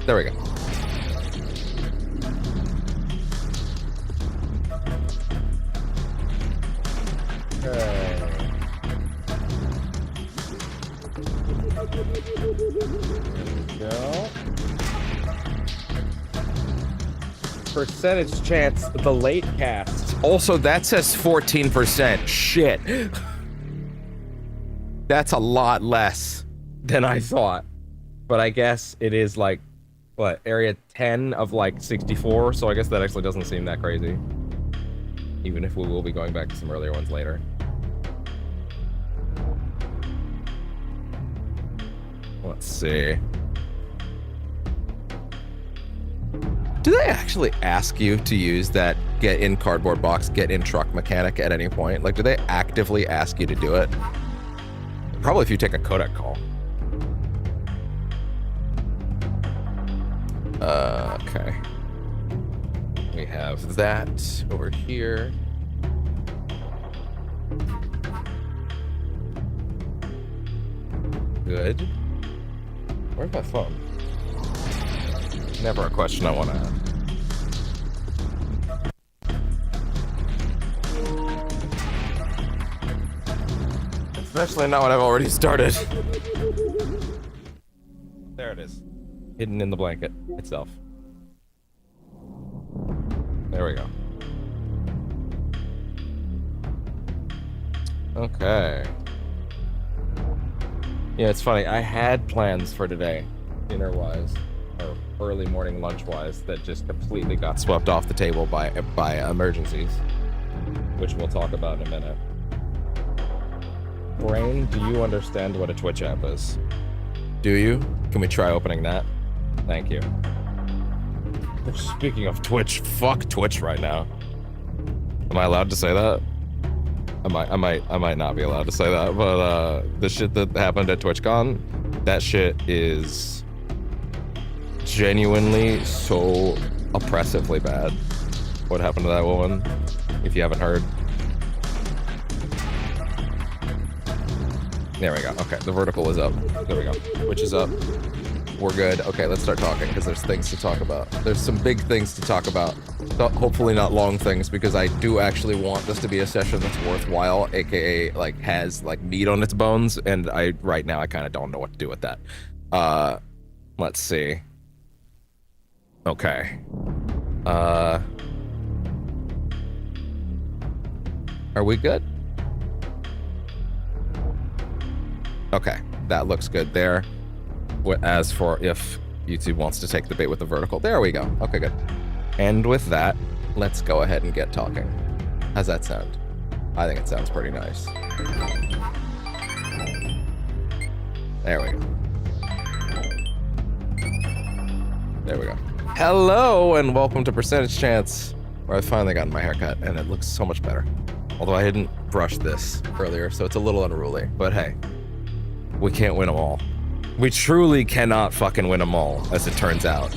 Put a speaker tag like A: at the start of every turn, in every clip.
A: There we go. Okay. There we go. Percentage chance, the late cast. Also, that says 14%. Shit. That's a lot less than I thought. But I guess it is like, what, area 10 of like 64, so I guess that actually doesn't seem that crazy. Even if we will be going back to some earlier ones later. Let's see. Do they actually ask you to use that get in cardboard box, get in truck mechanic at any point? Like, do they actively ask you to do it? Probably if you take a codec call. Okay. We have that over here. Good. Where's my phone? Never a question I want to ask. Especially not when I've already started. There it is. Hidden in the blanket itself. There we go. Okay. Yeah, it's funny. I had plans for today, dinner-wise, or early morning lunch-wise, that just completely got swept off the table by emergencies, which we'll talk about in a minute. Brain, do you understand what a Twitch app is? Do you? Can we try opening that? Thank you. Speaking of Twitch, fuck Twitch right now. Am I allowed to say that? I might not be allowed to say that, but the shit that happened at TwitchCon, that shit is genuinely so oppressively bad. What happened to that woman? If you haven't heard. There we go. Okay, the vertical is up. There we go. Which is up. We're good. Okay, let's start talking, because there's things to talk about. There's some big things to talk about. Hopefully not long things, because I do actually want this to be a session that's worthwhile, aka like has like meat on its bones, and right now I kind of don't know what to do with that. Let's see. Okay. Are we good? Okay, that looks good there. As for if YouTube wants to take the bait with the vertical, there we go. Okay, good. And with that, let's go ahead and get talking. How's that sound? I think it sounds pretty nice. There we go. There we go. Hello, and welcome to Percentage Chance, where I finally got my haircut, and it looks so much better. Although I didn't brush this earlier, so it's a little unruly. But hey, we can't win them all. We truly cannot fucking win them all, as it turns out,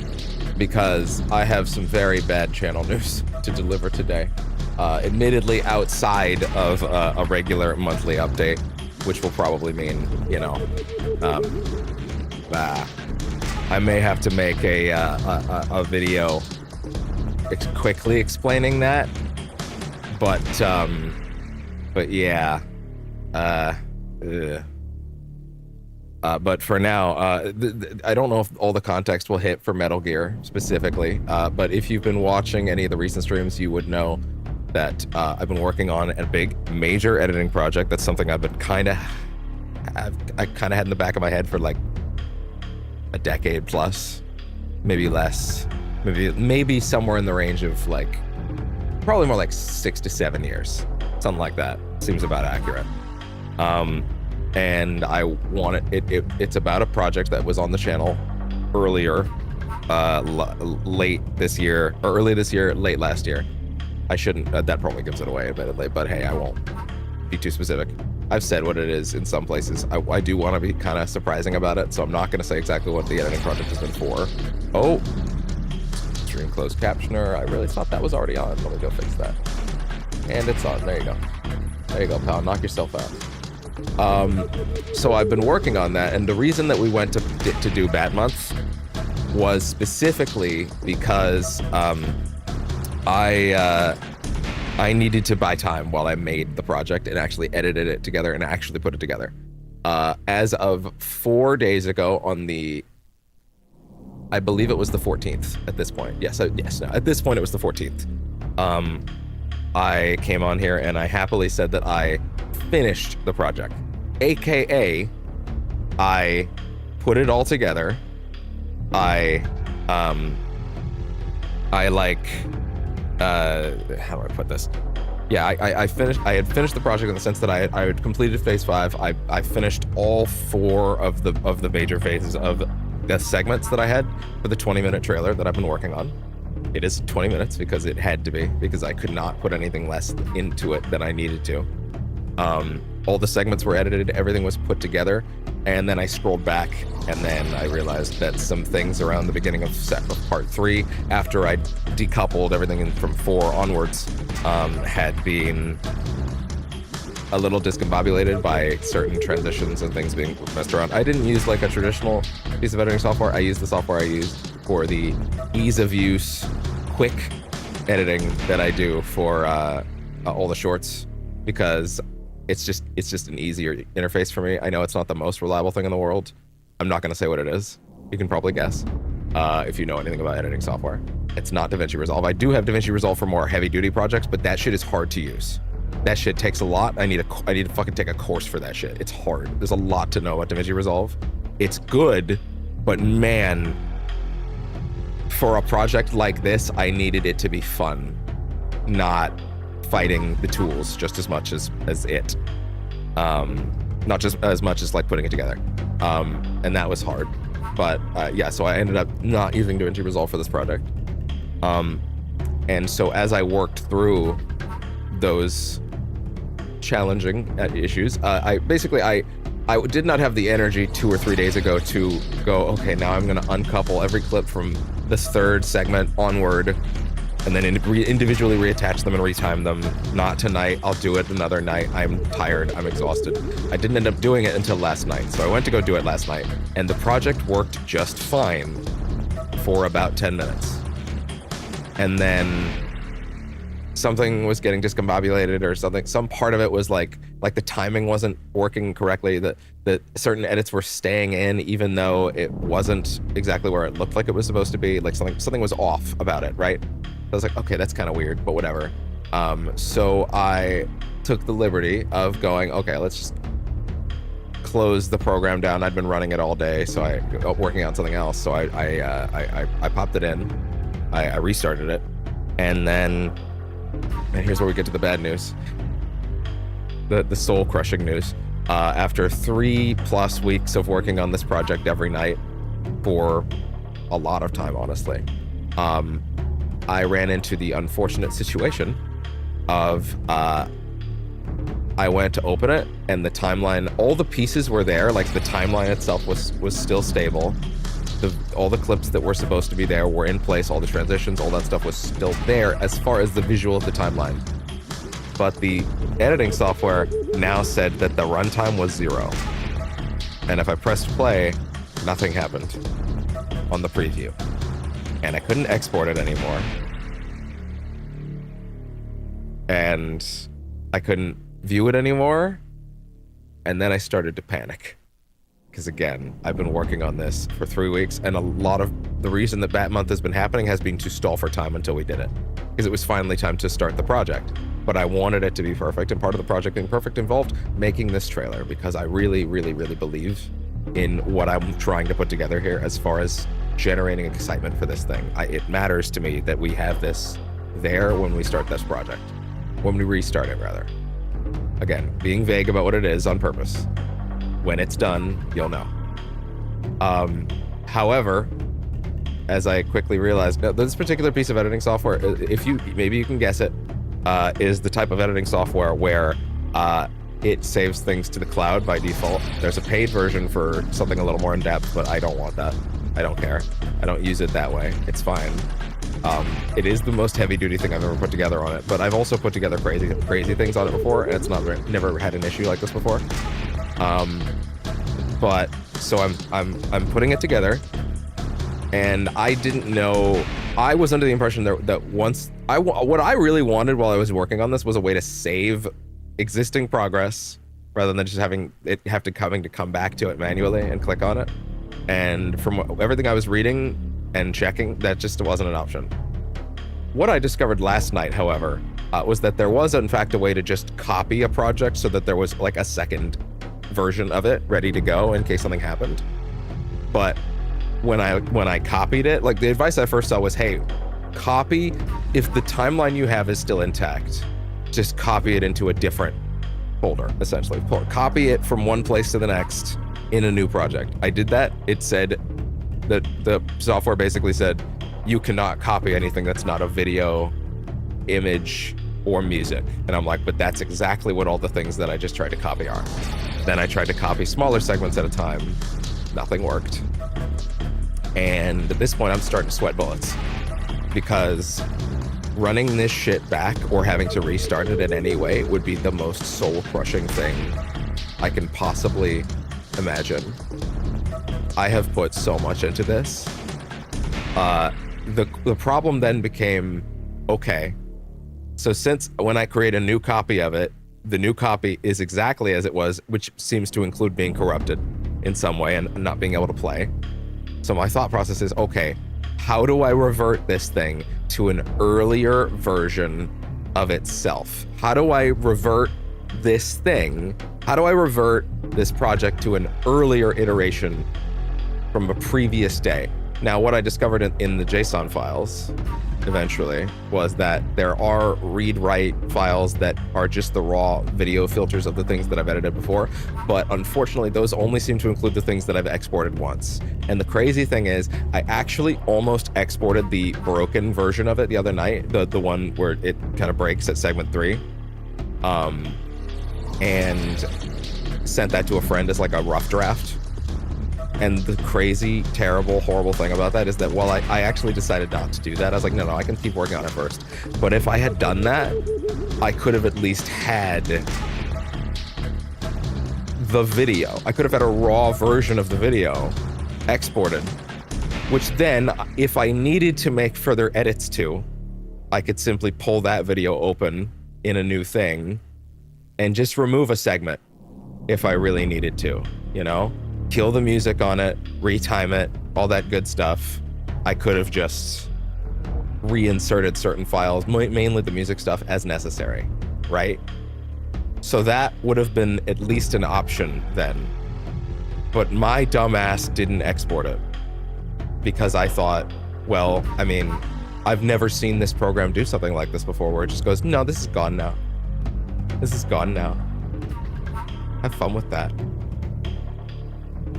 A: because I have some very bad channel news to deliver today. Admittedly outside of a regular monthly update, which will probably mean, you know, I may have to make a video quickly explaining that, but yeah, but for now, I don't know if all the context will hit for Metal Gear specifically, but if you've been watching any of the recent streams, you would know that I've been working on a big, major editing project. That's something I've been I kind of had in the back of my head for like a decade plus, maybe less, maybe somewhere in the range of like, probably more like 6 to 7 years, something like that. Seems about accurate. And I want it's about a project that was on the channel earlier, late this year, or early this year, late last year. I shouldn't, that probably gives it away admittedly, but hey, I won't be too specific. I've said what it is in some places. I do want to be kind of surprising about it, so I'm not going to say exactly what the editing project has been for. Oh, stream closed captioner. I really thought that was already on. Let me go fix that. And it's on. There you go. There you go, pal. Knock yourself out. So I've been working on that, and the reason that we went to do Bat Month was specifically because I needed to buy time while I made the project and actually edited it together and actually put it together. As of 4 days ago on the, I believe it was the 14th at this point. Yes, no, at this point it was the 14th. I came on here and I happily said that I finished the project. AKA, I put it all together. I like, how do I put this? Yeah, I had finished the project in the sense that I had completed phase 5. I finished all 4 of the major phases of the segments that I had for the 20-minute trailer that I've been working on. It is 20 minutes because it had to be, because I could not put anything less into it than I needed to. All the segments were edited, everything was put together, and then I scrolled back, and then I realized that some things around the beginning of part 3, after I decoupled everything from 4 onwards, had been a little discombobulated by certain transitions and things being messed around. I didn't use like a traditional piece of editing software. I used the software I used for the ease of use, quick editing that I do for all the shorts, because it's just an easier interface for me. I know it's not the most reliable thing in the world. I'm not going to say what it is. You can probably guess if you know anything about editing software. It's not DaVinci Resolve. I do have DaVinci Resolve for more heavy-duty projects, but that shit is hard to use. That shit takes a lot. I need to fucking take a course for that shit. It's hard. There's a lot to know about DaVinci Resolve. It's good, but man, for a project like this, I needed it to be fun, not fighting the tools just as much as it. Not just as much as like putting it together. And that was hard. But yeah, so I ended up not using DaVinci Resolve for this project. And so as I worked through those challenging issues, I did not have the energy 2 or 3 days ago to go, okay, now I'm going to uncouple every clip from this 3rd segment onward and then individually reattach them and retime them. Not tonight. I'll do it another night. I'm tired. I'm exhausted. I didn't end up doing it until last night. So I went to go do it last night, and the project worked just fine for about 10 minutes. And then something was getting discombobulated or something. Some part of it was like the timing wasn't working correctly, that certain edits were staying in even though it wasn't exactly where it looked like it was supposed to be. Like something was off about it, right? I was like, okay, that's kind of weird, but whatever. So I took the liberty of going, okay, let's just close the program down. I'd been running it all day, so working on something else. So I popped it in, I restarted it, and here's where we get to the bad news, the soul crushing news. After 3+ weeks of working on this project every night for a lot of time, honestly, I ran into the unfortunate situation of I went to open it and the timeline, all the pieces were there, like the timeline itself was still stable. All the clips that were supposed to be there were in place, all the transitions, all that stuff was still there as far as the visual of the timeline. But the editing software now said that the runtime was 0. And if I pressed play, nothing happened on the preview. And I couldn't export it anymore. And I couldn't view it anymore. And then I started to panic. Because again, I've been working on this for 3 weeks, and a lot of the reason that Bat Month has been happening has been to stall for time until we did it. Because it was finally time to start the project. But I wanted it to be perfect, and part of the project being perfect involved making this trailer, because I really, really, really believe in what I'm trying to put together here as far as generating excitement for this thing. It matters to me that we have this there when we start this project. When we restart it, rather. Again, being vague about what it is on purpose. When it's done, you'll know. However, as I quickly realized, this particular piece of editing software, maybe you can guess it, is the type of editing software where it saves things to the cloud by default. There's a paid version for something a little more in depth, but I don't want that. I don't care. I don't use it that way. It's fine. It is the most heavy-duty thing I've ever put together on it, but I've also put together crazy things on it before, and it's never had an issue like this before. But so I'm putting it together, And I didn't know, I was under the impression that once, what I really wanted while I was working on this was a way to save existing progress rather than just having to come back to it manually and click on it. And from everything I was reading and checking, that just wasn't an option. What I discovered last night, however, was that there was in fact a way to just copy a project so that there was like a second version of it ready to go in case something happened. But when I copied it, like the advice I first saw was, hey, copy, if the timeline you have is still intact, just copy it into a different folder, essentially. Copy it from one place to the next in a new project. I did that. It said that the software basically said, you cannot copy anything that's not a video, image, or music. And I'm like, but that's exactly what all the things that I just tried to copy are. Then I tried to copy smaller segments at a time. Nothing worked. And at this point, I'm starting to sweat bullets because running this shit back or having to restart it in any way would be the most soul-crushing thing I can possibly imagine. I have put so much into this. The problem then became, okay, so since when I create a new copy of it, the new copy is exactly as it was, which seems to include being corrupted in some way and not being able to play. So my thought process is, okay, how do I revert this thing to an earlier version of itself? How do I revert this thing? How do I revert this project to an earlier iteration from a previous day? Now, what I discovered in the JSON files eventually was that there are read-write files that are just the raw video filters of the things that I've edited before, but unfortunately those only seem to include the things that I've exported once. And the crazy thing is, I actually almost exported the broken version of it the other night, the one where it kind of breaks at segment 3, and sent that to a friend as like a rough draft. And the crazy, terrible, horrible thing about that is that while I actually decided not to do that, I was like, no, I can keep working on it first. But if I had done that, I could have at least had the video. I could have had a raw version of the video exported, which then, if I needed to make further edits to, I could simply pull that video open in a new thing and just remove a segment if I really needed to, you know? Kill the music on it, retime it, all that good stuff. I could have just reinserted certain files, mainly the music stuff, as necessary, right? So that would have been at least an option then. But my dumbass didn't export it because I thought, well, I mean, I've never seen this program do something like this before, where it just goes, no, this is gone now. This is gone now. Have fun with that.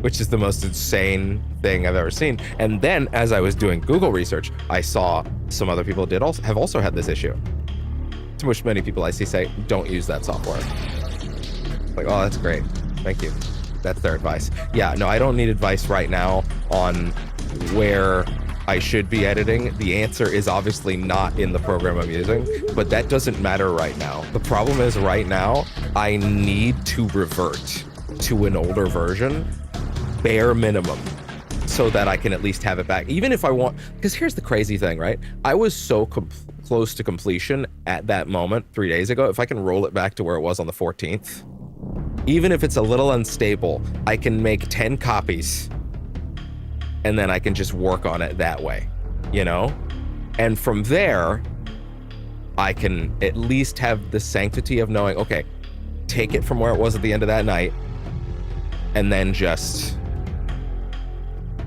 A: Which is the most insane thing I've ever seen. And then as I was doing Google research, I saw some other people have also had this issue. To which many people I see say, don't use that software. Like, oh, that's great. Thank you. That's their advice. Yeah, no, I don't need advice right now on where I should be editing. The answer is obviously not in the program I'm using, but that doesn't matter right now. The problem is right now, I need to revert to an older version, bare minimum, so that I can at least have it back. Even if I want, because here's the crazy thing, right? I was so close to completion at that moment 3 days ago. If I can roll it back to where it was on the 14th, even if it's a little unstable, I can make 10 copies and then I can just work on it that way, you know? And from there, I can at least have the sanctity of knowing, okay, take it from where it was at the end of that night and then just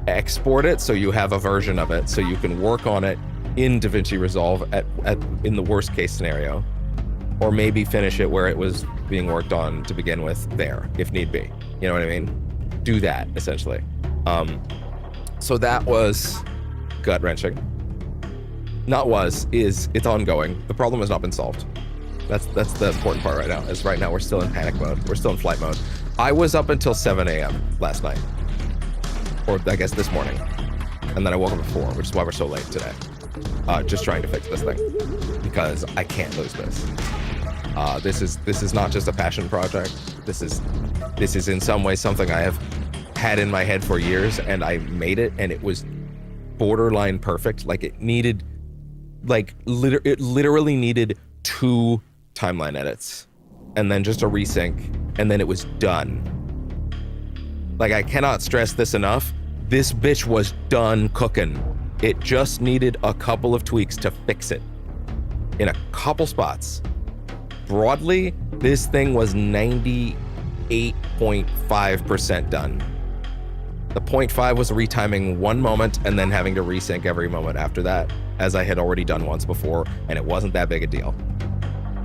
A: export it so you have a version of it so you can work on it in DaVinci Resolve in the worst case scenario, or maybe finish it where it was being worked on to begin with there, if need be. You know what I mean? Do that, essentially. So that was gut-wrenching. It's ongoing. The problem has not been solved. That's the important part right now, is right now we're still in panic mode. We're still in flight mode. I was up until 7 a.m. last night. Or I guess this morning. And then I woke up at 4, which is why we're so late today. Just trying to fix this thing. Because I can't lose this. This is not just a passion project. This is in some way something I have had in my head for years, and I made it, and it was borderline perfect. Like it needed, like it literally needed 2 timeline edits and then just a resync, and then it was done. Like, I cannot stress this enough. This bitch was done cooking. It just needed a couple of tweaks to fix it in a couple spots. Broadly, this thing was 98.5% done. The 0.5 was retiming one moment and then having to resync every moment after that, as I had already done once before, and it wasn't that big a deal.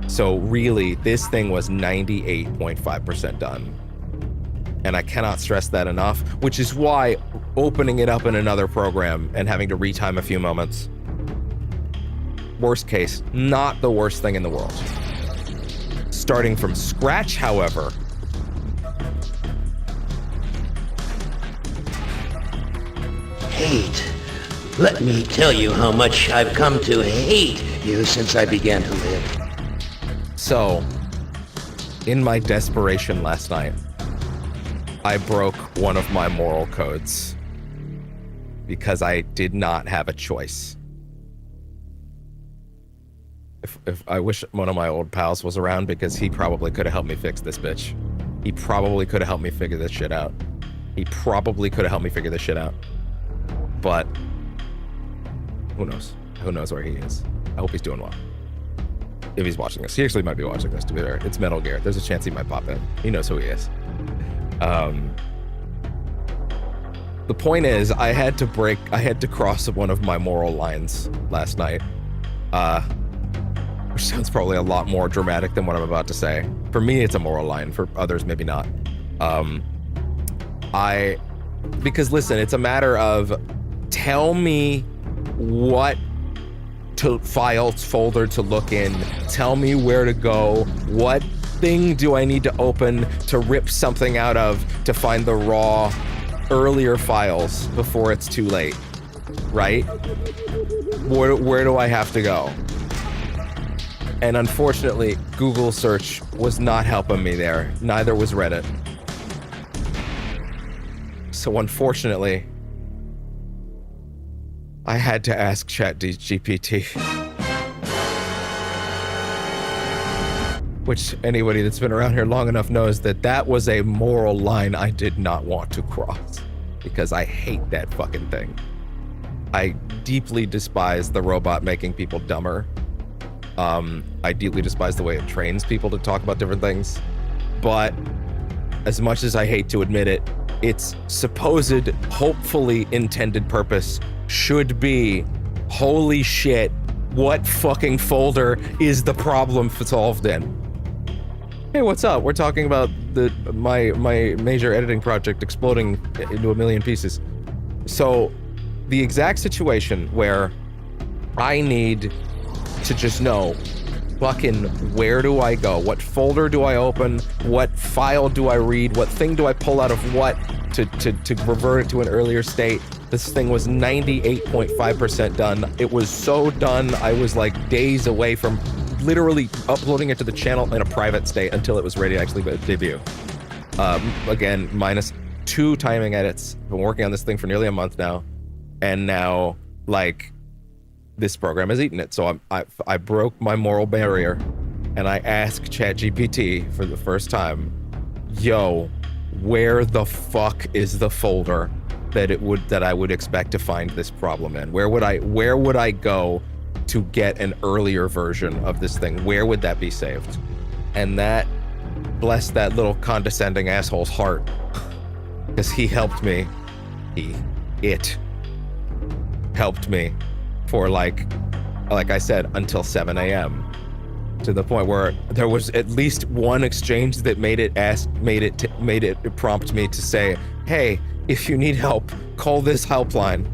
A: So really, this thing was 98.5% done. And I cannot stress that enough, which is why opening it up in another program and having to retime a few moments, worst case, not the worst thing in the world. Starting from scratch, however,
B: hate. Let me tell you how much I've come to hate you since I began to live.
A: So, in my desperation last night, I broke one of my moral codes because I did not have a choice. If I wish one of my old pals was around, because he probably could have helped me fix this bitch. He probably could have helped me figure this shit out. But who knows? Who knows where he is? I hope he's doing well. If he's watching this, he actually might be watching this, to be fair. It's Metal Gear. There's a chance he might pop in. He knows who he is. The point is, I had to cross one of my moral lines last night, which sounds probably a lot more dramatic than what I'm about to say. For me, it's a moral line. For others, maybe not. Because listen, it's a matter of, tell me what files folder to look in, tell me where to go, what thing do I need to open to rip something out of to find the raw earlier files before it's too late, right? Where do I have to go? And unfortunately, Google search was not helping me there. Neither was Reddit. So unfortunately, I had to ask ChatGPT. Which anybody that's been around here long enough knows that was a moral line I did not want to cross, because I hate that fucking thing. I deeply despise the robot making people dumber. I deeply despise the way it trains people to talk about different things. But as much as I hate to admit it, its supposed, hopefully intended purpose should be, holy shit, what fucking folder is the problem solved in? Hey, what's up? We're talking about my major editing project exploding into a million pieces. So, the exact situation where I need to just know, fucking, where do I go? What folder do I open? What file do I read? What thing do I pull out of what to revert it to an earlier state? This thing was 98.5% done. It was so done, I was like days away from literally uploading it to the channel in a private state until it was ready to actually debut. Again, minus 2 timing edits. I've been working on this thing for nearly a month now, and now, like, this program has eaten it. So I broke my moral barrier, and I asked ChatGPT for the first time, yo, where the fuck is the folder that I would expect to find this problem in? Where would I go to get an earlier version of this thing? Where would that be saved? And that, bless that little condescending asshole's heart, because he helped me. It helped me for like I said, until 7 a.m. to the point where there was at least one exchange that made it prompt me to say, hey, if you need help, call this helpline,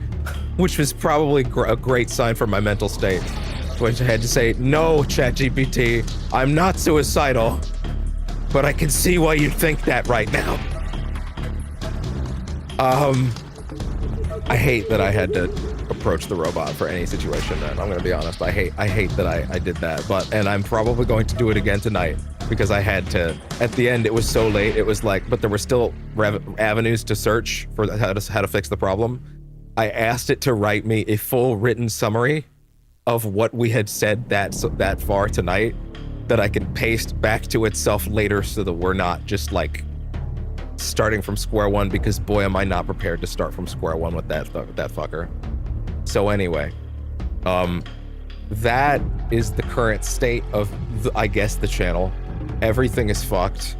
A: which was probably a great sign for my mental state, which I had to say, no, ChatGPT, I'm not suicidal, but I can see why you think that right now. I hate that I had to approach the robot for any situation, man. I'm gonna be honest, I hate that I did that, and I'm probably going to do it again tonight, because I had to. At the end, it was so late, it was like, but there were still avenues to search for how to fix the problem. I asked it to write me a full written summary of what we had said that far tonight that I can paste back to itself later so that we're not just like starting from square one, because boy, am I not prepared to start from square one with that fucker. So anyway, that is the current state of, I guess, the channel. Everything is fucked.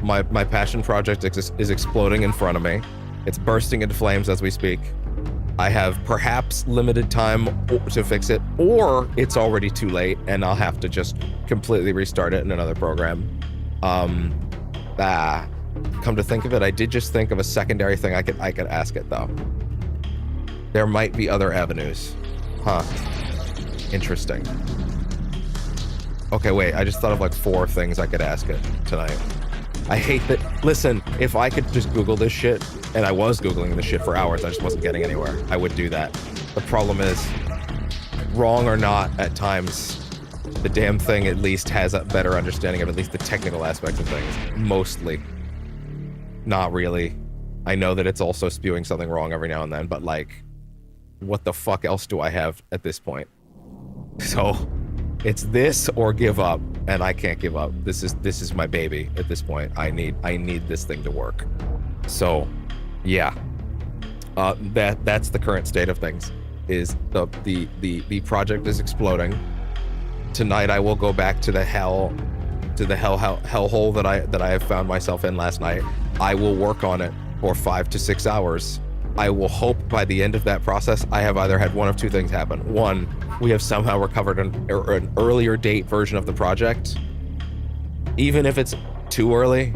A: My passion project is exploding in front of me. It's bursting into flames as we speak. I have perhaps limited time to fix it, or it's already too late and I'll have to just completely restart it in another program. Come to think of it, I did just think of a secondary thing I could ask it though. There might be other avenues. Huh. Interesting. Okay, wait, I just thought of like 4 things I could ask it tonight. I hate that. Listen, if I could just Google this shit, and I was Googling this shit for hours, I just wasn't getting anywhere, I would do that. The problem is, wrong or not, at times, the damn thing at least has a better understanding of at least the technical aspects of things. Mostly. Not really. I know that it's also spewing something wrong every now and then, but like, what the fuck else do I have at this point? So, it's this or give up, and I can't give up. This is my baby at this point. I need this thing to work. So, yeah. That's the current state of things. Is the project is exploding. Tonight I will go back to the hellhole that I have found myself in last night. I will work on it for 5 to 6 hours. I will hope by the end of that process, I have either had one of 2 things happen. 1, we have somehow recovered an earlier date version of the project. Even if it's too early,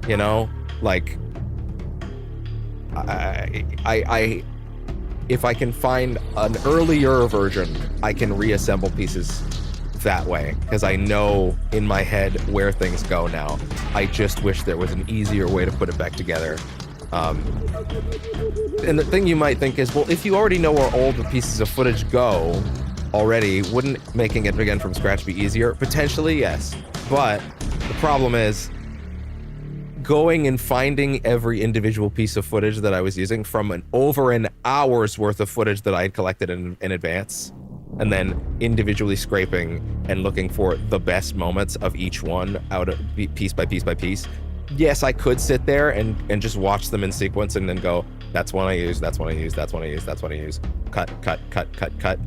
A: you know, like, if I can find an earlier version, I can reassemble pieces that way, because I know in my head where things go now. I just wish there was an easier way to put it back together. And the thing you might think is, well, if you already know where all the pieces of footage go already, wouldn't making it again from scratch be easier? Potentially, yes. But the problem is going and finding every individual piece of footage that I was using from over an hour's worth of footage that I had collected in advance, and then individually scraping and looking for the best moments of each one out of piece by piece by piece. Yes, I could sit there and just watch them in sequence and then go, that's one I use, that's one I use, that's one I use, that's one I use. Cut,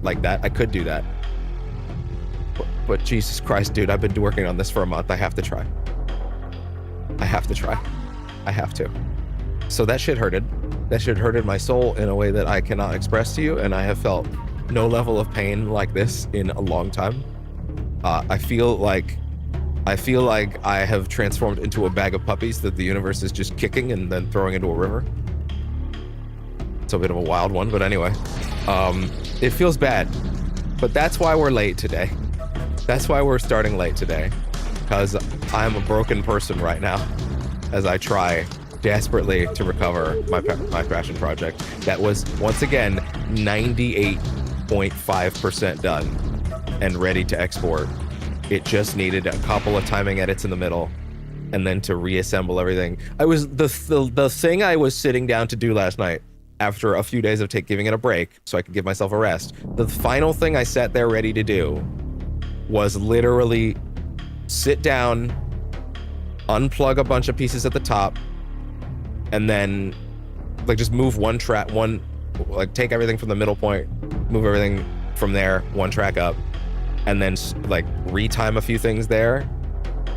A: like that. I could do that. But Jesus Christ, dude, I've been working on this for a month. I have to try. I have to. So that shit hurted. That shit hurted my soul in a way that I cannot express to you, and I have felt no level of pain like this in a long time. I feel like I have transformed into a bag of puppies that the universe is just kicking and then throwing into a river. It's a bit of a wild one, but anyway. It feels bad. But that's why we're late today. That's why we're starting late today. Because I'm a broken person right now as I try desperately to recover my passion project. That was, once again, 98.5% done and ready to export. It just needed a couple of timing edits in the middle, and then to reassemble everything. I was the thing I was sitting down to do last night after a few days of giving it a break so I could give myself a rest. The final thing I sat there ready to do was literally sit down, unplug a bunch of pieces at the top, and then like just move take everything from the middle point, move everything from there, one track up, and then like retime a few things there.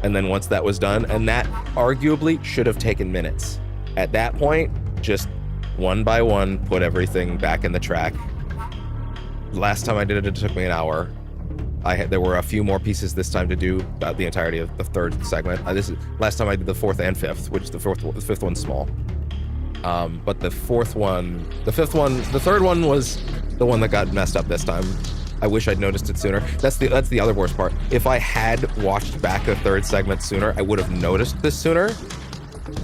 A: And then once that was done, and that arguably should have taken minutes. At that point, just one by one, put everything back in the track. Last time I did it, it took me an hour. There were a few more pieces this time to do the entirety of the 3rd segment. Last time I did the 4th and 5th, which the 5th one's small. But the 4th one, the 5th one, the 3rd one was the one that got messed up this time. I wish I'd noticed it sooner. That's the other worst part. If I had watched back the 3rd segment sooner, I would have noticed this sooner,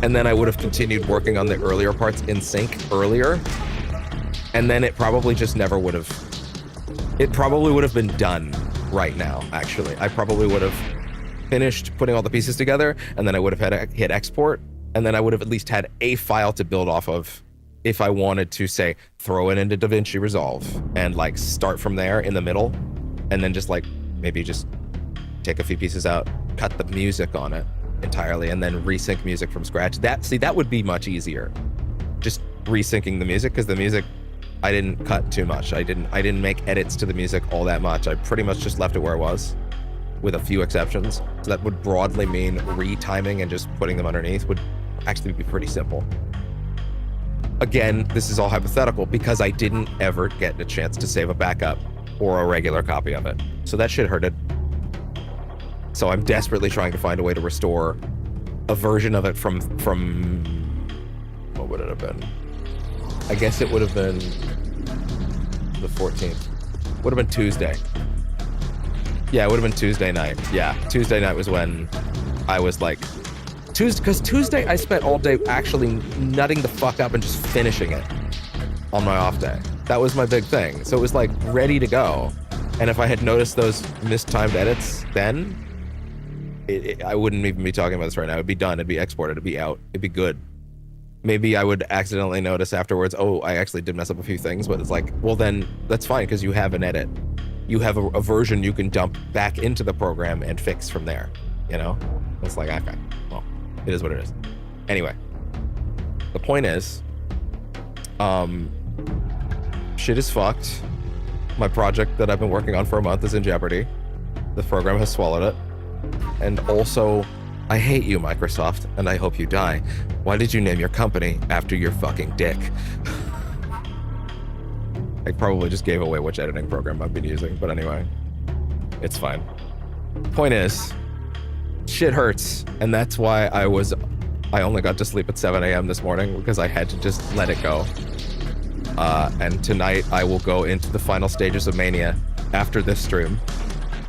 A: and then I would have continued working on the earlier parts in sync earlier, and then it probably just never would have. It probably would have been done right now, actually. I probably would have finished putting all the pieces together, and then I would have hit export, and then I would have at least had a file to build off of if I wanted to say throw it into DaVinci Resolve and like start from there in the middle, and then just like maybe just take a few pieces out, cut the music on it entirely, and then resync music from scratch. That would be much easier. Just resyncing the music, because the music, I didn't cut too much. I didn't make edits to the music all that much. I pretty much just left it where it was, with a few exceptions. So that would broadly mean retiming and just putting them underneath would actually be pretty simple. Again, this is all hypothetical because I didn't ever get a chance to save a backup or a regular copy of it. So that shit hurted. So I'm desperately trying to find a way to restore a version of it from what would it have been? I guess it would have been the 14th. Would have been Tuesday. Yeah, it would have been Tuesday night. Yeah, Tuesday night was when I was like, because Tuesday I spent all day actually nutting the fuck up and just finishing it on my off day. That was my big thing. So it was like ready to go. And if I had noticed those mistimed edits then, I wouldn't even be talking about this right now. It'd be done, it'd be exported, it'd be out, it'd be good. Maybe I would accidentally notice afterwards, oh, I actually did mess up a few things, but it's like, well then, that's fine, because you have an edit. You have a version you can dump back into the program and fix from there, you know? It's like, okay, well, it is what it is. Anyway, the point is, shit is fucked. My project that I've been working on for a month is in jeopardy. The program has swallowed it. And also, I hate you, Microsoft, and I hope you die. Why did you name your company after your fucking dick? I probably just gave away which editing program I've been using, but anyway, it's fine. Point is, shit hurts, and that's why I only got to sleep at 7 a.m. this morning, because I had to just let it go. And tonight I will go into the final stages of Mania after this stream,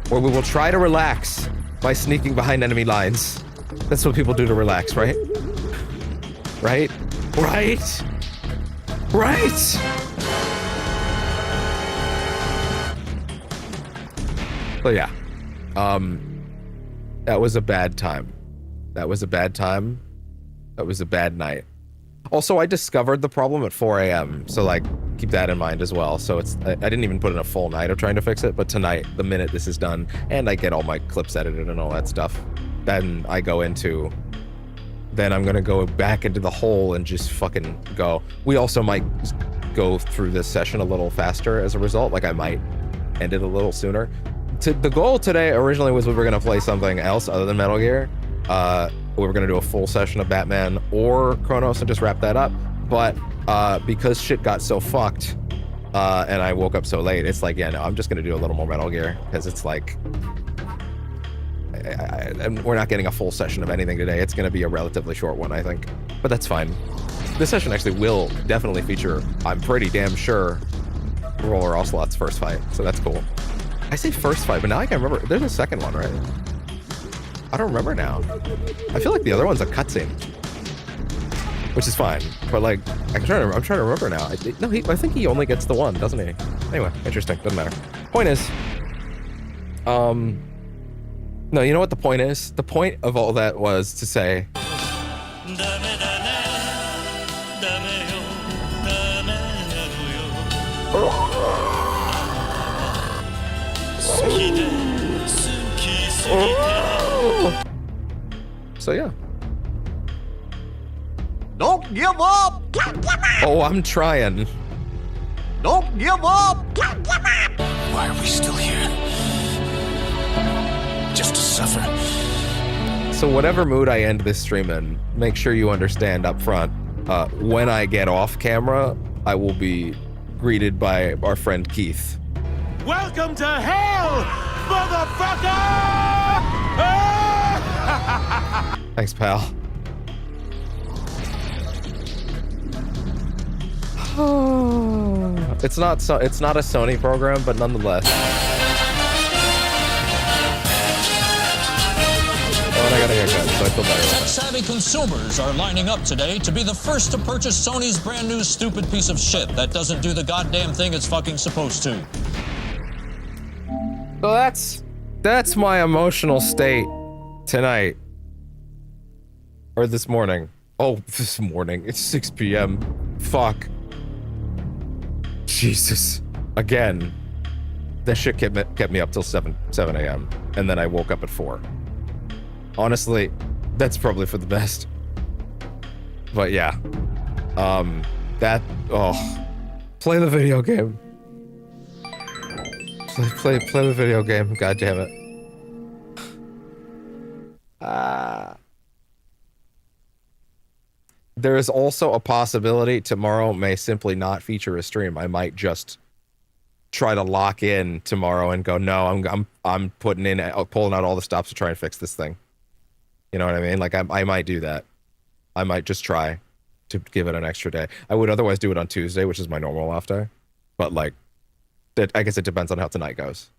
A: where we will try to relax by sneaking behind enemy lines. That's what people do to relax, right? Right? Right? Right? So yeah, that was a bad time. That was a bad time. That was a bad night. Also, I discovered the problem at 4 a.m. So like, keep that in mind as well. So I didn't even put in a full night of trying to fix it, but tonight, the minute this is done, and I get all my clips edited and all that stuff, then I'm gonna go back into the hole and just fucking go. We also might go through this session a little faster as a result. Like I might end it a little sooner. The goal today originally was we were gonna play something else other than Metal Gear. We were gonna do a full session of Batman or Chronos and just wrap that up. But because shit got so fucked and I woke up so late, it's like, yeah, no, I'm just gonna do a little more Metal Gear, because it's like, we're not getting a full session of anything today. It's gonna be a relatively short one, I think, but that's fine. This session actually will definitely feature, I'm pretty damn sure, Roller Ocelot's first fight, so that's cool. I say first fight, but now I can't remember. There's a second one, right? I don't remember now. I feel like the other one's a cutscene, which is fine. But like, I'm trying to remember now. I think he only gets the one, doesn't he? Anyway, interesting. Doesn't matter. Point is, no, you know what the point is? The point of all that was to say, so yeah.
C: Don't give up!
A: Oh, I'm trying.
C: Don't give up!
D: Why are we still here? Just to suffer?
A: So whatever mood I end this stream in, make sure you understand up front, when I get off camera, I will be greeted by our friend Keith.
C: Welcome to hell, motherfucker!
A: Thanks, pal. It's not a Sony program, but nonetheless. Oh, and I got a haircut, so I feel better.
E: Tech-savvy consumers are lining up today to be the first to purchase Sony's brand new stupid piece of shit that doesn't do the goddamn thing it's fucking supposed to.
A: So that's my emotional state tonight. Or this morning. Oh, this morning. It's 6 p.m. Fuck. Jesus. Again. That shit kept me up till 7 a.m. And then I woke up at 4. Honestly, that's probably for the best. But yeah. Play the video game. Play the video game. God damn it. There is also a possibility tomorrow may simply not feature a stream. I might just try to lock in tomorrow and go, no, I'm pulling out all the stops to try and fix this thing. You know what I mean? Like I might do that. I might just try to give it an extra day. I would otherwise do it on Tuesday, which is my normal off day. But like, I guess it depends on how tonight goes.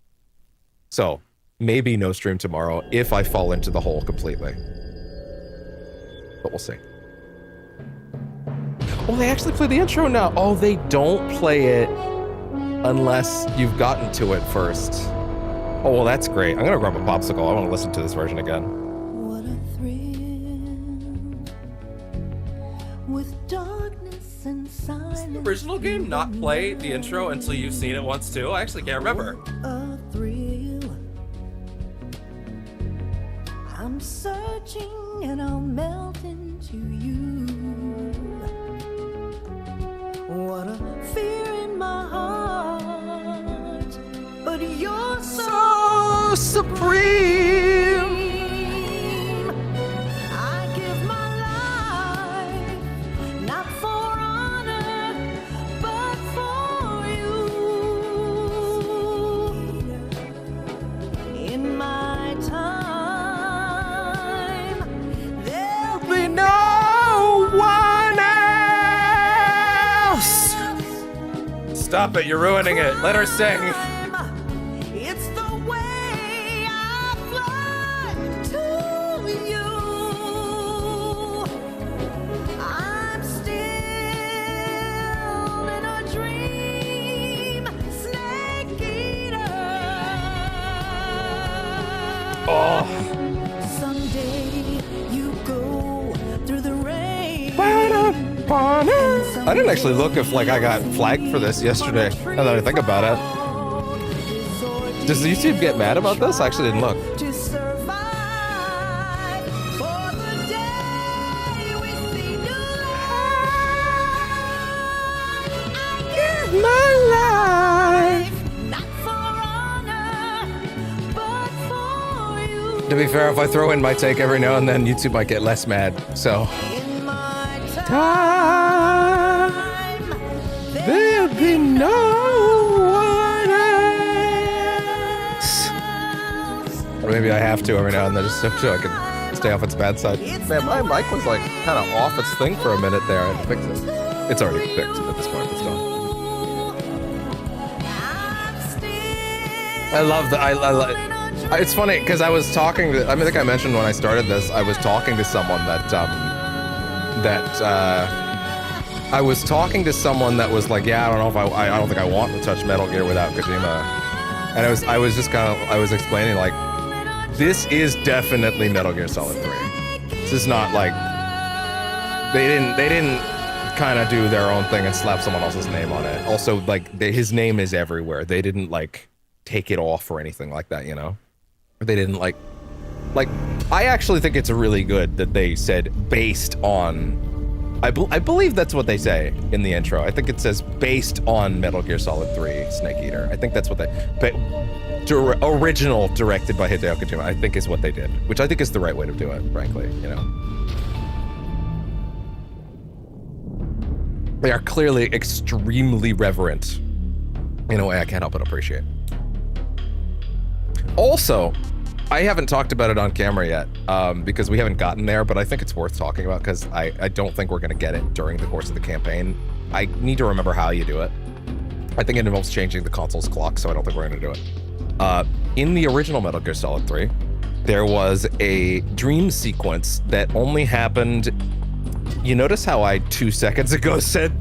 A: So maybe no stream tomorrow if I fall into the hole completely. But we'll see. Oh, they actually play the intro now. Oh, they don't play it unless you've gotten to it first. Oh, well, that's great. I'm gonna grab a popsicle. I want to listen to this version again.
F: What a thrill with darkness and silence.
A: Does the original game not play the intro until you've seen it once too? I actually can't remember.
F: A thrill. I'm searching and I'll melt into you. What a fear in my heart, but you're so supreme. I give my life, not for honor, but for you. In my time, there'll be no one else.
A: Stop it, you're ruining it. Let her sing.
F: It's the way I fly to you. I'm still in a dream, snake eater.
A: Oh.
F: Someday you go through the rain.
A: I didn't actually look if like I got flagged for this yesterday. Now that I think about it. Does YouTube get mad about this? I actually didn't look.
F: To survive for the day we see new life. I give my life, not for honor, but for you.
A: To be fair, if I throw in my take every now and then, YouTube might get less mad. So
F: In my
A: time, there'll be no one else. Or maybe I have to every now and then just so I can stay off its bad side. Man, my mic was like kind of off its thing for a minute there. I had to fix it. It's already fixed at this point. It's done. I love the. It's funny because I was talking to. I think I mentioned when I started this, I was talking to someone that I was talking to someone that was like, yeah, I don't know if I don't think I want to touch Metal Gear without Kojima. And I was just kind of, I was explaining like, this is definitely Metal Gear Solid 3. This is not like, they didn't kind of do their own thing and slap someone else's name on it. Also, like, his name is everywhere. They didn't like take it off or anything like that, you know? They didn't like, I actually think it's really good that they said based on, I believe that's what they say in the intro. I think it says based on Metal Gear Solid 3 Snake Eater. I think that's what they, but original directed by Hideo Kojima, I think is what they did, which I think is the right way to do it, frankly, you know. They are clearly extremely reverent in a way I can't help but appreciate. Also, I haven't talked about it on camera yet because we haven't gotten there, but I think it's worth talking about because I don't think we're going to get it during the course of the campaign. I need to remember how you do it. I think it involves changing the console's clock, so I don't think we're going to do it. In the original Metal Gear Solid 3, there was a dream sequence that only happened... You notice how I 2 seconds ago said,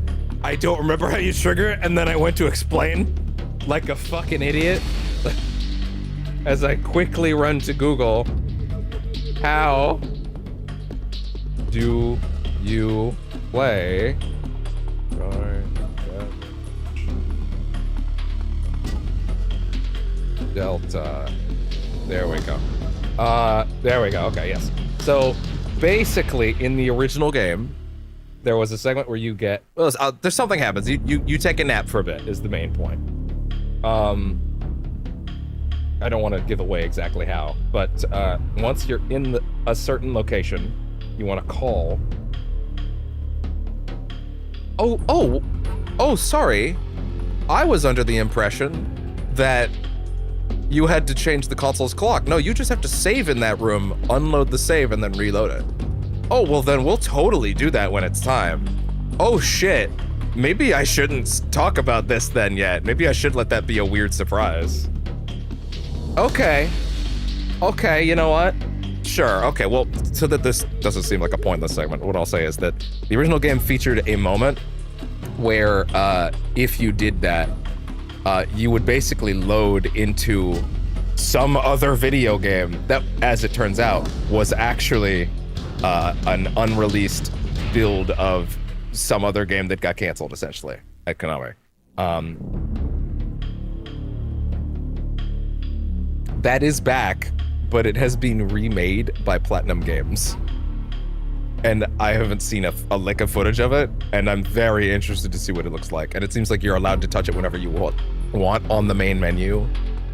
A: I don't remember how you trigger it, and then I went to explain like a fucking idiot? As I quickly run to Google, how do you play Delta. There we go. There we go. Okay, yes. So basically, in the original game, there was a segment where you get well, there's something happens. You take a nap for a bit is the main point. I don't want to give away exactly how, but once you're in a certain location, you want to call. Oh, sorry. I was under the impression that you had to change the console's clock. No, you just have to save in that room, unload the save, and then reload it. Oh, well then we'll totally do that when it's time. Oh shit. Maybe I shouldn't talk about this then yet. Maybe I should let that be a weird surprise. Okay. Okay, you know what? Sure, okay, well, so that this doesn't seem like a pointless segment, what I'll say is that the original game featured a moment where if you did that, you would basically load into some other video game that, as it turns out, was actually an unreleased build of some other game that got canceled, essentially, at Konami. That is back, but it has been remade by Platinum Games. And I haven't seen a lick of footage of it, and I'm very interested to see what it looks like. And it seems like you're allowed to touch it whenever you want on the main menu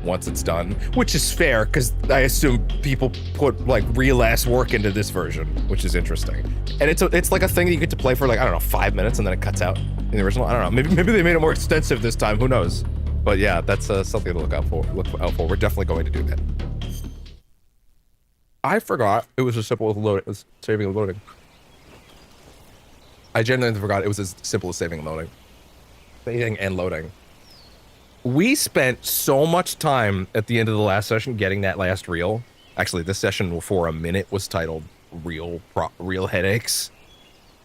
A: once it's done, which is fair, because I assume people put like real ass work into this version, which is interesting. And it's like a thing that you get to play for like, I don't know, 5 minutes and then it cuts out in the original. I don't know, maybe they made it more extensive this time, who knows? But yeah, that's something to look out for. We're definitely going to do that. I forgot it was as simple as loading, as saving and loading. I genuinely forgot it was as simple as saving and loading. Saving and loading. We spent so much time at the end of the last session getting that last reel. Actually, this session for a minute was titled Real Headaches.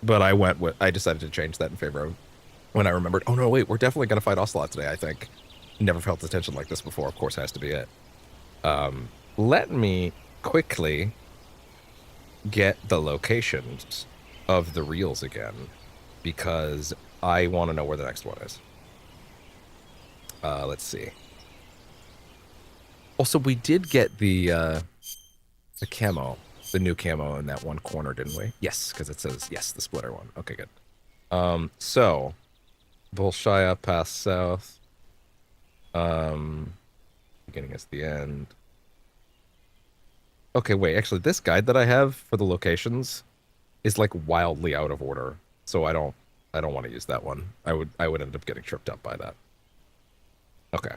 A: But I decided to change that in favor of when I remembered, oh no, wait, we're definitely going to fight Ocelot today, I think. Never felt the tension like this before, of course, has to be it. Let me quickly get the locations of the reels again, because I want to know where the next one is. Let's see. Also, we did get the camo, the new camo in that one corner, didn't we? Yes, because it says, yes, the splitter one. Okay, good. So, Bolshaya Pass South. Beginning is the end. Okay, wait, actually, this guide that I have for the locations is like wildly out of order, so I don't want to use that one. I would end up getting tripped up by that. Okay.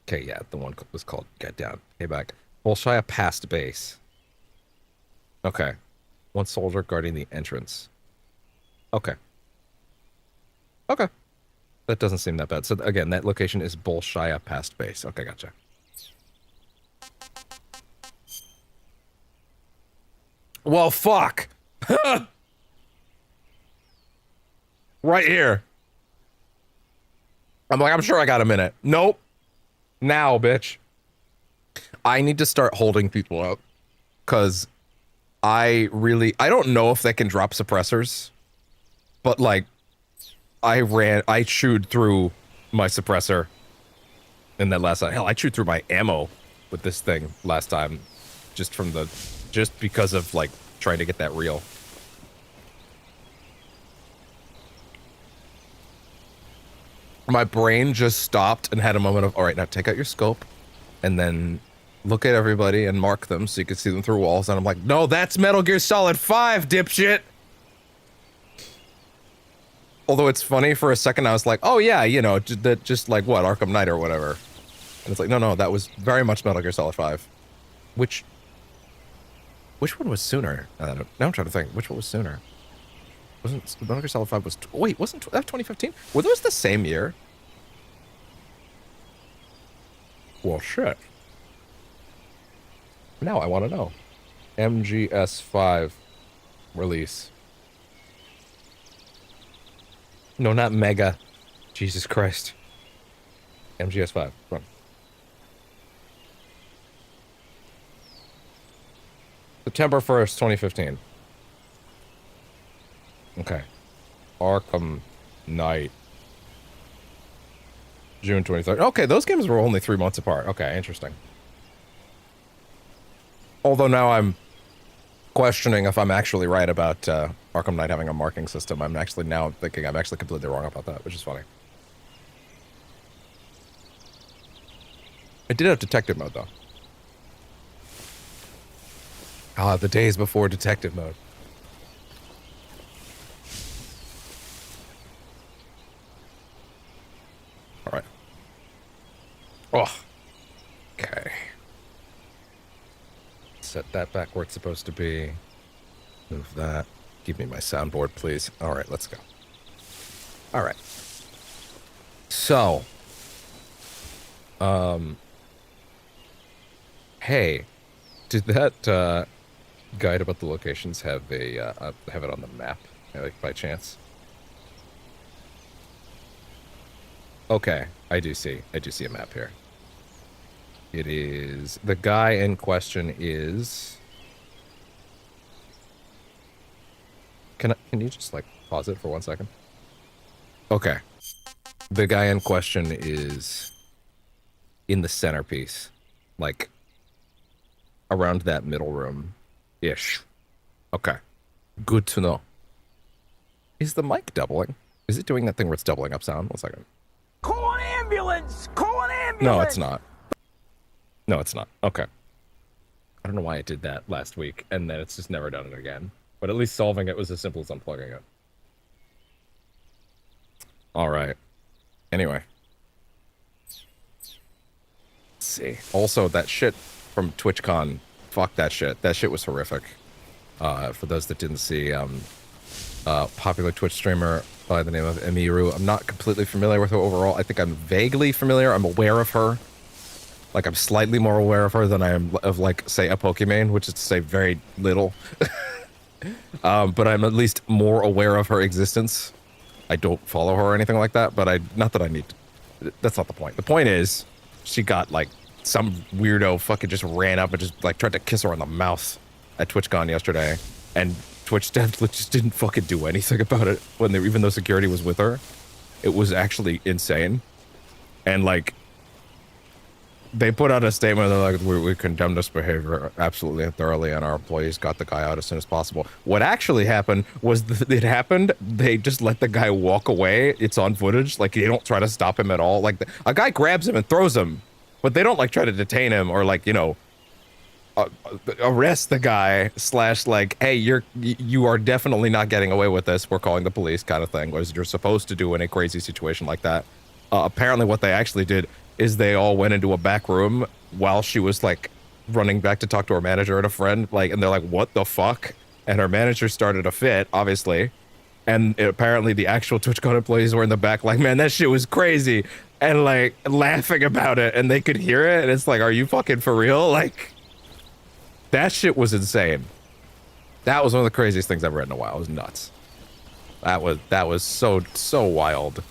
A: Okay, yeah, the one was called Get Down. Hey, back. Bolshaya past base. Okay. One soldier guarding the entrance. Okay. Okay. That doesn't seem that bad. So again, that location is Bolshaya past base. Okay, gotcha. Well, fuck. Right here. I'm like, I'm sure I got a minute. Nope. Now, bitch. I need to start holding people up. Because I don't know if they can drop suppressors. But, like, I chewed through my suppressor in that last time. Hell, I chewed through my ammo with this thing last time. Just because of, like, trying to get that reel. My brain just stopped and had a moment of, all right, now take out your scope and then look at everybody and mark them so you can see them through walls. And I'm like, no, that's Metal Gear Solid 5, dipshit. Although it's funny, for a second I was like, oh yeah, you know, just like what, Arkham Knight or whatever. And it's like, no, that was very much Metal Gear Solid 5. Which one was sooner? Now I'm trying to think, which one was sooner? Wasn't Metal Gear Solid 5 was... Wait, wasn't that 2015? Were those the same year? Well, shit. Now I want to know. MGS5 release. No, not Mega. Jesus Christ. MGS5. Run. September 1st, 2015. Okay. Arkham Knight. June 23rd. Okay, those games were only 3 months apart. Okay, interesting. Although now I'm questioning if I'm actually right about Arkham Knight having a marking system. I'm actually now thinking I'm actually completely wrong about that, which is funny. It did have detective mode, though. Ah, the days before detective mode. All right. Oh. Okay. Set that back where it's supposed to be. Move that. Give me my soundboard, please. All right, let's go. All right. So, hey, did that guide about the locations have have it on the map, like by chance? Okay, I do see a map here. It is, the guy in question is, can you just like pause it for 1 second? Okay. The guy in question is in the centerpiece, like around that middle room-ish. Okay. Good to know. Is the mic doubling? Is it doing that thing where it's doubling up sound? 1 second.
C: Call an ambulance! Call an ambulance!
A: No, it's not. No, it's not. Okay. I don't know why it did that last week, and then it's just never done it again. But at least solving it was as simple as unplugging it. Alright. Anyway. Let's see. Also, that shit from TwitchCon, fuck that shit. That shit was horrific. For those that didn't see, popular Twitch streamer by the name of Emiru. I'm not completely familiar with her overall. I think I'm vaguely familiar. I'm aware of her. Like, I'm slightly more aware of her than I am of, like, say, a Pokemon, which is to say very little. But I'm at least more aware of her existence. I don't follow her or anything like that, but not that I need to. That's not the point. The point is, she got, like, some weirdo fucking just ran up and just, like, tried to kiss her on the mouth at TwitchCon yesterday. And Twitch devs just didn't fucking do anything about it when even though security was with her. It was actually insane. And, like, they put out a statement, they're like, we condemn this behavior absolutely and thoroughly, and our employees got the guy out as soon as possible. What actually happened was they just let the guy walk away. It's on footage. Like, they don't try to stop him at all. Like, a guy grabs him and throws him, but they don't, like, try to detain him or, like, you know, arrest the guy / like, hey, you are definitely not getting away with this. We're calling the police kind of thing, as you're supposed to do in a crazy situation like that. Apparently what they actually did is they all went into a back room while she was, like, running back to talk to her manager and a friend, like, and they're like, what the fuck? And her manager started a fit, obviously, and apparently the actual TwitchCon employees were in the back like, man, that shit was crazy, and, like, laughing about it, and they could hear it, and it's like, are you fucking for real? Like, that shit was insane. That was one of the craziest things I've read in a while. It was nuts. That was so wild.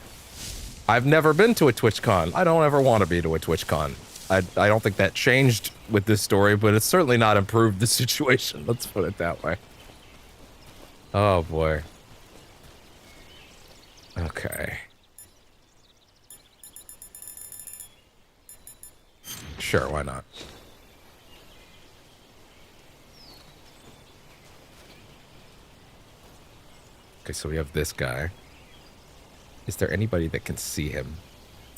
A: I've never been to a TwitchCon. I don't ever want to be to a TwitchCon. I don't think that changed with this story, but it's certainly not improved the situation. Let's put it that way. Oh, boy. Okay. Sure, why not? Okay, so we have this guy. Is there anybody that can see him?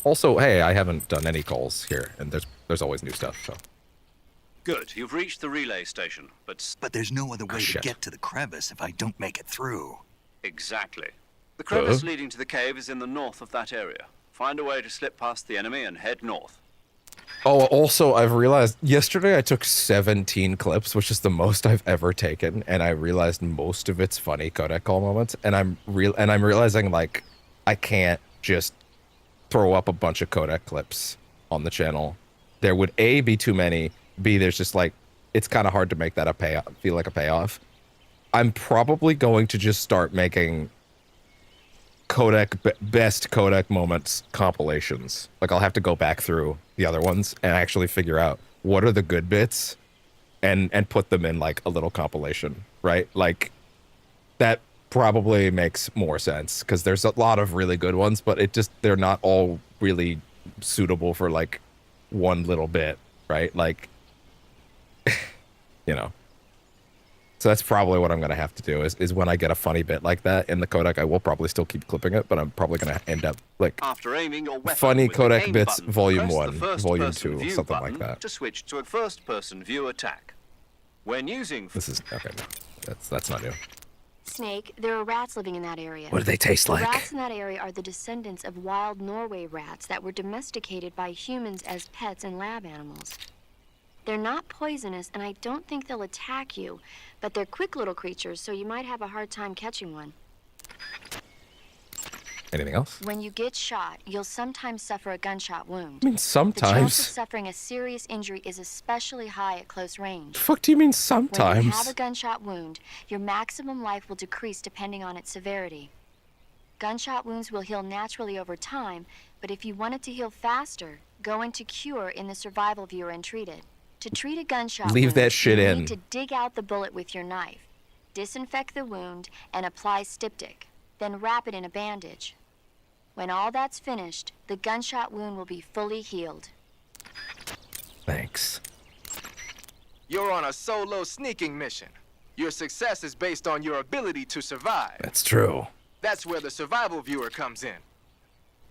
A: Also, hey, I haven't done any calls here, and there's always new stuff, so.
G: Good, you've reached the relay station, but
D: But there's no other way to
A: shit.
D: get to the crevice if I don't make it through.
G: exactly. The crevice leading to the cave is in the north of that area. Find a way to slip past the enemy and head north.
A: Oh, also, I've realized yesterday I took 17 clips, which is the most I've ever taken, and I realized most of it's funny codec call moments, and I'm realizing, like, I can't just throw up a bunch of codec clips on the channel. There would A, be too many, B, there's just, like, it's kind of hard to make that a payoff, feel like a payoff. I'm probably going to just start making best codec moments compilations. Like, I'll have to go back through the other ones and actually figure out what are the good bits and put them in, like, a little compilation, right? Like, that probably makes more sense because there's a lot of really good ones, but they're not all really suitable for like one little bit, right? Like, you know. So that's probably what I'm going to have to do is when I get a funny bit like that in the codec, I will probably still keep clipping it, but I'm probably going to end up like
G: After aiming your weapon
A: funny
G: with the
A: codec
G: aim
A: bits
G: button,
A: volume
G: press
A: 1,
G: the first
A: volume
G: person
A: 2,
G: view
A: something
G: button
A: like that.
G: to switch to a first-person view attack. When using
A: This is okay. No, that's not new.
H: Snake, there are rats living in that area.
A: What do they taste
H: The
A: like?
H: rats in that area are the descendants of wild Norway rats that were domesticated by humans as pets and lab animals. They're not poisonous, and I don't think they'll attack you, but they're quick little creatures, so you might have a hard time catching one.
A: Anything else?
H: When you get shot, you'll sometimes suffer a gunshot wound.
A: I mean,
H: The chance of
A: sometimes.
H: suffering a serious injury is especially high at close range.
A: The fuck do you mean
H: When you
A: sometimes?
H: have a gunshot wound, your maximum life will decrease depending on its severity. Gunshot wounds will heal naturally over time, but if you want it to heal faster, go into Cure in the survival viewer and treat it. To treat a gunshot
A: Leave
H: wound,
A: that shit
H: you
A: in.
H: need to dig out the bullet with your knife, disinfect the wound, and apply styptic. Then wrap it in a bandage. When all that's finished, the gunshot wound will be fully healed.
A: Thanks.
I: You're on a solo sneaking mission. Your success is based on your ability to survive.
A: That's true.
I: That's where the survival viewer comes in.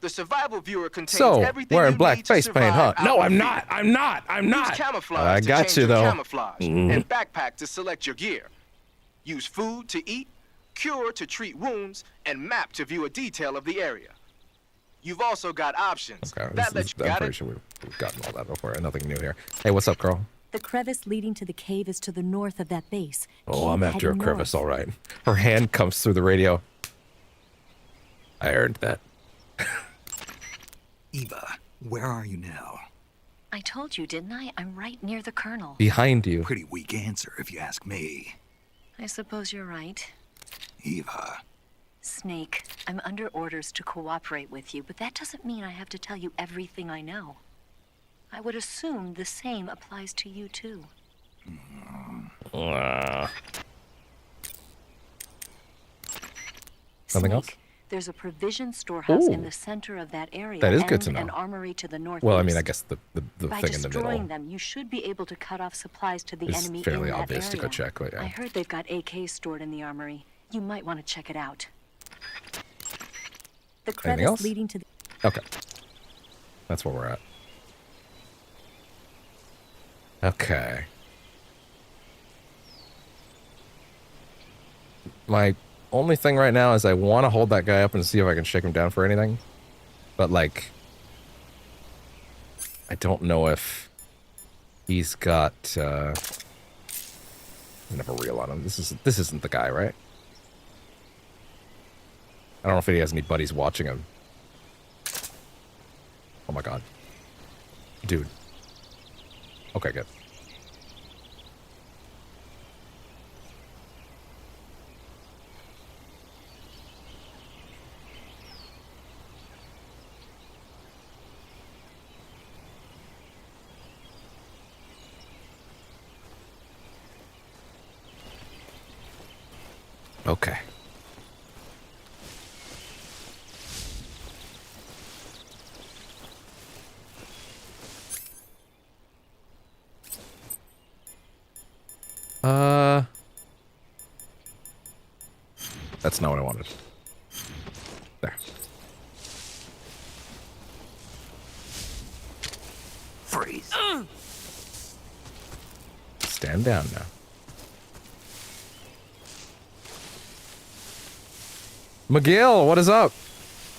I: The survival viewer contains
A: So,
I: everything
A: wearing
I: you
A: black
I: need to
A: face paint, huh?
I: survive
A: No,
I: out
A: I'm
I: in the
A: not.
I: field.
A: I'm not.
I: Use camouflage
A: I
I: to
A: got
I: change
A: you,
I: your
A: though.
I: camouflage, and backpack to select your gear. Use food to eat, cure to treat wounds, and map to view a detail of the area. You've also got options.
A: Okay,
I: That lets you
A: I'm
I: got
A: pretty
I: it.
A: sure we've gotten all that before. Nothing new here. Hey, what's up, girl?
F: The crevice leading to the cave is to the north of that base.
A: Oh,
F: Keep
A: I'm after a
F: heading
A: crevice,
F: north.
A: all right. Her hand comes through the radio. I earned that.
D: Eva, where are you now?
J: I told you, didn't I? I'm right near the Colonel.
A: Behind you.
D: Pretty weak answer, if you ask me.
J: I suppose you're right.
D: Eva.
J: Snake, I'm under orders to cooperate with you, but that doesn't mean I have to tell you everything I know. I would assume the same applies to you, too.
A: Something else?
J: Snake, there's a provision storehouse in
A: Ooh.
J: the center of that area.
A: That is
J: and
A: good to know.
J: an armory to the northeast.
A: Well, I mean, I guess the
J: By
A: thing in the
J: destroying
A: middle
J: them, you should be able to cut off supplies to the
A: is
J: enemy
A: fairly
J: in that
A: obvious to
J: area.
A: go check. But
J: I
A: yeah.
J: heard they've got AKs stored in the armory. You might want to check it out.
F: The crevice
A: else?
F: leading to the
A: Okay. That's where we're at. Okay. My only thing right now is I want to hold that guy up and see if I can shake him down for anything. But, like, I don't know if he's got, I never reel on him. This isn't the guy, right? I don't know if he has any buddies watching him. Oh my god. Dude. Okay, good. Okay. That's not what I wanted. There.
D: Freeze.
A: Stand down now. McGill, what is up?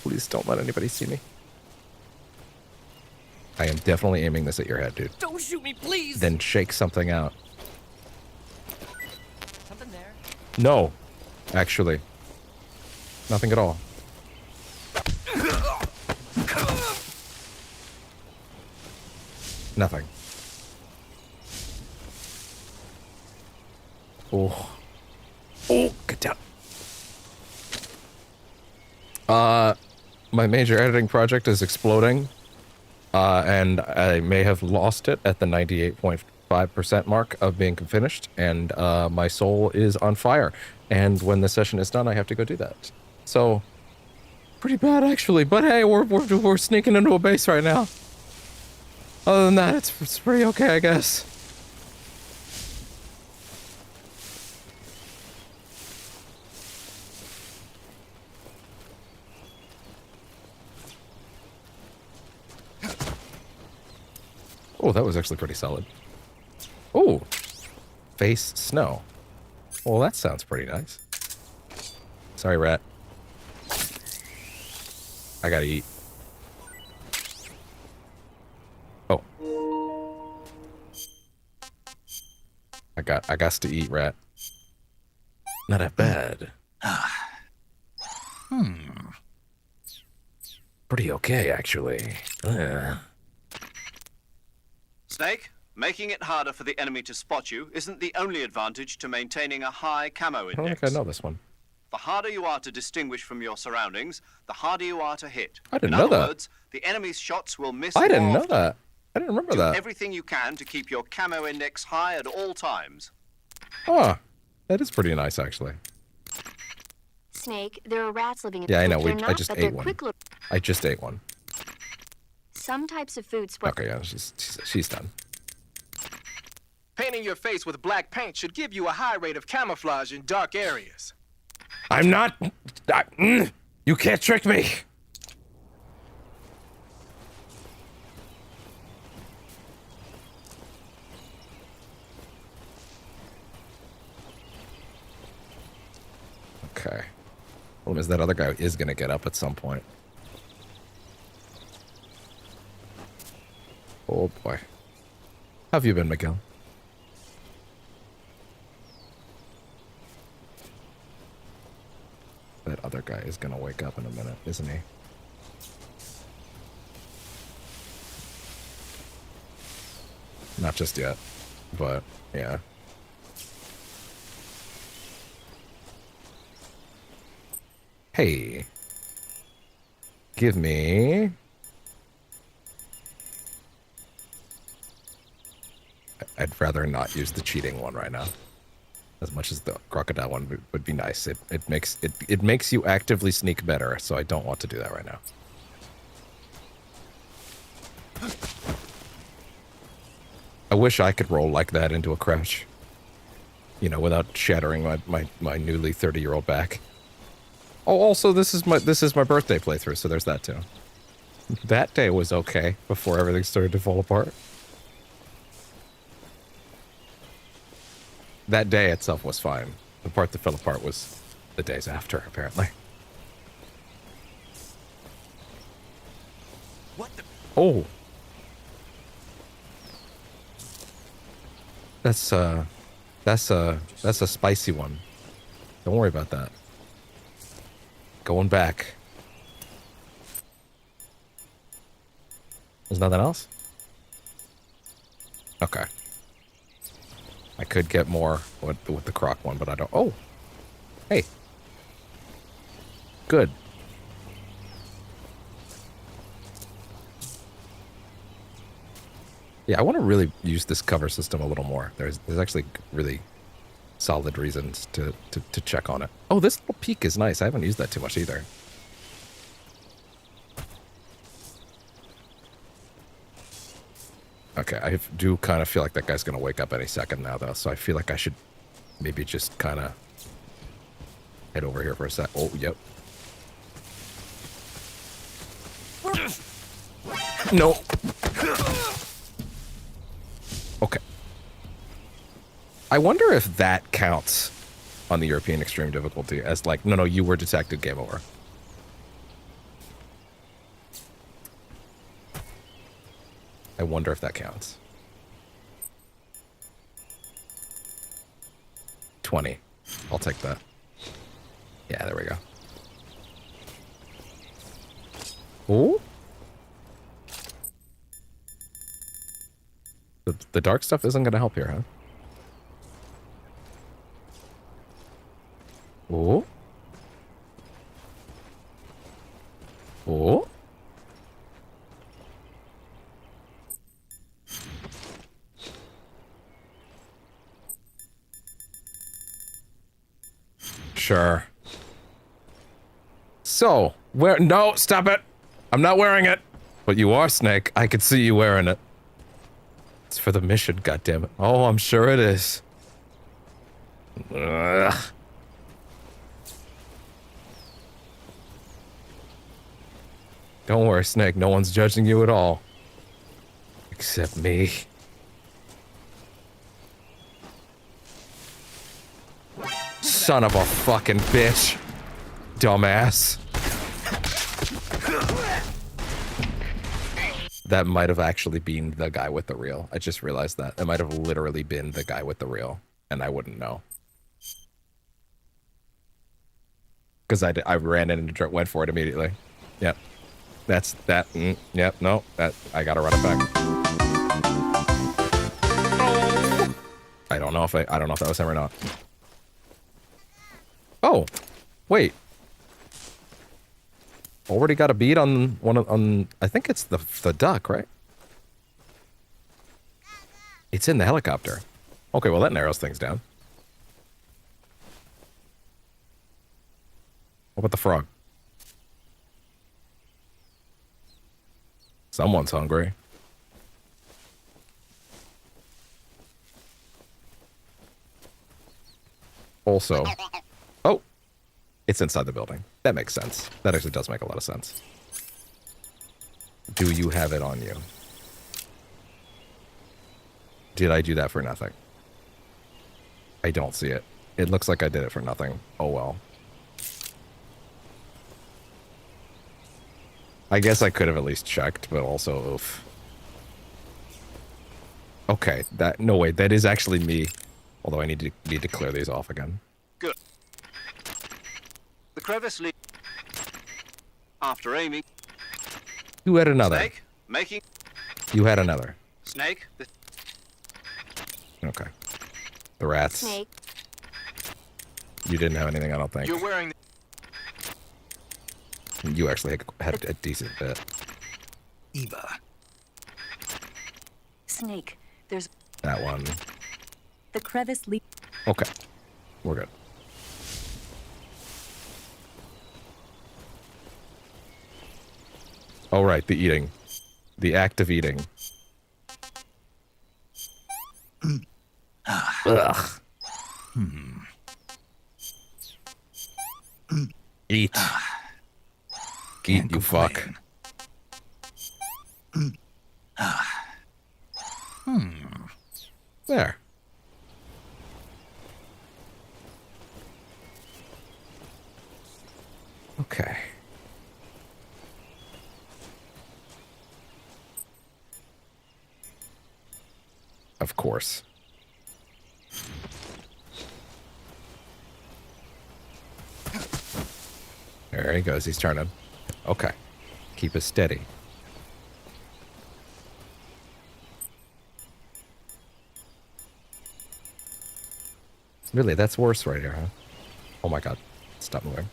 A: Please don't let anybody see me. I am definitely aiming this at your head, dude.
C: Don't shoot me, please.
A: Then shake something out.
C: Something there.
A: No, actually. Nothing at all. Nothing. Oh. Oh, get down. My major editing project is exploding. And I may have lost it at the 98.5 5% mark of being finished, and my soul is on fire. And when the session is done, I have to go do that. So, pretty bad actually. But hey, we're sneaking into a base right now. Other than that, it's pretty okay, I guess. Oh, that was actually pretty solid. Oh, face snow. Well, that sounds pretty nice. Sorry, rat. I gotta eat. Oh. I got to eat, rat. Not that bad. Pretty okay, actually.
G: Snake, making it harder for the enemy to spot you isn't the only advantage to maintaining a high camo index.
A: I don't think I know this one.
G: The harder you are to distinguish from your surroundings, the harder you are to hit.
A: I didn't
G: In
A: know
G: other
A: that.
G: words, the enemy's shots will miss
A: I didn't
G: more
A: know
G: often.
A: that. I didn't remember
G: Do
A: that.
G: everything you can to keep your camo index high at all times.
A: Huh. That is pretty nice, actually.
H: Snake, there are rats living in
A: Yeah, I know.
H: They're
A: I
H: not,
A: just
H: but
A: ate
H: they're
A: one.
H: quick little...
A: I just ate one.
H: Some types of food spoil...
A: Okay, yeah, she's done.
I: Painting your face with black paint should give you a high rate of camouflage in dark areas.
A: I'm not... you can't trick me! Okay. Problem is that other guy is gonna get up at some point. Oh boy. How have you been, Miguel? That other guy is gonna wake up in a minute, isn't he? Not just yet, but yeah. Hey. Give me... I'd rather not use the cheating one right now. As much as the crocodile one would be nice. It makes you actively sneak better, so I don't want to do that right now. I wish I could roll like that into a crouch. You know, without shattering my newly 30-year-old back. Oh, also this is my birthday playthrough, so there's that too. That day was okay before everything started to fall apart. That day itself was fine. The part that fell apart was the days after, apparently.
I: What the?
A: Oh. That's a spicy one. Don't worry about that. Going back. There's nothing else? Okay. I could get more with the croc one, but I don't. Oh! Hey. Good. Yeah, I want to really use this cover system a little more. There's actually really solid reasons to check on it. Oh, this little peak is nice. I haven't used that too much either. Okay, I do kind of feel like that guy's going to wake up any second now, though, so I feel like I should maybe just kind of head over here for a sec. Oh, yep. No. Okay. I wonder if that counts on the European extreme difficulty as like, no, you were detected, game over. I wonder if that counts. 20. I'll take that. Yeah, there we go. Oh? The dark stuff isn't going to help here, huh? Oh? Oh? Sure. So, where? No, stop it! I'm not wearing it! But you are, Snake. I could see you wearing it. It's for the mission, goddammit. Oh, I'm sure it is. Ugh. Don't worry, Snake. No one's judging you at all. Except me. Son of a fucking bitch. Dumbass. That might have actually been the guy with the reel. I just realized that. It might have literally been the guy with the reel. And I wouldn't know. Because I ran in and went for it immediately. Yep. That's that. Yep, no. I gotta run it back. I don't know if that was him or not. Oh, wait. Already got a bead on I think it's the duck, right? It's in the helicopter. Okay, well that narrows things down. What about the frog? Someone's hungry. Also, oh, it's inside the building. That makes sense. That actually does make a lot of sense. Do you have it on you? Did I do that for nothing? I don't see it. It looks like I did it for nothing. Oh well. I guess I could have at least checked, but also, oof. Okay, no wait, that is actually me. Although I need to clear these off again.
G: Good. The crevice lead. After aiming.
A: You had another.
G: Snake, making.
A: You had another.
G: Snake.
A: Okay. The rats.
H: Snake.
A: You didn't have anything, I don't think.
I: You're wearing.
A: You actually had a decent bit.
D: Eva.
J: Snake, there's
A: That one.
J: the crevice lead.
A: Okay. We're good. Oh, right, the eating. The act of eating. Ugh. Eat. Eat, you fuck. There. Okay. Of course. There he goes. He's turning. Okay. Keep it steady. Really, that's worse right here, huh? Oh my god. Stop moving.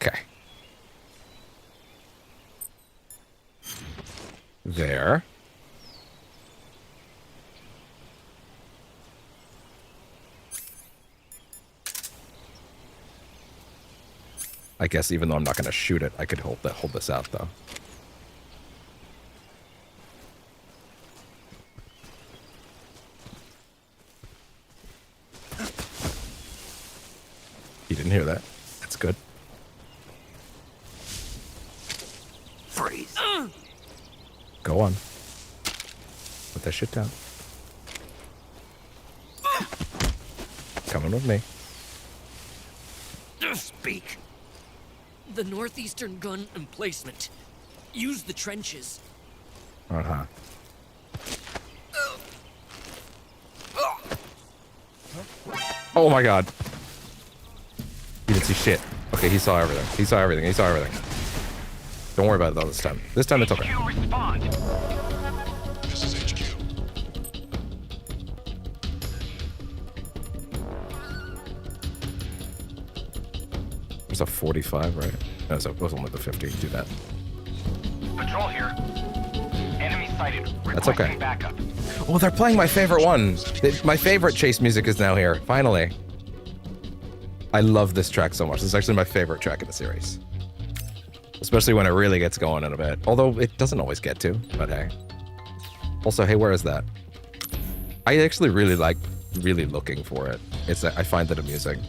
A: Okay. There. I guess even though I'm not going to shoot it, I could hold this out, though. You didn't hear that. That's good.
D: Freeze.
A: Go on. Put that shit down. Coming with me.
D: Speak.
K: The northeastern gun emplacement. Use the trenches.
A: Uh-huh. Oh my god. He didn't see shit. Okay, he saw everything. He saw everything. He saw everything. Don't worry about it though this time. This time it's okay.
L: This is HQ.
A: There's a 45, right? No, so it was only the 50. Do that.
C: Patrol here. Enemy
A: That's okay. Oh, they're playing my favorite one. My favorite chase music is now here. Finally. I love this track so much. This is actually my favorite track in the series. Especially when it really gets going in a bit. Although it doesn't always get to, but hey. Also, hey, where is that? I actually really like looking for it. I find it amusing.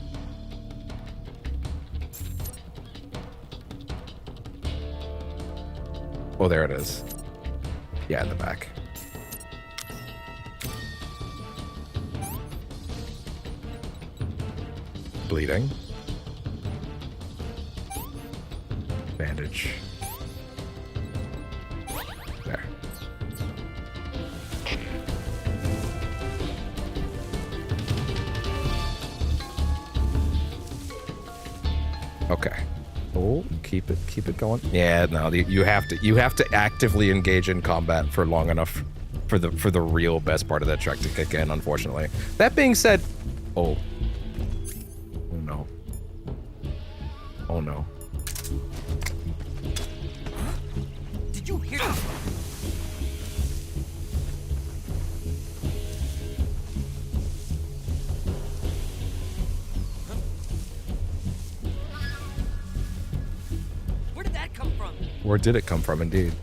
A: Oh, there it is. Yeah, in the back. Bleeding. Bandage. There. Okay. Oh, keep it going. Yeah, no, you have to actively engage in combat for long enough for the real best part of that track to kick in, unfortunately. That being said, oh no. Oh no.
K: Did you hear that? Where did that come from?
A: Where did it come from, indeed?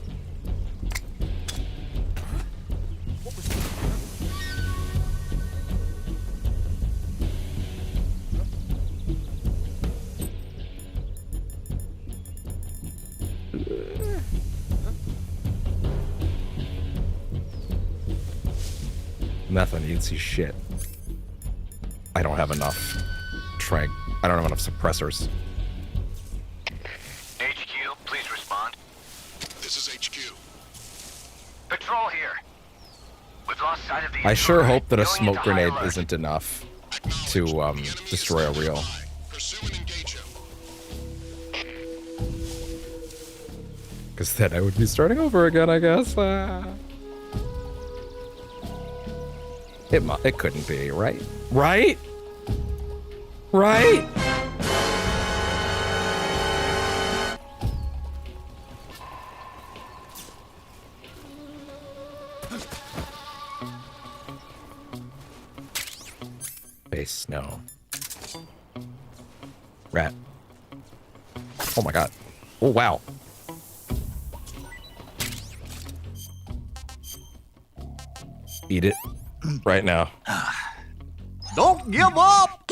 K: What was that?
A: Nothing. You can see shit. I don't have enough trank. I don't have enough suppressors.
L: HQ, please respond.
M: This is HQ.
L: Patrol here. We've lost sight of the
A: I sure hope that a
L: Going
A: smoke
L: into high
A: grenade
L: alert.
A: isn't enough to destroy a reel.
M: Pursue and engage him.
A: Because then I would be starting over again, I guess. It couldn't be, right? Right? Right? Base, no. Rat. Oh my god. Oh wow. Eat it right now.
C: Don't give up!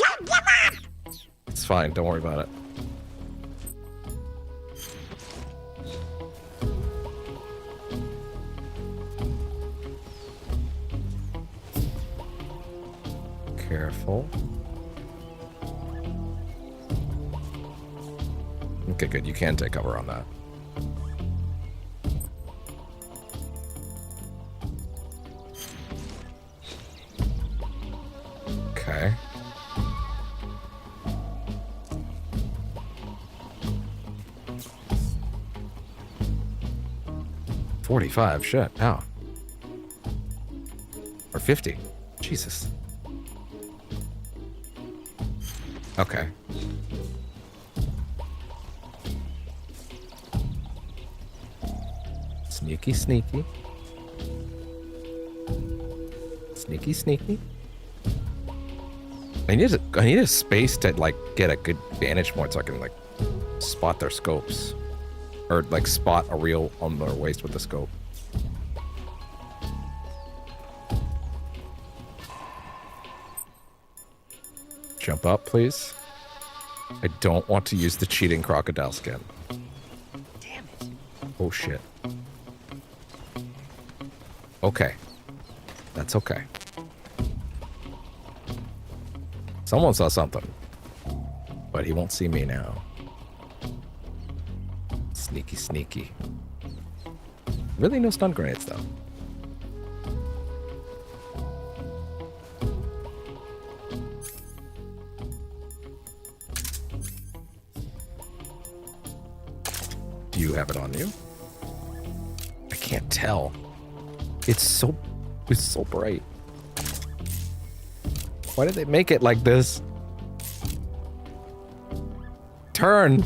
A: It's fine, don't worry about it. Careful. Okay, good. You can take cover on that. Okay. $45, shit, ow. Or 50. Jesus. Okay. Sneaky, sneaky. Sneaky, sneaky. I need a space to like get a good vantage point so I can like spot their scopes. Or like spot a reel on their waist with the scope. Jump up, please. I don't want to use the cheating crocodile skin.
K: Damn it.
A: Oh shit. Okay. That's okay. Someone saw something. But he won't see me now. Sneaky, sneaky. Really no stun grenades, though. Do you have it on you? I can't tell. It's so bright. Why did they make it like this? Turn!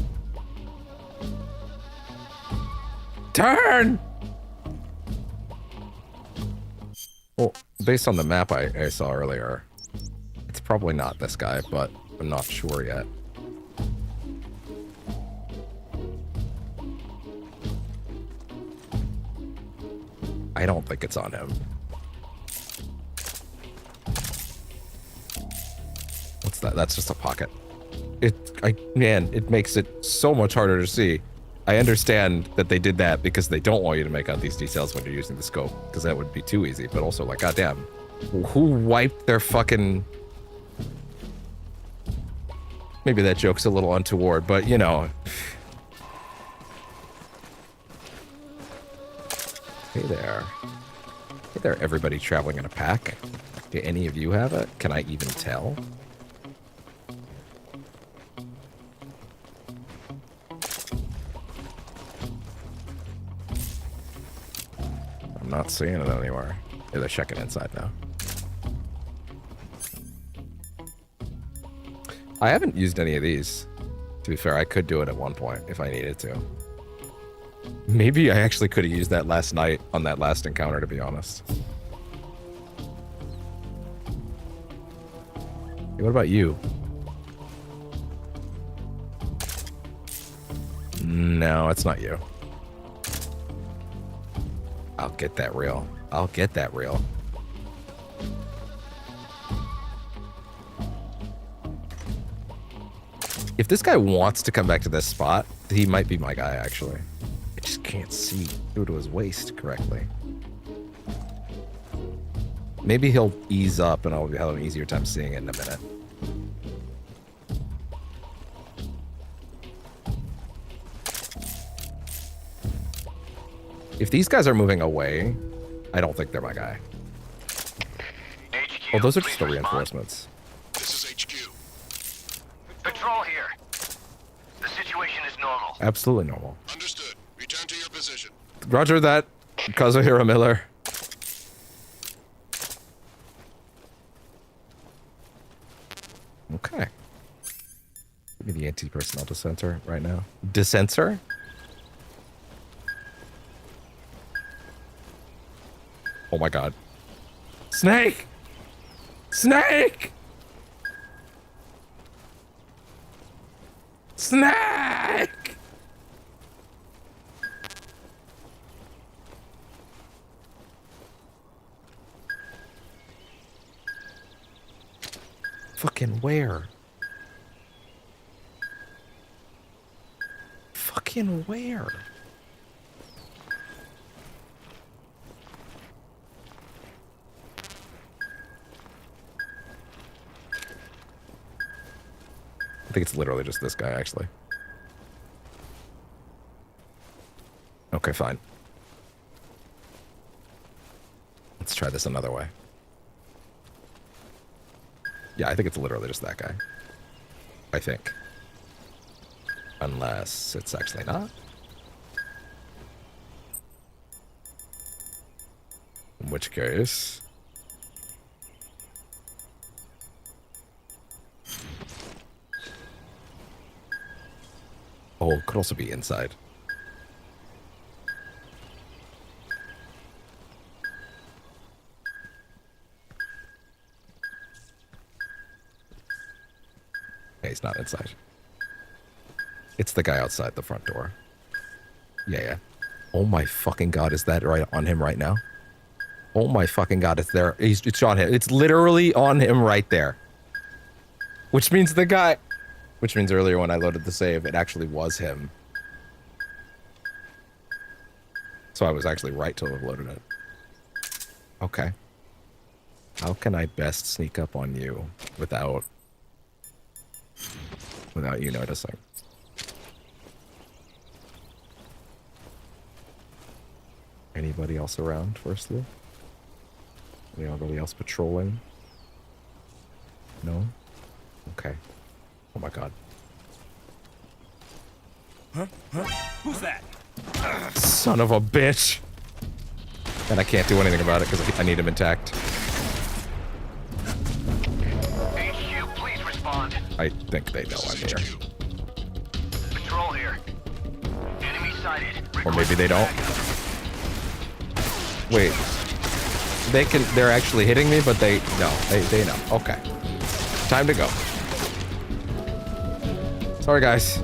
A: Turn! based on the map I saw earlier, it's probably not this guy, but I'm not sure yet. I don't think it's on him. What's that? That's just a pocket. Man, it makes it so much harder to see. I understand that they did that because they don't want you to make out these details when you're using the scope, because that would be too easy, but also, like, goddamn, who wiped their fucking... Maybe that joke's a little untoward, but, you know... Hey there. Hey there, everybody traveling in a pack. Do any of you have it? Can I even tell? I'm not seeing it anywhere. Yeah, they're checking inside now. I haven't used any of these. To be fair, I could do it at one point if I needed to. Maybe I actually could have used that last night on that last encounter, to be honest. Hey, what about you? No, it's not you. I'll get that real. I'll get that real. If this guy wants to come back to this spot, he might be my guy, actually. I just can't see through to his waist correctly. Maybe he'll ease up and I'll have an easier time seeing it in a minute. If these guys are moving away, I don't think they're my guy.
L: HQ,
A: Oh, those are just the
L: respond.
A: reinforcements.
M: This is HQ.
L: Patrol here. The situation is normal.
A: Absolutely normal.
M: Understood. Return to your position.
A: Roger that, Kazuhiro Miller. Okay. Give me the anti-personnel dissenter right now. Dissenter? Oh my god. Snake! Snake! Snake! Fucking where? Fucking where? I think it's literally just this guy, actually. Okay, fine. Let's try this another way. Yeah, I think it's literally just that guy. I think. Unless it's actually not. In which case... Oh, it could also be inside. Okay, he's not inside. It's the guy outside the front door. Yeah, yeah. Oh my fucking god, is that right on him right now? Oh my fucking god, it's there. It's on him. It's literally on him right there. Which means the guy... Which means earlier when I loaded the save, it actually was him. So I was actually right to have loaded it. Okay. How can I best sneak up on you without you noticing? Anybody else around, firstly? Anybody else patrolling? No? Okay. Oh my god.
D: Huh? Who's that?
A: Son of a bitch! And I can't do anything about it because I need him intact.
L: HQ, please respond.
A: I think they know I'm here.
L: Patrol here. Enemy sighted.
A: Or maybe they don't. Wait. they're actually hitting me, but they know. They know. Okay. Time to go. Sorry, guys.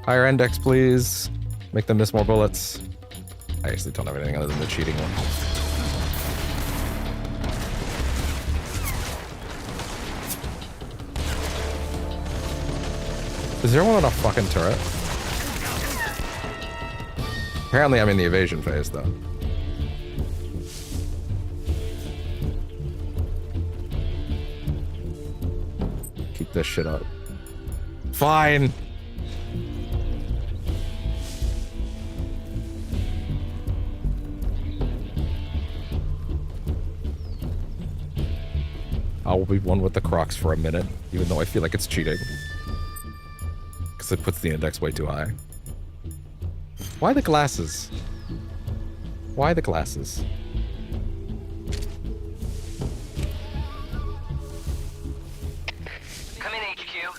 A: Higher index, please. Make them miss more bullets. I actually don't have anything other than the cheating one. Is there one on a fucking turret? Apparently I'm in the evasion phase, though. Keep this shit up. Fine! I'll be one with the Crocs for a minute, even though I feel like it's cheating. Because it puts the index way too high. Why the glasses? Why the glasses?
L: Come in, HQ.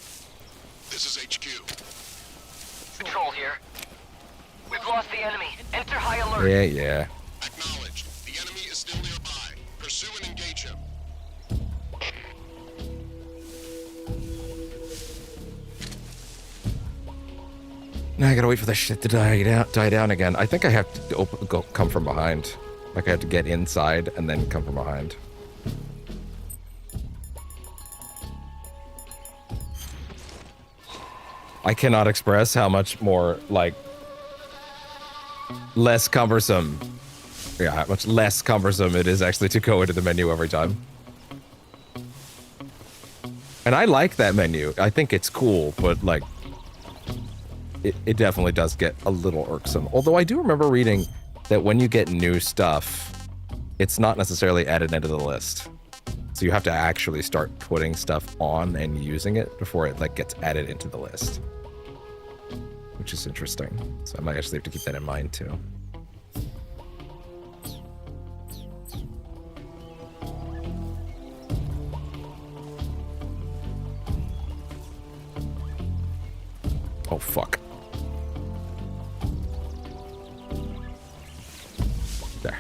M: This is HQ.
L: Patrol here. We've lost the enemy. Enter high alert.
A: Yeah.
M: Acknowledged. The enemy is still nearby. Pursue and engage him.
A: Now I gotta wait for this shit to die down again. I think I have to come from behind. Like I have to get inside and then come from behind. I cannot express how much more, like, less cumbersome. Yeah, how much less cumbersome it is actually to go into the menu every time. And I like that menu. I think it's cool, but, like, it definitely does get a little irksome. Although I do remember reading that when you get new stuff, it's not necessarily added into the list. So you have to actually start putting stuff on and using it before it, like, gets added into the list. Which is interesting. So I might actually have to keep that in mind, too. Oh, fuck. There.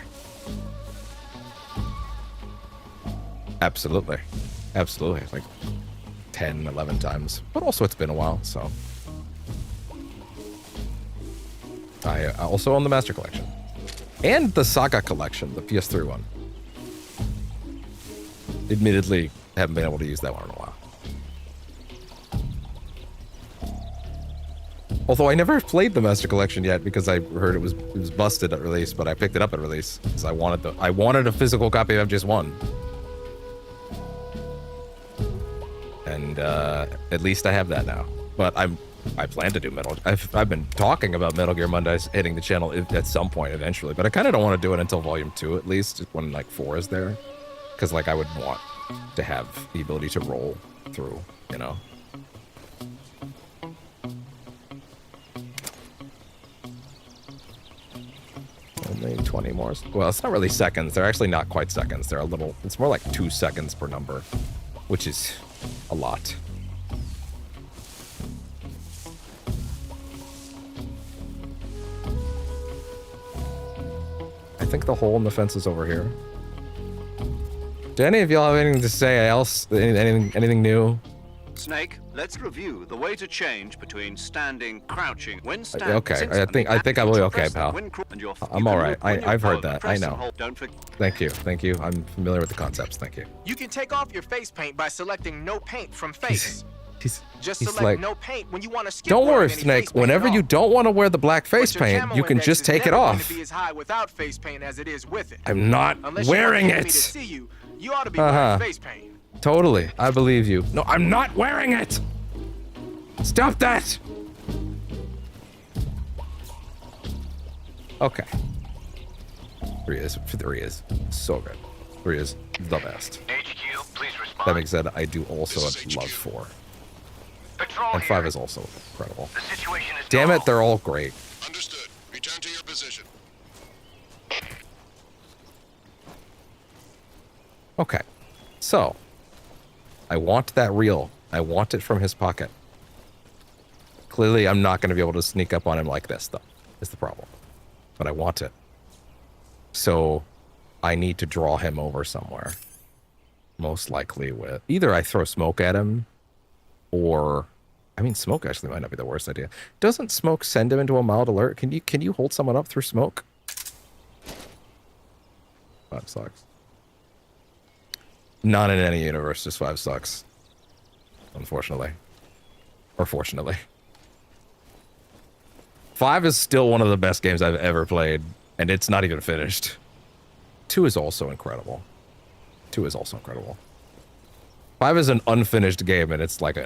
A: Absolutely. Absolutely. Like 10, 11 times. But also it's been a while, so. I also own the Master Collection. And the Saga Collection, the PS3 one. Admittedly, haven't been able to use that one in a while. Although I never played the Master Collection yet because I heard it was busted at release, but I picked it up at release because I wanted a physical copy of MGS1. And at least I have that now. But I plan to do I've been talking about Metal Gear Mondays hitting the channel at some point eventually, but I kind of don't want to do it until Volume 2 at least, when like 4 is there, because like I would want to have the ability to roll through, you know. Only 20 more. Well, it's not really seconds. They're actually not quite seconds. They're a little. It's more like 2 seconds per number, which is a lot. I think the hole in the fence is over here. Do any of y'all have anything to say else? Anything new?
G: Snake, let's review the way to change between standing, crouching, when standing.
A: Okay, I think I will be okay, pal. I'm all right. I've heard that. I know. Thank you. I'm familiar with the concepts. Thank you.
I: You can take off your face paint by selecting no paint from face. Just
A: he's
I: select
A: like,
I: no paint when you want to skip.
A: Don't worry, Snake. Whenever you don't want to wear the black face paint, you can just take it off.
I: Be as high without face paint as it is with it.
A: I'm not wearing it.
I: You ought to be wearing face paint.
A: Totally, I believe you. No, I'm not wearing it. Stop that. Okay. 3 is so good. 3 is the best.
L: HQ, please respond.
A: That being said, I do also love 4.
L: Patrol
A: And 5
L: here.
A: is also incredible.
L: The situation is
A: Damn it, they're all great.
M: Understood. Return to your position.
A: Okay, so I want that reel. I want it from his pocket. Clearly, I'm not going to be able to sneak up on him like this, though, is the problem. But I want it. So, I need to draw him over somewhere. Most likely with... Either I throw smoke at him, or... I mean, smoke actually might not be the worst idea. Doesn't smoke send him into a mild alert? Can you hold someone up through smoke? Five sucks. Not in any universe, just 5 sucks. Unfortunately. Or fortunately. 5 is still one of the best games I've ever played, and it's not even finished. 2 is also incredible. 2 is also incredible. 5 is an unfinished game, and it's like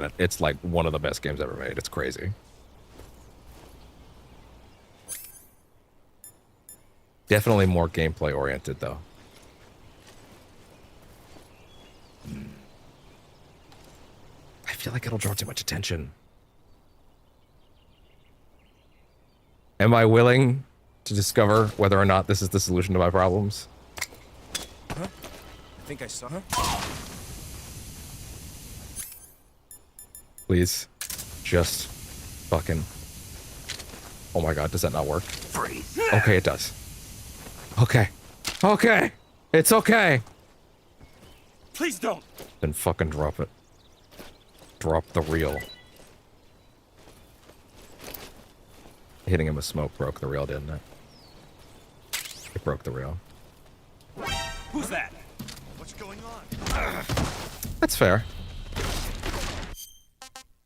A: one of the best games ever made. It's crazy. Definitely more gameplay oriented, though. I feel like it'll draw too much attention. Am I willing to discover whether or not this is the solution to my problems?
D: Huh? I think I saw her.
A: Please. Just fucking... Oh my god, does that not work?
C: Freeze.
A: Okay, it does. Okay. Okay! It's okay!
D: Please don't!
A: Then fucking drop it. Drop the reel. Hitting him with smoke broke the reel, didn't it? It broke the reel.
D: Who's that?
C: What's going on?
A: That's fair.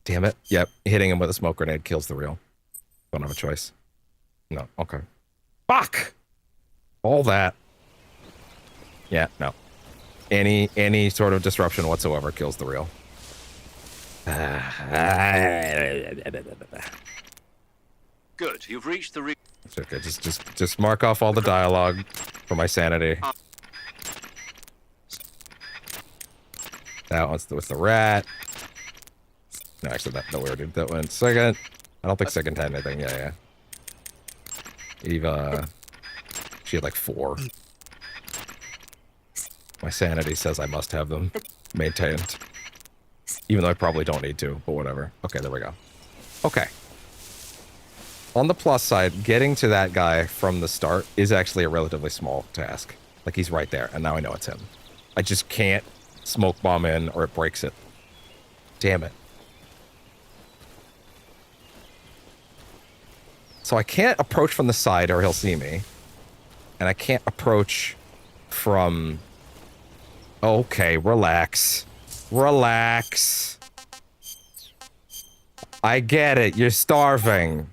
A: Damn it. Yep, hitting him with a smoke grenade kills the reel. Don't have a choice. No, okay. Fuck! All that. Yeah, no. Any sort of disruption whatsoever kills the reel.
G: Good, you've reached the
A: It's okay. Just mark off all the dialogue for my sanity. That one's with the rat. No, actually, that we already did that one. Second. I don't think second had anything. Yeah. Eva. She had like 4. My sanity says I must have them maintained. Even though I probably don't need to, but whatever. Okay, there we go. Okay. On the plus side, getting to that guy from the start is actually a relatively small task. Like, he's right there, and now I know it's him. I just can't smoke bomb in, or it breaks it. Damn it. So I can't approach from the side, or he'll see me. And I can't approach from... Okay, relax. Relax. I get it, you're starving.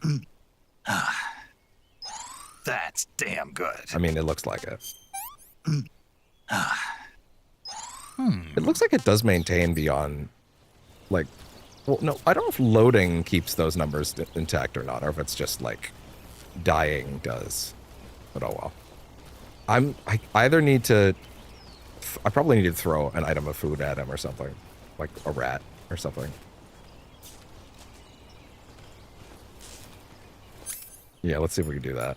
C: That's damn good.
A: I mean, it looks like it. It looks like it does maintain beyond, like... Well, no, I don't know if loading keeps those numbers intact or not, or if it's just, like, dying does. But oh well. I either need to... I probably need to throw an item of food at him or something. Like a rat or something. Yeah, let's see if we can do that.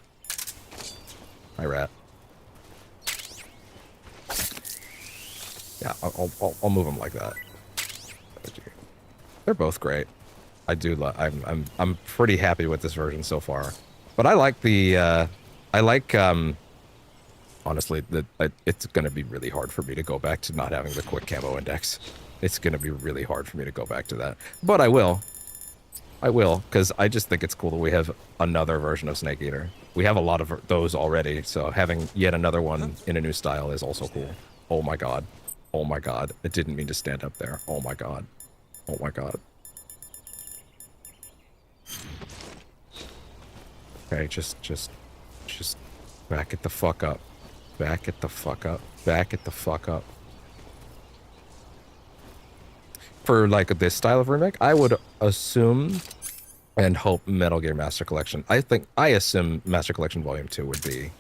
A: Hi, rat. Yeah, I'll move him like that. They're both great. I do love... I'm pretty happy with this version so far. But I like the... honestly, it's going to be really hard for me to go back to not having the quick camo index. It's going to be really hard for me to go back to that. But I will. I will, because I just think it's cool that we have another version of Snake Eater. We have a lot of those already, so having yet another one in a new style is also cool. Oh my god. Oh my god. It didn't mean to stand up there. Oh my god. Oh my god. Okay, just back it the fuck up. Back it the fuck up. Back it the fuck up. For, like, this style of remake, I would assume and hope Metal Gear Master Collection. I assume Master Collection Volume 2 would be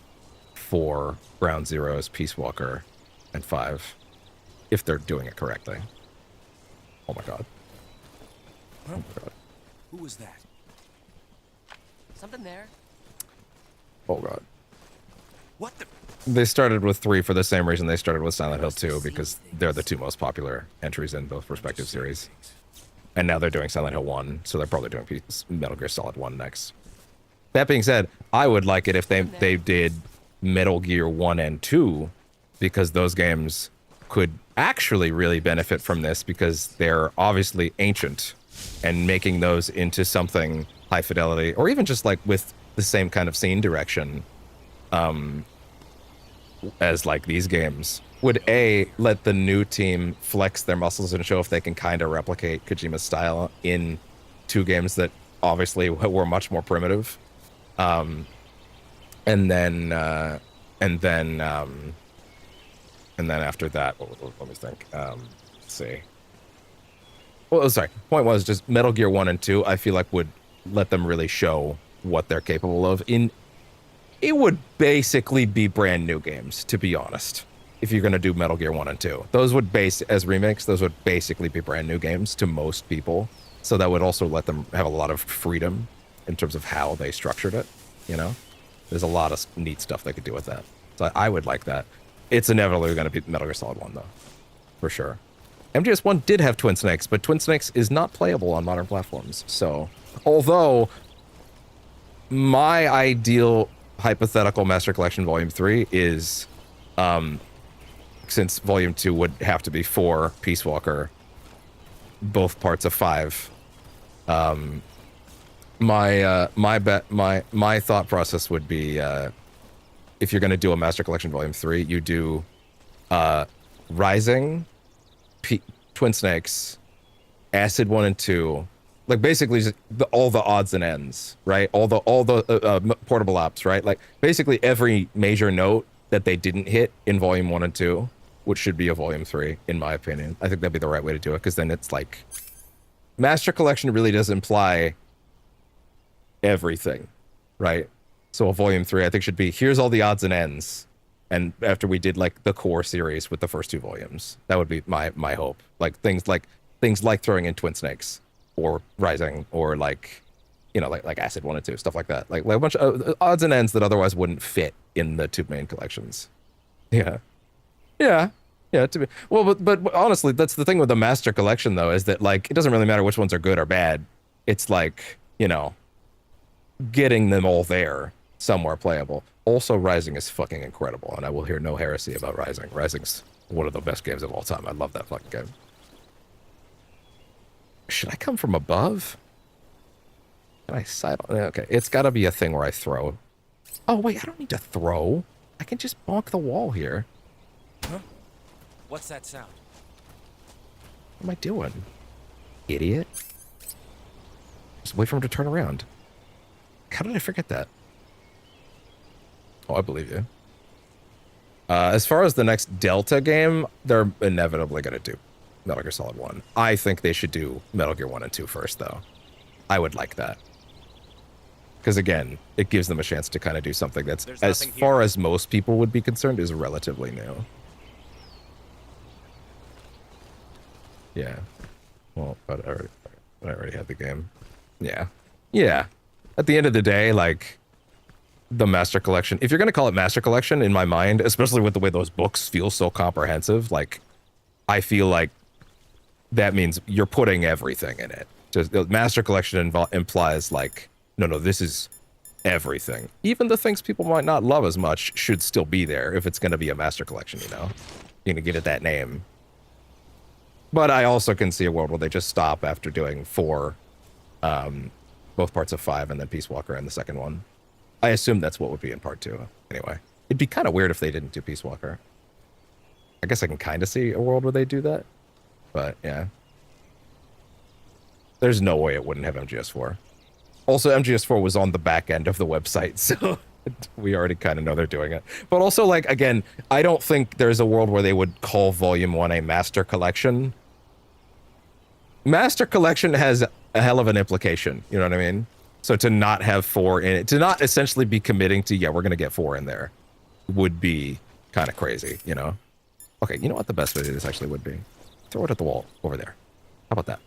A: 4, Ground Zeroes, Peace Walker, and 5. If they're doing it correctly. Oh my god.
D: Huh?
A: Oh my god.
K: Who was that? Something there?
A: Oh god.
K: What the?
A: They started with 3 for the same reason they started with Silent Hill 2, because they're the 2 most popular entries in both respective series. And now they're doing Silent Hill 1, so they're probably doing Metal Gear Solid 1 next. That being said, I would like it if they did Metal Gear 1 and 2, because those games could actually really benefit from this, because they're obviously ancient, and making those into something high fidelity, or even just like with the same kind of scene direction, as like these games, would let the new team flex their muscles and show if they can kind of replicate Kojima's style in 2 games that obviously were much more primitive, and then after that, let me think. Let's see. Well, sorry. Point was just Metal Gear 1 and 2. I feel like would let them really show what they're capable of. It would basically be brand new games, to be honest. If you're going to do Metal Gear 1 and 2, those would as remakes. Those would basically be brand new games to most people. So that would also let them have a lot of freedom in terms of how they structured it. You know, there's a lot of neat stuff they could do with that. So I would like that. It's inevitably going to be Metal Gear Solid 1, though, for sure. MGS 1 did have Twin Snakes, but Twin Snakes is not playable on modern platforms. So, although my ideal hypothetical Master Collection Volume 3 is, since Volume 2 would have to be 4 Peace Walker, both parts of 5. My thought process would be, if you're going to do a Master Collection Volume 3, you do Rising, Twin Snakes, Acid 1 and 2, like basically just all the odds and ends, right? All the portable ops, right? Like basically every major note that they didn't hit in Volume 1 and 2, which should be a Volume 3, in my opinion. I think that'd be the right way to do it, because then it's like Master Collection really does imply everything, right? So a Volume 3, I think, should be, here's all the odds and ends. And after we did like the core series with the first 2 volumes, that would be my hope. Like things like throwing in Twin Snakes or Rising, or like, you know, like Acid 1 and 2, stuff like that. Like a bunch of odds and ends that otherwise wouldn't fit in the 2 main collections. Yeah. To be well, but honestly, that's the thing with the Master Collection, though, is that like it doesn't really matter which ones are good or bad. It's like, you know, getting them all there somewhere playable. Also, Rising is fucking incredible, and I will hear no heresy about Rising. Rising's one of the best games of all time. I love that fucking game. Should I come from above? Can I side on? Okay, it's got to be a thing where I throw. Oh wait, I don't need to throw. I can just bonk the wall here.
K: Huh? What's that sound?
A: What am I doing? Idiot. Just wait for him to turn around. How did I forget that? Oh, I believe you. As far as the next Delta game, they're inevitably going to do Metal Gear Solid 1. I think they should do Metal Gear 1 and 2 first, though. I would like that. Because, again, it gives them a chance to kind of do something that's, as far as most people would be concerned, is relatively new. Yeah. Well, but I already had the game. Yeah. Yeah. At the end of the day, like, the Master Collection, if you're going to call it Master Collection, in my mind, especially with the way those books feel so comprehensive, like, I feel like that means you're putting everything in it. Just, Master Collection implies, like, no, this is everything. Even the things people might not love as much should still be there if it's going to be a Master Collection, you know? You're going to give it that name. But I also can see a world where they just stop after doing 4, both parts of 5, and then Peace Walker and the second one. I assume that's what would be in part 2, anyway. It'd be kind of weird if they didn't do Peace Walker. I guess I can kind of see a world where they do that. But, yeah. There's no way it wouldn't have MGS4. Also, MGS4 was on the back end of the website, so we already kind of know they're doing it. But also, like, again, I don't think there's a world where they would call Volume 1 a Master Collection. Master Collection has a hell of an implication, you know what I mean? So to not have 4 in it, to not essentially be committing to, yeah, we're going to get 4 in there, would be kind of crazy, you know? Okay, you know what the best way to do this actually would be? Throw it at the wall over there. How about that?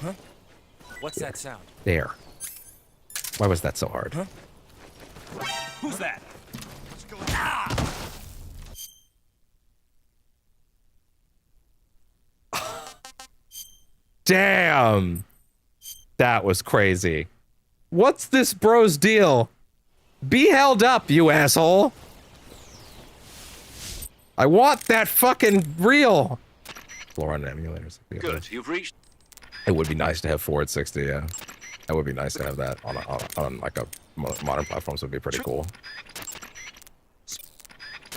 K: Huh? What's that sound?
A: There. Why was that so hard?
K: Huh?
D: Who's that?
C: What's going on?
A: Damn. That was crazy. What's this bro's deal? Be held up, you asshole. I want that fucking reel. Floor on emulators.
G: Good, you've reached.
A: It would be nice to have forward 60, yeah. It would be nice to have that on like a modern platforms would be pretty cool.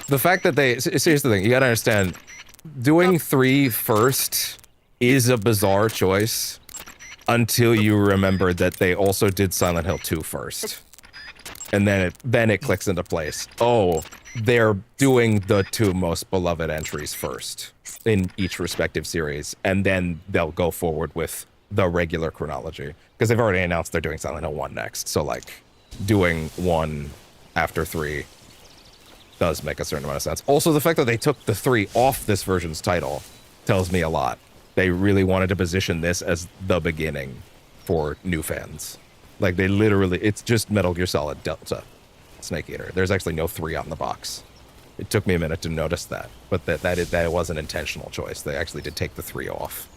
A: The fact that they, here's the thing, you gotta understand, doing 3 first is a bizarre choice until you remember that they also did Silent Hill 2 first. And then it clicks into place. Oh, they're doing the 2 most beloved entries first in each respective series, and then they'll go forward with the regular chronology. Because they've already announced they're doing Silent Hill 1 next, so like, doing 1 after 3 does make a certain amount of sense. Also, the fact that they took the 3 off this version's title tells me a lot. They really wanted to position this as the beginning for new fans. Like, they literally, it's just Metal Gear Solid Delta Snake Eater. There's actually no 3 on the box. It took me a minute to notice that, but that was an intentional choice. They actually did take the 3 off.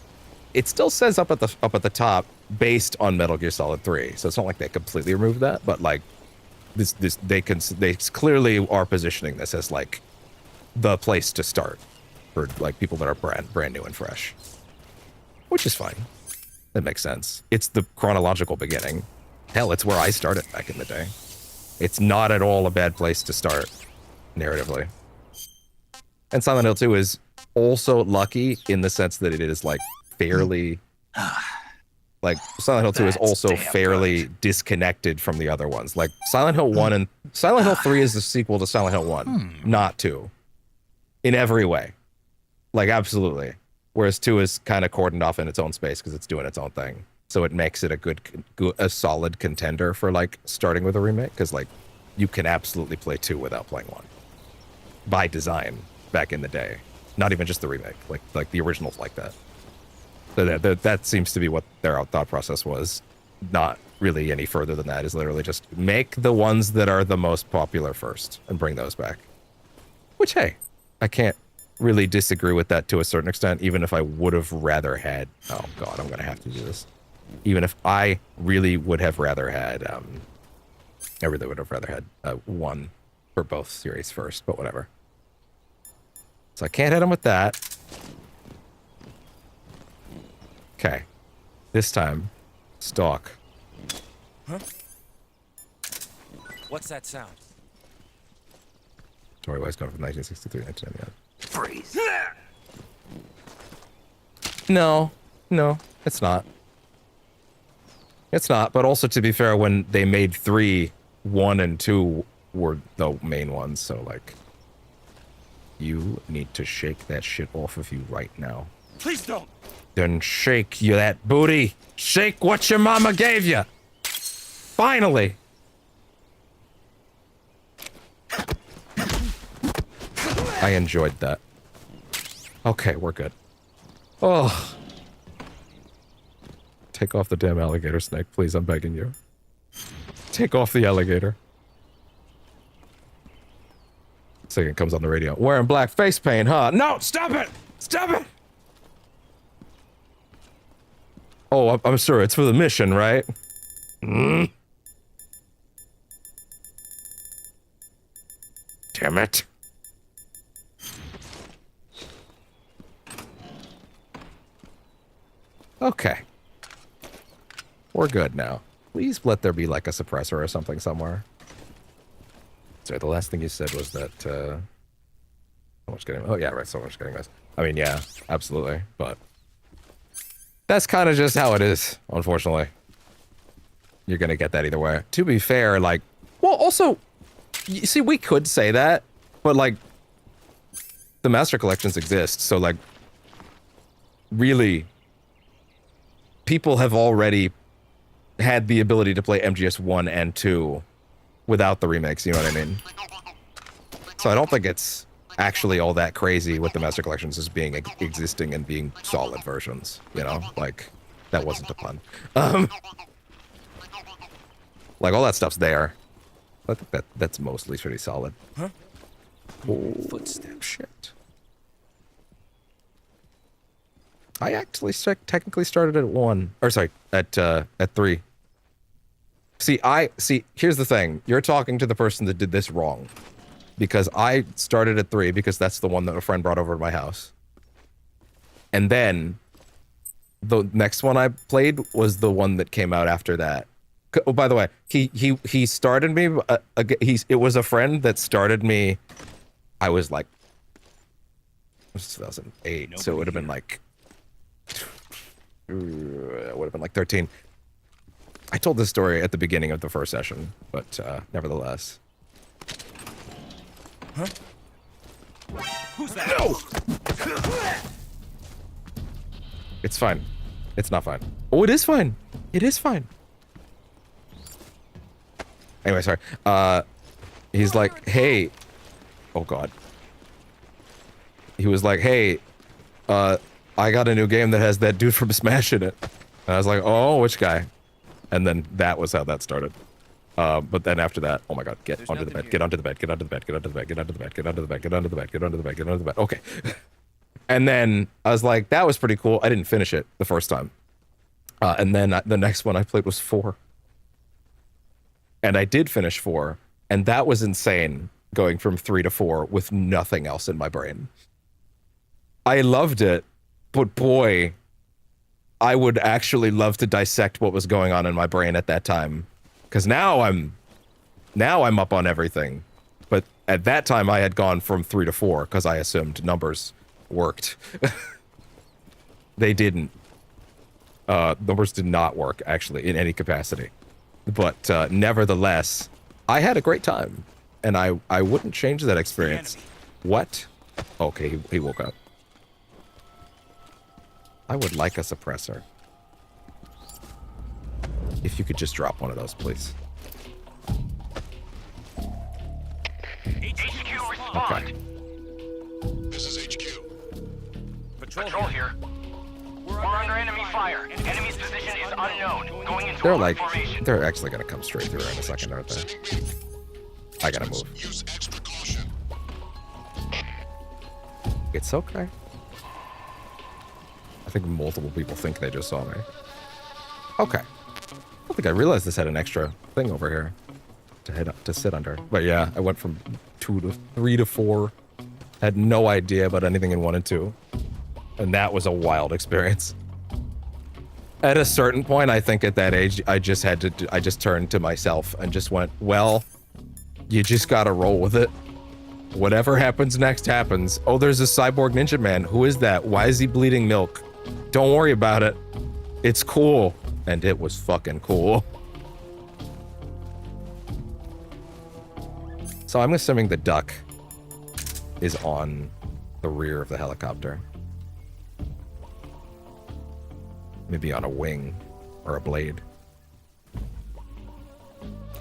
A: It still says up at the top, based on Metal Gear Solid 3. So it's not like they completely removed that, but like, they clearly are positioning this as like the place to start for like people that are brand new and fresh, which is fine. That makes sense. It's the chronological beginning. Hell, it's where I started back in the day. It's not at all a bad place to start narratively. And Silent Hill 2 is also lucky in the sense that it is like fairly like Silent Hill 2 is also fairly disconnected from the other ones. Like Silent Hill 1 and Silent Hill 3 is the sequel to Silent Hill 1, not 2. In every way. Like absolutely. Whereas 2 is kind of cordoned off in its own space because it's doing its own thing. So it makes it a solid contender for like starting with a remake, because like you can absolutely play 2 without playing 1. By design back in the day. Not even just the remake, like the originals like that. So that seems to be what their thought process was. Not really any further than that. Is literally just make the ones that are the most popular first and bring those back. Which, hey, I can't really disagree with that to a certain extent, even if I would have rather had... Oh, God, I'm going to have to do this. Even if I really would have rather had... I really would have rather had 1 for both series first, but whatever. So I can't hit him with that. Okay. This time, stalk.
K: Huh? What's that sound?
A: Story-wise, going from 1963 to 1999.
C: Freeze.
A: No, it's not. It's not, but also to be fair, when they made 3, 1 and 2 were the main ones, so like, you need to shake that shit off of you right now.
D: Please don't.
A: Then shake you that booty. Shake what your mama gave you. Finally. I enjoyed that. Okay, we're good. Oh. Take off the damn alligator snake, please, I'm begging you. Take off the alligator. Second comes on the radio. Wearing black face paint, huh? No, stop it! Stop it! Oh, I'm sure it's for the mission, right? Damn it. Okay. We're good now. Please let there be like a suppressor or something somewhere. Sorry, the last thing you said was that, so much getting, oh yeah, right, so much getting messed. I mean, yeah, absolutely, but that's kind of just how it is, unfortunately. You're gonna get that either way. To be fair, like, well, also, you see, we could say that, but like, the Master Collections exist, so like, really, people have already had the ability to play MGS 1 and 2 without the remakes, you know what I mean? So I don't think it's actually all that crazy with the Master Collections as being existing and being solid versions, you know? Like, that wasn't a pun. Like, all that stuff's there. I think that's mostly pretty solid.
D: Huh?
A: Oh, footstep shit. I actually technically started at 1. Or sorry, at 3. See, here's the thing. You're talking to the person that did this wrong. Because I started at 3 because that's the one that a friend brought over to my house. And then the next one I played was the one that came out after that. Oh, by the way, he started me. It was a friend that started me. I was like, it was 2008, so it would have been like, it would have been like 13. I told this story at the beginning of the first session, but nevertheless.
D: Huh? Who's that?
A: No! It's fine. It's not fine. Oh, it is fine. It is fine. Anyway, sorry. He's like, hey. Oh, God. He was like, hey, I got a new game that has that dude from Smash in it. And I was like, oh, which guy? And then that was how that started. But then after that, oh my God, get onto the bed, get onto the bed, get onto the bed, get onto the bed, get onto the bed, get onto the bed, get onto the bed, get onto the bed, get onto the bed. Okay. And then I was like, that was pretty cool. I didn't finish it the first time. And then the next one I played was 4. And I did finish 4. And that was insane, going from 3 to 4 with nothing else in my brain. I loved it, but boy, I would actually love to dissect what was going on in my brain at that time. Because now I'm up on everything. But at that time I had gone from 3 to 4 because I assumed numbers worked. They didn't. Numbers did not work, actually, in any capacity. But nevertheless, I had a great time. And I wouldn't change that experience. What? Okay, he woke up. I would like a suppressor. If you could just drop one of those, please.
L: HQ respond.
A: Okay.
M: This is HQ.
L: Patrol here. We're under enemy fire. Enemy's position is unknown. Going into
A: They're
L: our
A: like,
L: formation.
A: they're actually gonna come straight through in a second, aren't they? I gotta move.
M: Use extra caution.
A: It's okay. I think multiple people think they just saw me. Okay. I don't think I realized this had an extra thing over here to head up to sit under. But yeah, I went from 2 to 3 to 4. Had no idea about anything in 1 and 2. And that was a wild experience. At a certain point, I think at that age, I just turned to myself and just went, well, you just gotta roll with it. Whatever happens next happens. Oh, there's a cyborg ninja man. Who is that? Why is he bleeding milk? Don't worry about it. It's cool. And it was fucking cool. So I'm assuming the duck is on the rear of the helicopter. Maybe on a wing or a blade.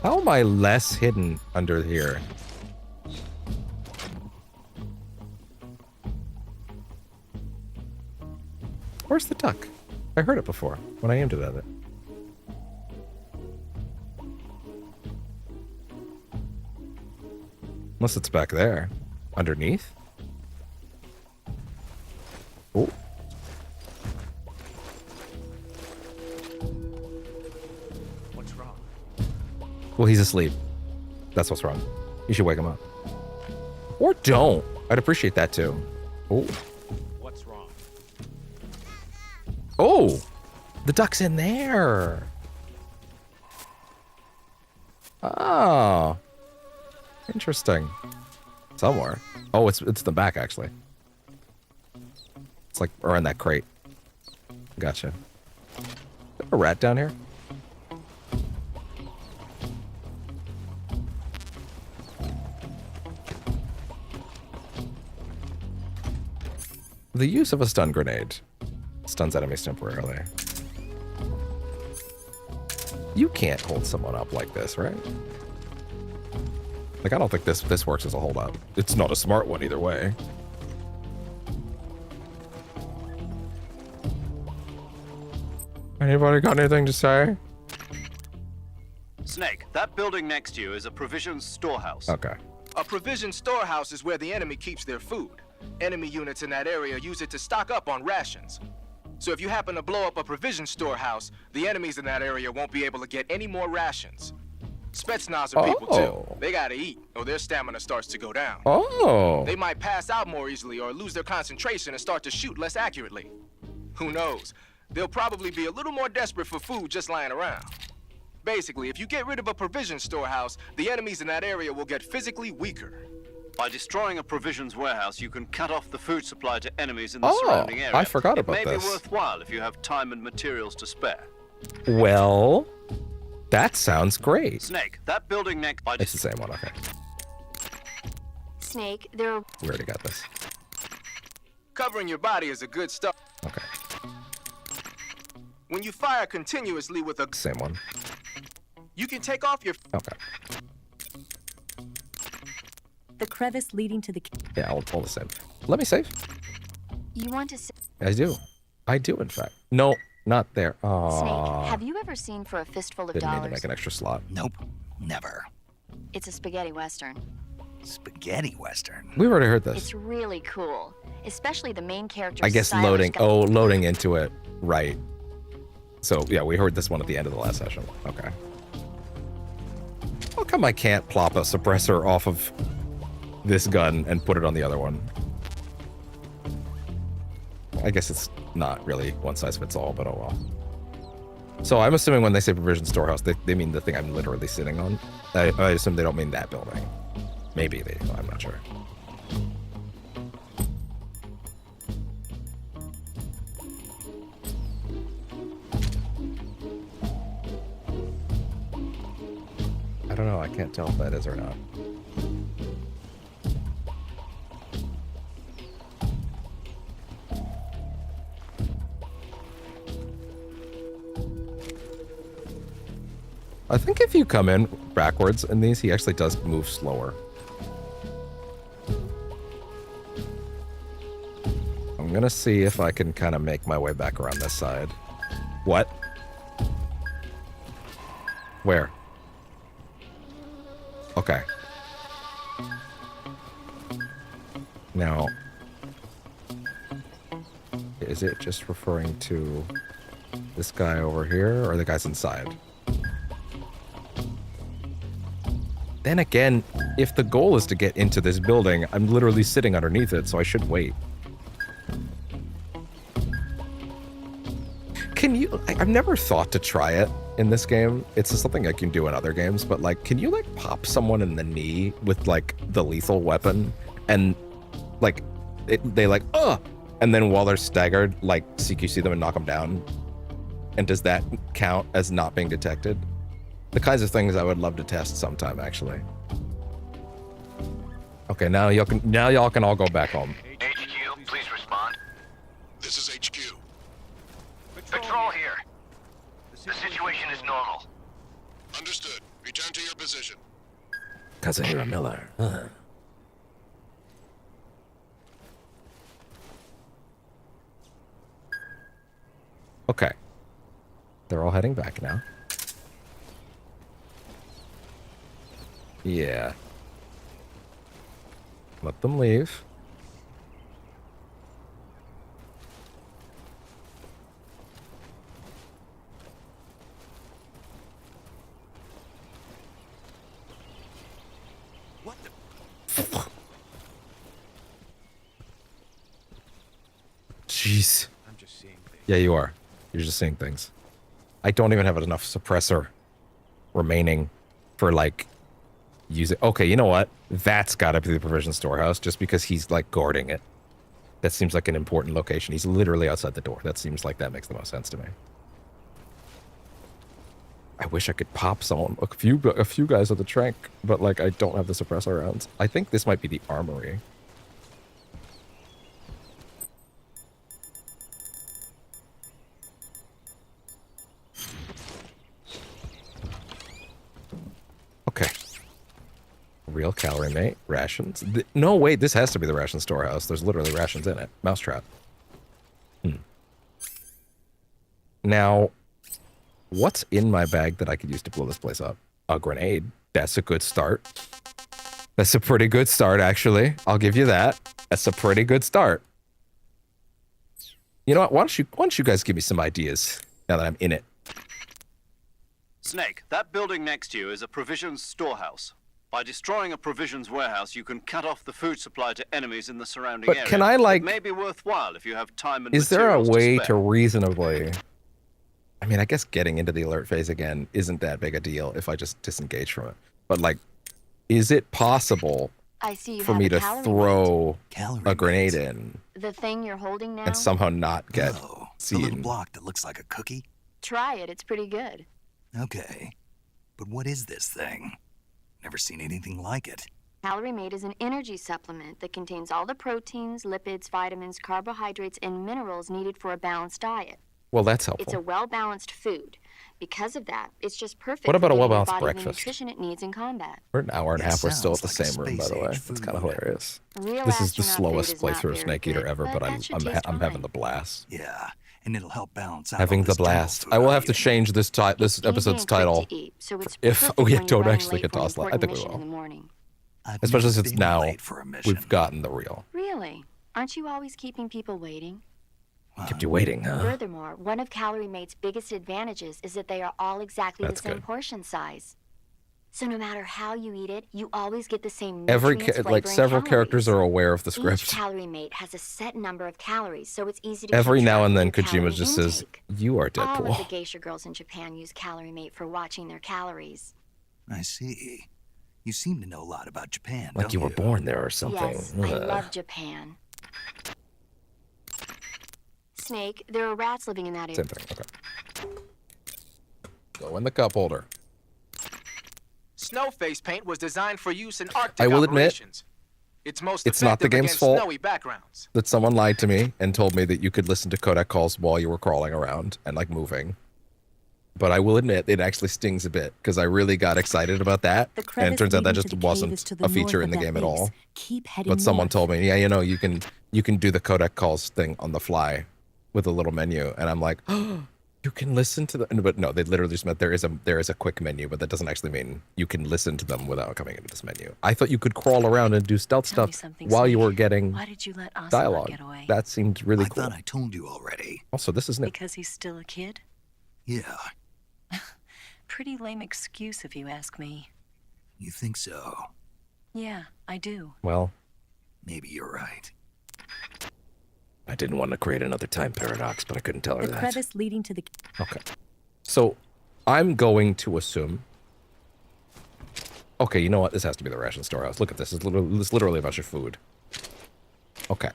A: How am I less hidden under here? Where's the duck? I heard it before when I aimed it at it. Unless it's back there. Underneath? Oh.
D: What's wrong?
A: Well, he's asleep. That's what's wrong. You should wake him up. Or don't. I'd appreciate that too. Oh.
D: What's wrong?
A: Oh! The duck's in there. Oh. Interesting. Somewhere. Oh, it's the back, actually. It's like around that crate. Gotcha. Is there a rat down here? The use of a stun grenade stuns enemies temporarily. You can't hold someone up like this, right? Like, I don't think this works as a hold up. It's not a smart one either way. Anybody got anything to say?
G: Snake, that building next to you is a provisions storehouse.
A: Okay.
I: A provision storehouse is where the enemy keeps their food. Enemy units in that area use it to stock up on rations. So if you happen to blow up a provision storehouse, the enemies in that area won't be able to get any more rations. Spetsnaz are people too. They gotta eat, or their stamina starts to go down.
A: Oh.
I: They might pass out more easily or lose their concentration and start to shoot less accurately. Who knows? They'll probably be a little more desperate for food just lying around. Basically, if you get rid of a provision storehouse, the enemies in that area will get physically weaker.
G: By destroying a provisions warehouse, you can cut off the food supply to enemies in the surrounding area.
A: I forgot about
G: this. It may
A: this.
G: be worthwhile if you have time and materials to spare.
A: Well, that sounds great.
G: Snake, that building next...
A: It's the same one, okay.
H: Snake, there are...
A: We already got this.
I: Covering your body is a good start.
A: Okay.
I: When you fire continuously with a...
A: Same one.
I: You can take off your...
A: Okay.
J: The crevice leading to the...
A: Yeah, all the same. Let me save.
H: You want to...
A: I do. I do, in fact. No, not there. Oh.
H: Snake, have you ever seen For a Fistful of
A: Didn't need to
H: Dollars?
A: make an extra slot.
C: Nope, never.
H: It's a spaghetti western.
C: Spaghetti western.
A: We've already heard this.
H: It's really cool, especially the main character's
A: I guess
H: stylish
A: loading.
H: guy-
A: Oh, loading into it. Right. So, yeah, we heard this one at the end of the last session. Okay. How come I can't plop a suppressor off of this gun and put it on the other one? I guess it's not really one size fits all, but oh well. So I'm assuming when they say provision storehouse, they mean the thing I'm literally sitting on. I assume they don't mean that building. Maybe they do, I'm not sure. I don't know, I can't tell if that is or not. I think if you come in backwards in these, he actually does move slower. I'm gonna see if I can kind of make my way back around this side. What? Where? Okay. Now, is it just referring to this guy over here or the guys inside? Then again, if the goal is to get into this building, I'm literally sitting underneath it, so I should wait. Can you... I've never thought to try it in this game. It's just something I can do in other games, but like, can you like pop someone in the knee with like the lethal weapon and like, they like, ugh! And then while they're staggered, like CQC them and knock them down? And does that count as not being detected? The kinds of things I would love to test sometime, actually. Okay, now y'all can all go back home.
L: HQ, please respond.
M: This is HQ.
L: Patrol here. The situation is normal.
M: Understood. Return to your position.
B: Kazahira Miller.
A: Okay. They're all heading back now. Yeah. Let them leave.
C: What the?
A: Jeez.
C: I'm just seeing things.
A: Yeah, you are. You're just seeing things. I don't even have enough suppressor remaining for like using. Okay, you know what? That's got to be the provision storehouse, just because he's like guarding it. That seems like an important location. He's literally outside the door. That seems like that makes the most sense to me. I wish I could pop someone, a few guys at the trank, but like I don't have the suppressor rounds. I think this might be the armory. Okay. Real calorie mate. Rations. No, wait, this has to be the ration storehouse. There's literally rations in it. Mousetrap. Now, what's in my bag that I could use to blow this place up? a grenade. That's a good start. That's a pretty good start, actually. I'll give you that. That's a pretty good start. You know what? Why don't you guys give me some ideas now that I'm in it?
G: Snake, that building next to you is a provisions storehouse. By destroying a provisions warehouse, you can cut off the food supply to enemies in the surrounding area.
A: But can I, like...
G: It may be worthwhile if you have time and
A: Is there a
G: materials
A: way
G: to
A: to reasonably... I mean, I guess getting into the alert phase again isn't that big a deal if I just disengage from it. But, like, is it possible
H: I see you
A: for
H: have
A: me
H: a
A: to
H: calorie
A: throw
C: Calorie
A: a grenade
C: mate.
A: in
H: The thing you're holding now?
A: and somehow not get
C: The little
A: seen?
C: block that looks like a cookie?
H: Try it, it's pretty good.
C: Okay. But what is this thing? Never seen anything like it.
H: Calorie Mate is an energy supplement that contains all the proteins, lipids, vitamins, carbohydrates, and minerals needed for a balanced diet.
A: Well, that's helpful.
H: It's a well-balanced food. Because of that, it's just perfect
A: What about
H: for
A: a
H: giving your
A: well-balanced
H: body the
A: breakfast?
H: nutrition it needs in combat.
A: We're an hour and a
C: Yeah,
A: half. We're still at
C: sounds
A: the
C: like a
A: same room, by the way.
C: space-age
A: It's kind of
C: food.
A: hilarious.
H: Real
A: This is the
H: astronaut
A: slowest
H: food is not
A: playthrough of
H: very
A: Snake Eater
H: good,
A: ever, but
H: that should
A: I'm
H: taste
A: having
H: fine.
A: the blast.
C: Yeah, and it'll help balance out
A: Having
C: all
A: the
C: this jungle
A: blast.
C: food
A: I will
C: I'm
A: have to
C: eating.
A: change this episode's
H: Easy and quick
A: title.
H: to eat, so it's
A: If
H: perfect
A: we
H: when
A: don't
H: you're running
A: actually
H: late
A: get
H: for an
A: tossed. I
H: important
A: think we
H: mission in
A: will.
H: the morning.
C: I've
A: Especially
C: never
A: since
C: been
A: now
C: late for a mission.
A: we've gotten the real.
H: Really? Aren't you always keeping people waiting?
A: Kept you waiting, huh?
H: Furthermore, one of Calorie Mate's biggest advantages is that they are all exactly
A: That's
H: the same
A: good.
H: portion size. So no matter how you eat it, you always get the same
A: Every
H: nutrients, flavor,
A: like
H: and
A: several
H: calories.
A: characters are aware of the
H: Each
A: script.
H: Calorie Mate has a set number of calories, so it's easy to
A: Every
H: keep
A: now
H: track
A: and
H: of
A: then
H: your calorie
A: Kojima just says,
H: intake.
A: "You are
H: All of the
A: Deadpool."
H: geisha girls in Japan use Calorie Mate for watching their calories.
C: I see. You seem to know a lot about Japan,
A: Like
C: don't
A: you were born there or something.
H: Yes, I love Japan. Snake, there are rats living in that area.
A: Same thing. Okay. Go in the cup holder.
I: Snow face paint was designed for use in Arctic
A: I will admit,
I: operations. It's most
A: it's not the
I: effective
A: game's
I: against
A: fault
I: snowy backgrounds.
A: that someone lied to me and told me that you could listen to codec calls while you were crawling around and like moving. But I will admit it actually stings a bit because I really got excited about that, and it turns out that just wasn't a feature in the game at all. But someone told me, yeah, you know, you can do the codec calls thing on the fly with a little menu, and I'm like, oh, you can listen to the. But no, they literally just meant there is a quick menu, but that doesn't actually mean you can listen to them without coming into this menu. I thought you could crawl around and do stealth stuff while you were getting
J: Why did you let Ocelot
A: dialogue.
J: get away?
A: That seemed really
C: I
A: cool.
C: thought I told you already.
A: Also, this is new.
J: Because he's still a kid?
C: Yeah,
J: Pretty lame excuse if you ask me.
C: you think so?
J: Yeah, I do.
A: Well,
C: maybe you're right.
A: I didn't want to create another time paradox, but I couldn't tell her
N: The
A: that.
N: crevice leading to the...
A: Okay. So, I'm going to assume... Okay, you know what? This has to be the ration storehouse. Look at this. It's literally a bunch of food. Okay.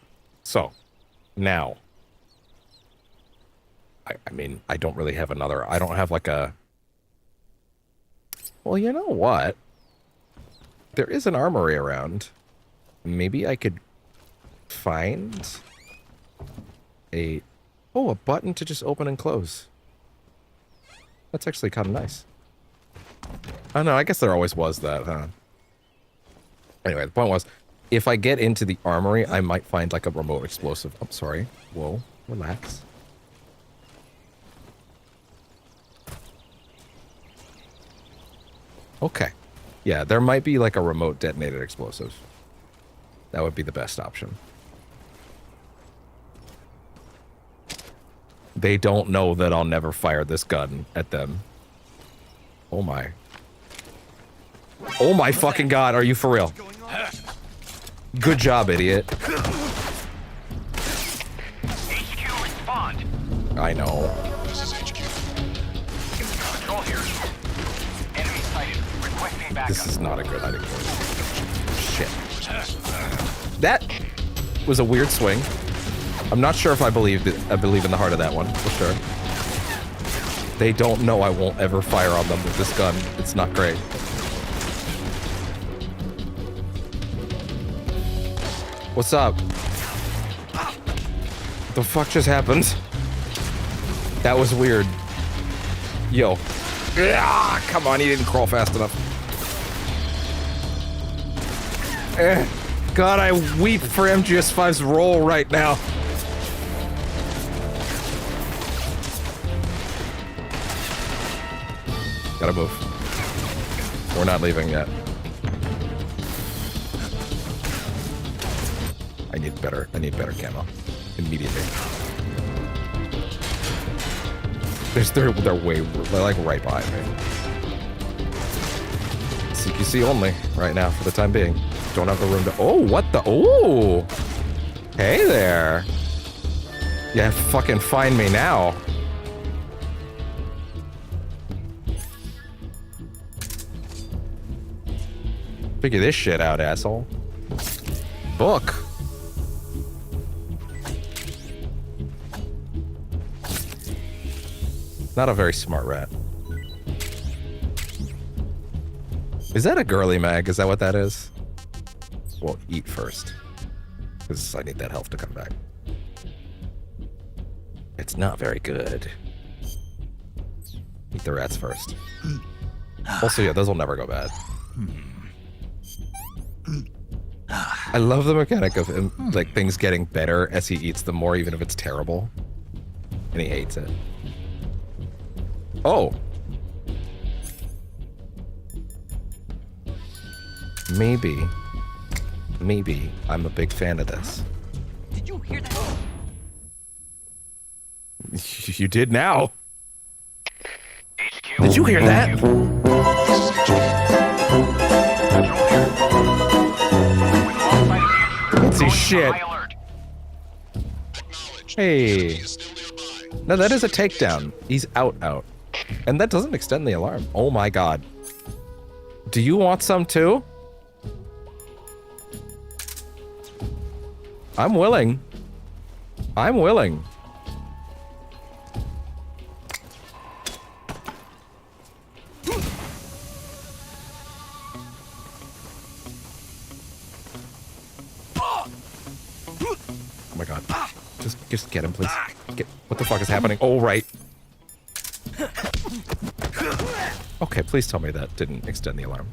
A: So, now... I mean, I don't really have another... I don't have like a... Well, you know what? There is an armory around. Maybe I could find a... Oh, a button to just open and close. That's actually kind of nice. I don't know, I guess there always was that, huh? Anyway, the point was, if I get into the armory, I might find like a remote explosive. I'm sorry. Whoa, relax. Okay. Yeah, there might be like a remote detonated explosive. That would be the best option. They don't know that I'll never fire this gun at them. Oh my. Oh my fucking god, are you for real? Good job, idiot.
L: HQ respond.
A: I know.
M: This is HQ.
L: Control here. Enemy sighted. Requesting backup.
A: This is not a good idea. Shit. That was a weird swing. I'm not sure if I believe in the heart of that one, for sure. They don't know I won't ever fire on them with this gun. It's not great. What's up? What the fuck just happened? That was weird. Yo. Ah, come on, he didn't crawl fast enough. God, I weep for MGS5's roll right now. Gotta move. We're not leaving yet. I need better camo. Immediately. They're like right behind me. CQC only right now for the time being. Don't have the room to. Oh, what the? Oh, hey there. Yeah, fucking find me now. Figure this shit out, asshole. Book. Not a very smart rat. Is that a girly mag? Is that what that is? Well, eat first. Because I need that health to come back. It's not very good. Eat the rats first. Also, yeah, those will never go bad. I love the mechanic of like things getting better as he eats them more, even if it's terrible. And he hates it. Oh. Maybe I'm a big fan of this.
D: Did you hear that?
A: You did now. HQ. Did you hear that? Can't see shit. Hey. No, that is a takedown. He's out. And that doesn't extend the alarm. Oh my god. Do you want some too? I'm willing. Oh my god. Just get him, please. What the fuck is happening? Oh, right. Okay, please tell me that didn't extend the alarm.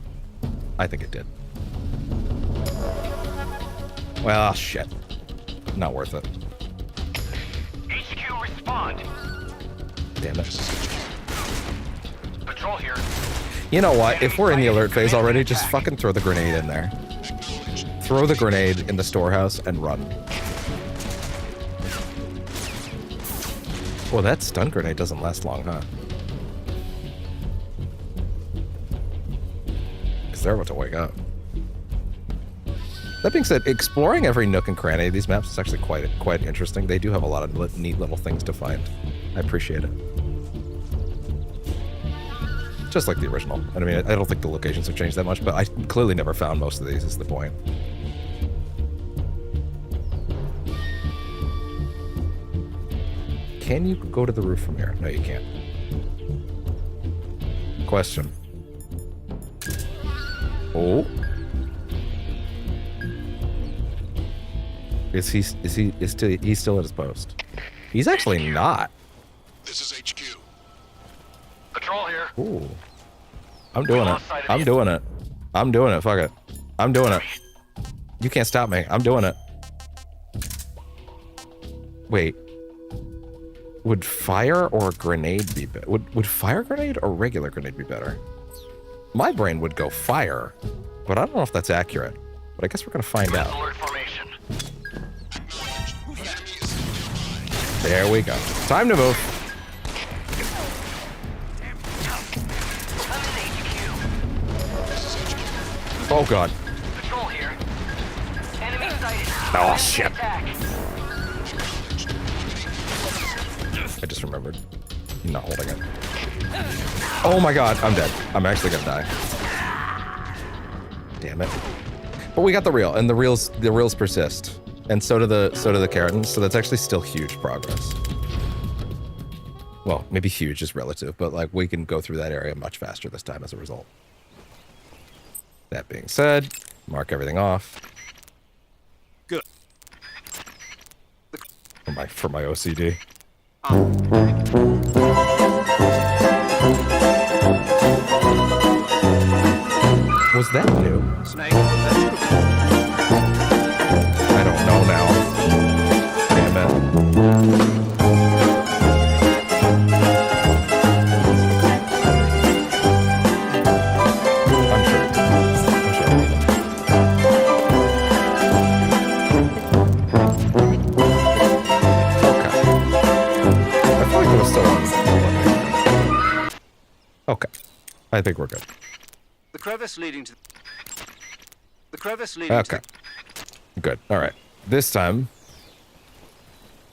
A: I think it did. Well, shit. Not worth it.
L: HQ, respond.
A: Damn it.
L: Patrol here.
A: You know what? If we're in the alert phase already, just fucking throw the grenade in there. Throw the grenade in the storehouse and run. Well, that stun grenade doesn't last long, huh? Because they're about to wake up. That being said, exploring every nook and cranny of these maps is actually quite interesting. They do have a lot of neat little things to find. I appreciate it. Just like the original. I mean, I don't think the locations have changed that much, but I clearly never found most of these, is the point. Can you go to the roof from here? No, you can't. Question. Oh. He's still at his post? He's actually not.
M: This is HQ.
L: Patrol here.
A: Ooh. I'm doing it. I'm doing it. I'm doing it. Fuck it. I'm doing it. You can't stop me. I'm doing it. Wait. Would fire or grenade be better? Would fire grenade or regular grenade be better? My brain would go fire, but I don't know if that's accurate. But I guess we're gonna find out. There we go. Time to move. Oh god.
L: Patrol here. Enemy sighted.
A: Oh shit. I just remembered. I'm not holding it. Oh my god, I'm dead. I'm actually gonna die. Damn it. But we got the reel, and the reels persist. And so do the Keratins, so that's actually still huge progress. Well, maybe huge is relative, but like we can go through that area much faster this time as a result. That being said, mark everything off.
I: Good.
A: For my OCD. Was that new?
I: Snake.
A: I don't know now. Damn it. I'm I think we're good.
G: The crevice leading to... The crevice leading
A: Okay. Good. All right. This time,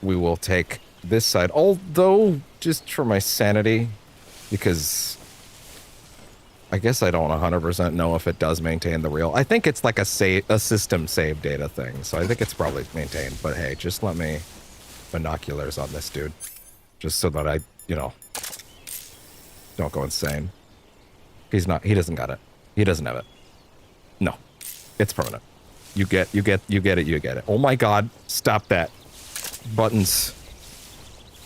A: we will take this side. Although, just for my sanity, because I guess I don't 100% know if it does maintain the real. I think it's like a system save data thing, so I think it's probably maintained. But hey, just let me binoculars on this dude, just so that I, you know, don't go insane. He doesn't got it. He doesn't have it. No, it's permanent. You get it. Oh my God! Stop that. Buttons.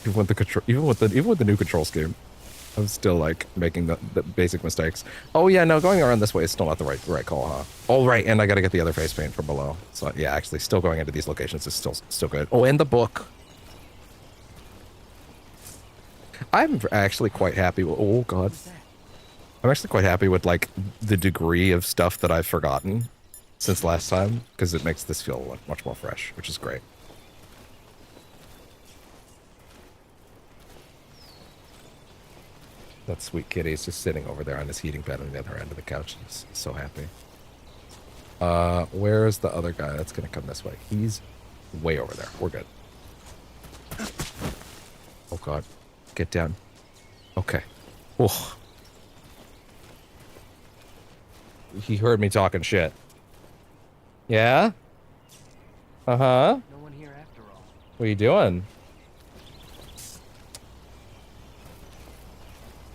A: Even with the control, even with the new control scheme, I'm still like making the basic mistakes. Oh yeah, no, going around this way is still not the right call, huh? Oh right, and I gotta get the other face paint from below. So yeah, actually, still going into these locations is still good. Oh, and the book. I'm actually quite happy with. Oh God. I'm actually quite happy with like the degree of stuff that I've forgotten since last time, because it makes this feel much more fresh, which is great. That sweet kitty is just sitting over there on his heating bed on the other end of the couch. He's so happy. Where's the other guy that's gonna come this way? He's way over there. We're good. Oh God. Get down. Okay. Oh. He heard me talking shit. Yeah? Uh-huh.
D: No one here after all.
A: What are you doing?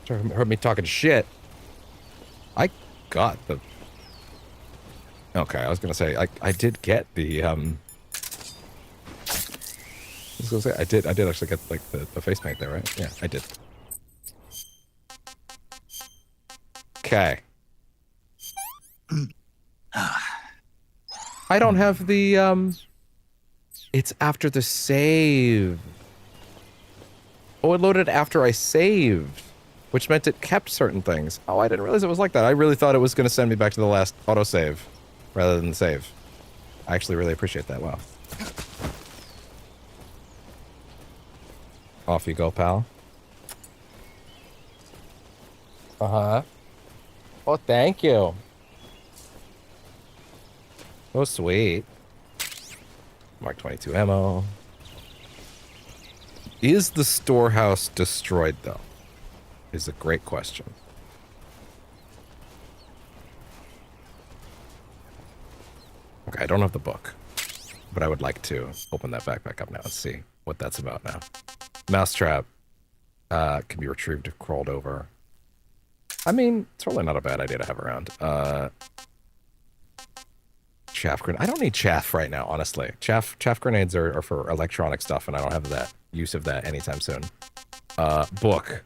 A: Heard me talking shit. I got the... Okay, I was gonna say, I did get the, I was gonna say, I did actually get, like, the face paint there, right? Yeah, I did. Okay. I don't have the, it's after the save. Oh, it loaded after I saved, which meant it kept certain things. Oh, I didn't realize it was like that. I really thought it was going to send me back to the last autosave rather than save. I actually really appreciate that. Wow. Off you go, pal. Uh-huh. Oh, thank you. Oh, sweet. Mark 22 ammo. Is the storehouse destroyed, though? Is a great question. Okay, I don't have the book, but I would like to open that backpack up now and see what that's about now. Mousetrap can be retrieved if crawled over. I mean, it's really not a bad idea to have around. Chaff grenade. I don't need chaff right now, honestly. Chaff grenades are for electronic stuff, and I don't have that use of that anytime soon. Book.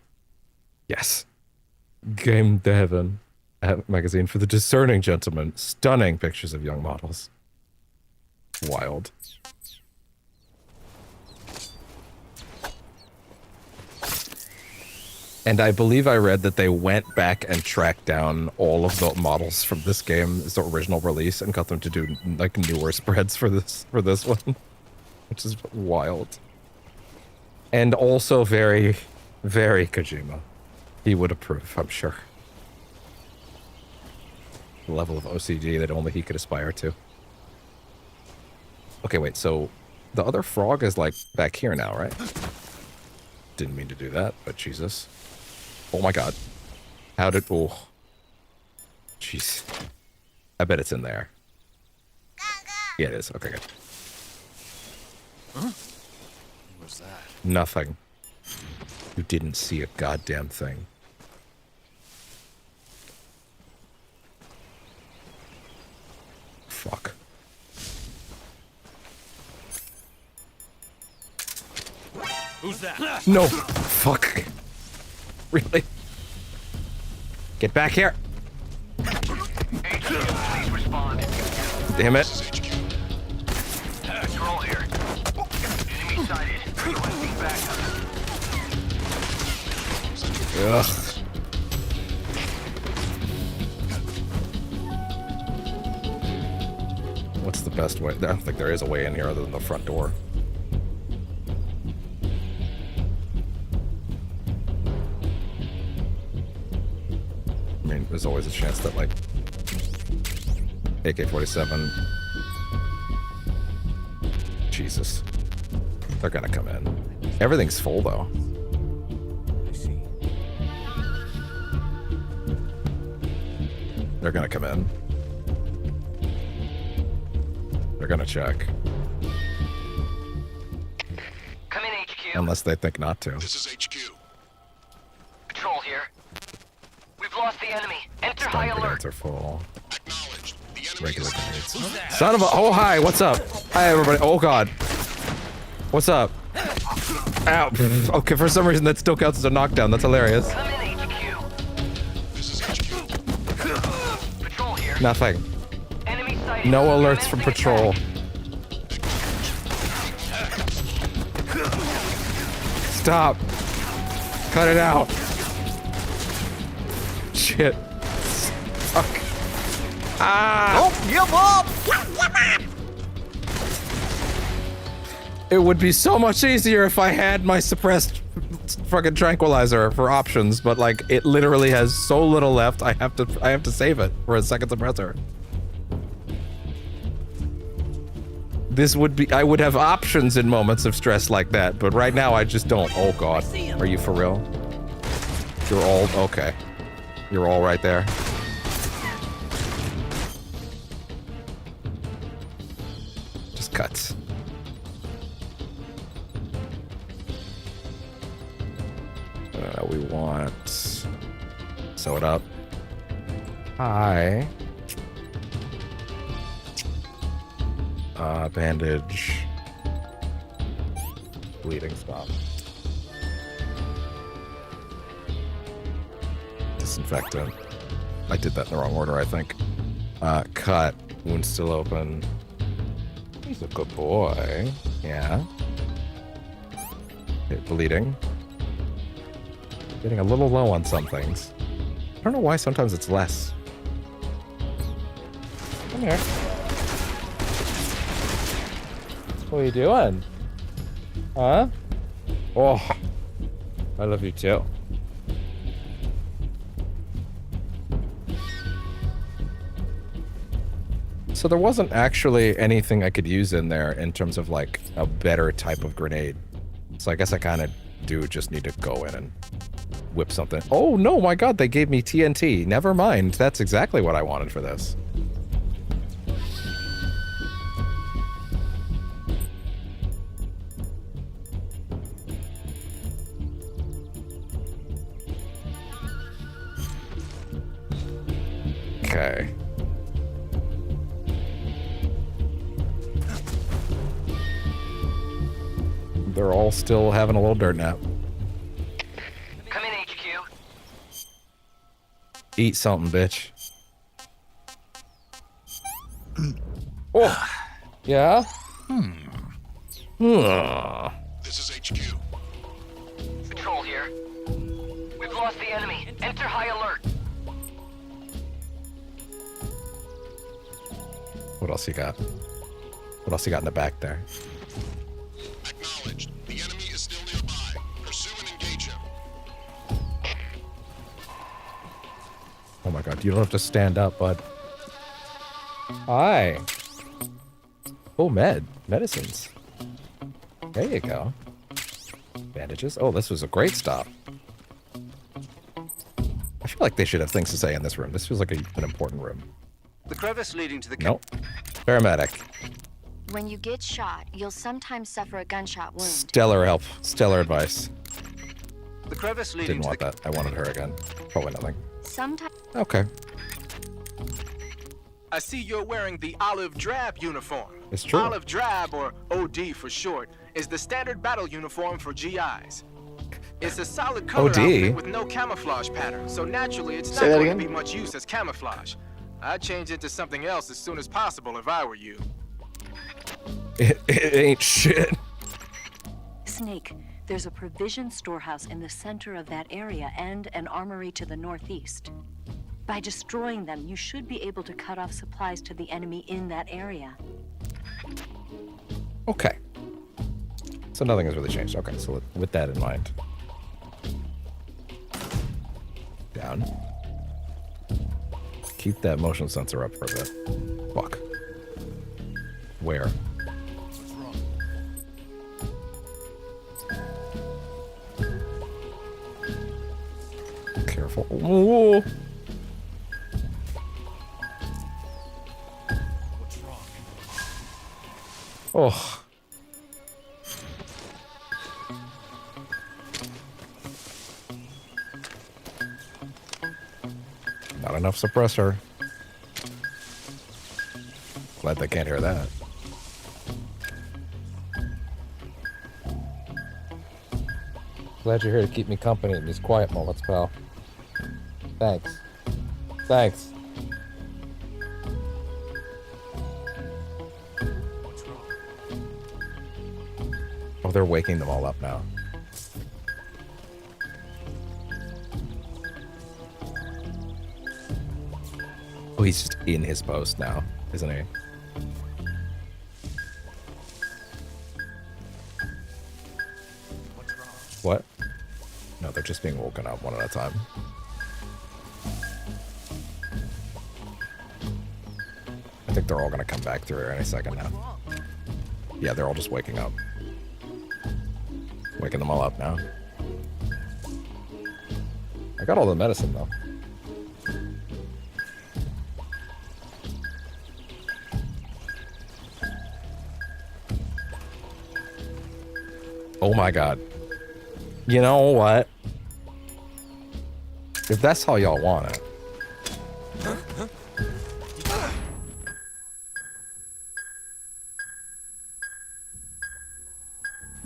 A: Yes. Game to Heaven. Magazine for the discerning gentleman. Stunning pictures of young models. Wild. And I believe I read that they went back and tracked down all of the models from this game, the original release, and got them to do like newer spreads for this one, which is wild. And also very, very Kojima. He would approve, I'm sure. The level of OCD that only he could aspire to. Okay, wait, so the other frog is like back here now, right? Didn't mean to do that, but Jesus. Oh my God. How did... Oh. Jeez. I bet it's in there. Yeah, it is. Okay, good.
K: Huh? What was that?
A: Nothing. You didn't see a goddamn thing. Fuck.
K: Who's that?
A: No. Fuck. Really? Get back here.
L: Please respond.
A: Damn it.
L: Control here. Enemy sighted. Requesting backup.
A: Ugh. What's the best way? I don't think there is a way in here other than the front door. there's always a chance that, like, AK-47... Jesus. They're gonna come in. Everything's full, though. They're gonna come in. They're gonna check.
L: Come in, HQ.
A: Unless they think not to.
M: This is HQ.
L: Patrol here. We've lost the enemy. Enter
A: Stun
L: high alert.
A: grenades are full.
M: Acknowledged. The enemy
A: Regular
M: is
A: grenades. Son of a... Oh, hi. What's up? Hi, everybody. Oh, God. What's up? Ow. Okay, for some reason that still counts as a knockdown. That's hilarious.
L: Come in, HQ.
M: This is HQ.
L: Patrol here.
A: Nothing.
L: Enemy sighted.
A: No alerts from
L: Commencing
A: patrol.
L: attack.
A: Stop. Cut it out. Shit. Fuck. Ah.
D: Don't give up!
A: It would be so much easier if I had my suppressed fucking tranquilizer for options, but like it literally has so little left. I have to save it for a second suppressor. This would be, I would have options in moments of stress like that, but right now I just don't. Oh God, are you for real? You're all, okay. You're all right there. Just cuts. We want, sew it up. Hi. Bandage. Bleeding stop. Disinfectant. I did that in the wrong order, I think. Cut. Wound still open. He's a good boy. Yeah. Okay, bleeding. Getting a little low on some things. I don't know why sometimes it's less. Come here. What are you doing? Huh? Oh, I love you too. So there wasn't actually anything I could use in there in terms of like a better type of grenade. So I guess I kind of do just need to go in and whip something. Oh no, my God, they gave me TNT. Never mind. That's exactly what I wanted for this. Okay. They're all still having a little dirt nap.
L: Come in, HQ.
A: Eat something, bitch. Oh, yeah?
M: This is HQ.
L: Patrol here. We've lost the enemy. Enter high alert.
A: What else you got? What else you got in the back there?
M: Acknowledged. The enemy is still nearby. Pursue and engage him.
A: Oh my God, you don't have to stand up, bud. Hi. Oh, medicines. There you go. Bandages. Oh, this was a great stop. I feel like they should have things to say in this room. This feels like an important room.
G: The crevice leading to the
A: Nope. Paramedic.
H: When you get shot, you'll sometimes suffer a gunshot wound.
A: Stellar help. Stellar advice.
G: The crevice leading
A: Didn't want that. I wanted her again. Probably nothing.
H: Sometimes.
A: Okay.
I: I see you're wearing the olive drab uniform.
A: It's true.
I: Olive drab, or OD for short, is the standard battle uniform for GIs. It's a solid color
A: OD?
I: outfit with no camouflage pattern, so naturally it's not
A: Say that
I: going
A: again?
I: to be much use as camouflage. I'd change it to something else as soon as possible if I were you.
A: It ain't shit.
J: Snake, there's a provision storehouse in the center of that area and an armory to the northeast. By destroying them, you should be able to cut off supplies to the enemy in that area.
A: Okay. So nothing has really changed. Okay, so with that in mind. Down. Keep that motion sensor up for a bit. Fuck. Where?
K: What's wrong?
A: Careful. Ooh.
K: What's wrong?
A: Oh. Not enough suppressor. Glad they can't hear that. Glad you're here to keep me company in these quiet moments, pal. Thanks. Thanks.
K: What's wrong?
A: Oh, they're waking them all up now. Oh, he's just in his post now, isn't he?
K: What's wrong?
A: What? No, they're just being woken up one at a time. I think they're all gonna come back through here any second now. Yeah, they're all just waking up. Waking them all up now. I got all the medicine though. Oh my god. You know what? If that's how y'all want it.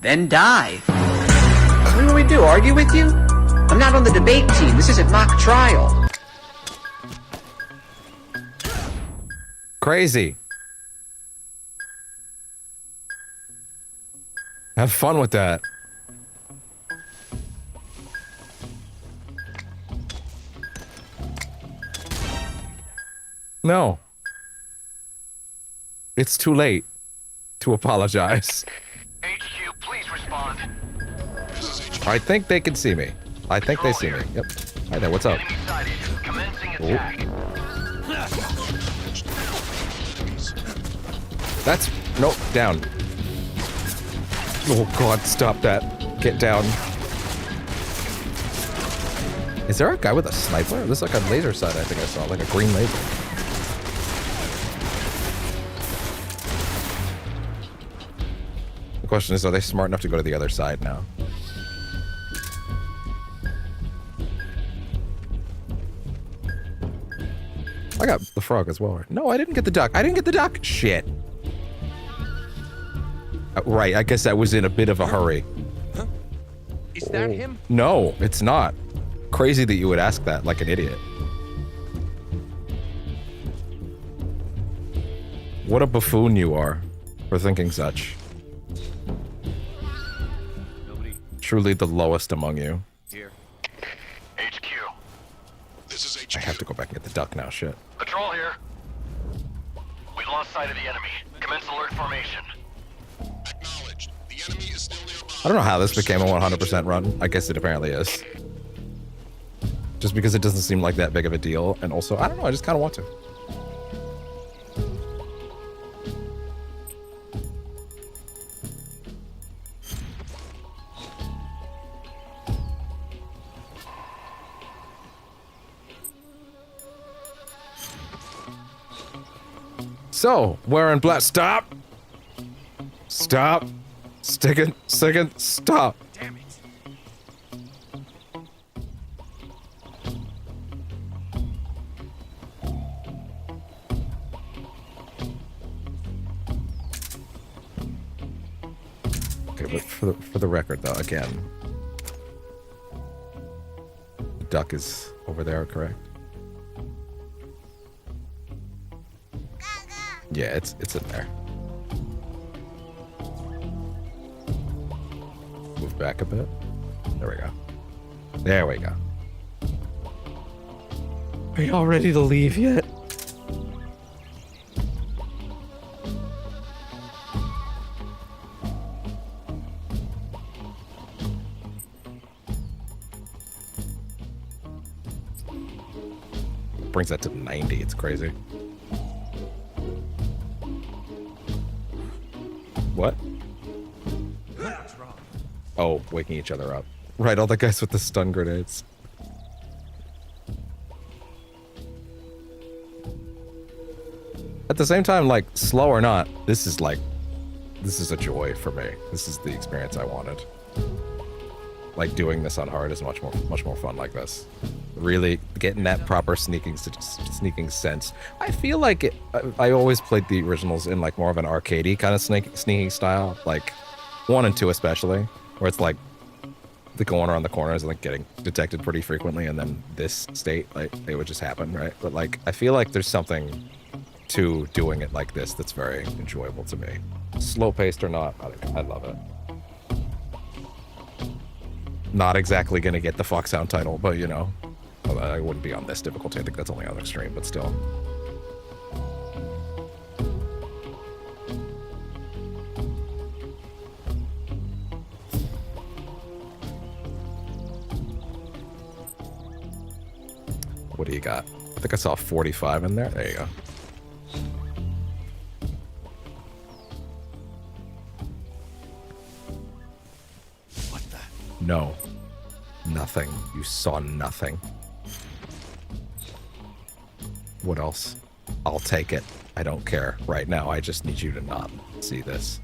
D: Then die. What do we do? Argue with you? I'm not on the debate team. This isn't mock trial.
A: Crazy. Have fun with that. No. It's too late to apologize.
L: HQ, please respond.
A: I think they can see me. I think they see me. Yep. Hi there, what's up?
L: Enemy sighted. Commencing attack.
A: That's... Nope, down. Oh god, stop that. Get down. Is there a guy with a sniper? This is like a laser sight I think I saw, like a green laser. The question is, are they smart enough to go to the other side now? I got the frog as well. No, I didn't get the duck. I didn't get the duck. Shit. Right, I guess I was in a bit of a hurry.
I: Huh? Is that him?
A: No, it's not. Crazy that you would ask that like an idiot. What a buffoon you are for thinking such. Truly the lowest among you.
L: Here. HQ.
M: This is HQ.
A: I have to go back and get the duck now, shit.
L: Patrol here. We've lost sight of the enemy. Commence alert formation.
M: Acknowledged. The enemy is still nearby.
A: I don't know how this became a 100% run. I guess it apparently is. Just because it doesn't seem like that big of a deal. And also, I don't know, I just kind of want to. So, wearing black. Stop! Stop! Second, stop!
K: Damn it.
A: Okay, but for the record, though, again, the duck is over there, correct? Yeah, it's in there. Move back a bit. There we go. There we go. Are y'all ready to leave yet? brings that to 90. It's crazy. What?
K: What's wrong?
A: Oh, waking each other up. Right, all the guys with the stun grenades. At the same time, like, slow or not, this is a joy for me. This is the experience I wanted. Like, doing this on hard is much more fun like this. Really getting that proper sneaking sense. I feel like I always played the originals in like more of an arcadey kind of sneaking style, like 1 and 2 especially, where it's like the going around the corners and like getting detected pretty frequently, and then this state, like, it would just happen, right? But like, I feel like there's something to doing it like this that's very enjoyable to me. Slow paced or not, I love it. Not exactly gonna get the Foxhound title, but you know, I wouldn't be on this difficulty. I think that's only on extreme, but still. What do you got? I think I saw 45 in there. There you go.
K: What the?
A: No. Nothing. You saw nothing. What else? I'll take it. I don't care. Right now, I just need you to not see this.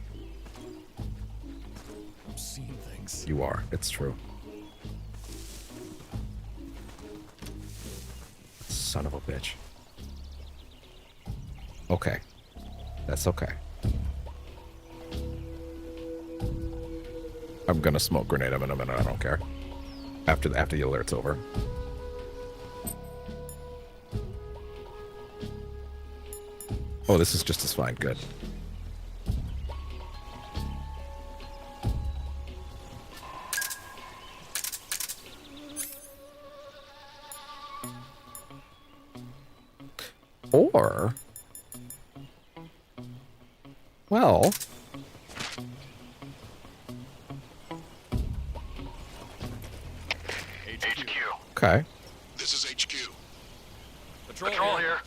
K: I'm seeing things.
A: You are. It's true. Son of a bitch. Okay. That's okay. I'm gonna smoke grenade him in a minute. I don't care. After the alert's over. Oh, this is just as fine. Good. Or, well,
L: HQ.
A: okay.
M: This is HQ.
L: Patrol here.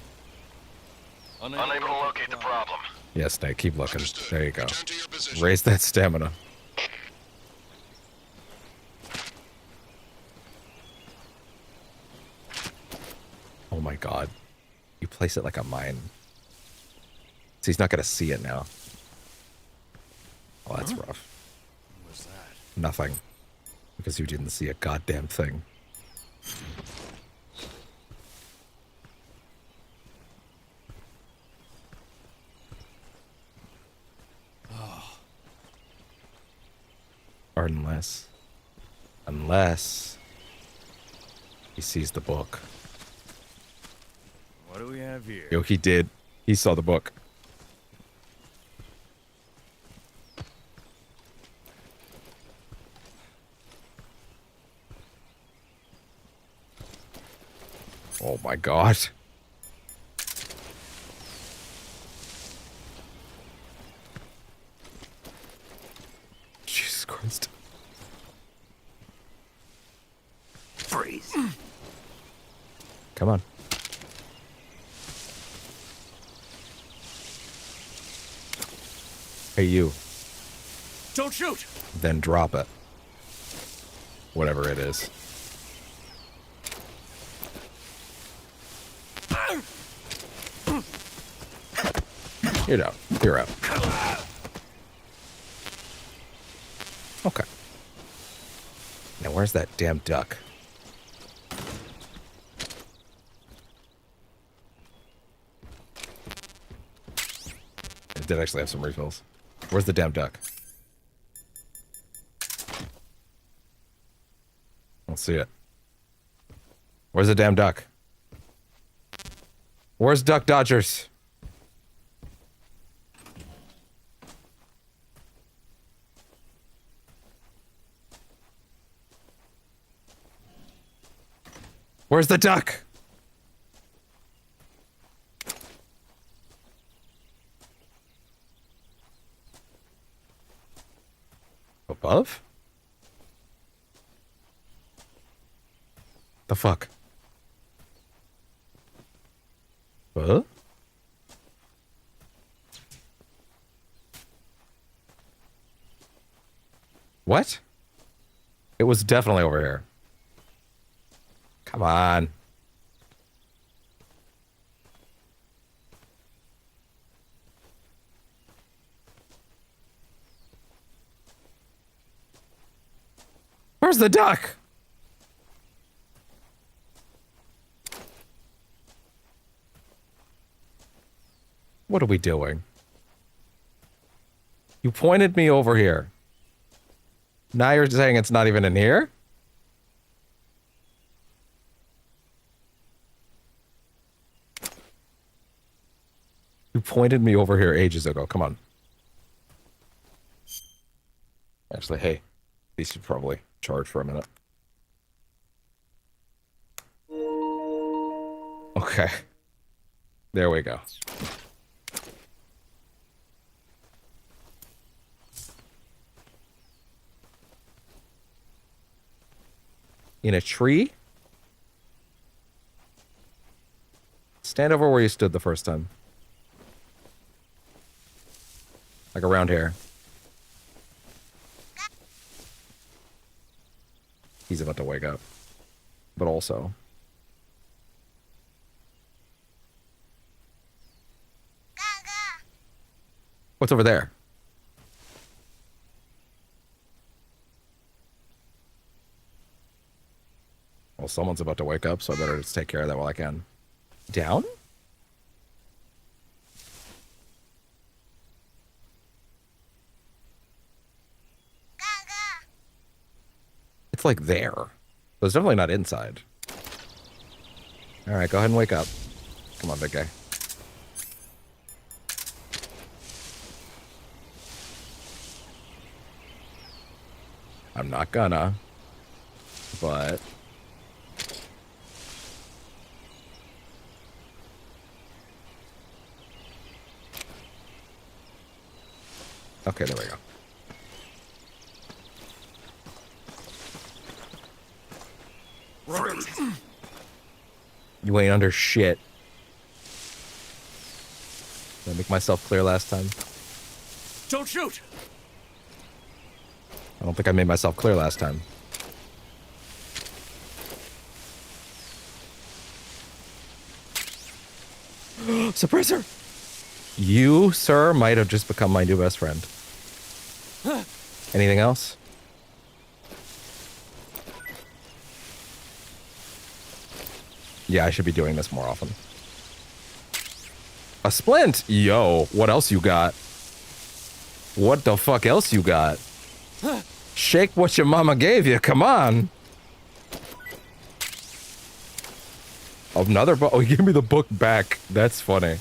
L: Unable to locate the problem.
A: Yeah, Snake, keep looking.
M: Understood.
A: There you go.
M: Return to your position.
A: Raise that stamina. Oh my god. You place it like a mine. So he's not gonna see it now. Oh, that's rough.
K: What was that?
A: Nothing. Because you didn't see a goddamn thing.
K: Oh.
A: Or unless he sees the book.
K: What do we have here?
A: Yo, he did. He saw the book. Oh my god. Jesus Christ.
D: Freeze.
A: Come on. Hey, you.
K: Don't shoot!
A: Then drop it. Whatever it is. You're down. You're out. Okay. Now, where's that damn duck? It did actually have some refills. Where's the damn duck? I don't see it. Where's the damn duck? Where's Duck Dodgers? Where's the duck? Above? The fuck? What? It was definitely over here. Come on. Where's the duck? What are we doing? You pointed me over here. Now you're saying it's not even in here? You pointed me over here ages ago. Come on. Actually, hey, these should probably charge for a minute. Okay. There we go. In a tree? Stand over where you stood the first time. Like around here. He's about to wake up. But also... What's over there? Well, someone's about to wake up, so I better just take care of that while I can. Down? It's like there. So it's definitely not inside. Alright, go ahead and wake up. Come on, big guy. I'm not gonna. But... Okay, there we go. You ain't under shit. Did I make myself clear last time?
K: Don't shoot!
A: I don't think I made myself clear last time. Suppressor! You, sir, might have just become my new best friend. Anything else? Yeah, I should be doing this more often. A splint! Yo, what else you got? What the fuck else you got? Shake what your mama gave you, come on! Another book? Oh, you gave me the book back. That's funny.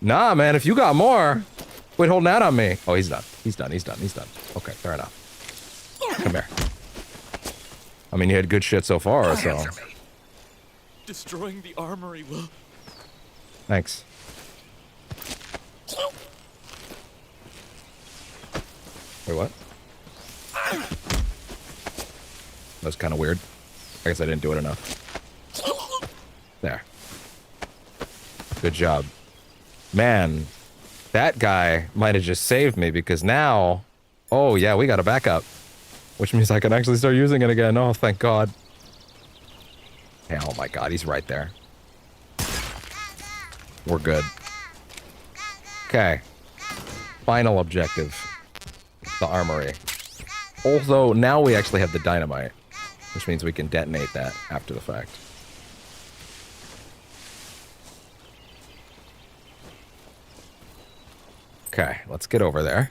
A: Nah, man, if you got more... Quit holding out on me. Oh, he's done. He's done, he's done, he's done. Okay, fair enough. Come here. I mean, you had good shit so far, so...
K: Destroying the armory will...
A: Thanks. Wait, what? That was kind of weird. I guess I didn't do it enough. There. Good job. Man, that guy might have just saved me because now... Oh, yeah, we got a backup. Which means I can actually start using it again. Oh, thank God. Yeah, oh my God, he's right there. We're good. Okay. Final objective. The armory. Although, now we actually have the dynamite. Which means we can detonate that after the fact. Okay, let's get over there.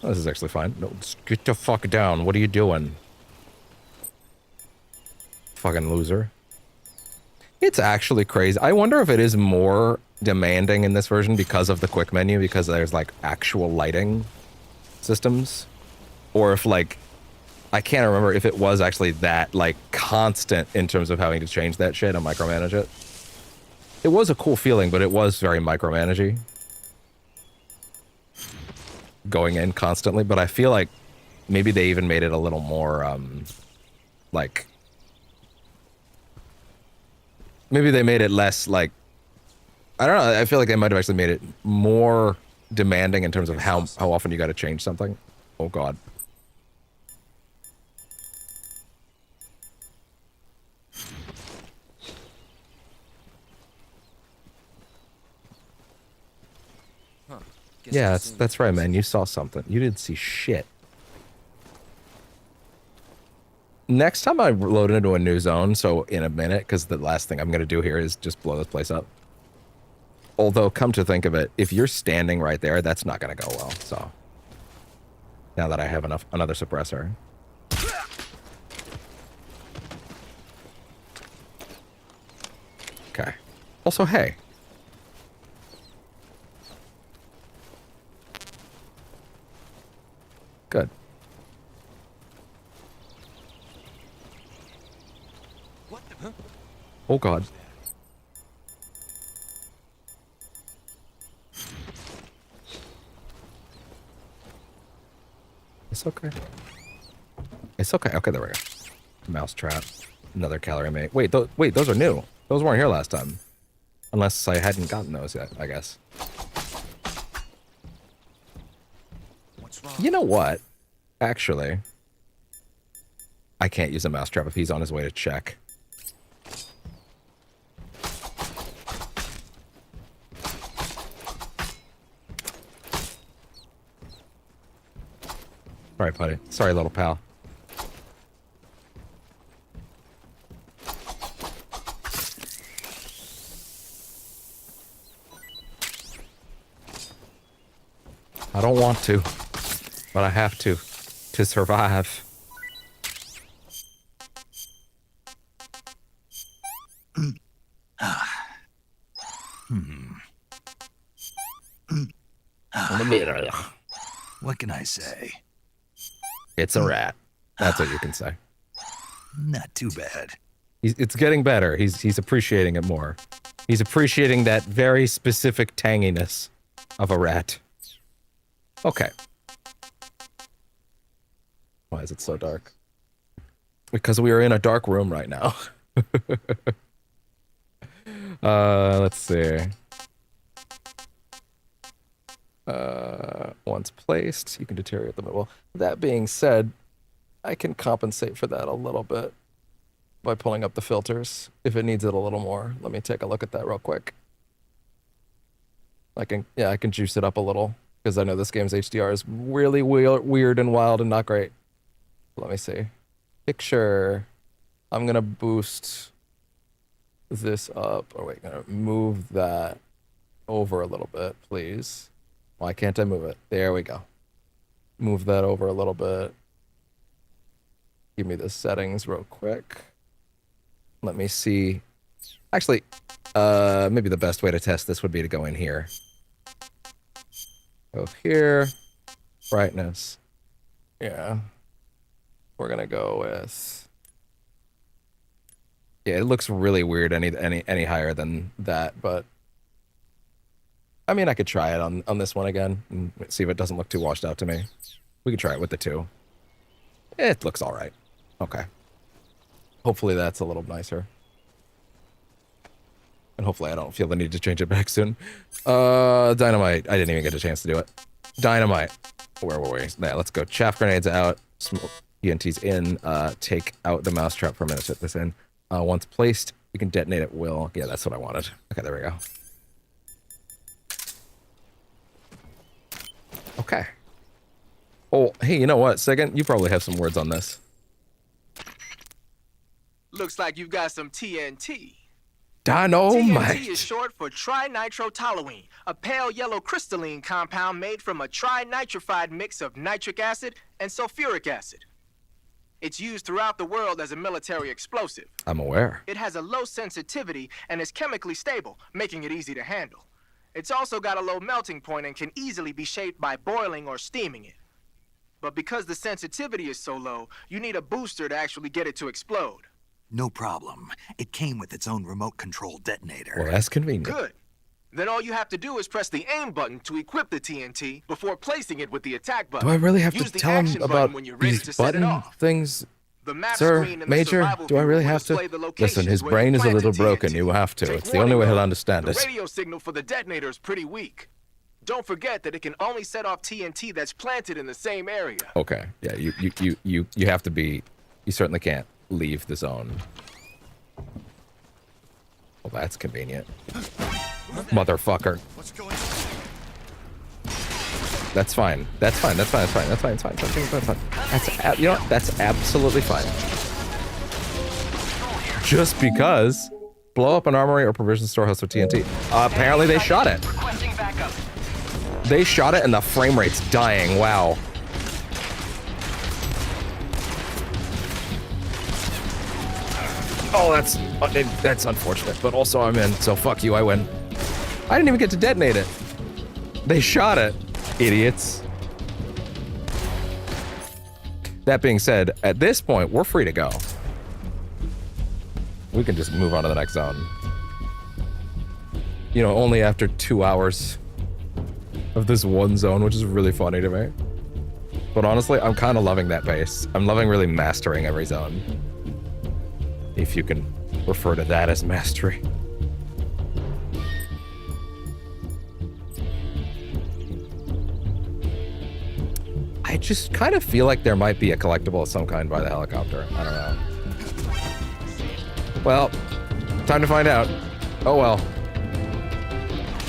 A: Oh, this is actually fine. No, just get the fuck down. What are you doing? Fucking loser. It's actually crazy. I wonder if it is more demanding in this version because of the quick menu, because there's like actual lighting systems. Or if like, I can't remember if it was actually that like constant in terms of having to change that shit and micromanage it. It was a cool feeling, but it was very micromanagey. Going in constantly, but I feel like maybe they even made it a little more, like... Maybe they made it less, like... I don't know, I feel like they might have actually made it more demanding in terms of how often you got to change something. Oh God. Yeah, that's right, man. You saw something. You didn't see shit. Next time I load into a new zone, so in a minute, because the last thing I'm going to do here is just blow this place up. Although, come to think of it, if you're standing right there, that's not going to go well, so. Now that I have another suppressor. Okay. Also, hey. Good.
I: What the? Huh?
A: Oh God. It's okay. It's okay. Okay, there we go. Mouse trap. Another calorie mate. Wait, those are new. Those weren't here last time. Unless I hadn't gotten those yet, I guess.
I: What's wrong?
A: You know what? Actually, I can't use a mousetrap if he's on his way to check. Sorry, buddy. Sorry, little pal. I don't want to, but I have to survive.
C: What can I say?
A: It's a rat. That's what you can say.
C: Not too bad.
A: It's getting better. He's appreciating it more. He's appreciating that very specific tanginess of a rat. Okay. Why is it so dark? Because we are in a dark room right now. Let's see. Once placed, you can deteriorate the middle. That being said, I can compensate for that a little bit by pulling up the filters if it needs it a little more. Let me take a look at that real quick. I can juice it up a little because I know this game's HDR is really weird and wild and not great. Let me see. Picture. I'm gonna boost this up. Oh wait, gonna move that over a little bit, please. Why can't I move it? There we go. Move that over a little bit. Give me the settings real quick. Let me see. Actually, maybe the best way to test this would be to go in here. Go here. Brightness. Yeah. We're gonna go with. Yeah, it looks really weird any higher than that, but I mean, I could try it on this one again and see if it doesn't look too washed out to me. We could try it with the 2. It looks all right. Okay. Hopefully that's a little nicer. And hopefully I don't feel the need to change it back soon. Dynamite. I didn't even get a chance to do it. Dynamite. Where were we? Yeah, let's go. Chaff grenades out. ENT's in. Take out the mousetrap for a minute. Set this in. Once placed, you can detonate at will. Yeah, that's what I wanted. Okay, there we go. Okay. Oh, hey, you know what, Second? You probably have some words on this.
I: Looks like you've got some TNT.
A: Dynamite.
I: TNT is short for trinitrotoluene, a pale yellow crystalline compound made from a trinitrified mix of nitric acid and sulfuric acid. It's used throughout the world as a military explosive.
A: I'm aware.
I: It has a low sensitivity and is chemically stable, making it easy to handle. It's also got a low melting point and can easily be shaped by boiling or steaming it. But because the sensitivity is so low, you need a booster to actually get it to explode.
C: No problem. It came with its own remote control detonator.
A: Well, that's convenient.
I: Good. Then all you have to do is press the aim button to equip the TNT before placing it with the attack button.
A: Do I really have
I: Use
A: to
I: the
A: tell him
I: action
A: about
I: button when you're ready
A: these
I: to set it
A: button
I: off.
A: things?
I: The map
A: Sir,
I: screen in the
A: Major,
I: survival
A: do I
I: view
A: really
I: will
A: have to?
I: display the locations
A: Listen, his
I: where
A: brain
I: you
A: is a little
I: planted
A: broken.
I: TNT.
A: You have to.
I: Take
A: It's the only way
I: warning,
A: he'll
I: though.
A: understand
I: The
A: it.
I: radio signal for the detonator is pretty weak. Don't forget that it can only set off TNT that's planted in the same area.
A: Okay. Yeah, you have to be... You certainly can't leave the zone. Well, that's convenient. Motherfucker.
M: What's going on?
A: That's fine. That's fine. That's fine. That's fine. That's fine. That's fine. That's fine. That's you know what? That's absolutely fine. Just because blow up an armory or provision storehouse with TNT. Apparently they shot it. They shot it and the frame rate's dying. Wow. Oh, that's unfortunate. But also I'm in, so fuck you. I win. I didn't even get to detonate it. They shot it. Idiots. That being said, at this point, we're free to go. We can just move on to the next zone. You know, only after 2 hours of this one zone, which is really funny to me. But honestly, I'm kind of loving that pace. I'm loving really mastering every zone. If you can refer to that as mastery. I just kind of feel like there might be a collectible of some kind by the helicopter. I don't know. Well, time to find out. Oh well.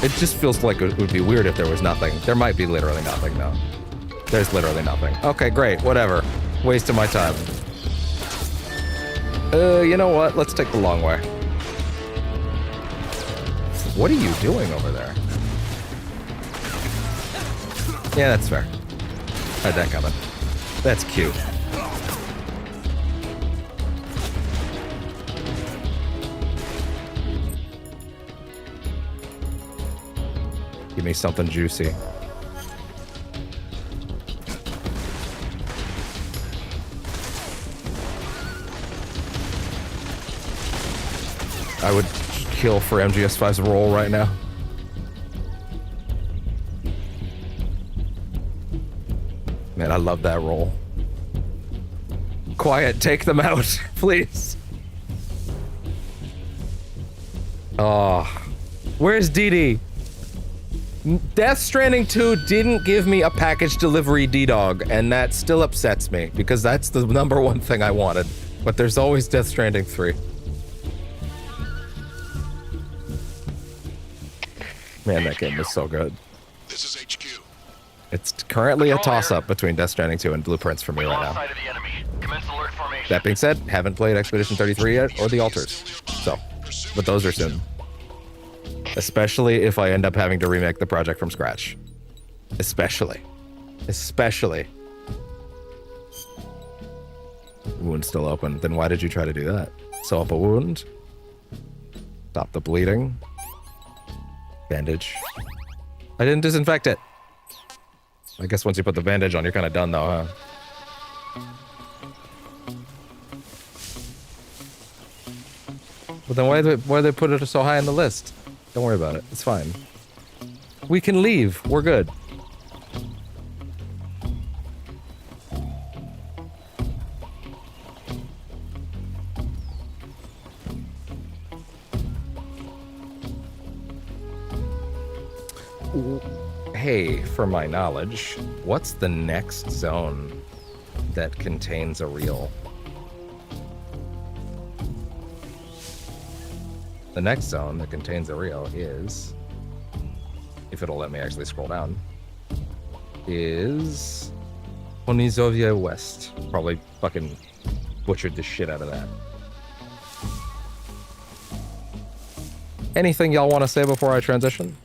A: It just feels like it would be weird if there was nothing. There might be literally nothing, though. There's literally nothing. Okay, great. Whatever. Waste of my time. You know what? Let's take the long way. What are you doing over there? Yeah, that's fair. Had that coming. That's cute. Give me something juicy. I would kill for MGS5's role right now. Man, I love that roll. Quiet, take them out, please. Oh, where's DD? Death Stranding 2 didn't give me a package delivery D-Dog, and that still upsets me, because that's the #1 thing I wanted. But there's always Death Stranding 3. Man, that game was so good.
M: This is HQ.
A: It's currently a toss-up between Death Stranding 2 and Blueprints for me right now. That being said, haven't played Expedition 33 yet, or The Altars. So, but those are soon. Especially if I end up having to remake the project from scratch. Especially. Wound's still open. Then why did you try to do that? Sew up a wound. Stop the bleeding. Bandage. I didn't disinfect it. I guess once you put the bandage on, you're kind of done though, huh? But then why they put it so high on the list? Don't worry about it. It's fine. We can leave. We're good. Hey, for my knowledge, what's the next zone that contains a reel? The next zone that contains a reel is, if it'll let me actually scroll down, is Ponizovia West. Probably fucking butchered the shit out of that. Anything y'all want to say before I transition?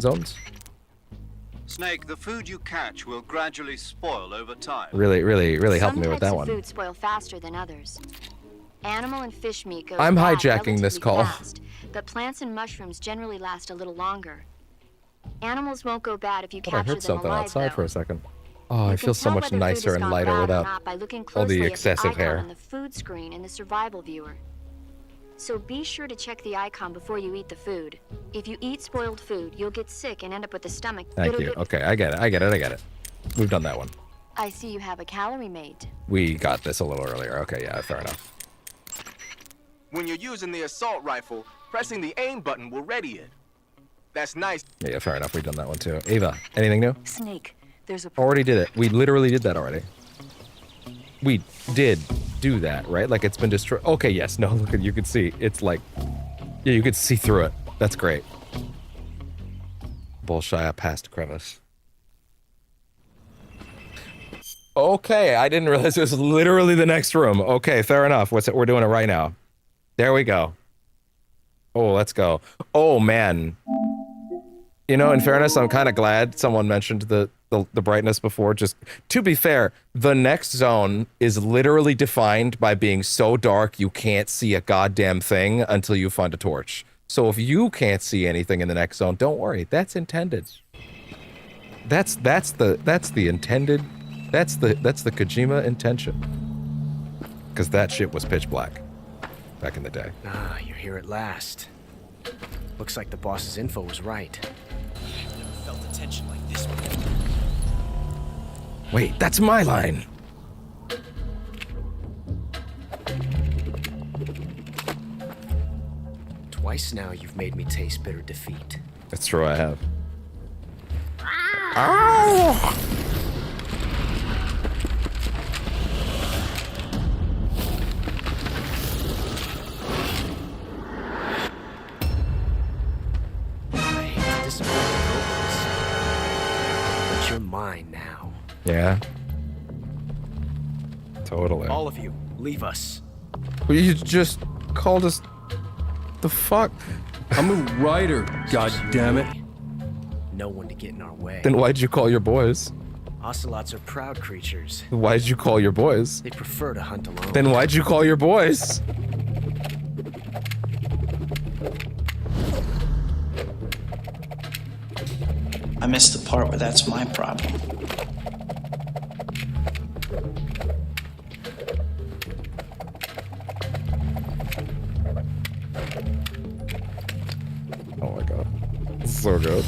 A: Zones?
G: Snake, the food you catch will gradually spoil over time.
A: Really helped me with that one.
H: Some types of food spoil faster than others. Animal and fish meat goes
A: I'm
H: bad
A: hijacking this call.
H: fast, but plants and mushrooms generally last a little longer. Animals won't go bad if you
A: I
H: capture
A: heard
H: them
A: something
H: alive,
A: outside
H: though.
A: for a second. Oh, I
H: You
A: feel
H: can
A: so
H: tell
A: much
H: whether food
A: nicer
H: has
A: and
H: gone
A: lighter
H: bad or
A: without
H: not by looking
A: all
H: closely
A: the
H: at
A: excessive
H: icon
A: hair.
H: on the food screen in the survival viewer. So be sure to check the icon before you eat the food. If you eat spoiled food, you'll get sick and end up with a stomach.
A: Thank you. Okay, I get it. We've done that one.
H: I see you have a calorie mate.
A: We got this a little earlier. Okay, yeah, fair enough.
I: When you're using the assault rifle, pressing the aim button will ready it. That's nice.
A: Yeah, fair enough. We've done that one too. Ava, anything new?
J: Snake, there's a...
A: Already did it. We literally did that already. We did do that, right? Like it's been destroyed. Okay, yes. No, look at you can see. It's like, yeah, you could see through it. That's great. Bolshaya past crevice. Okay, I didn't realize it was literally the next room. Okay, fair enough. What's it? We're doing it right now. There we go. Oh, let's go. Oh man. You know, in fairness, I'm kind of glad someone mentioned the brightness before. Just to be fair, the next zone is literally defined by being so dark you can't see a goddamn thing until you find a torch. So if you can't see anything in the next zone, don't worry. That's intended. That's the intended. That's the Kojima intention. Because that shit was pitch black back in the day.
N: Ah, you're here at last. Looks like the boss's info was right.
K: I've never felt the tension like this before.
A: Wait, that's my line.
N: Twice now you've made me taste bitter defeat.
A: That's true, I have. Ow!
N: But you're mine now.
A: Yeah. Totally.
N: All of you, leave us.
A: Well, you just called us the fuck?
O: I'm a writer, god damn it.
N: No one to get in our way.
A: Then why'd you call your boys?
N: Ocelots are proud creatures.
A: Why'd you call your boys?
N: They prefer to hunt alone.
A: Then why'd you call your boys?
P: I missed the part where that's my problem.
A: Oh my god. So good.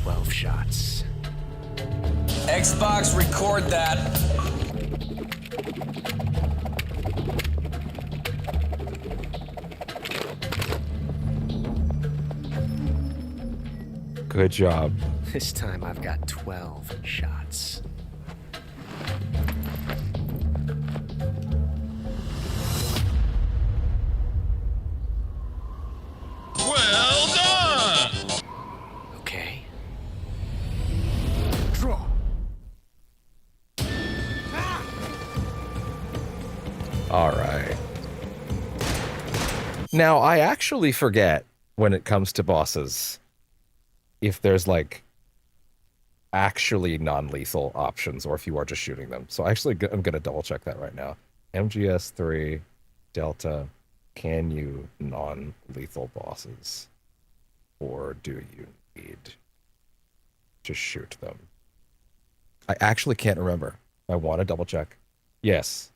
N: 12 shots.
K: Xbox, record that.
A: Good job.
N: This time I've got 12 shots.
L: Well done!
N: Okay.
O: Draw.
A: All right. Now, I actually forget when it comes to bosses if there's like actually non-lethal options or if you are just shooting them. So actually, I'm going to double check that right now. MGS3 Delta, can you non-lethal bosses? Or do you need to shoot them? I actually can't remember. I want to double check. Yes.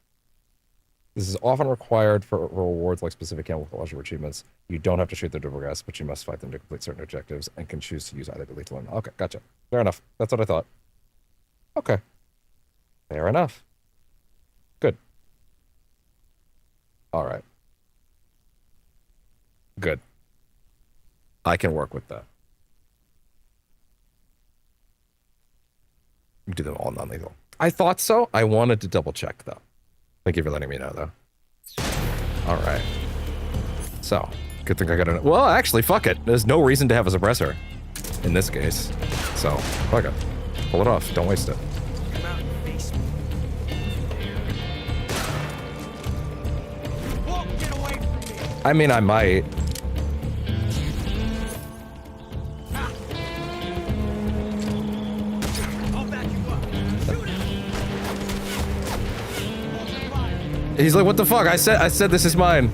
A: This is often required for rewards like specific camouflage achievements. You don't have to shoot them to progress, but you must fight them to complete certain objectives and can choose to use either the lethal one. Okay, gotcha. Fair enough. That's what I thought. Okay. Fair enough. Good. All right. Good. I can work with that. Do them all non-lethal. I thought so. I wanted to double check though. Thank you for letting me know though. All right. So, good thing I got it. Well, actually, fuck it. There's no reason to have a suppressor in this case. So, fuck it. Pull it off. Don't waste it.
N: Come out and face me.
O: Get away from me.
A: I mean, I might.
O: I'll back you up. Shoot him.
A: He's like, what the fuck? I said this is mine.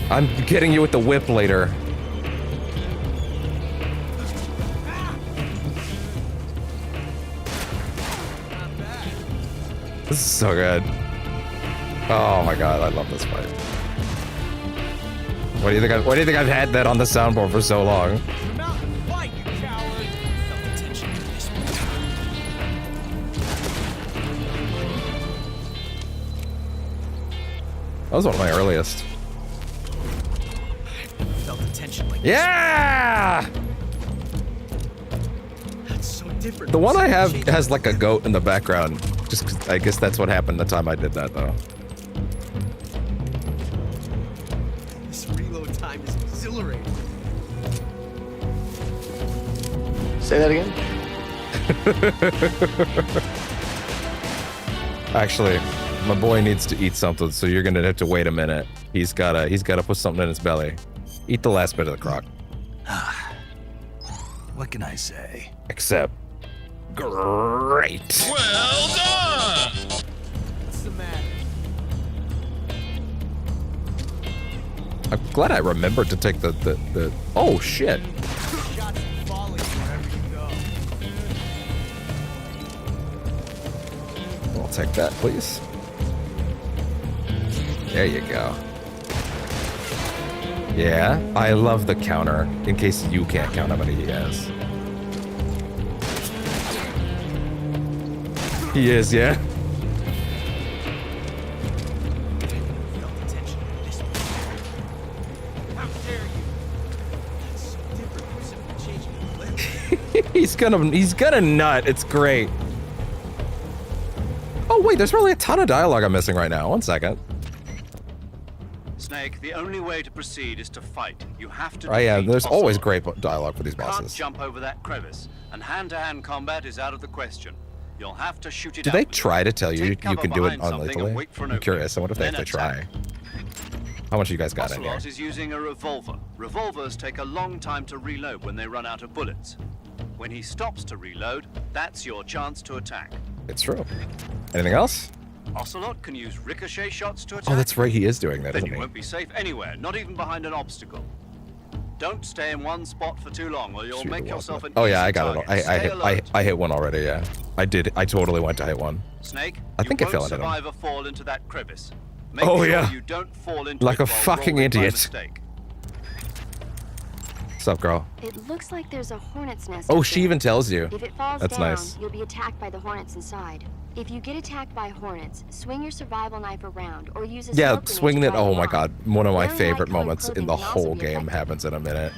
A: I'm getting you with the whip later. This is so good. Oh my god, I love this fight. What do you think? What do you think I've had that on the soundboard for so long?
O: Come out and fight, you coward. Felt the tension in this one.
A: That was one of my earliest.
K: Felt the tension like
A: Yeah!
O: different.
A: The one I have has like a goat in the background. Just 'cause I guess that's what happened the time I did that, though.
O: This reload time is exhilarating.
D: Say that again?
A: Actually, my boy needs to eat something, so you're gonna have to wait a minute. He's gotta put something in his belly. Eat the last bit of the crock.
C: What can I say?
A: Except, great.
K: Well done!
O: What's the matter?
A: I'm glad I remembered to take the oh shit.
O: Shots falling wherever you go.
A: I'll take that, please. There you go. Yeah, I love the counter, in case you can't count how many he has. He is, yeah.
O: Felt the tension in this one. How dare you? That's so different from simply changing the clip.
A: he's gonna nut. It's great. Oh wait, there's probably a ton of dialogue I'm missing right now. 1 second.
G: Snake, the only way to proceed is to fight. You have to.
A: Oh yeah,
G: defeat
A: there's always
G: Ocelot.
A: great dialogue for these
G: Can't
A: bosses.
G: jump over that crevice, and hand-to-hand combat is out of the question. You'll have to shoot it
A: Do
G: out
A: they
G: with
A: try to tell you
G: Take
A: you
G: cover
A: can do it
G: behind something and
A: unlethally?
G: wait for an
A: I'm
G: opening.
A: curious. I wonder if they
G: Then
A: actually try.
G: attack.
A: How much you guys got in here?
G: Ocelot is using a revolver. Revolvers take a long time to reload when they run out of bullets. When he stops to reload, that's your chance to attack.
A: It's true. Anything else?
G: Ocelot can use ricochet shots to attack.
A: Oh, that's right. He is doing that,
G: Then
A: isn't
G: you
A: he?
G: won't be safe anywhere, not even behind an obstacle. Don't stay in one spot for too long, or you'll
A: Shoot
G: make
A: the wall.
G: yourself an
A: Oh yeah,
G: easy
A: I got it.
G: target. Stay alert.
A: I hit one already. Yeah, I did. I totally went to hit one.
G: Snake,
A: I think I
G: you
A: fell
G: won't
A: into them.
G: survive a fall into that crevice. Make
A: Oh
G: sure
A: yeah.
G: you don't fall into
A: Like
G: it
A: a
G: while
A: fucking
G: rolling by
A: idiot.
G: mistake.
A: What's up, girl?
H: It looks like there's a hornet's nest.
A: Oh,
H: up
A: she
H: there.
A: even tells you.
H: If it falls
A: That's
H: down,
A: nice.
H: you'll be attacked by the hornets inside. If you get attacked by hornets, swing your survival knife around or use a
A: Yeah,
H: smoke grenade
A: swing
H: to
A: it.
H: drive
A: Oh
H: them
A: my
H: off.
A: god, one of my
H: Wearing
A: favorite
H: light-colored
A: moments in
H: clothing
A: the
H: can also
A: whole
H: be
A: game
H: effective.
A: happens in a minute.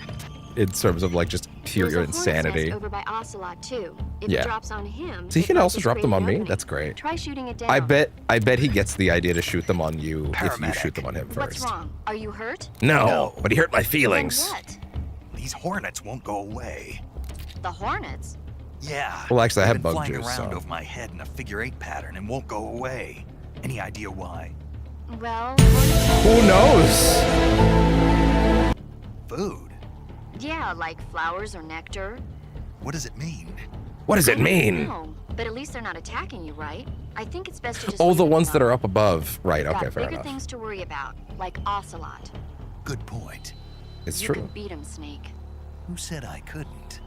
A: In terms of like just pure
H: There's a hornet's
A: insanity.
H: nest over by Ocelot too. If
A: Yeah.
H: it drops on him,
A: So he
H: it
A: can
H: might
A: also
H: just
A: drop them
H: create
A: on
H: an
A: me.
H: opening.
A: That's great.
H: Try shooting it down.
A: I bet he gets the idea to shoot them on you if you shoot them on him
H: What's
A: first.
H: wrong? Are you hurt?
A: No, but he hurt my
H: Then
A: feelings.
H: what?
C: These hornets won't go away.
H: The hornets?
C: Yeah.
A: Well, actually, I
C: they've
A: have
C: been
A: bug
C: flying
A: juice,
C: around
A: so.
C: over my head in a figure-8 pattern and won't go away. Any idea why?
H: Well,
A: Who knows?
C: Food.
H: yeah, like flowers or nectar.
C: What does it mean?
A: What does it mean?
H: No, but at least they're not attacking you, right? I think it's best to just
A: Oh,
H: leave
A: the
H: it
A: ones that
H: alone.
A: are up above. Right.
H: You've
A: Okay,
H: got
A: fair
H: bigger
A: enough.
H: things to worry about, like Ocelot.
C: Good point.
A: It's
H: You
A: true.
H: can beat him, Snake.
C: Who said I couldn't?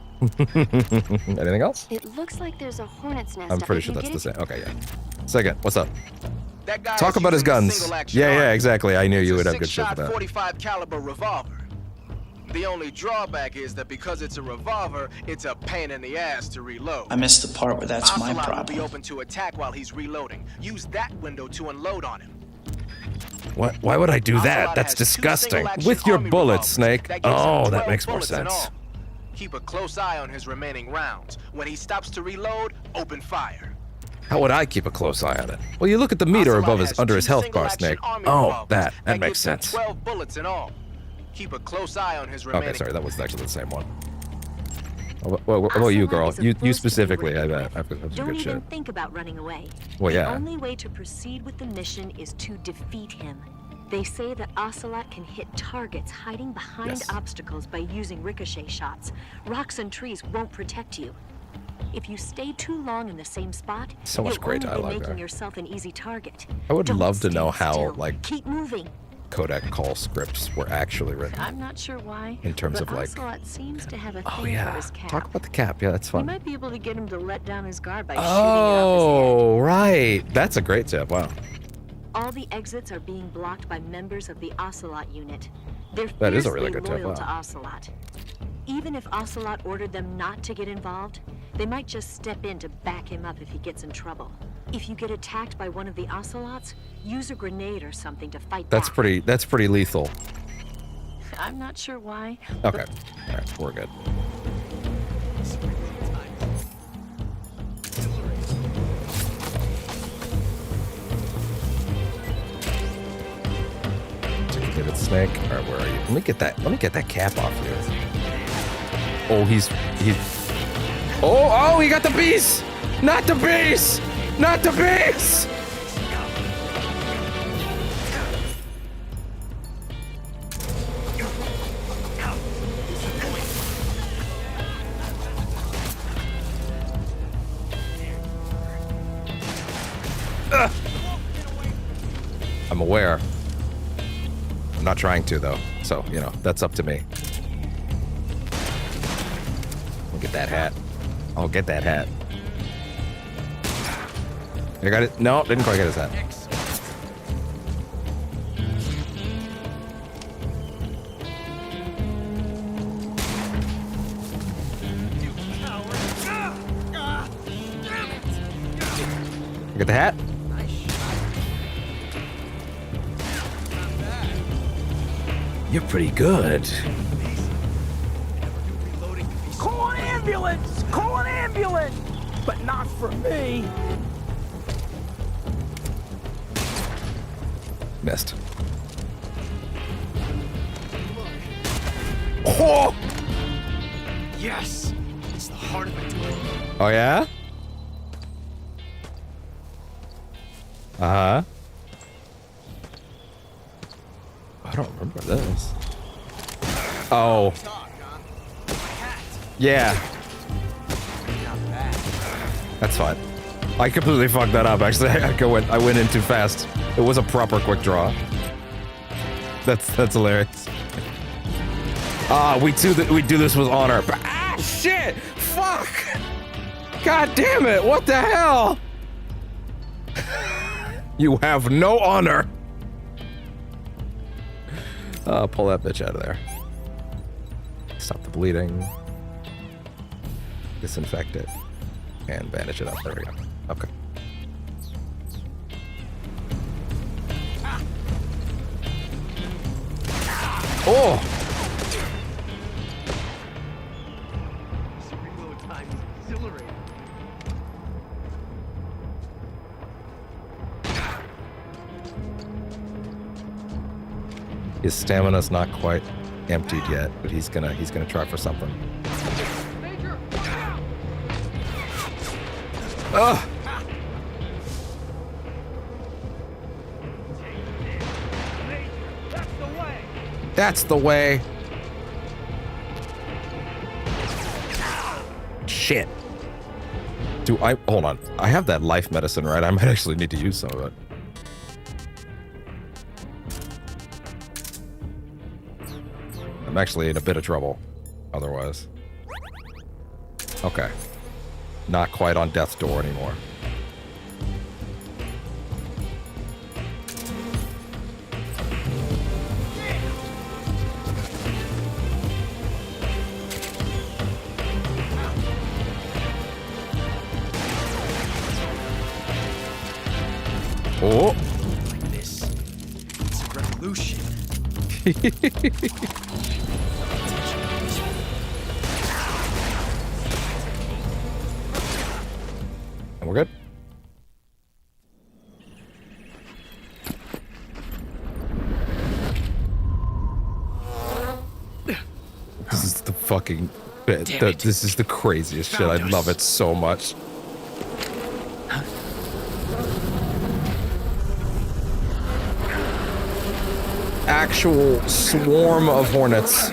A: Anything else?
H: It looks like there's a hornet's nest.
A: I'm
H: up
A: pretty
H: if
A: sure
H: you
A: that's
H: get
A: the
H: it-
A: same. Okay, yeah. Second, what's up?
I: That guy
A: Talk
I: is
A: about his
I: using a
A: guns.
I: single-action
A: Yeah,
I: rifle.
A: exactly. I knew you would
I: It's a
A: have good shit for
I: 6-shot,
A: that.
I: 45 caliber revolver. The only drawback is that because it's a revolver, it's a pain in the ass to reload.
P: I missed the part where that's my
I: Ocelot will be
P: problem.
I: open to attack while he's reloading. Use that window to unload on him.
A: What? Why would I do that?
I: Ocelot
A: That's
I: has two
A: disgusting.
I: single-action
A: With your
I: army
A: bullets,
I: revolvers
A: Snake.
I: that gives him
A: Oh,
I: 12
A: that makes more
I: bullets in
A: sense.
I: all. Keep a close eye on his remaining rounds. When he stops to reload, open fire.
A: How would I keep a close eye on it? Well, you look at the meter
I: Ocelot
A: above his
I: has
A: under
I: two
A: his health bar,
I: single-action
A: Snake.
I: army
A: Oh,
I: revolvers
A: that makes
I: gives him
A: sense.
I: 12 bullets in all. Keep a close eye on his remaining.
A: Okay, sorry, that was actually the same one. What about you,
J: Ocelot
A: girl?
J: is a
A: You
J: force to be
A: specifically, I
J: reckoned
A: bet.
J: with.
A: I've got some
J: Don't
A: good
J: even
A: shit.
J: think about running away.
A: Well,
J: The
A: yeah.
J: only way to proceed with the mission is to defeat him. They say that Ocelot can hit targets hiding behind
A: Yes.
J: obstacles by using ricochet shots. Rocks and trees won't protect you. If you stay too long in the same spot,
A: So much
J: you'll
A: great
J: only
A: dialogue
J: be making
A: there.
J: yourself an easy target.
A: I would
J: Don't
A: love to know
J: stand
A: how,
J: still.
A: like,
J: Keep moving.
A: codec call scripts were actually written.
J: I'm not sure why.
A: In terms
J: but
A: of, like-
J: Ocelot seems to have a
A: Oh,
J: thing for
A: yeah.
J: his cap.
A: Talk about the cap. Yeah, that's
J: We
A: fun.
J: might be able to get him to let down his guard by
A: Oh, right. That's a great tip. Wow.
J: All the exits are being blocked by members of the Ocelot unit. They're
A: That is a really
J: fiercely
A: good tip,
J: loyal to
A: wow.
J: Ocelot. Even if Ocelot ordered them not to get involved, they might just step in to back him up if he gets in trouble. If you get attacked by one of the Ocelots, use a grenade or something to fight
A: That's
J: back.
A: pretty lethal.
J: I'm not sure why.
A: Okay. All right, we're good. Snake. All right, where are you? Let me get that cap off you. Oh, he's. Oh, he got the beast! Not the beast! Not the beast! I'm aware. I'm not trying to, though. So, you know, that's up to me. I'll get that hat. I'll get that hat. I got it. No, didn't quite get his hat. Get the hat. You're pretty good.
O: Call an ambulance! Call an ambulance! But not for me.
A: Missed. Oh!
O: Yes! It's the heart of it.
A: Oh, yeah? Uh-huh. I don't remember this. Oh. Yeah. That's fine. I completely fucked that up, actually. I went in too fast. It was a proper quick draw. That's hilarious. We do this with honor. Ah, shit! Fuck! God damn it! What the hell? You have no honor. Pull that bitch out of there. Stop the bleeding. Disinfect it. And bandage it up. There we go. Okay. Oh! His stamina's not quite emptied yet, but he's gonna try for something. Ugh! That's the way. Shit. Hold on. I have that life medicine, right? I might actually need to use some of it. I'm actually in a bit of trouble, otherwise. Okay. Not quite on death's door anymore. Oh!
O: Like this. It's a revolution.
A: And we're good. This is the fucking bit. This is the craziest shit. I love it so much. Actual swarm of hornets,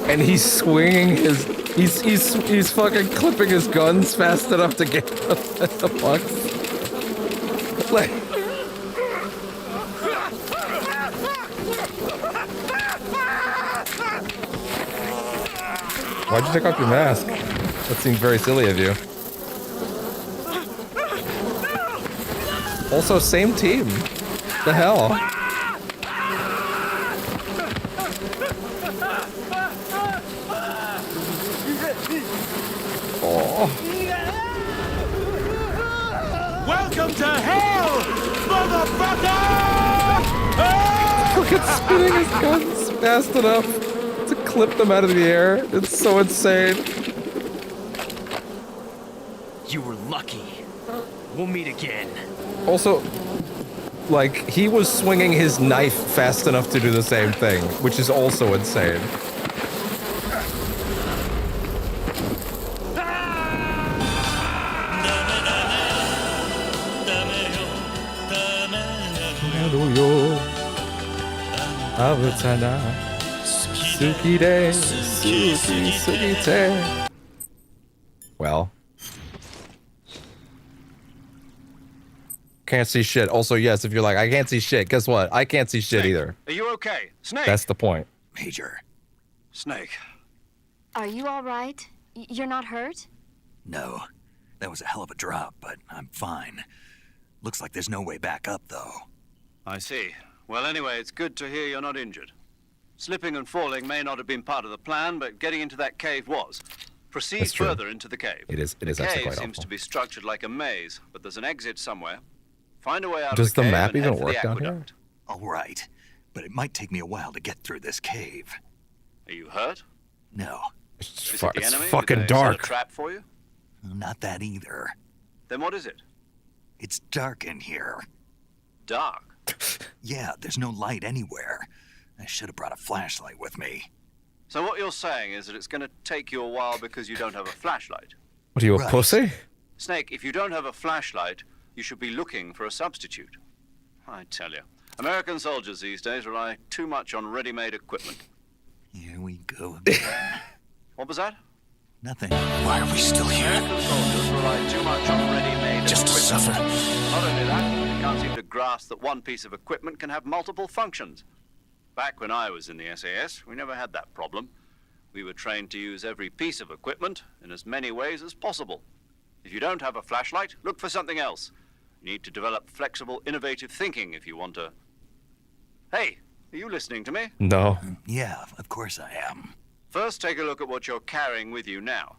A: and he's swinging his. He's fucking clipping his guns fast enough to get the bugs. Like. Why'd you take off your mask? That seemed very silly of you. Also, same team. The hell? Oh.
O: Welcome to hell, motherfucker!
A: Fucking spinning his guns fast enough to clip them out of the air. It's so insane.
O: You were lucky. We'll meet again.
A: Also, Like, he was swinging his knife fast enough to do the same thing, which is also insane. Well. Can't see shit. Also, yes, if you're like, I can't see shit, guess what? I can't see shit either.
G: Are you okay? Snake!
A: That's the point.
C: Major.
G: Snake.
H: Are you all right? You're not hurt?
C: No. That was a hell of a drop, but I'm fine. Looks like there's no way back up, though.
G: I see. Well, anyway, it's good to hear you're not injured. Slipping and falling may not have been part of the plan, but getting into that cave was. Proceed further into the cave.
A: It is actually
G: the
A: quite
G: cave
A: helpful.
G: seems to be structured like a maze, but there's an exit somewhere. Find a way out
A: Does
G: of the
A: the
G: cave
A: map
G: and
A: even
G: head for
A: work
G: the
A: down here?
G: aqueduct.
C: All right, but it might take me a while to get through this cave.
G: Are you hurt?
C: No.
A: It's,
G: Is it the
A: it's
G: enemy?
A: fucking
G: Did they set
A: dark.
G: a trap for you?
C: Not that either.
G: Then what is it?
C: It's dark in here.
G: Dark?
C: Yeah, there's no light anywhere. I should have brought a flashlight with me.
G: So what you're saying is that it's going to take you a while because you don't have a flashlight.
A: What are you, a pussy?
G: Snake, if you don't have a flashlight, you should be looking for a substitute. I tell you, American soldiers these days rely too much on ready-made equipment.
C: Here we go again.
G: What was that?
C: Nothing. Why are we still here?
G: American soldiers rely too much on ready-made
C: Just to
G: equipment.
C: suffer.
G: Not only that, they can't seem to grasp that one piece of equipment can have multiple functions. Back when I was in the SAS, we never had that problem. We were trained to use every piece of equipment in as many ways as possible. If you don't have a flashlight, look for something else. You need to develop flexible, innovative thinking if you want to... Hey, are you listening to me?
A: No.
C: Yeah, of course I am.
G: First, take a look at what you're carrying with you now.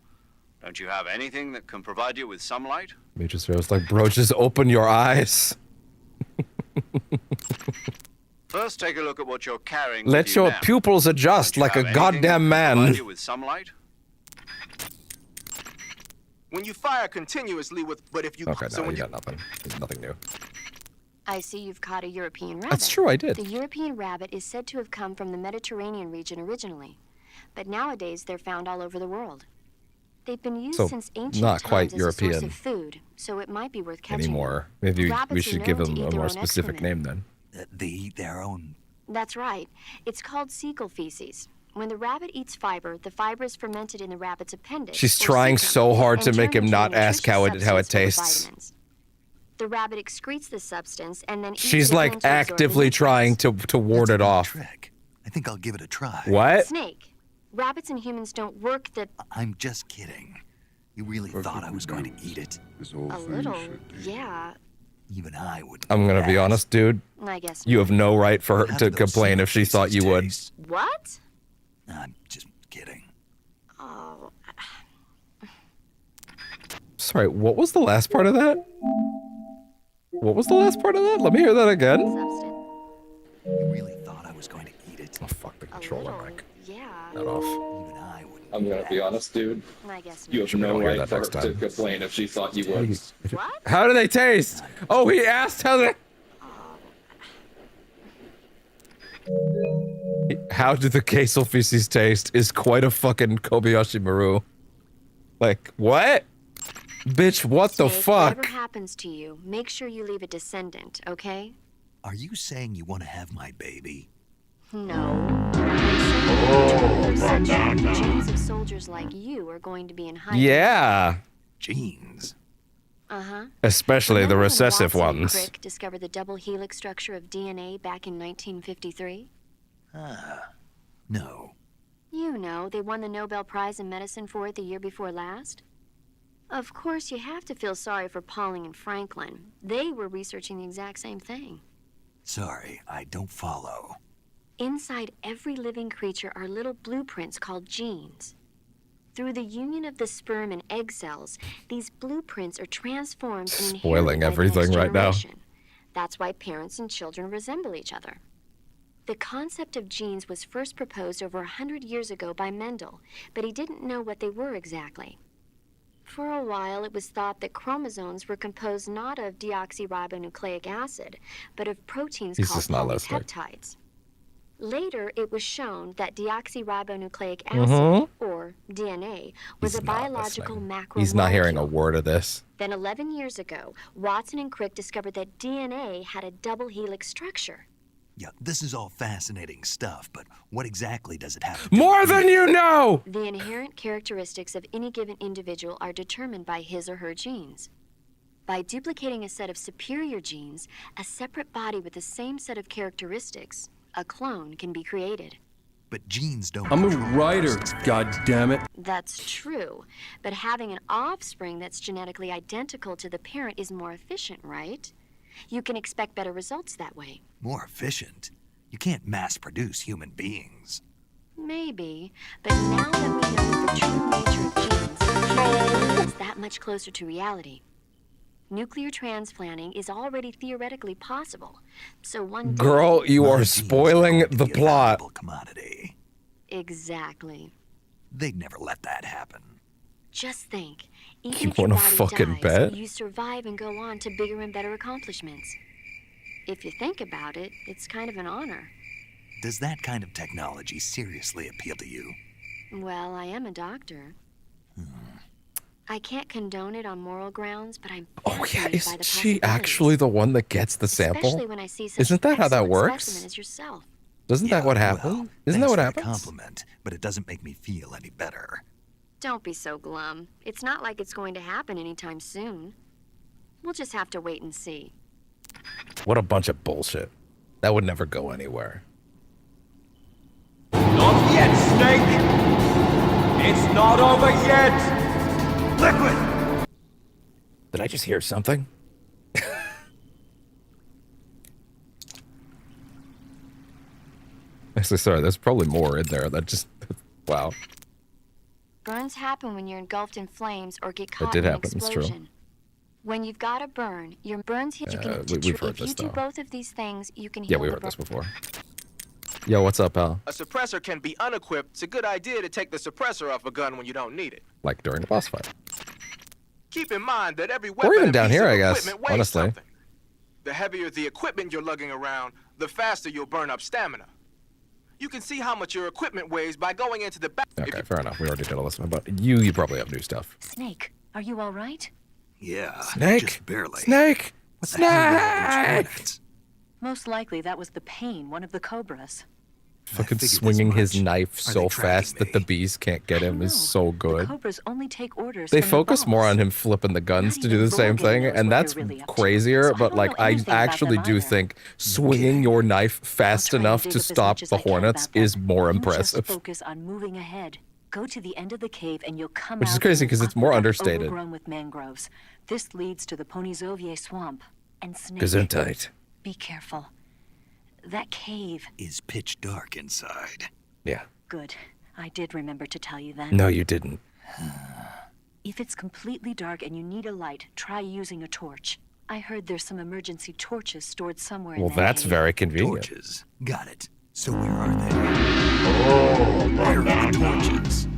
G: Don't you have anything that can provide you with some light?
A: Major was like, bro, just open your eyes.
G: First, take a look at what you're carrying
A: Let
G: with you
A: your
G: now.
A: pupils adjust
G: Don't you
A: like a
G: have anything that
A: goddamn
G: can
A: man.
G: provide you with some light?
I: When you fire continuously with, but if you
A: Okay,
I: so
A: no,
I: when
A: you got nothing. There's nothing new.
H: I see you've caught a European rabbit.
A: That's true, I did.
H: The European rabbit is said to have come from the Mediterranean region originally, but nowadays they're found all over the world. They've been used
A: So,
H: since ancient
A: not quite
H: times as a source
A: European
H: of food, so it might be worth catching
A: anymore. Maybe we
H: Rabbits are
A: should give
H: known to
A: them
H: eat
A: a
H: their
A: more
H: own
A: specific
H: excrement.
A: name then.
C: They eat their own.
H: That's right. It's called cecal feces. When the rabbit eats fiber, the fiber is fermented in the rabbit's appendix.
A: She's
H: or
A: trying
H: cecum,
A: so hard to
H: and
A: make
H: turned
A: him
H: into a
A: not ask how it
H: nutritious substance
A: tastes.
H: full of vitamins. The rabbit excretes the substance and then eats
A: She's
H: it
A: like
H: again to absorb the
A: actively
H: nutrients.
A: trying to ward it off.
C: I think I'll give it a try.
A: What?
H: Snake. Rabbits and humans don't work the...
C: I'm just kidding. You really thought I was going to eat it?
H: A little, yeah.
C: Even I would.
A: I'm gonna be honest, dude.
H: I guess
A: You have no right for her
C: How
A: to
C: do those
A: complain if she thought you would.
H: What?
C: I'm just kidding.
H: Oh,
A: Sorry, what was the last part of that? What was the last part of that? Let me hear that again.
C: You really thought I was going to eat it?
A: Oh, fuck the controller mic.
H: yeah.
A: That off.
C: Even I would.
A: I'm gonna be honest, dude.
H: I guess
A: You have
H: not.
A: no right
Q: right
A: for her
Q: next
A: to
Q: time.
A: complain if she thought you would.
H: What?
A: How do they taste? Oh, he asked how they... How do the queso feces taste is quite a fucking Kobayashi Maru. Like, what? Bitch, what the
H: Snake,
A: fuck?
H: Whatever happens to you, make sure you leave a descendant, okay?
C: Are you saying you want to have my baby?
H: No. The genes of soldiers like you are going to be in high
A: Yeah.
C: Genes.
H: Uh-huh.
A: Especially the
H: Remember when
A: recessive
H: Watson and
A: ones.
H: Crick discovered the double helix structure of DNA back in 1953?
C: No.
H: You know, they won the Nobel Prize in Medicine for it the year before last. Of course, you have to feel sorry for Pauling and Franklin. They were researching the exact same thing.
C: Sorry, I don't follow.
H: Inside every living creature are little blueprints called genes. Through the union of the sperm and egg cells, these blueprints are transformed and
A: Spoiling
H: inherited by the
A: everything
H: next
A: right now.
H: generation. That's why parents and children resemble each other. The concept of genes was first proposed over 100 years ago by Mendel, but he didn't know what they were exactly. For a while, it was thought that chromosomes were composed not of deoxyribonucleic acid, but of proteins
A: He's
H: called
A: just not listening.
H: polypeptides. Later, it was shown that deoxyribonucleic acid, or DNA, was a biological macromolecule.
A: He's not hearing a word of this.
H: Then 11 years ago, Watson and Crick discovered that DNA had a double helix structure.
C: Yeah, this is all fascinating stuff, but what exactly does it have?
A: More than you know!
H: The inherent characteristics of any given individual are determined by his or her genes. By duplicating a set of superior genes, a separate body with the same set of characteristics, a clone, can be created.
C: But genes don't.
Q: I'm a writer, goddammit.
H: That's true, but having an offspring that's genetically identical to the parent is more efficient, right? You can expect better results that way.
C: More efficient? You can't mass produce human beings.
H: Maybe, but now that we know the true nature of genes, it's that much closer to reality. Nuclear transplanting is already theoretically possible, so one day...
A: Girl, you are spoiling the plot.
C: Commodity.
H: Exactly.
C: They'd never let that happen.
H: Just think,
A: You
H: even if your
A: wanna
H: body
A: fucking
H: dies,
A: bet?
H: you survive and go on to bigger and better accomplishments. If you think about it, it's kind of an honor.
C: Does that kind of technology seriously appeal to you?
H: Well, I am a doctor. I can't condone it on moral grounds, but I'm fascinated by the
A: Isn't she
H: possibilities.
A: actually the one that gets the
H: Especially
A: sample?
H: when I see such
A: Isn't that how that
H: excellent
A: works?
H: specimen as yourself.
A: Doesn't that what happened? Isn't that what
C: Thanks for the
A: happens?
C: compliment, but it doesn't make me feel any better.
H: Don't be so glum. It's not like it's going to happen anytime soon. We'll just have to wait and see.
A: What a bunch of bullshit. That would never go anywhere.
O: Not yet, Snake! It's not over yet! Liquid!
A: Did I just hear something? Actually, sorry, there's probably more in there. That just... Wow.
H: Burns happen when you're engulfed in flames or get caught
A: did
H: in an
A: happen, it's true.
H: explosion. When you've got a burn, your burns hit you.
A: we've heard
H: If you
A: this,
H: do
A: though.
H: both of these things, you can
A: Yeah,
H: heal
A: we
H: the
A: heard this
H: burn.
A: before. Yo, what's up, pal?
I: A suppressor can be unequipped. It's a good idea to take the suppressor off a gun when you don't need it.
A: Like during the boss fight.
I: Keep in mind that every weapon
A: Or even
I: and
A: down
I: piece
A: here,
I: of
A: I guess,
I: equipment weighs
A: honestly.
I: something. The heavier the equipment you're lugging around, the faster you'll burn up stamina. You can see how much your equipment weighs by going into the back.
A: Okay, fair enough. We already did all this, but you probably have new stuff.
J: Snake, are you all right?
C: Yeah,
A: Snake?
C: just barely.
A: Snake!
C: What the hell were all those
A: Snake!
C: coordinates?
J: Most likely that was the pain, one of the cobras.
A: Fucking swinging his knife so fast that the bees can't get him is so good.
J: Cobras only take orders
A: They
J: from the
A: focus
J: boss.
A: more on him flipping the guns to do the same thing, and that's crazier, but like I actually do think swinging your knife fast enough to stop the hornets is more impressive.
J: Focus on moving ahead. Go to the end of the cave and you'll come
A: Which is
J: out
A: crazy
J: in
A: 'cause
J: an
A: it's more
J: upland
A: understated.
J: Overgrown with mangroves. This leads to the Ponyzovier swamp. And Snake,
A: Gesundheit.
J: be careful. That cave.
C: Is pitch dark inside.
A: Yeah.
J: Good. I did remember to tell you that.
A: No, you didn't.
J: If it's completely dark and you need a light, try using a torch. I heard there's some emergency torches stored somewhere
A: Well,
J: in that
A: that's
J: cave.
A: very convenient.
C: Torches. Got it. So where are they? Where are the torches?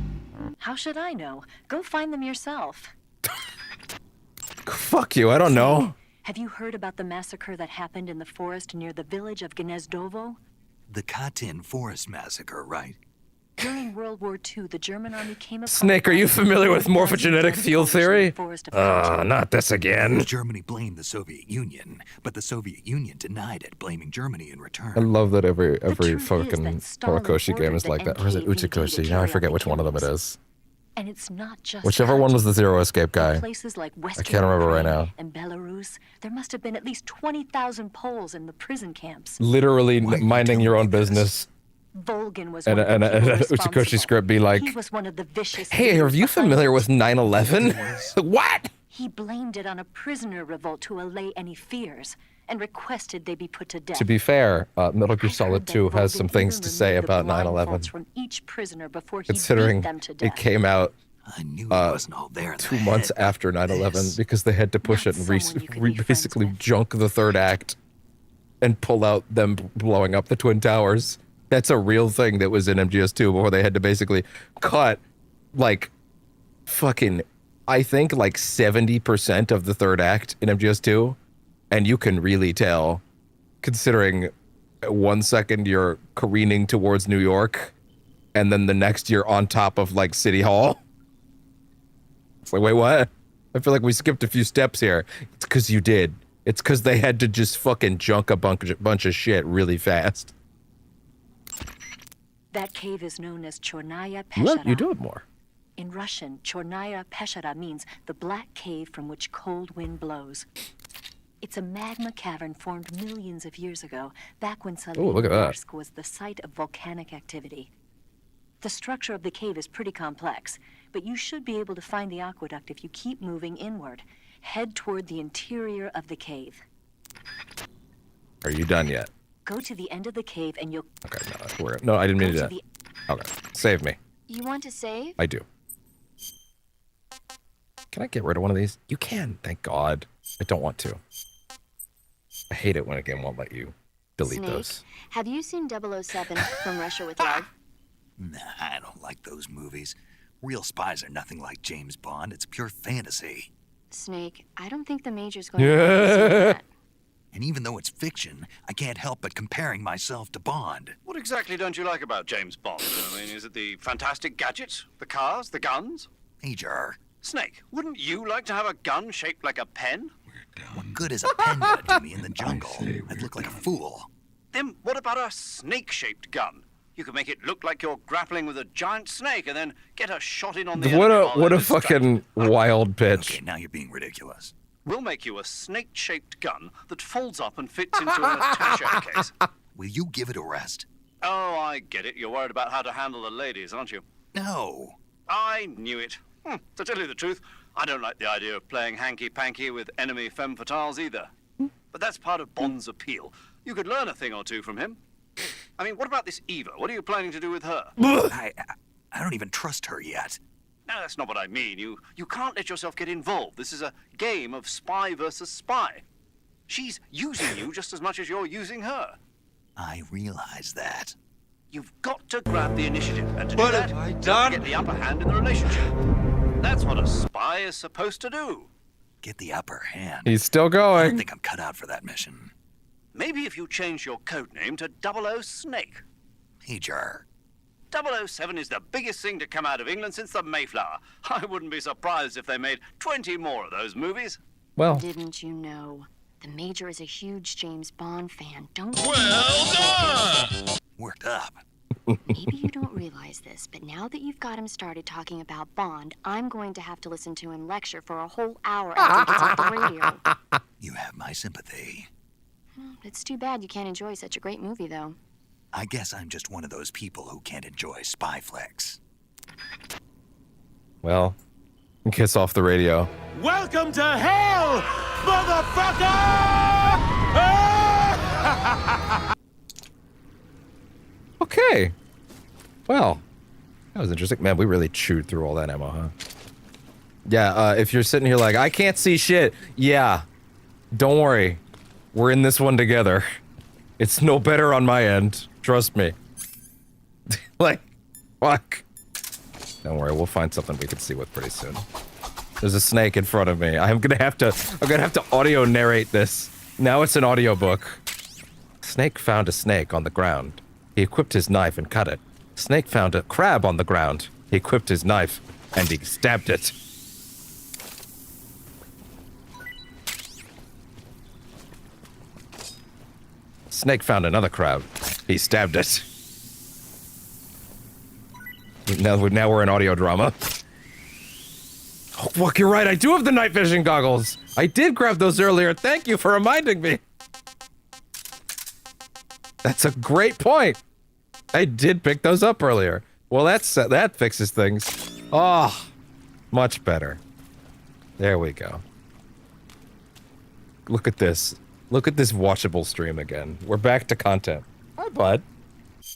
J: How should I know? Go find them yourself.
A: Fuck you, I don't know.
J: Have you heard about the massacre that happened in the forest near the village of Gnezdovo?
C: The Katyn Forest Massacre, right?
J: During World War II, the German army came upon...
A: Snake, are you familiar with morphogenetic field theory? Not this again.
C: Germany blamed the Soviet Union, but the Soviet Union denied it, blaming Germany in return.
A: I love that every fucking Horikoshi game is like that. Or is it Uchikoshi? Now I forget which one of them it is.
J: And it's not just
A: Whichever one was the Zero Escape guy.
J: places like Western
A: I can't remember right
J: Ukraine
A: now.
J: and Belarus, there must have been at least 20,000 Poles in the prison camps.
A: Literally minding your own business.
J: Volgin was
A: And
J: one of the
A: a
J: people
A: Uchikoshi
J: responsible.
A: script be like,
J: He was one of the vicious
A: hey, are
J: leaders
A: you
J: behind
A: familiar
J: it.
A: with 9/11? What?
J: He blamed it on a prisoner revolt to allay any fears and requested they be put to death.
A: To be fair, Metal Gear Solid 2 has some things to say about 9/11.
J: From each prisoner before he
A: Considering
J: beat them to
A: it
J: death.
A: came out
C: I knew it wasn't all there in
A: 2
C: the
A: months
C: head.
A: after 9/11 because they had to push it and basically junk the third act and pull out them blowing up the Twin Towers. That's a real thing that was in MGS2 before they had to basically cut like fucking I think, like 70% of the third act in MGS2, and you can really tell, considering 1 second you're careening towards New York, and then the next you're on top of, like, City Hall. It's like, wait, what? I feel like we skipped a few steps here. It's because you did. It's because they had to just fucking junk a bunch of shit really fast.
J: That cave is known as Chornaya
A: Well,
J: Peshara.
A: you do it more.
J: In Russian, Chornaya Peshara means the black cave from which cold wind blows. It's a magma cavern formed millions of years ago, back when
A: look at that.
J: Salinogorsk was the site of volcanic activity. The structure of the cave is pretty complex, but you should be able to find the aqueduct if you keep moving inward. Head toward the interior of the cave.
A: Are you done yet?
J: Go to the end of the cave and you'll...
A: Okay, no, I didn't mean to do that. Okay, save me.
H: You want to save?
A: I do. Can I get rid of one of these? You can, thank God. I don't want to. I hate it when a game won't let you delete
H: Snake,
A: those.
H: have you seen 007 From Russia with Love?
C: Nah, I don't like those movies. Real spies are nothing like James Bond. It's pure fantasy.
H: Snake, I don't think the Major's going to let you see that.
C: And even though it's fiction, I can't help but comparing myself to Bond.
G: What exactly don't you like about James Bond? I mean, is it the fantastic gadgets, the cars, the guns?
C: Major.
G: Snake, wouldn't you like to have a gun shaped like a pen?
C: What good is a pen gonna do me in the jungle? I'd look like a fool.
G: Then what about a snake-shaped gun? You could make it look like you're grappling with a giant snake and then get a shot in on the
A: What
G: enemy
A: a
G: while
A: what
G: they're
A: a fucking wild pitch.
C: Okay, now you're being ridiculous.
G: We'll make you a snake-shaped gun that folds up and fits into an attaché case.
C: Will you give it a rest?
G: Oh, I get it. You're worried about how to handle the ladies, aren't you?
C: No.
G: I knew it. To tell you the truth, I don't like the idea of playing hanky-panky with enemy femme fatales either. But that's part of Bond's appeal. You could learn a thing or two from him. I mean, what about this Eva? What are you planning to do with her?
C: I don't even trust her yet.
G: No, that's not what I mean. You can't let yourself get involved. This is a game of spy versus spy. She's using you just as much as you're using her.
C: I realize that.
G: You've got to grab the initiative, and to do that, you've got to get the upper hand in the relationship. That's what a spy is supposed to do.
C: Get the upper hand.
A: He's still
C: I
A: going.
C: don't think I'm cut out for that mission.
G: Maybe if you change your code name to 00 Snake.
C: Major.
G: 007 is the biggest thing to come out of England since the Mayflower. I wouldn't be surprised if they made 20 more of those movies.
A: Well,
H: Didn't you know? The Major is a huge James Bond fan. Don't
C: Worked up.
H: Maybe you don't realize this, but now that you've got him started talking about Bond, I'm going to have to listen to him lecture for a whole hour after he gets off the radio.
C: You have my sympathy.
H: It's too bad you can't enjoy such a great movie, though.
C: I guess I'm just one of those people who can't enjoy spy flicks.
A: well, kiss off the radio.
O: Welcome to hell, motherfucker!
A: Okay. Well, that was interesting. Man, we really chewed through all that ammo, huh? Yeah, if you're sitting here like, I can't see shit. Yeah. Don't worry. We're in this one together. It's no better on my end. Trust me. Like, fuck. Don't worry, we'll find something we can see with pretty soon. There's a snake in front of me. I'm gonna have to audio narrate this. Now it's an audiobook. Snake found a snake on the ground. He equipped his knife and cut it. Snake found a crab on the ground. He equipped his knife and he stabbed it. Snake found another crab. He stabbed it. Now we're in audio drama. Oh, fuck, you're right. I do have the night vision goggles. I did grab those earlier. Thank you for reminding me. That's a great point. I did pick those up earlier. Well, that fixes things. Oh, much better. There we go. Look at this. Look at this watchable stream again. We're back to content. Hi, bud.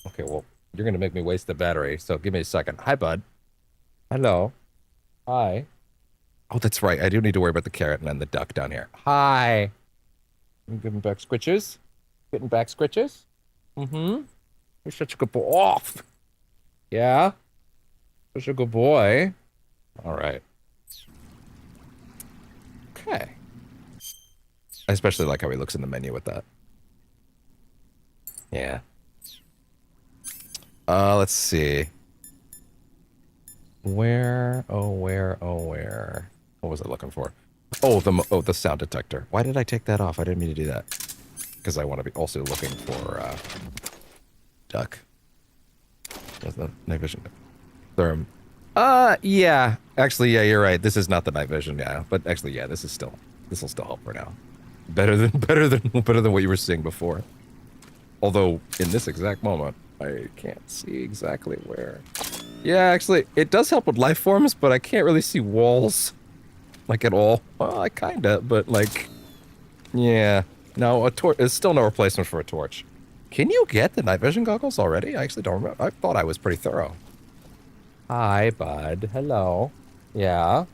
A: Okay, well, you're gonna make me waste the battery, so give me a second. Hi, bud. Hello. Hi. Oh, that's right. I do need to worry about the carrot and then the duck down here. Hi. I'm giving back squitches. Getting back squitches. Mm-hmm. You're such a good boy. Oh! Yeah? Such a good boy. Alright. I especially like how he looks in the menu with that. Yeah. Let's see. Where? What was I looking for? Oh, the sound detector. Why did I take that off? I didn't mean to do that. Because I want to be also looking for duck. What's the night vision? Therm. Yeah. Actually, yeah, you're right. This is not the night vision, yeah. But actually, yeah, this will still help for now. Better than what you were seeing before. Although in this exact moment, I can't see exactly where. Yeah, actually, it does help with life forms, but I can't really see walls, like at all. Well, I kinda, but like, yeah. No, a torch is still no replacement for a torch. Can you get the night vision goggles already? I actually don't remember. I thought I was pretty thorough. Hi, bud. Hello. Yeah.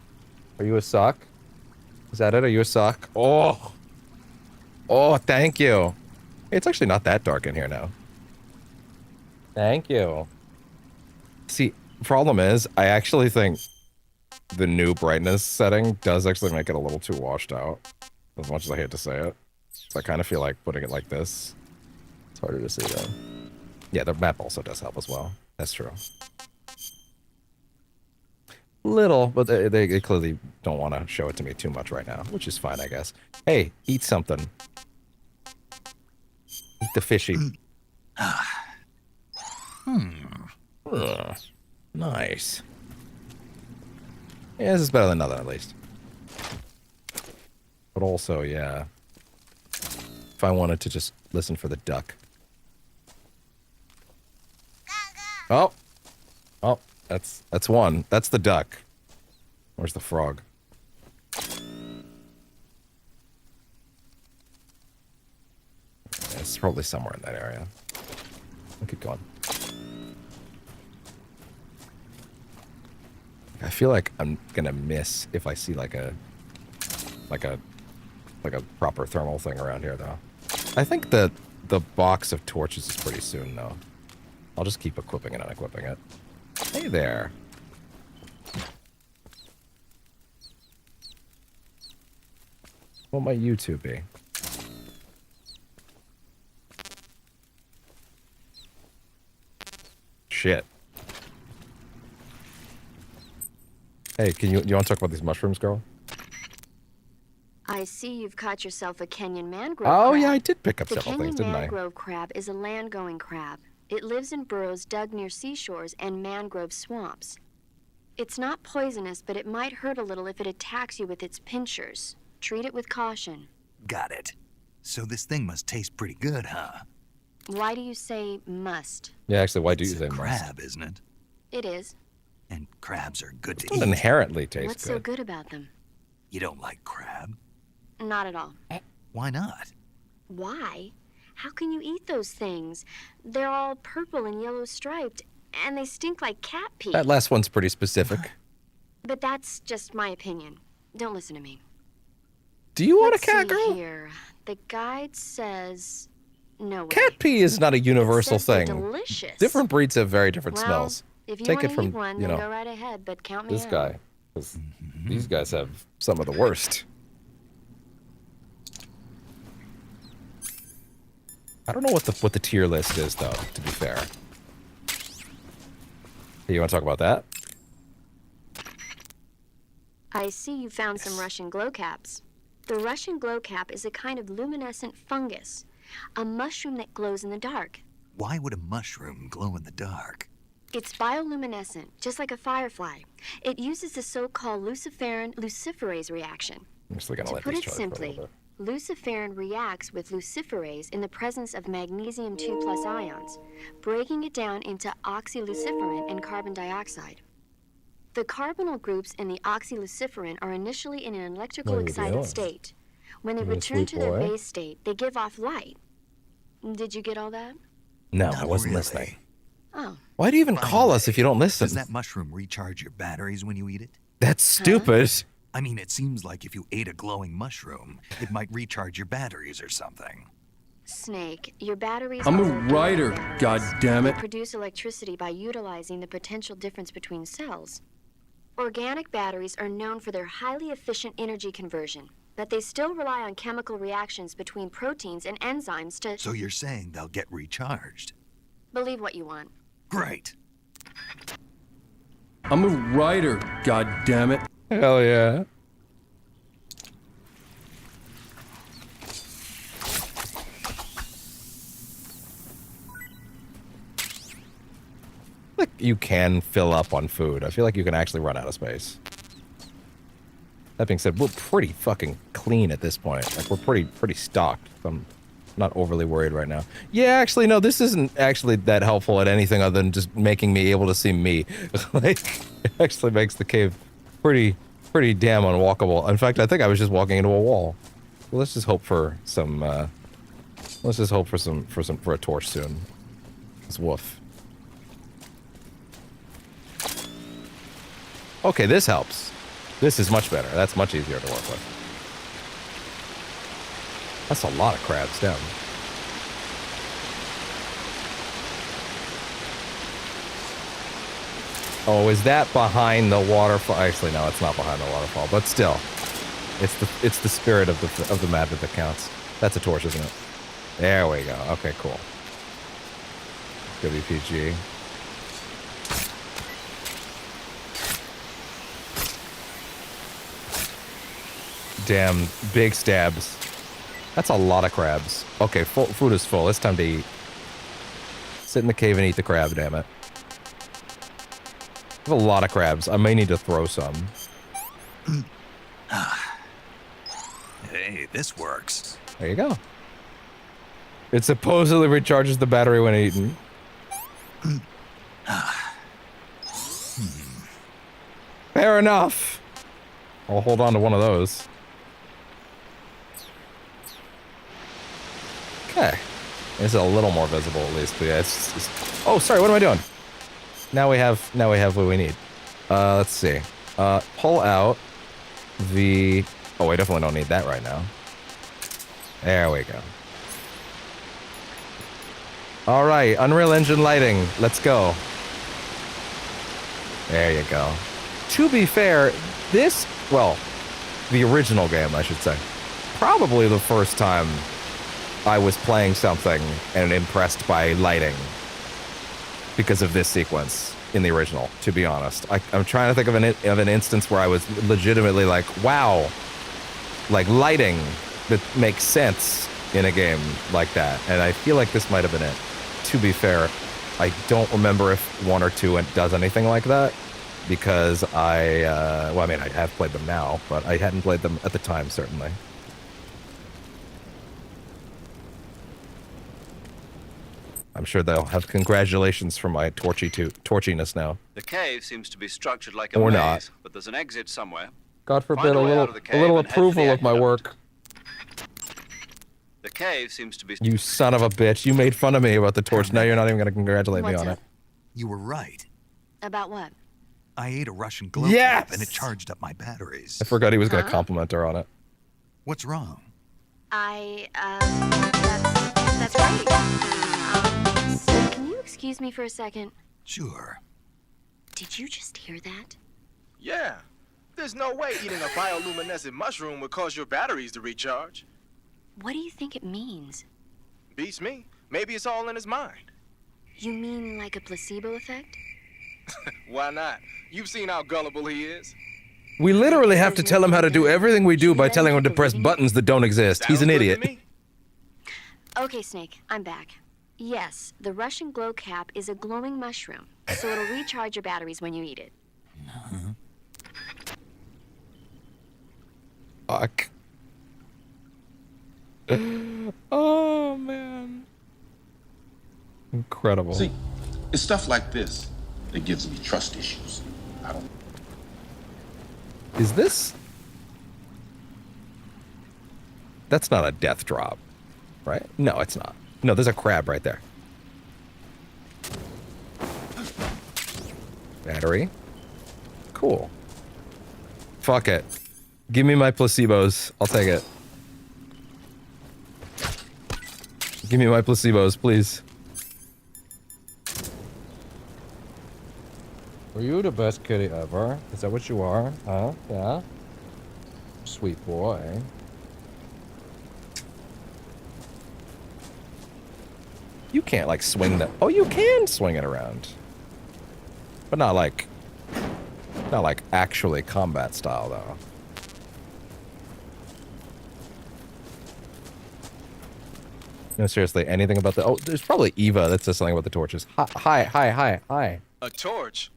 A: Are you a suck? Is that it? Are you a suck? Oh. Oh, thank you. It's actually not that dark in here now. Thank you. See, problem is, I actually think the new brightness setting does actually make it a little too washed out. As much as I hate to say it. So I kind of feel like putting it like this. It's harder to see though. Yeah, the map also does help as well. That's true. Little, but they clearly don't want to show it to me too much right now, which is fine, I guess. Hey, eat something. Eat the fishy. Nice. Yeah, this is better than nothing, at least. But also, yeah. If I wanted to just listen for the duck. Oh. Oh, that's one. That's the duck. Where's the frog? It's probably somewhere in that area. I'll keep going. I feel like I'm gonna miss if I see like a proper thermal thing around here though. I think the box of torches is pretty soon though. I'll just keep equipping it and unequipping it. Hey there. What might you two be? Shit. Hey, you want to talk about these mushrooms, girl?
H: I see you've caught yourself a Kenyan mangrove
A: Oh
H: crab.
A: yeah, I did pick up several things,
H: The
A: didn't
H: Kenyan
A: I?
H: mangrove crab is a land-going crab. It lives in burrows dug near seashores and mangrove swamps. It's not poisonous, but it might hurt a little if it attacks you with its pinchers. Treat it with caution.
C: Got it. So this thing must taste pretty good, huh?
H: Why do you say must?
A: Yeah, actually, why do you
C: It's
A: say
C: a
A: must?
C: crab, isn't it?
H: It is.
C: And crabs are good to
A: Don't
C: eat.
A: inherently taste
H: What's
A: good.
H: so good about them?
C: You don't like crab?
H: Not at all.
C: Why not?
H: Why? How can you eat those things? They're all purple and yellow striped, and they stink like cat pee.
A: That last one's pretty specific.
H: But that's just my opinion. Don't listen to me.
A: Do you want
H: Let's
A: a cat,
H: see
A: girl?
H: Here. The guide says no way.
A: Cat pee is not a universal
H: It says they're
A: thing.
H: delicious.
A: Different breeds have very different
H: Well,
A: smells.
H: If you
A: Take
H: want
A: it
H: to
A: from,
H: eat one,
A: you
H: then
A: know,
H: go right ahead, but count me
A: this
H: out.
A: guy. 'Cause these guys have some of the worst. I don't know what the tier list is, though, to be fair. Hey, you want to talk about that?
H: I see you found some Russian glow caps. The Russian glow cap is a kind of luminescent fungus, a mushroom that glows in the dark.
C: Why would a mushroom glow in the dark?
H: It's bioluminescent, just like a firefly. It uses the so-called luciferase reaction.
A: I'm just gonna
H: To
A: let
H: put
A: these
H: it
A: charge for a little
H: simply,
A: bit.
H: luciferin reacts with luciferase in the presence of magnesium 2+ ions, breaking it down into oxyluciferin and carbon dioxide. The carbonyl groups in the oxyluciferin are initially in an electrical
A: What are you
H: excited
A: doing?
H: state. When they
A: You a
H: return
A: sweet
H: to their
A: boy?
H: base state, they give off light. Did you get all that?
A: No,
C: Not
A: I wasn't
C: really.
A: listening.
H: Oh.
A: Why do you even
C: By the
A: call us
C: way,
A: if you don't listen?
C: Does that mushroom recharge your batteries when you eat it?
A: That's stupid.
C: I mean, it seems like if you ate a glowing mushroom, it might recharge your batteries or something.
H: Snake, your batteries
Q: I'm a
H: are organic
Q: writer,
H: batteries.
Q: goddammit.
H: They produce electricity by utilizing the potential difference between cells. Organic batteries are known for their highly efficient energy conversion. But they still rely on chemical reactions between proteins and enzymes to...
C: So you're saying they'll get recharged?
H: Believe what you want.
C: Great.
Q: I'm a writer, goddammit.
A: Hell yeah. Like you can fill up on food. I feel like you can actually run out of space. That being said, we're pretty fucking clean at this point. Like we're pretty stocked. I'm not overly worried right now. Yeah, actually, no, this isn't actually that helpful at anything other than just making me able to see me. Like, it actually makes the cave pretty damn unwalkable. In fact, I think I was just walking into a wall. Well, let's just hope for some, let's just hope for a torch soon. It's woof. Okay, this helps. This is much better. That's much easier to work with. That's a lot of crabs down. Oh, is that behind the waterfall? Actually, no, it's not behind the waterfall, but still. It's the spirit of the map that counts. That's a torch, isn't it? There we go. Okay, cool. WPG. Damn, big stabs. That's a lot of crabs. Okay, food is full. It's time to eat. Sit in the cave and eat the crab, damn it. I have a lot of crabs. I may need to throw some.
C: Hey, this works.
A: There you go. It supposedly recharges the battery when eaten. Fair enough. I'll hold on to one of those. Okay. It's a little more visible at least, but yeah, it's... Oh, sorry, what am I doing? Now we have what we need. Let's see. Pull out the... Oh, I definitely don't need that right now. There we go. Alright, Unreal Engine lighting. Let's go. There you go. To be fair, this... Well, the original game, I should say. Probably the first time I was playing something and impressed by lighting because of this sequence in the original, to be honest. I'm trying to think of an instance where I was legitimately like, wow, like lighting that makes sense in a game like that. And I feel like this might have been it. To be fair, I don't remember if 1 or 2 does anything like that because well, I mean, I have played them now, but I hadn't played them at the time, certainly. I'm sure they'll have congratulations for my torchiness now.
G: The cave seems to be structured like a
A: or
G: maze,
A: not.
G: but there's an exit somewhere.
A: God forbid a little approval of my work.
G: The cave seems to be...
A: You son of a bitch. You made fun of me about the torch. Now you're not even going to congratulate me on it.
C: You were right.
H: About what?
C: I ate a Russian glow
A: Yes!
C: cap and it charged up my batteries.
A: I forgot he was going to compliment her on it.
C: What's wrong?
H: That's right. So can you excuse me for a second?
C: Sure.
H: Did you just hear that?
I: Yeah. There's no way eating a bioluminescent mushroom would cause your batteries to recharge.
H: What do you think it means?
I: Beats me. Maybe it's all in his mind.
H: You mean like a placebo effect?
I: Why not? You've seen how gullible he is.
A: We literally have to tell him how to do everything we do by telling him to press buttons that don't exist. He's an idiot.
H: Okay, Snake, I'm back. Yes, the Russian glow cap is a glowing mushroom, so it'll recharge your batteries when you eat it.
A: Fuck. Oh, man. Incredible.
R: See, it's stuff like this that gives me trust issues. I don't...
A: Is this... That's not a death drop, right? No, it's not. No, there's a crab right there. Battery. Cool. Fuck it. Give me my placebos. I'll take it. Give me my placebos, please. Are you the best kitty ever? Is that what you are? Huh? Yeah? Sweet boy. You can't like swing that. Oh, you can swing it around, but not like actually combat style though. No, seriously, anything about the? Oh, there's probably Eva that says something about the torches. Hi.
I: A torch?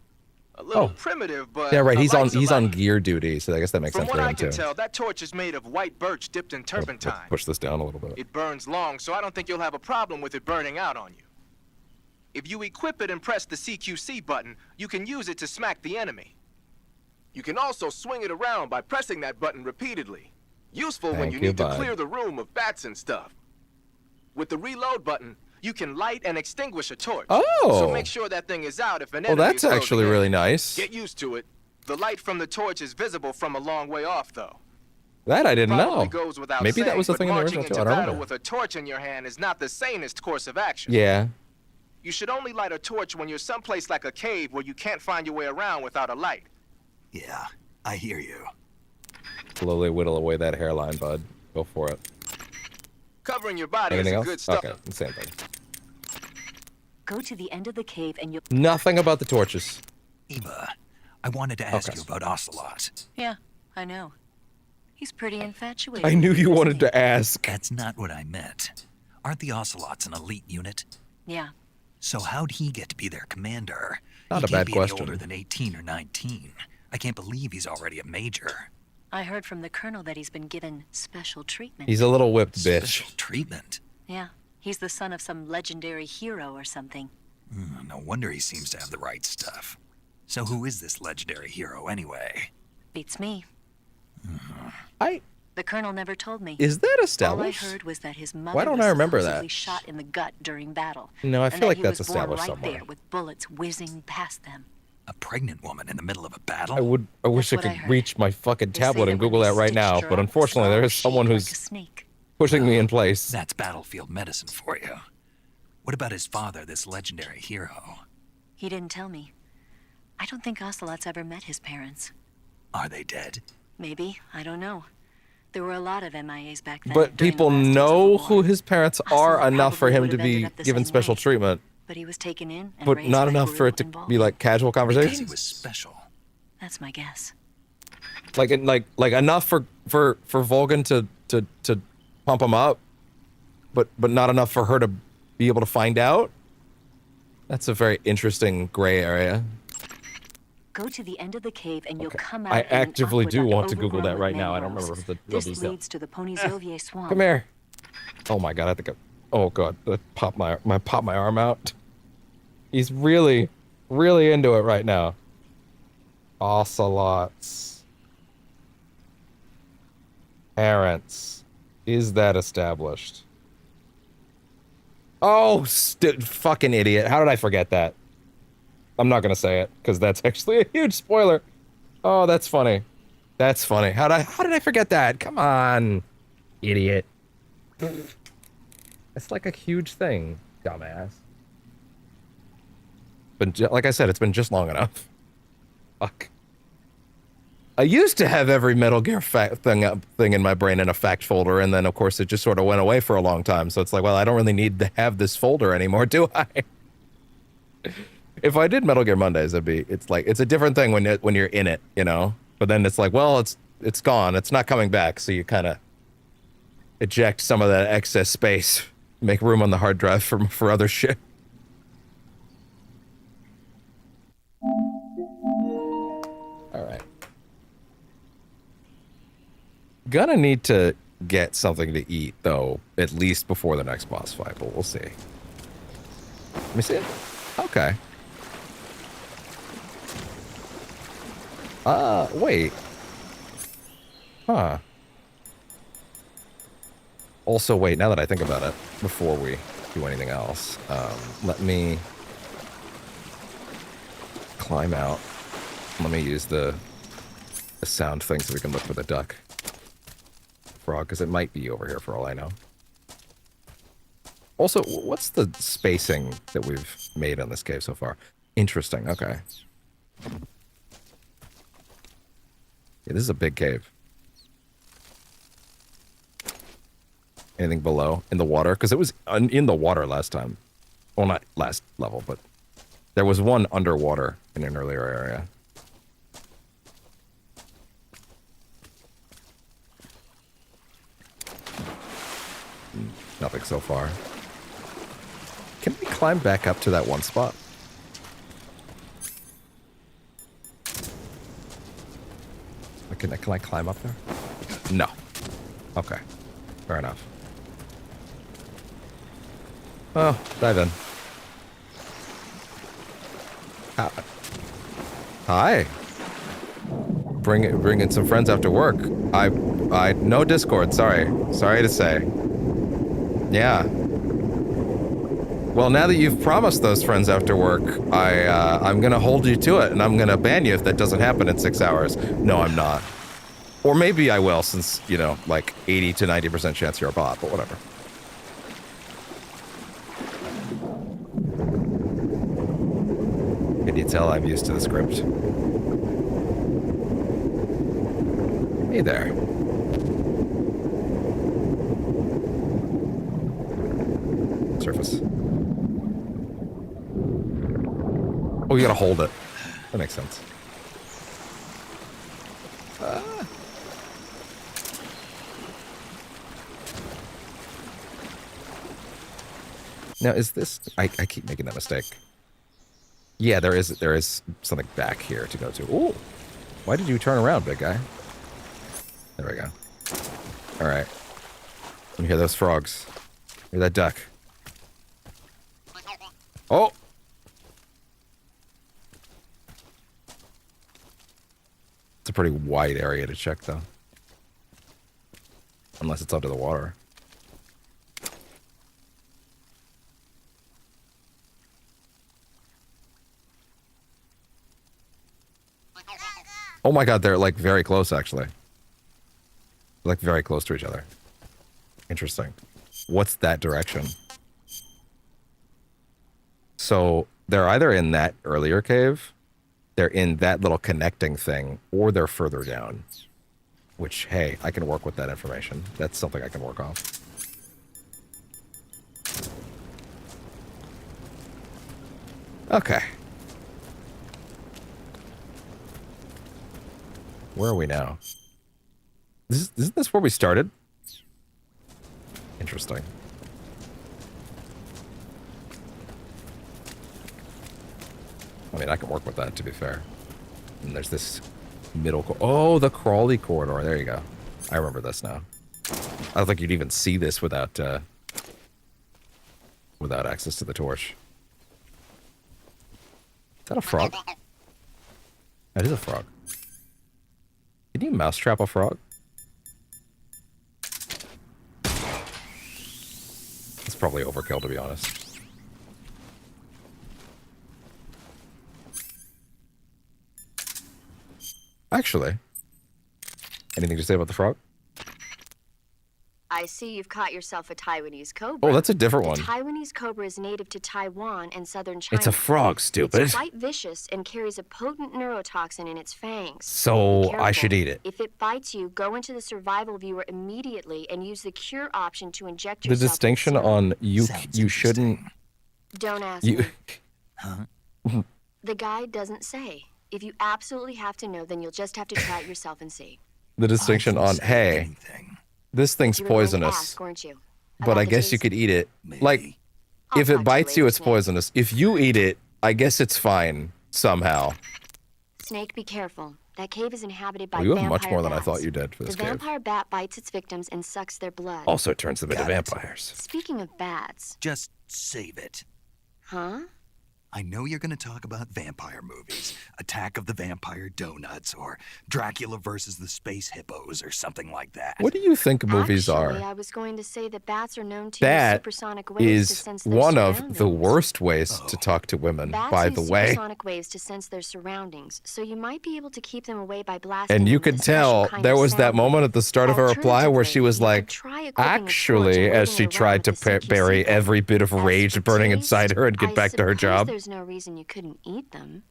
I: A little
A: Oh.
I: primitive, but
A: Yeah, right.
I: a
A: He's on
I: light's a
A: he's on
I: light.
A: gear duty, so I guess that makes
I: From
A: sense
I: what
A: for
I: I
A: him
I: can
A: too.
I: tell, that torch is made of white birch dipped in turpentine.
A: Push this down a little bit.
I: It burns long, so I don't think you'll have a problem with it burning out on you. If you equip it and press the CQC button, you can use it to smack the enemy. You can also swing it around by pressing that button repeatedly. Useful when
A: Thank
I: you
A: you,
I: need to
A: bud.
I: clear the room of bats and stuff. With the reload button, you can light and extinguish a torch.
A: Oh.
I: So make sure that thing is out if an
A: Well,
I: enemy
A: that's
I: is
A: actually
I: closing in.
A: really nice.
I: Get used to it. The light from the torch is visible from a long way off, though.
A: That I didn't
I: Probably
A: know.
I: goes without
A: Maybe that
I: saying,
A: was the
I: but
A: thing in the
I: marching
A: original too.
I: into
A: I don't
I: battle
A: remember.
I: with a torch in your hand is not the sanest course of action.
A: Yeah.
I: You should only light a torch when you're someplace like a cave where you can't find your way around without a light.
C: Yeah, I hear you.
A: Slowly whittle away that hairline, bud. Go for it.
I: Covering your body
A: Anything
I: is
A: else?
I: good stuff.
A: Okay, same thing.
J: Go to the end of the cave and you'll...
A: Nothing about the torches.
C: Eva, I wanted to ask
A: Okay.
C: you about Ocelot.
J: Yeah, I know. He's pretty infatuated.
A: I knew
J: with
A: you
J: his
A: wanted
J: name.
A: to ask.
C: That's not what I meant. Aren't the Ocelots an elite unit?
J: Yeah.
C: So how'd he get to be their commander?
A: Not
C: he
A: a
C: can't
A: bad
C: be
A: question.
C: Any older than 18 or 19. I can't believe he's already a major.
J: I heard from the colonel that he's been given special treatment.
A: He's a little whipped
C: Special
A: bitch.
C: treatment.
J: Yeah, he's the son of some legendary hero or something.
C: No wonder he seems to have the right stuff. So who is this legendary hero anyway?
J: Beats me.
A: I
J: The colonel never told me.
A: Is that
J: All I
A: established?
J: heard was that his mother
A: Why don't
J: was
A: I remember
J: supposedly
A: that?
J: shot in the gut during battle.
A: No, I
J: and
A: feel
J: that
A: like
J: he
A: that's
J: was born
A: established
J: right
A: somewhere.
J: there with bullets whizzing past them.
C: A pregnant woman in the middle of a battle?
A: I wish I
J: what I
A: could
J: heard.
A: reach my fucking
J: They say
A: tablet
J: that
A: and
J: when
A: Google
J: they
A: that right
J: stitched
A: now,
J: her
A: but
J: up,
A: unfortunately
J: the
A: there is
J: skull
A: someone
J: shaped
A: who's
J: like a snake.
A: pushing me in place.
C: That's battlefield medicine for you. What about his father, this legendary hero?
J: He didn't tell me. I don't think Ocelot's ever met his parents.
C: Are they dead?
J: Maybe, I don't know. There were a lot of MIAs back then.
A: But
J: during the
A: people
J: last years of the
A: know
J: war.
A: who his parents are
J: Ocelot
A: enough for
J: probably
A: him
J: would
A: to
J: have ended
A: be
J: up the
A: given
J: same
A: special
J: way.
A: treatment,
J: But he was taken in and
A: but
J: raised
A: not
J: by
A: enough for
J: Guru
A: it to
J: and Ball.
A: be like casual
C: Because
A: conversation.
C: he was special.
J: That's my guess.
A: Like enough for Volgan to pump him up, but not enough for her to be able to find out. That's a very interesting gray area.
J: Go to the end of the cave and you'll come out.
A: I
J: in an
A: actively do
J: aqueduct
A: want to Google that
J: overgrown
A: right
J: with
A: now. I don't
J: mangroves.
A: remember the real
J: This
A: detail.
J: leads to the Ponyzovier swamp.
A: Come here. Oh my god, I think oh god, that popped my arm out. He's really into it right now. Ocelots. Parents. Is that established? Oh, fucking idiot. How did I forget that? I'm not gonna say it, because that's actually a huge spoiler. Oh, that's funny. That's funny. How did I forget that? Come on, idiot. It's like a huge thing, dumbass. But like I said, it's been just long enough. Fuck. I used to have every Metal Gear thing in my brain in a fact folder, and then of course it just sort of went away for a long time. So it's like, well, I don't really need to have this folder anymore, do I? If I did Metal Gear Mondays, it's a different thing when you're in it, you know. But then it's like, well, it's gone. It's not coming back. So you kind of eject some of that excess space, make room on the hard drive for other shit. All right. Gonna need to get something to eat though, at least before the next boss fight. But we'll see. Let me see it. Okay. Wait. Huh. Also, wait, now that I think about it, before we do anything else, let me climb out. Let me use the sound thing so we can look for the duck. Frog, because it might be over here for all I know. Also, what's the spacing that we've made on this cave so far? Interesting, okay. Yeah, this is a big cave. Anything below? In the water? Because it was in the water last time. Well, not last level, but there was one underwater in an earlier area. Nothing so far. Can we climb back up to that one spot? Can I climb up there? No. Okay. Fair enough. Oh, dive in. Hi. Bring in some friends after work. I no Discord. Sorry to say. Yeah. Well, now that you've promised those friends after work, I'm gonna hold you to it, and I'm gonna ban you if that doesn't happen in 6 hours. No, I'm not. Or maybe I will, since, you know, like 80 to 90% chance you're a bot, but whatever. Can you tell I'm used to the script? Hey there. Surface. Oh, you gotta hold it. That makes sense. Now, is this... I keep making that mistake. Yeah, there is something back here to go to. Ooh! Why did you turn around, big guy? There we go. Alright. Let me hear those frogs. Hear that duck. Oh! It's a pretty wide area to check, though. Unless it's under the water. Oh my god, they're like very close, actually. Like very close to each other. Interesting. What's that direction? So they're either in that earlier cave, they're in that little connecting thing, or they're further down. Which, hey, I can work with that information. That's something I can work off. Okay. Where are we now? Isn't this where we started? Interesting. I mean, I can work with that, to be fair. And there's this middle... Oh, the Crawley corridor. There you go. I remember this now. I don't think you'd even see this without access to the torch. Is that a frog? That is a frog. Can you mousetrap a frog? It's probably overkill, to be honest. Actually, anything to say about the frog?
H: I see you've caught yourself a Taiwanese cobra.
A: Oh, that's a different one.
H: The Taiwanese cobra is native to Taiwan and southern China.
A: It's a frog, stupid.
H: It's quite vicious and carries a potent neurotoxin in its fangs.
A: So I should eat it.
H: If it bites you, go into the survival viewer immediately and use the cure option to inject
A: The
H: yourself.
A: distinction on you shouldn't.
H: Don't ask
A: You.
H: me.
C: Huh?
H: The guide doesn't say. If you absolutely have to know, then you'll just have to try it yourself and see.
A: The distinction on hey, this thing's
H: You were going to
A: poisonous,
H: ask, weren't you?
A: but
H: About
A: I
H: the
A: guess you
H: taste?
A: could eat it. Like,
H: I'll
A: if
H: talk
A: it
H: to you
A: bites you,
H: later,
A: it's
H: Snake.
A: poisonous. If you eat it, I guess it's fine somehow.
H: Snake, be careful. That cave is inhabited by
A: Well, you have
H: vampire
A: much more than I
H: bats.
A: thought you did for this
H: The
A: cave.
H: vampire bat bites its victims and sucks their blood.
A: Also turns them into vampires.
H: Speaking of bats,
C: Just save it.
H: huh?
C: I know you're going to talk about vampire movies. Attack of the Vampire Donuts or Dracula versus the Space Hippos or something like that.
A: What do you think movies
H: Actually,
A: are?
H: I was going to say that bats are known to use
A: That
H: supersonic waves to
A: is
H: sense their
A: one of
H: surroundings.
A: the worst ways to talk to women,
H: Bats
A: by
H: use
A: the way.
H: supersonic waves to sense their surroundings, so you might be able to keep them away by blasting
A: And you
H: them with
A: could
H: a special
A: tell
H: kind
A: there
H: of
A: was that
H: sound
A: moment
H: wave.
A: at the start of her reply where she was like,
H: try equipping a torch
A: actually,
H: and
A: as
H: waving
A: she
H: it
A: tried
H: around
A: to
H: with the CQC
A: bury
H: gun.
A: every bit of
H: As
A: rage
H: for
A: burning
H: taste,
A: inside her and get
H: I
A: back to her
H: suppose
A: job.
H: There's no reason you couldn't eat them.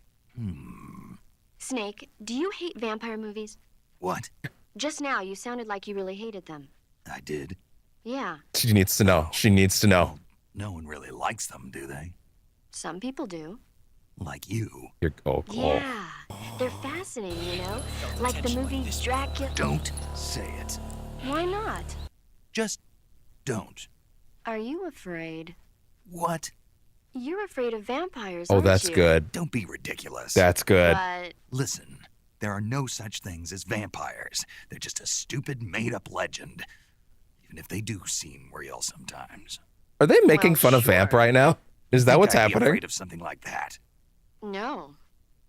H: Snake, do you hate vampire movies?
C: What?
H: Just now, you sounded like you really hated them.
C: I did.
H: Yeah.
A: She needs to know. She needs to know.
C: No one really likes them, do they?
H: Some people do.
C: Like you.
A: You're
H: Yeah, they're fascinating, you know? Like the movie Dracula.
C: Don't say it.
H: Why not?
C: Just don't.
H: Are you afraid?
C: What?
H: You're afraid of vampires,
A: Oh,
H: aren't
A: that's
H: you?
A: good.
C: Don't be ridiculous.
A: That's good.
H: But
C: Listen, there are no such things as vampires. They're just a stupid, made-up legend. Even if they do seem real sometimes.
A: Are they making fun of
C: sure.
A: Vamp right now? Is that
C: Think
A: what's
C: I'd be
A: happening?
C: afraid of something like that.
H: no.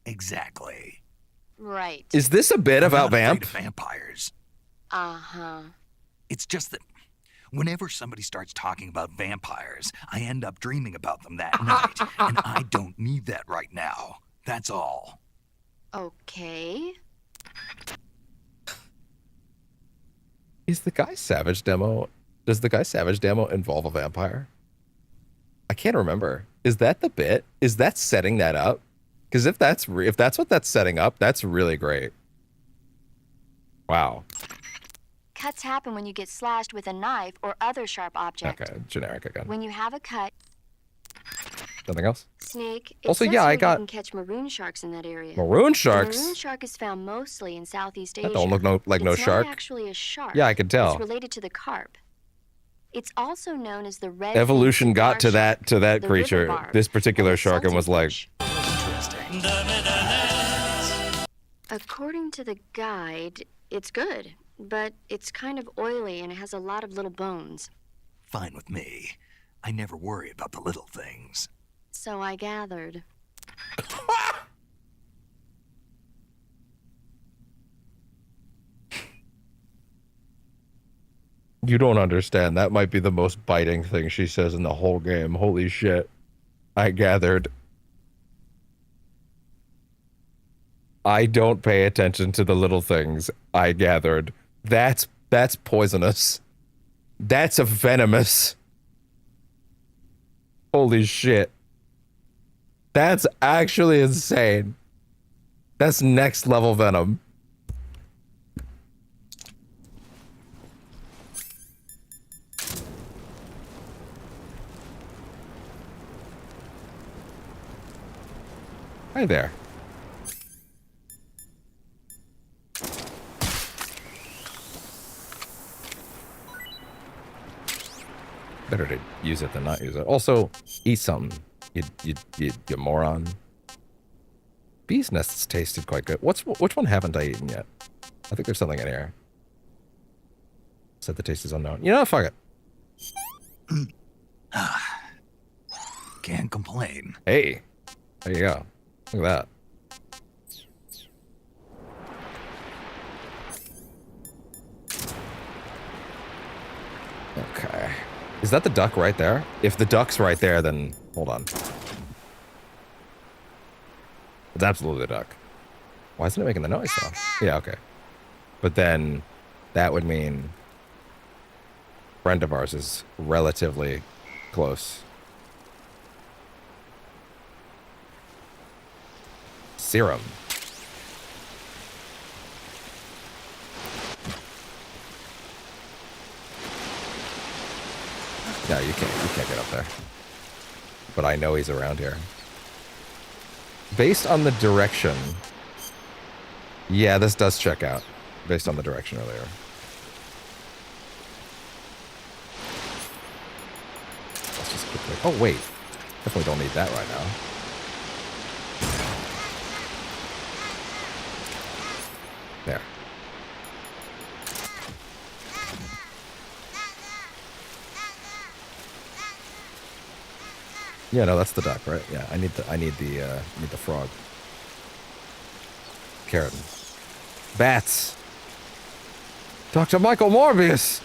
C: Exactly.
H: Right.
A: Is this a bit
C: I'm
A: about
C: not afraid
A: Vamp?
C: of vampires.
H: Uh-huh.
C: It's just that whenever somebody starts talking about vampires, I end up dreaming about them that night, and I don't need that right now. That's all.
H: Okay.
A: Is the Guy Savage demo? Does the Guy Savage demo involve a vampire? I can't remember. Is that the bit? Is that setting that up? Because if that's what that's setting up, that's really great. Wow.
H: Cuts happen when you get slashed with a knife or other sharp object.
A: Okay, generic again.
H: When you have a cut,
A: Nothing else?
H: Snake, it
A: Also,
H: says
A: yeah, I
H: here
A: got-
H: you can catch maroon sharks in that area.
A: Maroon sharks?
H: The maroon shark is found mostly in Southeast Asia.
A: That don't look like no
H: it's
A: shark.
H: not actually a shark.
A: Yeah, I can tell.
H: It's related to the carp. It's also known as the red.
A: Evolution got to that
H: the
A: creature,
H: river barb,
A: this particular
H: and the
A: shark, and was like,
H: According to the guide, it's good, but it's kind of oily and it has a lot of little bones.
C: Fine with me. I never worry about the little things.
H: So I gathered.
A: you don't understand. That might be the most biting thing she says in the whole game. Holy shit. I gathered. I don't pay attention to the little things. I gathered. That's poisonous. That's a venomous. Holy shit. That's actually insane. That's next level venom. Hi there. Better to use it than not use it. Also, eat something. You moron. Bees nests tasted quite good. Which one haven't I eaten yet? I think there's something in here. Said the taste is unknown. You know, fuck it.
C: Can't complain.
A: Hey, there you go. Look at that. Okay. Is that the duck right there? If the duck's right there, then hold on. It's absolutely a duck. Why isn't it making the noise though? Yeah, okay. But then that would mean friend of ours is relatively close. Serum. No, you can't get up there. But I know he's around here. Based on the direction. Yeah, this does check out. Based on the direction earlier. Let's just quickly. Oh, wait. Definitely don't need that right now. There. Yeah, no, that's the duck, right? Yeah, I need the frog. Carrot. Bats. Dr. Michael Morbius.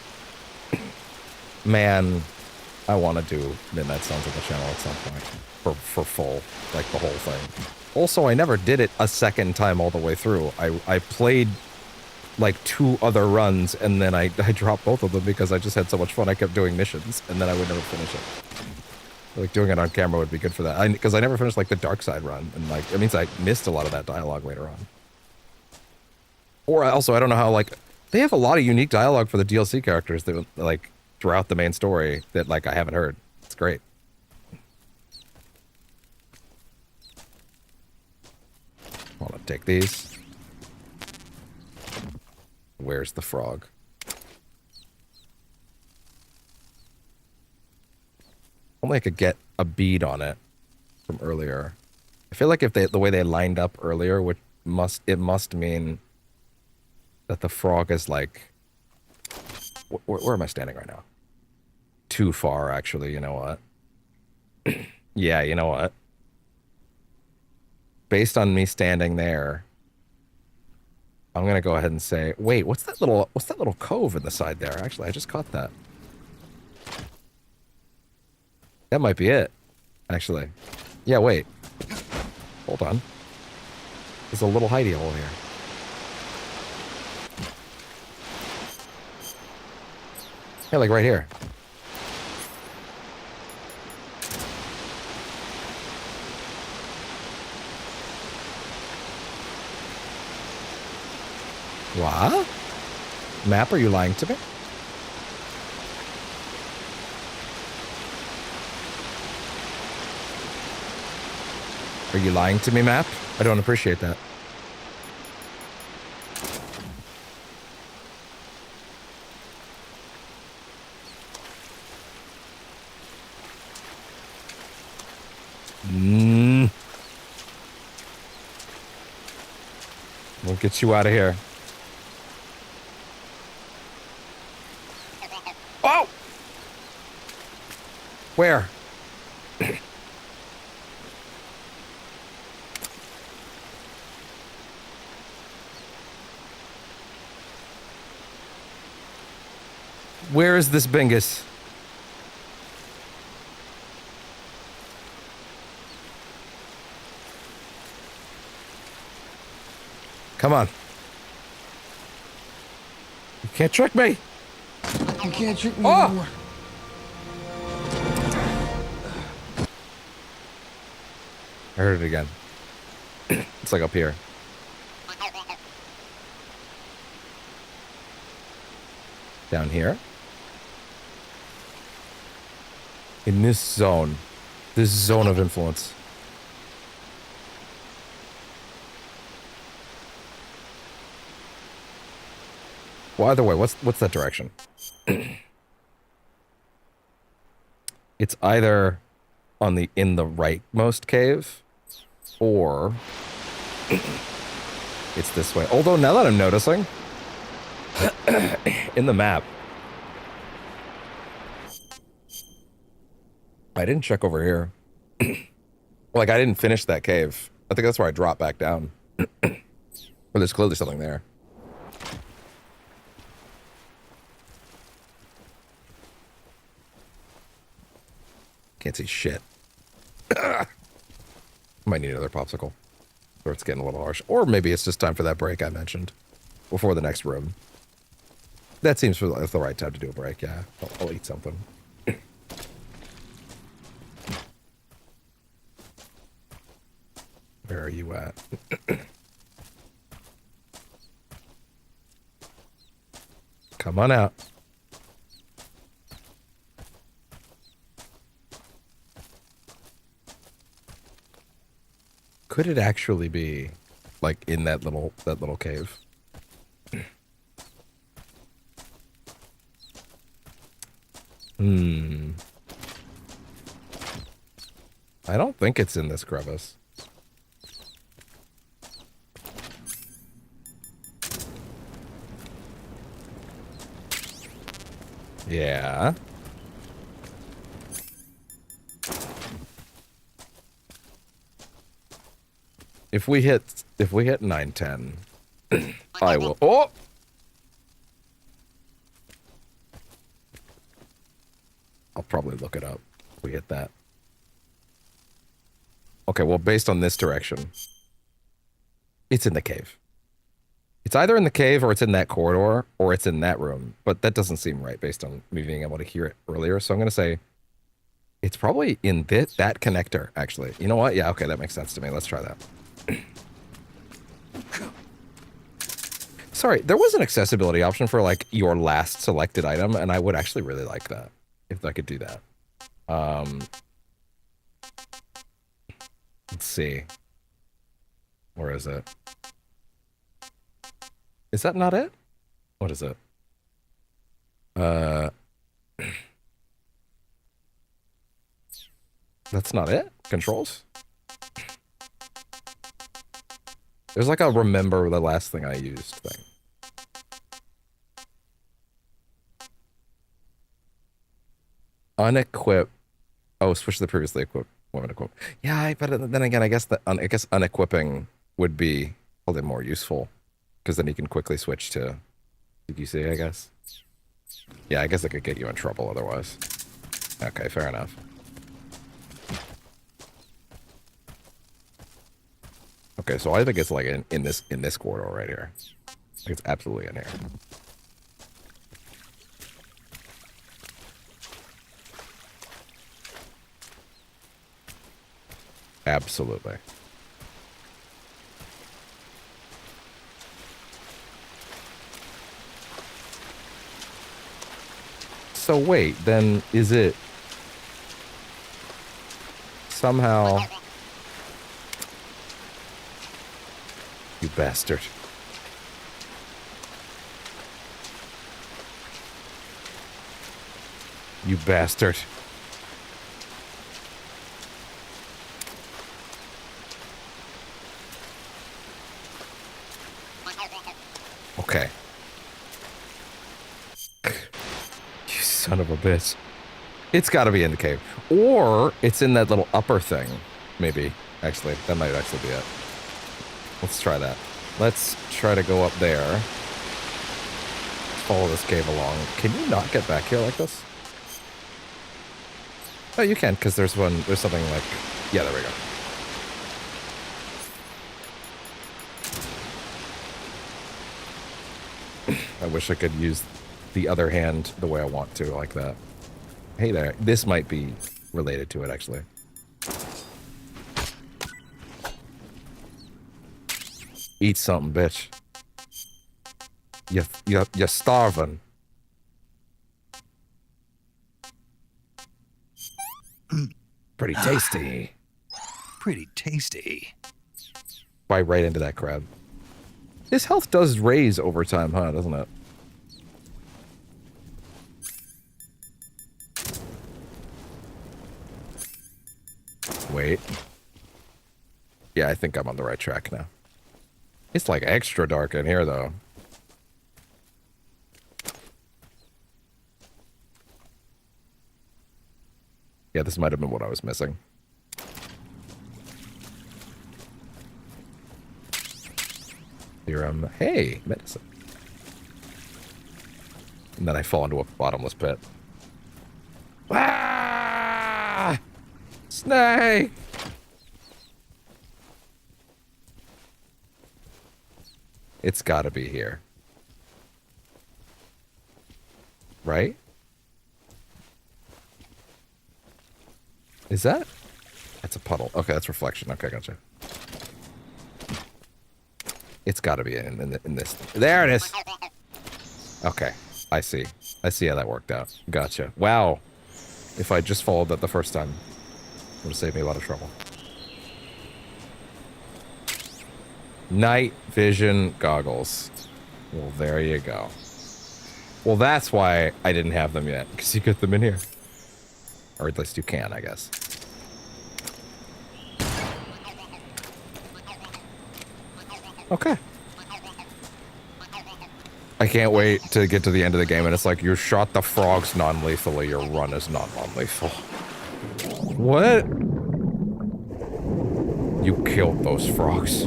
A: Man, I want to do Midnight Suns on the channel at some point for full, like the whole thing. Also, I never did it a second time all the way through. I played like 2 other runs and then I dropped both of them because I just had so much fun. I kept doing missions and then I would never finish it. Like doing it on camera would be good for that. Because I never finished like the Dark Side run, and like it means I missed a lot of that dialogue later on. Or also, I don't know how like they have a lot of unique dialogue for the DLC characters that like throughout the main story that like I haven't heard. It's great. Want to take these? Where's the frog? Only I could get a bead on it from earlier. I feel like if the way they lined up earlier it must mean that the frog is like where am I standing right now? Too far, actually. You know what? Yeah, you know what? Based on me standing there, I'm gonna go ahead and say, wait, what's that little cove in the side there? Actually, I just caught that. That might be it, actually. Yeah, wait. Hold on. There's a little hidey hole here. Yeah, like right here. What? Map, are you lying to me? Are you lying to me, Map? I don't appreciate that. We'll get you out of here. Oh! Where? Where is this Bingus? Come on. You can't trick me.
Q: You can't trick me
A: Oh!
Q: anymore.
A: I heard it again. It's like up here. Down here. In this zone. This zone of influence. Well, either way, what's that direction? It's either on the in the rightmost cave, or it's this way. Although now that I'm noticing, in the map, I didn't check over here. Like I didn't finish that cave. I think that's where I dropped back down. But there's clearly something there. Can't see shit. Might need another popsicle. Or it's getting a little harsh. Or maybe it's just time for that break I mentioned. Before the next room. That seems like the right time to do a break, yeah. I'll eat something. Where are you at? Come on out. Could it actually be like in that little cave? I don't think it's in this crevice. Yeah. If we hit 910, I will. Oh! I'll probably look it up if we hit that. Okay, well, based on this direction, it's in the cave. It's either in the cave or it's in that corridor or it's in that room, but that doesn't seem right based on me being able to hear it earlier. So I'm going to say it's probably in that connector, actually. You know what? Yeah, okay, that makes sense to me. Let's try that. Sorry, there was an accessibility option for like your last selected item, and I would actually really like that if I could do that. Let's see. Where is it? Is that not it? What is it? That's not it? Controls? There's like a remember the last thing I used thing. Unequip. Oh, switch to the previously equipped woman equip. Yeah, but then again, I guess unequipping would be probably more useful because then you can quickly switch to CQC, I guess. Yeah, I guess it could get you in trouble otherwise. Okay, fair enough. Okay, so I think it's like in this corridor right here. I think it's absolutely in here. Absolutely. So wait, then is it somehow... You bastard. You bastard. Okay. You son of a bitch. It's got to be in the cave. Or it's in that little upper thing. Maybe. Actually, that might actually be it. Let's try that. Let's try to go up there. Follow this cave along. Can you not get back here like this? Oh, you can, because there's something like... Yeah, there we go. I wish I could use the other hand the way I want to, like that. Hey there. This might be related to it, actually. Eat something, bitch. You're starving. Pretty tasty.
C: Pretty tasty.
A: Bite right into that crab. His health does raise over time, huh? Doesn't it? Wait. Yeah, I think I'm on the right track now. It's like extra dark in here, though. Yeah, this might have been what I was missing. Serum. Hey, medicine. And then I fall into a bottomless pit. Ah! Snake! It's gotta be here. Right? Is that? That's a puddle. Okay, that's reflection. Okay, gotcha. It's gotta be in this. There it is! Okay, I see. I see how that worked out. Gotcha. Wow. If I just followed that the first time, it would save me a lot of trouble. Night vision goggles. Well, there you go. Well, that's why I didn't have them yet, because you get them in here. Or at least you can, I guess. Okay. I can't wait to get to the end of the game and it's like, you shot the frogs non-lethally, your run is not non-lethal. What? You killed those frogs.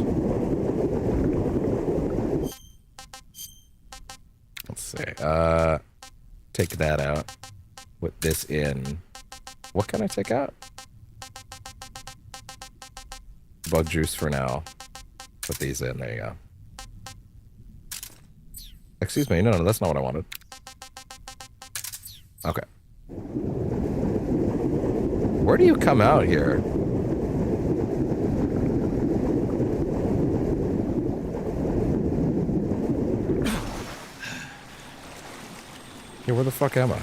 A: Let's see. Take that out. Put this in. What can I take out? Bug juice for now. Put these in. There you go. Excuse me. No, that's not what I wanted. Okay. Where do you come out here? Yeah, where the fuck am I?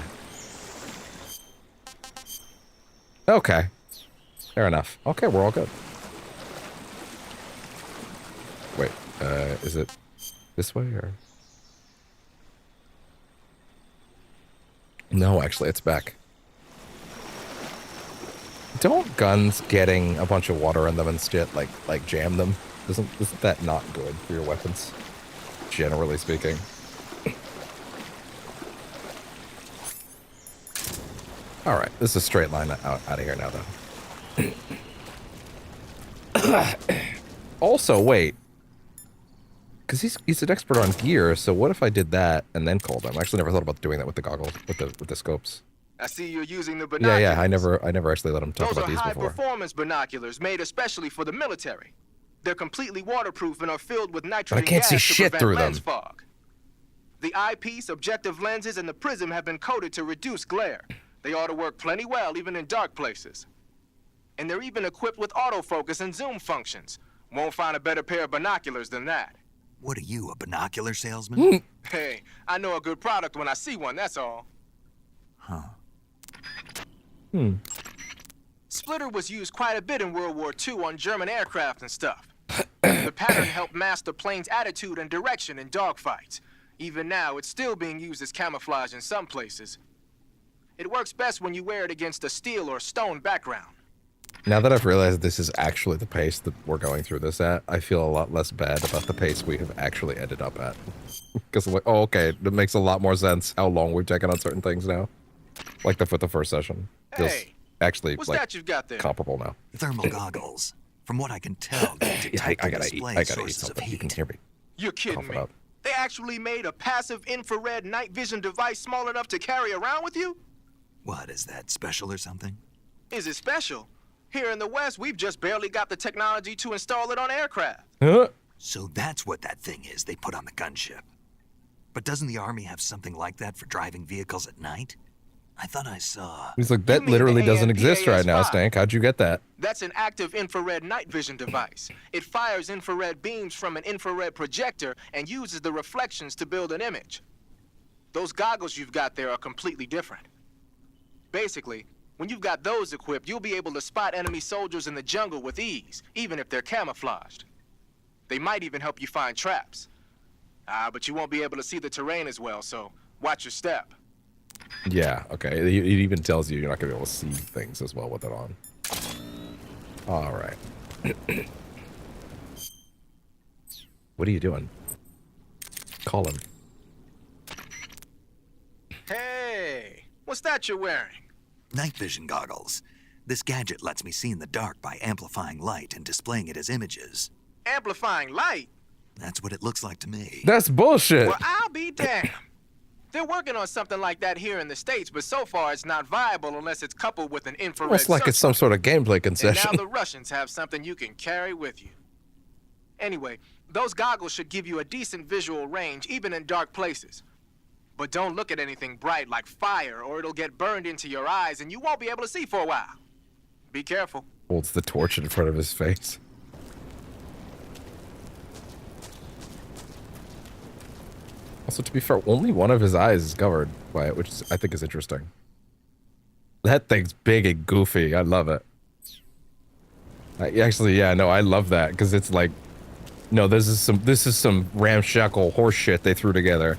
A: Okay. Fair enough. Okay, we're all good. Is it this way or? No, actually, it's back. Don't guns getting a bunch of water in them and shit like jam them? Isn't that not good for your weapons? Generally speaking. All right, this is a straight line out of here now, though. Also, wait. Because he's an expert on gear, so what if I did that and then called him? I actually never thought about doing that with the goggles, with the scopes.
I: I see you're using the binoculars.
A: Yeah, I never actually let him talk about these before.
I: Those are high-performance binoculars made especially for the military. They're completely waterproof and are filled with nitrogen gas to prevent lens fog. The eyepiece, objective lenses, and the prism have been coated to reduce glare. They ought to work plenty well, even in dark places. And they're even equipped with autofocus and zoom functions. Won't find a better pair of binoculars than that.
C: What are you, a binocular salesman?
I: Hey, I know a good product when I see one, that's all.
C: Huh.
I: Splitter was used quite a bit in World War II on German aircraft and stuff. The pattern helped mask the plane's attitude and direction in dogfights. Even now, it's still being used as camouflage in some places. It works best when you wear it against a steel or stone background.
A: Now that I've realized this is actually the pace that we're going through this at, I feel a lot less bad about the pace we have actually ended up at. Because I'm like, oh, okay, it makes a lot more sense how long we've taken on certain things now. Like the first session. Feels actually
I: what's
A: like
I: that you've got there?
A: comparable now.
C: Thermal goggles. From what I can tell, they detect
A: I gotta eat
C: sources of
A: something.
C: heat.
A: You can hear me.
I: You're kidding me.
A: Up.
I: They actually made a passive infrared night vision device small enough to carry around with you?
C: What, is that special or something?
I: Is it special? Here in the West, we've just barely got the technology to install it on aircraft.
C: So that's what that thing is they put on the gunship. But doesn't the Army have something like that for driving vehicles at night? I thought I saw...
A: He's like, that literally doesn't exist right now, Stank. How'd you get that?
I: That's an active infrared night vision device. It fires infrared beams from an infrared projector and uses the reflections to build an image. Those goggles you've got there are completely different. Basically, when you've got those equipped, you'll be able to spot enemy soldiers in the jungle with ease, even if they're camouflaged. They might even help you find traps. But you won't be able to see the terrain as well, so watch your step.
A: Yeah, okay. It even tells you you're not going to be able to see things as well with it on. All right. What are you doing? Call him.
I: Hey, what's that you're wearing?
C: Night vision goggles. This gadget lets me see in the dark by amplifying light and displaying it as images.
I: Amplifying light?
C: That's what it looks like to me.
A: That's bullshit.
I: Well, I'll be damned. They're working on something like that here in the States, but so far it's not viable unless it's coupled with an infrared
A: Almost like it's some sort of gameplay concession.
I: And now the Russians have something you can carry with you. Anyway, those goggles should give you a decent visual range, even in dark places. But don't look at anything bright like fire, or it'll get burned into your eyes and you won't be able to see for a while. Be careful.
A: Holds the torch in front of his face. Also, to be fair, only one of his eyes is covered by it, which I think is interesting. That thing's big and goofy. I love it. Actually, yeah, no, I love that because it's like, no, this is some ramshackle horse shit they threw together.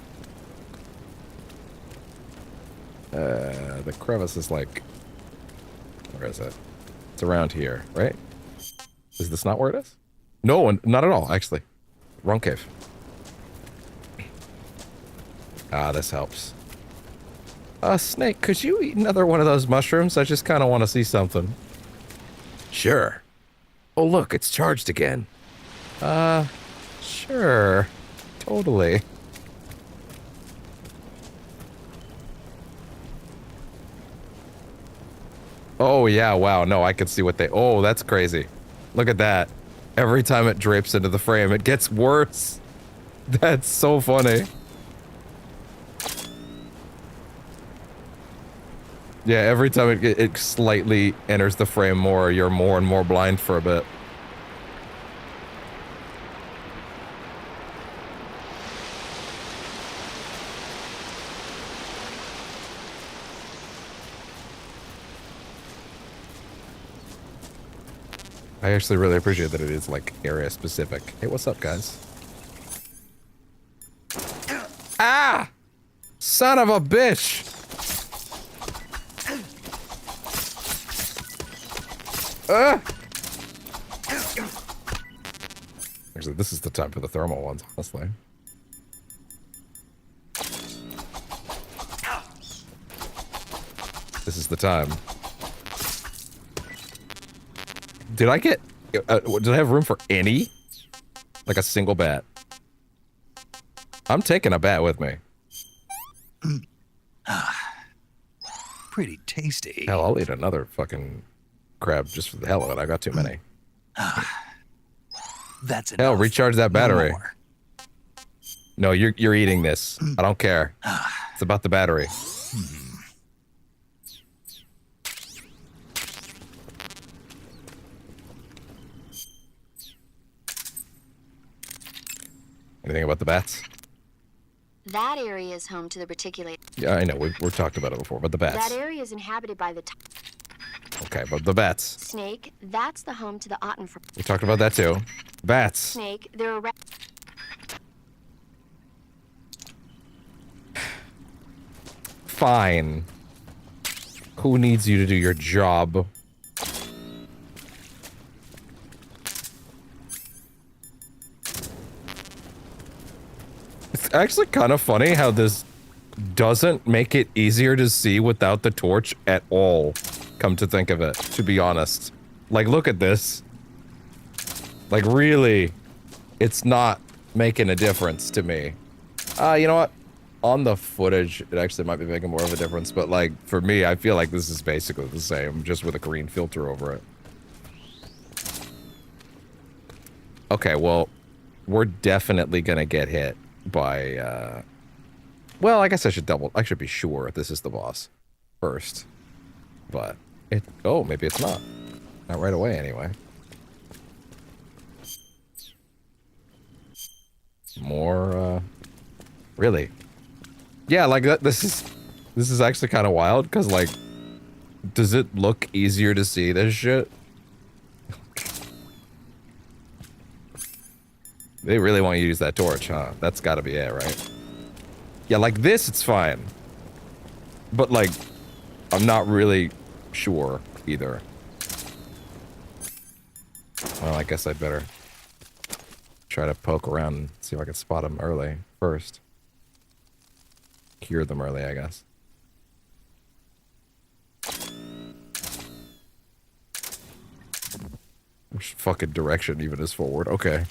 A: The crevice is like, where is it? It's around here, right? Is this not where it is? No, not at all, actually. Wrong cave. Ah, this helps. Snake, could you eat another one of those mushrooms? I just kind of want to see something. Sure. Oh, look, it's charged again. Sure. Totally. Oh, yeah, wow. No, I can see what they... Oh, that's crazy. Look at that. Every time it drapes into the frame, it gets worse. That's so funny. Yeah, every time it slightly enters the frame more, you're more and more blind for a bit. I actually really appreciate that it is, like, area specific. Hey, what's up, guys? Son of a bitch! Actually, this is the time for the thermal ones, honestly. This is the time. Did I get... did I have room for any? Like a single bat? I'm taking a bat with me.
C: Pretty tasty.
A: Hell, I'll eat another fucking crab just for the hell of it. I got too many.
C: That's
A: Hell,
C: enough.
A: recharge that battery.
C: No more.
A: No, you're eating this. I don't care. It's about the battery. Anything about the bats?
H: That area is home to the reticulated.
A: Yeah, I know. We've talked about it before, but the bats.
H: That area is inhabited by the
A: Okay, but the bats.
H: snake. That's the home to the otten.
A: We talked about that too. Bats.
H: Snake. There are.
A: Fine. Who needs you to do your job? It's actually kind of funny how this doesn't make it easier to see without the torch at all. Come to think of it, to be honest. Like, look at this. Like, really, it's not making a difference to me. You know what? On the footage, it actually might be making more of a difference, but like, for me, I feel like this is basically the same, just with a green filter over it. Okay, well, we're definitely gonna get hit by, well, I guess I should be sure this is the boss first. But, oh, maybe it's not. Not right away, anyway. More, really? Yeah, like this is actually kind of wild, because like, does it look easier to see this shit? They really want you to use that torch, huh? That's gotta be it, right? Yeah, like this, it's fine. But like, I'm not really sure either. Well, I guess I'd better try to poke around and see if I can spot them early first. Cure them early, I guess. Which fucking direction even is forward? Okay.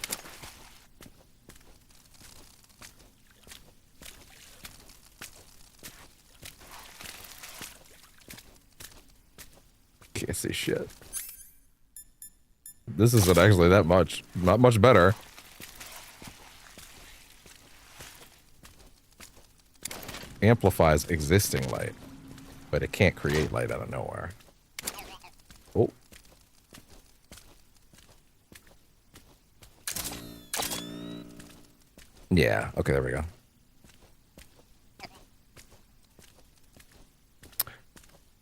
A: Can't see shit. This isn't actually that much. Not much better. Amplifies existing light, but it can't create light out of nowhere. Oh. Yeah, okay, there we go.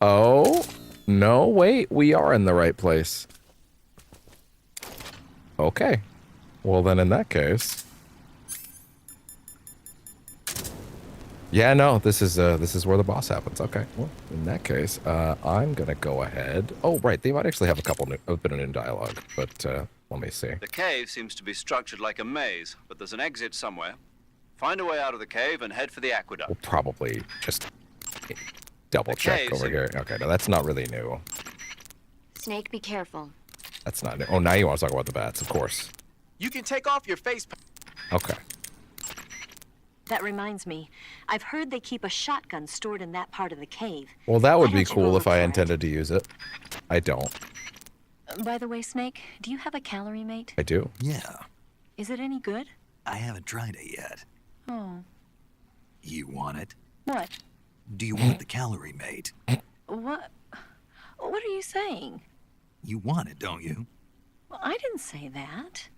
A: Oh, no, wait, we are in the right place. Okay. Well, then in that case... Yeah, no, this is where the boss happens. Okay, well, in that case, I'm gonna go ahead. Oh, right, they might actually have a bit of new dialogue, but let me see.
G: The cave seems to be structured like a maze, but there's an exit somewhere. Find a way out of the cave and head for the aqueduct.
A: We'll probably just double check over here. Okay, no, that's not really new.
H: Snake, be careful.
A: That's not new. Oh, now you want to talk about the bats, of course.
I: You can take off your face.
A: Okay.
J: That reminds me, I've heard they keep a shotgun stored in that part of the cave.
A: Well, that would
J: Why
A: be
J: don't you go
A: cool
J: look
A: if I
J: for it?
A: intended to use it. I don't.
J: By the way, Snake, do you have a calorie mate?
A: I do.
C: Yeah,
J: Is it any good?
C: I haven't tried it yet.
J: Oh.
C: You want it?
J: What?
C: Do you want the calorie mate?
J: What? What are you saying?
C: You want it, don't you?
J: Well, I didn't say that.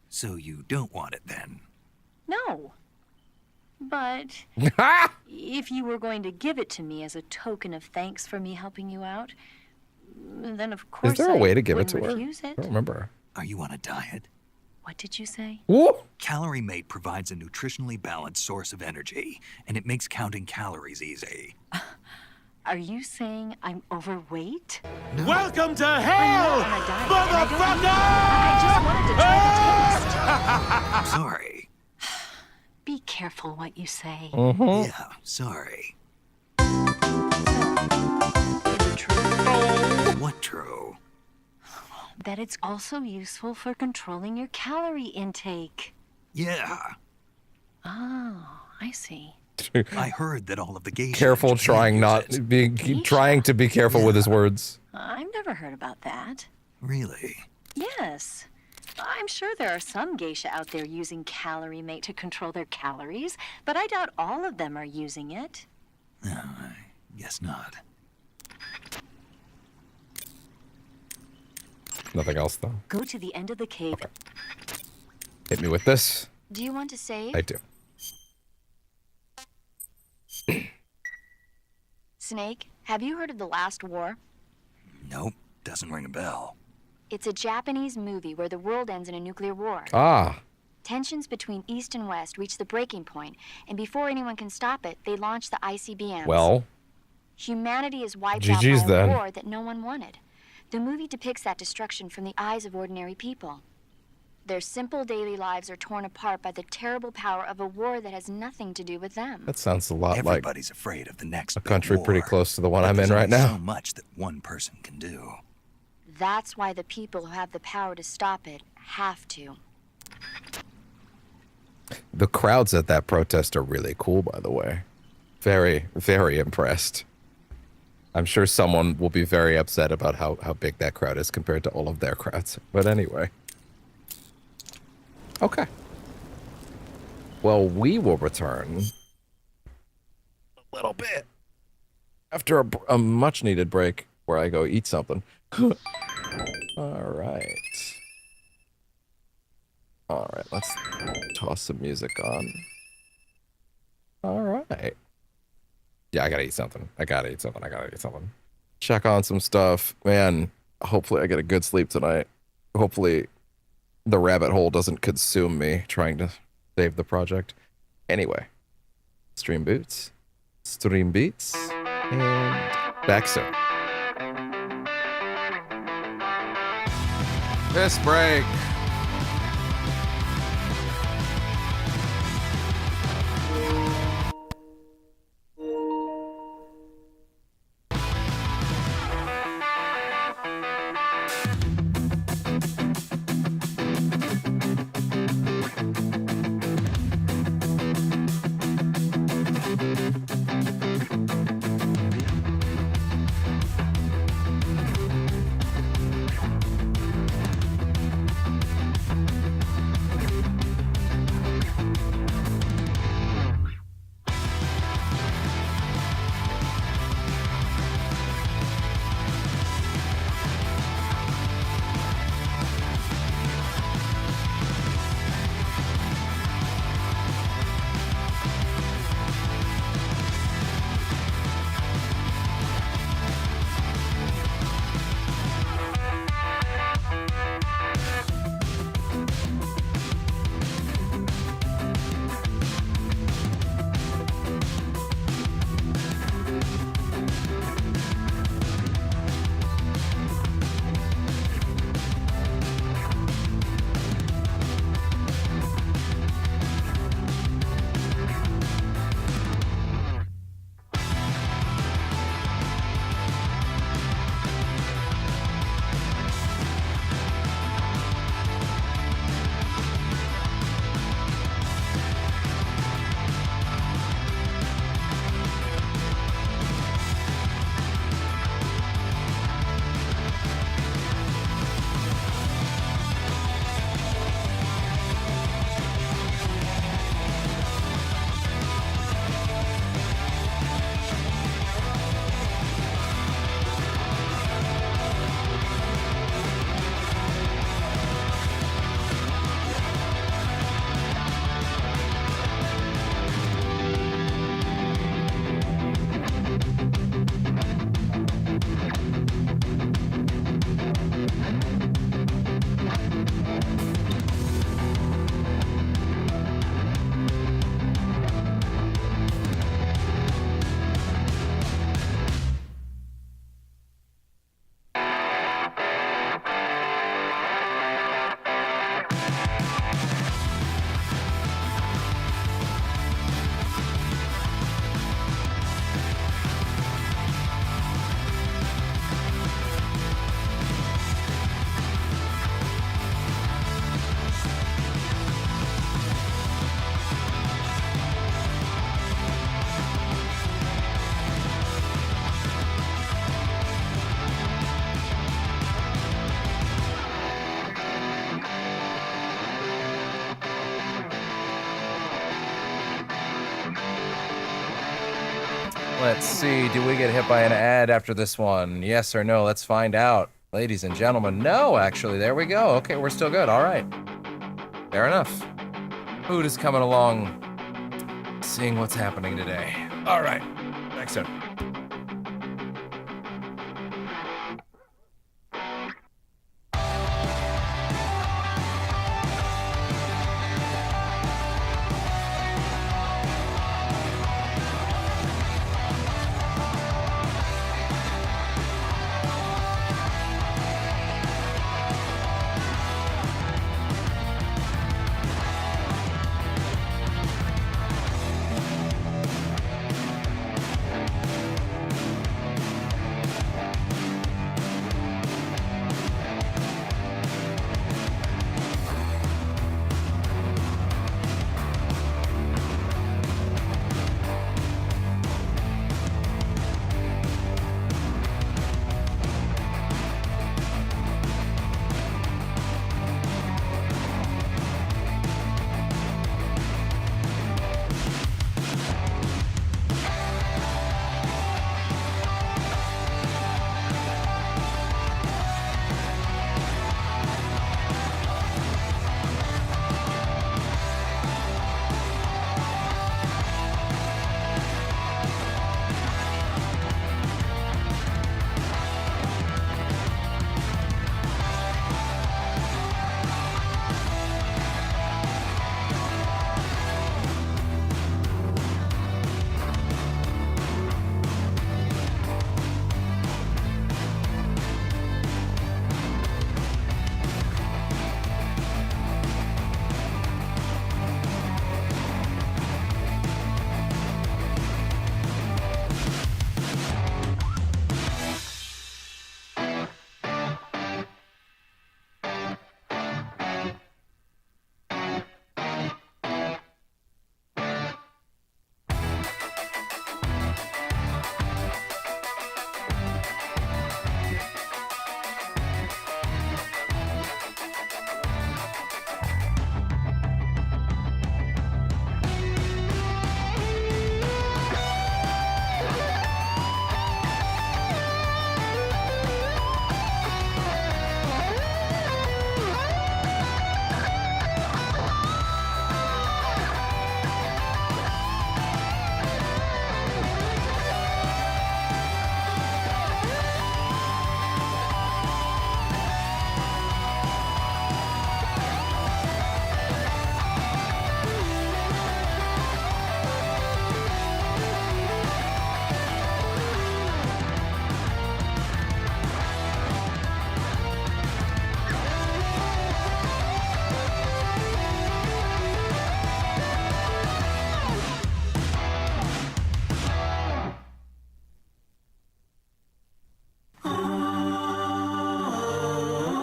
C: So you don't want it then?
J: No. But if you were going to give it to me as a token of thanks for me helping you out, then of course
A: Is there a way to give it
J: wouldn't
A: to her?
J: refuse
A: I
J: it.
A: don't remember.
C: Are you on a diet?
J: What did you say?
C: Calorie Mate provides a nutritionally balanced source of energy, and it makes counting calories easy.
J: Are you saying I'm overweight?
O: Welcome to hell, motherfucker!
J: I just wanted to try the taste.
C: Sorry.
J: Be careful what you say.
C: Yeah, sorry. What true?
J: That it's also useful for controlling your calorie intake.
C: Yeah.
J: Oh, I see.
C: I heard that all of the geisha
A: Careful, trying to be careful with his words.
J: I've never heard about that.
C: Really?
J: Yes. I'm sure there are some geisha out there using Calorie Mate to control their calories, but I doubt all of them are using it.
C: No, I guess not.
A: Nothing else, though.
J: Go to the end of the cave.
A: Okay. Hit me with this.
H: Do you want to save?
A: I do.
H: Snake, have you heard of The Last War?
C: Nope, doesn't ring a bell.
H: It's a Japanese movie where the world ends in a nuclear war.
A: Ah.
H: Tensions between East and West reach the breaking point, and before anyone can stop it, they launch the ICBMs.
A: Well.
H: Humanity is wiped
A: GG's
H: out by a
A: then.
H: war that no one wanted. The movie depicts that destruction from the eyes of ordinary people. Their simple daily lives are torn apart by the terrible power of a war that has nothing to do with them.
A: That sounds a lot like
C: Everybody's afraid of the next
A: a
C: big
A: country
C: war,
A: pretty close to the one
C: but
A: I'm in
C: there's
A: right
C: only
A: now.
C: So much that one person can do.
H: That's why the people who have the power to stop it have to.
A: The crowds at that protest are really cool, by the way. Very, very impressed. I'm sure someone will be very upset about how big that crowd is compared to all of their crowds. But anyway. Okay. Well, we will return a little bit after a much-needed break where I go eat something. All right. All right, let's toss some music on. All right. Yeah, I gotta eat something. I gotta eat something. Check on some stuff. Man, hopefully I get a good sleep tonight. Hopefully the rabbit hole doesn't consume me trying to save the project. Anyway, stream beats, and back soon. This break. Let's see, do we get hit by an ad after this one? Yes or no? Let's find out. Ladies and gentlemen, no, actually, there we go. Okay, we're still good, all right. Fair enough. Food is coming along, seeing what's happening today. All right, back soon.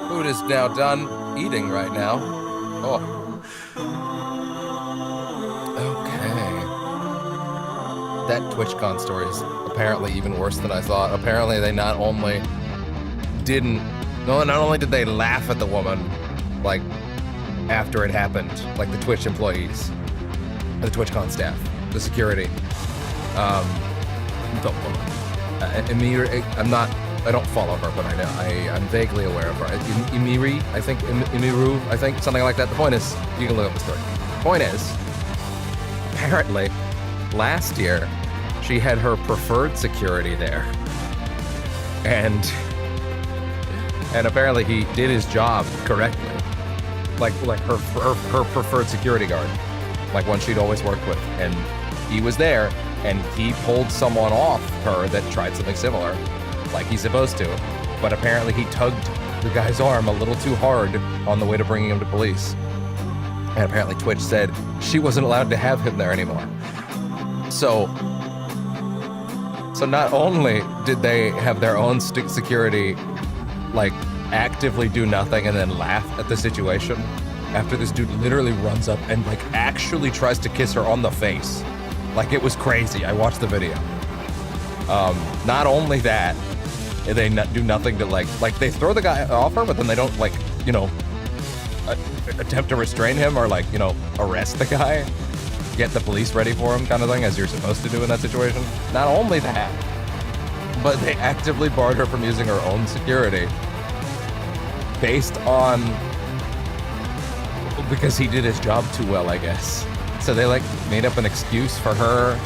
A: Food is now done eating right now. Oh. Okay. That TwitchCon story is apparently even worse than I thought. Apparently they not only did they laugh at the woman, like, after it happened, like the Twitch employees, the TwitchCon staff, the security, the woman. I don't follow her, but I'm vaguely aware of her. Imiru, I think, something like that. The point is, you can look up the story. The point is, apparently, last year, she had her preferred security there. And apparently he did his job correctly. Like her preferred security guard. Like one she'd always worked with. And he was there, and he pulled someone off her that tried something similar, like he's supposed to, but apparently he tugged the guy's arm a little too hard on the way to bringing him to police. And apparently Twitch said she wasn't allowed to have him there anymore. So not only did they have their own security, like, actively do nothing and then laugh at the situation, after this dude literally runs up and, like, actually tries to kiss her on the face. Like, it was crazy. I watched the video. Not only that, they do nothing to, like they throw the guy off her, but then they don't, like, you know, attempt to restrain him or, like, you know, arrest the guy. get the police ready for him kind of thing, as you're supposed to do in that situation. Not only that, but they actively barred her from using her own security based on, because he did his job too well, I guess. So they like made up an excuse for her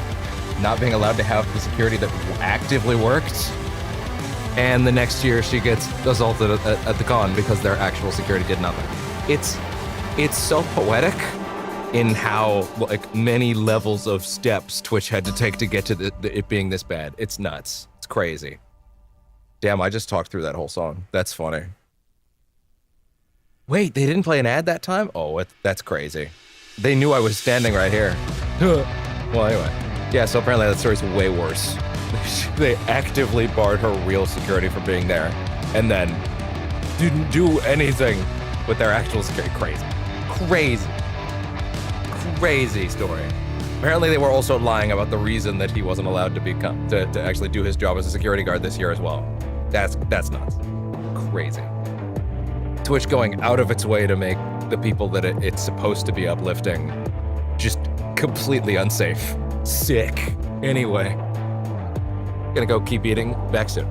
A: not being allowed to have the security that actively worked. And the next year she gets assaulted at the con because their actual security did nothing. It's so poetic in how like many levels of steps Twitch had to take to get to it being this bad. It's nuts. It's crazy. Damn, I just talked through that whole song. That's funny. Wait, they didn't play an ad that time? Oh, that's crazy. They knew I was standing right here. Well, anyway. Yeah, so apparently that story's way worse. They actively barred her real security from being there, and then didn't do anything with their actual security. Crazy story. Apparently they were also lying about the reason that he wasn't allowed to actually do his job as a security guard this year as well. That's nuts. Crazy. Twitch going out of its way to make the people that it's supposed to be uplifting just completely unsafe. Sick. Anyway. Gonna go keep eating. Back soon.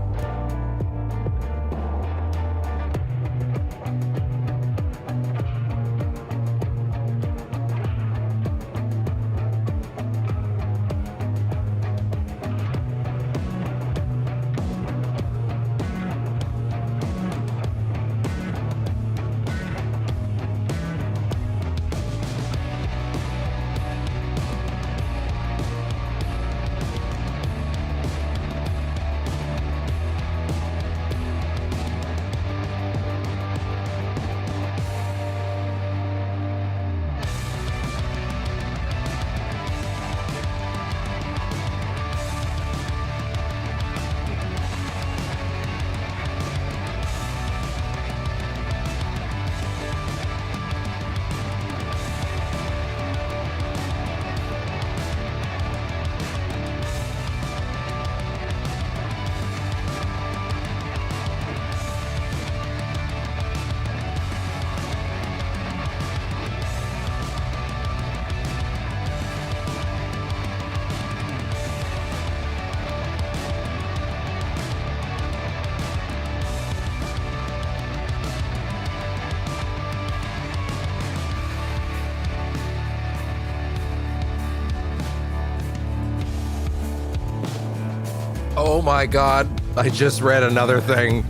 A: Oh my god, I just read another thing.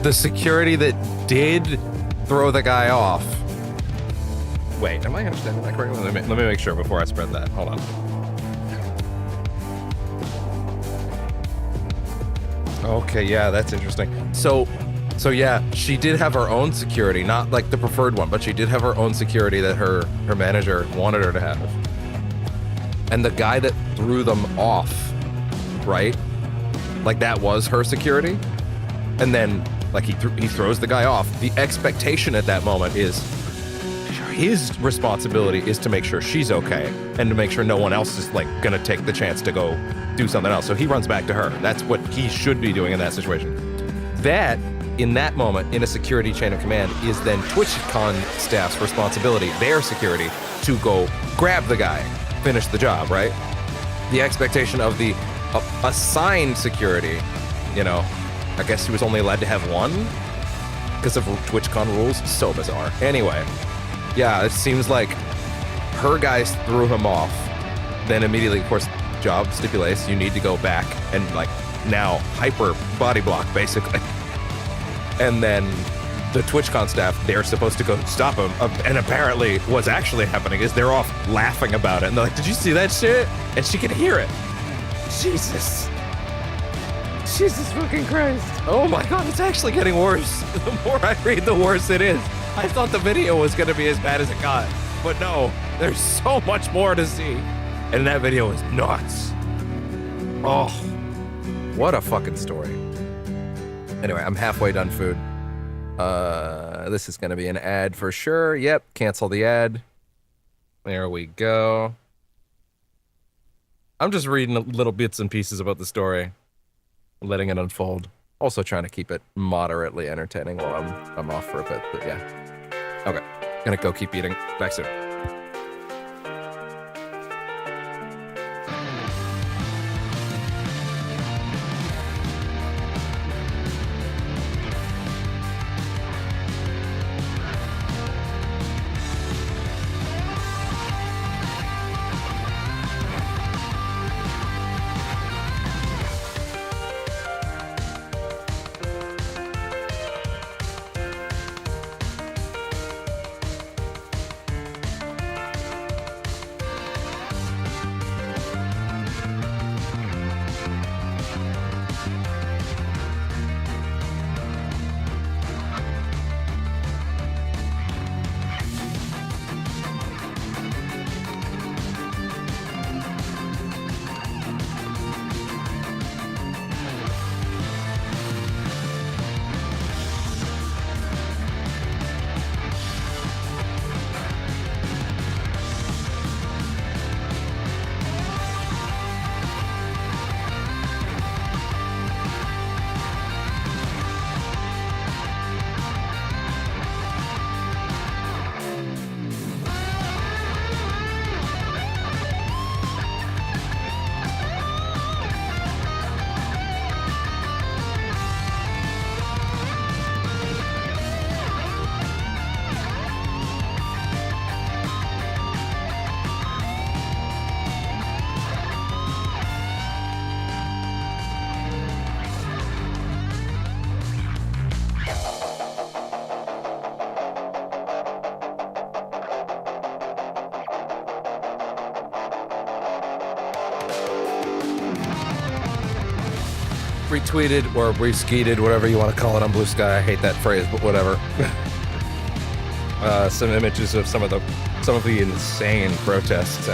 A: The security that did throw the guy off. Wait, am I understanding that correctly? Let me make sure before I spread that. Hold on. Okay, yeah, that's interesting. So yeah, she did have her own security, not like the preferred one, but she did have her own security that her manager wanted her to have. And the guy that threw them off, right? Like that was her security. And then like he throws the guy off. The expectation at that moment is his responsibility is to make sure she's okay and to make sure no one else is like gonna take the chance to go do something else. So he runs back to her. That's what he should be doing in that situation. That, in that moment, in a security chain of command, is then TwitchCon staff's responsibility, their security, to go grab the guy, finish the job, right? The expectation of the assigned security, you know, I guess he was only allowed to have one because of TwitchCon rules. So bizarre. Anyway, yeah, it seems like her guys threw him off. Then immediately, of course, job stipulates you need to go back and like now hyper body block basically. And then the TwitchCon staff, they're supposed to go stop him. And apparently what's actually happening is they're off laughing about it. And they're like, did you see that shit? And she can hear it. Jesus fucking Christ. Oh my god, it's actually getting worse. The more I read, the worse it is. I thought the video was going to be as bad as it got. But no, there's so much more to see. And that video is nuts. Oh, what a fucking story. Anyway, I'm halfway done food. This is going to be an ad for sure. Yep, cancel the ad. There we go. I'm just reading little bits and pieces about the story, letting it unfold. Also trying to keep it moderately entertaining while I'm off for a bit, but yeah. Okay, gonna go keep eating. Back soon. retweeted or reskeeted, whatever you want to call it on Blue Sky. I hate that phrase, but whatever. Some images of some of the insane protest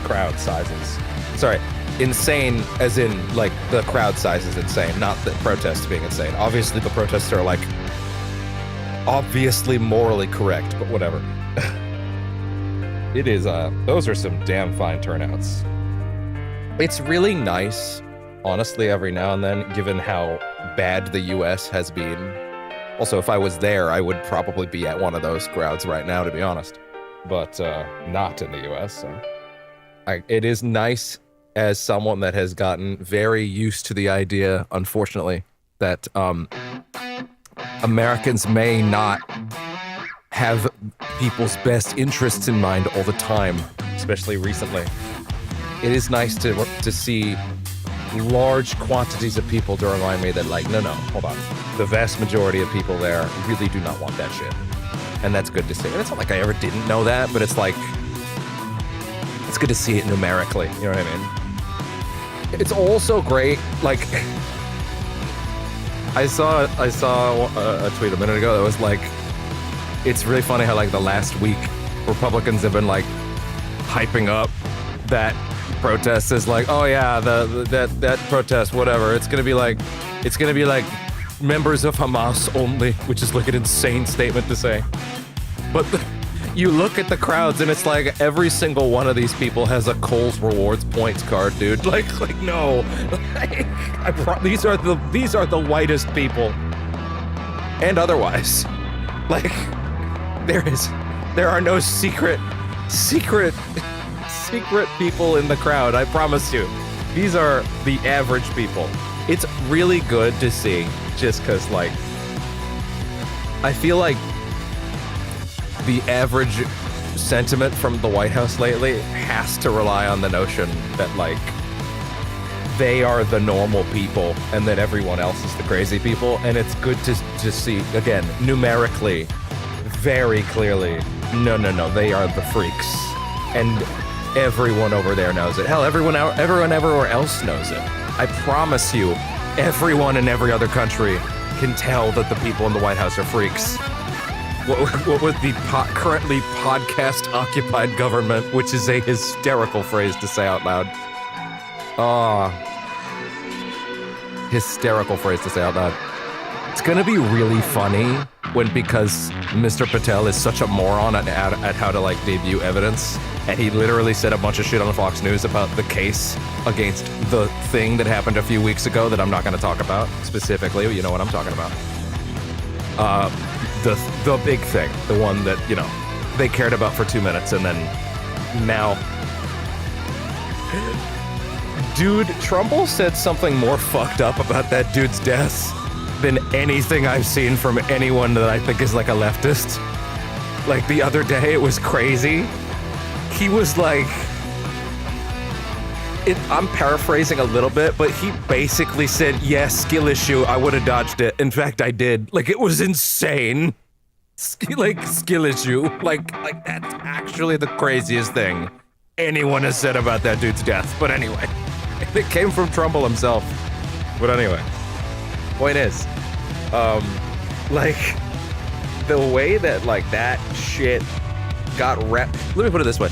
A: crowd sizes. Sorry, insane as in like the crowd size is insane, not the protests being insane. Obviously, the protests are like obviously morally correct, but whatever. It is. Those are some damn fine turnouts. It's really nice, honestly, every now and then, given how bad the U.S. has been. Also, if I was there, I would probably be at one of those crowds right now, to be honest. But not in the U.S., so... it is nice as someone that has gotten very used to the idea, unfortunately, that Americans may not have people's best interests in mind all the time, especially recently. It is nice to see large quantities of people to remind me that, like, no, hold on. The vast majority of people there really do not want that shit. And that's good to see. And it's not like I ever didn't know that, but it's like, it's good to see it numerically, you know what I mean? It's also great, like, I saw a tweet a minute ago that was like, it's really funny how, like, the last week, Republicans have been, like, hyping up that protest is like, oh yeah, that protest, whatever. It's gonna be like members of Hamas only, which is like an insane statement to say. But you look at the crowds and it's like every single one of these people has a Kohl's Rewards points card, dude. Like no, these are the whitest people, and otherwise, like there are no secret people in the crowd, I promise you. These are the average people. It's really good to see, just because, like, I feel like the average sentiment from the White House lately has to rely on the notion that, like, they are the normal people and that everyone else is the crazy people. And it's good to see, again, numerically, very clearly, no, they are the freaks. And everyone over there knows it. Hell, everyone everywhere else knows it. I promise you, everyone in every other country can tell that the people in the White House are freaks. What was the currently podcast-occupied government, which is a hysterical phrase to say out loud. Hysterical phrase to say out loud. It's gonna be really funny because Mr. Patel is such a moron at how to, like, debut evidence, and he literally said a bunch of shit on Fox News about the case against the thing that happened a few weeks ago that I'm not going to talk about specifically. You know what I'm talking about. The big thing, the one that, you know, they cared about for 2 minutes, and then now... Dude, Trumbull said something more fucked up about that dude's death than anything I've seen from anyone that I think is, like, a leftist. Like, the other day, it was crazy. He was like... I'm paraphrasing a little bit, but he basically said, yeah, skill issue, I would have dodged it. In fact, I did. Like, it was insane. Skill issue. Like, that's actually the craziest thing anyone has said about that dude's death. But anyway, it came from Trumbull himself. But anyway, point is, like, the way that, like, that shit got let me put it this way.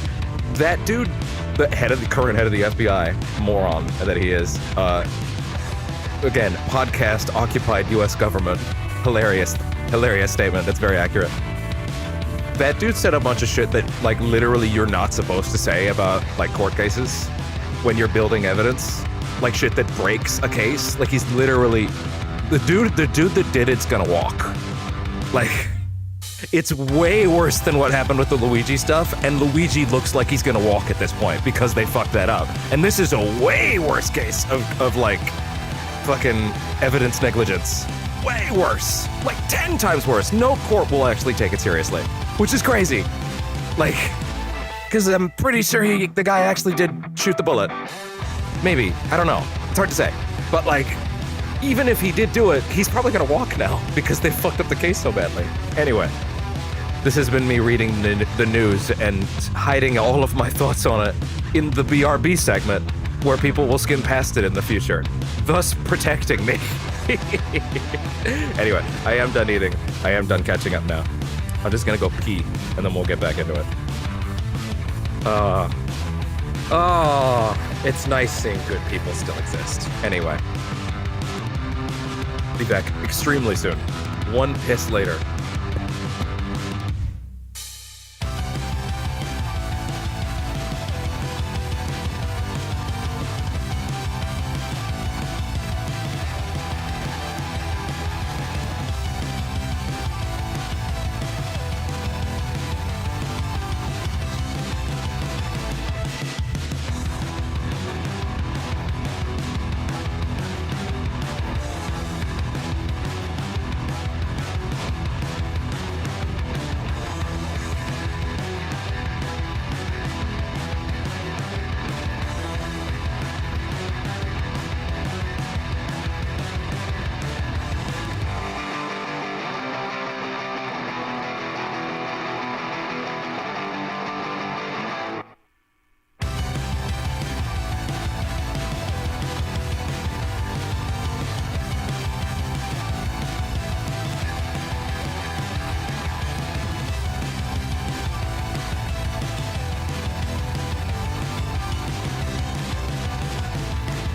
A: That dude, the current head of the FBI, moron that he is, again, podcast occupied US government, hilarious statement, that's very accurate. That dude said a bunch of shit that, like, literally you're not supposed to say about, like, court cases when you're building evidence, like shit that breaks a case. Like, he's literally the dude that did it's gonna walk. Like, it's way worse than what happened with the Luigi stuff, and Luigi looks like he's gonna walk at this point because they fucked that up. And this is a way worse case of like, fucking evidence negligence. Way worse. Like, 10 times worse. No court will actually take it seriously, which is crazy. Like, because I'm pretty sure the guy actually did shoot the bullet. Maybe. I don't know. It's hard to say. But, like, even if he did do it, he's probably gonna walk now because they fucked up the case so badly. Anyway, this has been me reading the news and hiding all of my thoughts on it in the BRB segment. where people will skim past it in the future, thus protecting me. Anyway, I am done eating. I am done catching up now. I'm just gonna go pee, and then we'll get back into it. It's nice seeing good people still exist. Anyway. Be back extremely soon. One piss later.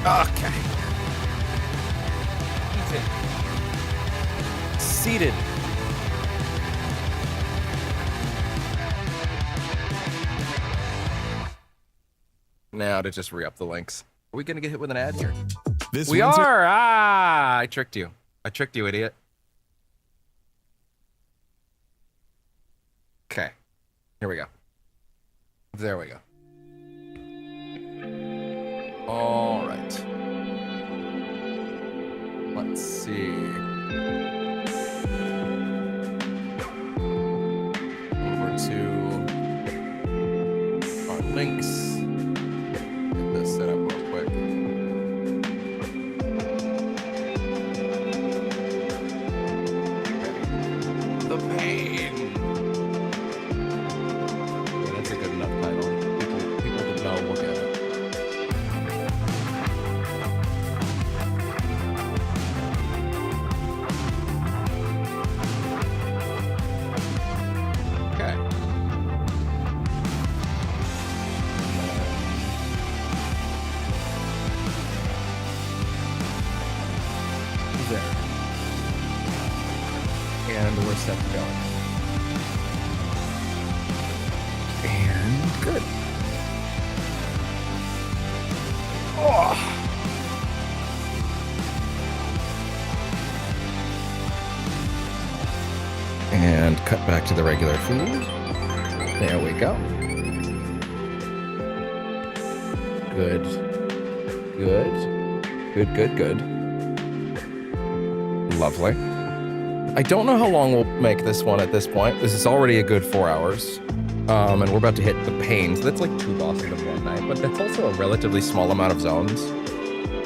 A: Okay. Seated. Now to just re-up the links. Are we gonna get hit with an ad here? We are! Ah! I tricked you. I tricked you, idiot. Okay. Here we go. There we go. All right. Let's see. Over to our links. Get this set up real quick. The pain. Yeah, that's a good enough title. People that know look at it. Set to go. And good. Oh. And cut back to the regular food. There we go. Good. Good. Good, good, good. Lovely. I don't know how long we'll make this one at this point. This is already a good 4 hours. And we're about to hit the pains. That's like 2 bosses in one night, but that's also a relatively small amount of zones.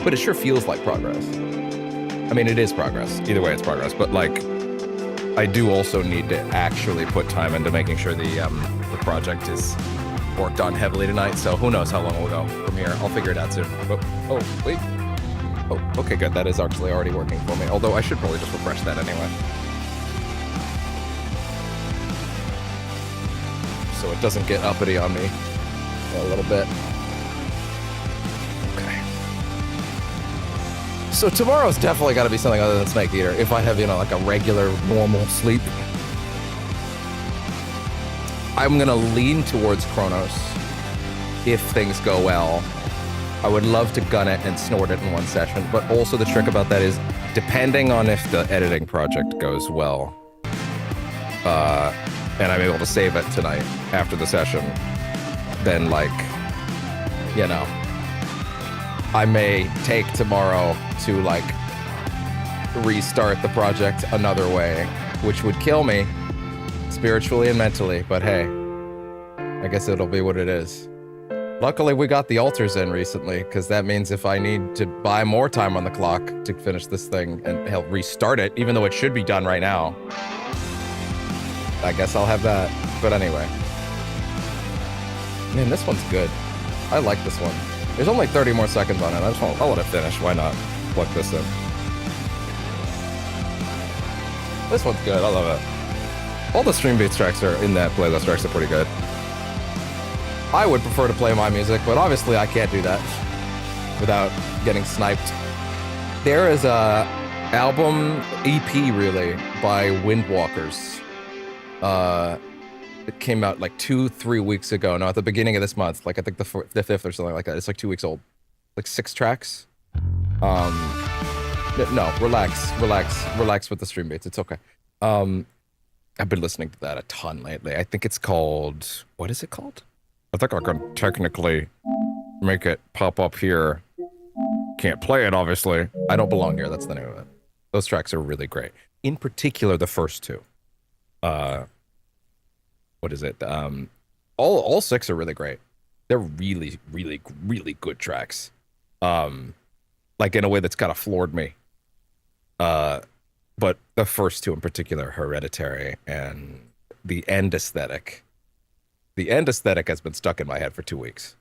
A: But it sure feels like progress. I mean, it is progress. Either way, it's progress. But like, I do also need to actually put time into making sure the project is worked on heavily tonight. So who knows how long we'll go from here. I'll figure it out soon. Oh, wait. Oh, okay, good. That is actually already working for me. Although I should probably just refresh that anyway. So it doesn't get uppity on me a little bit. Okay. So tomorrow's definitely got to be something other than Snake Eater. If I have, like a regular, normal sleep. I'm going to lean towards Chronos if things go well. I would love to gun it and snort it in one session, but also the trick about that is, depending on if the editing project goes well, and I'm able to save it tonight after the session, then I may take tomorrow to restart the project another way, which would kill me spiritually and mentally, but hey, I guess it'll be what it is. Luckily, we got the altars in recently, because that means if I need to buy more time on the clock to finish this thing and help restart it, even though it should be done right now, I guess I'll have that. But anyway. Man, this one's good. I like this one. There's only 30 more seconds on it. I'll let it finish. Why not? Plug this in. This one's good. I love it. All the Stream Beats tracks are in that playlist are actually pretty good. I would prefer to play my music, but obviously I can't do that without getting sniped. There is a album EP really by Windwalkers. It came out like 2-3 weeks ago. No, at the beginning of this month, like I think the 5th or something like that. It's like 2 weeks old, like 6 tracks. No, relax with the Stream Beats. It's okay. I've been listening to that a ton lately. I think it's called, what is it called? I think I can technically make it pop up here. Can't play it, obviously. I Don't Belong Here, that's the name of it. Those tracks are really great. In particular, the first 2. What is it? All 6 are really great. They're really, really, really good tracks. Like in a way that's kind of floored me. But the first 2 in particular, Hereditary and the End Aesthetic. The End Aesthetic has been stuck in my head for 2 weeks.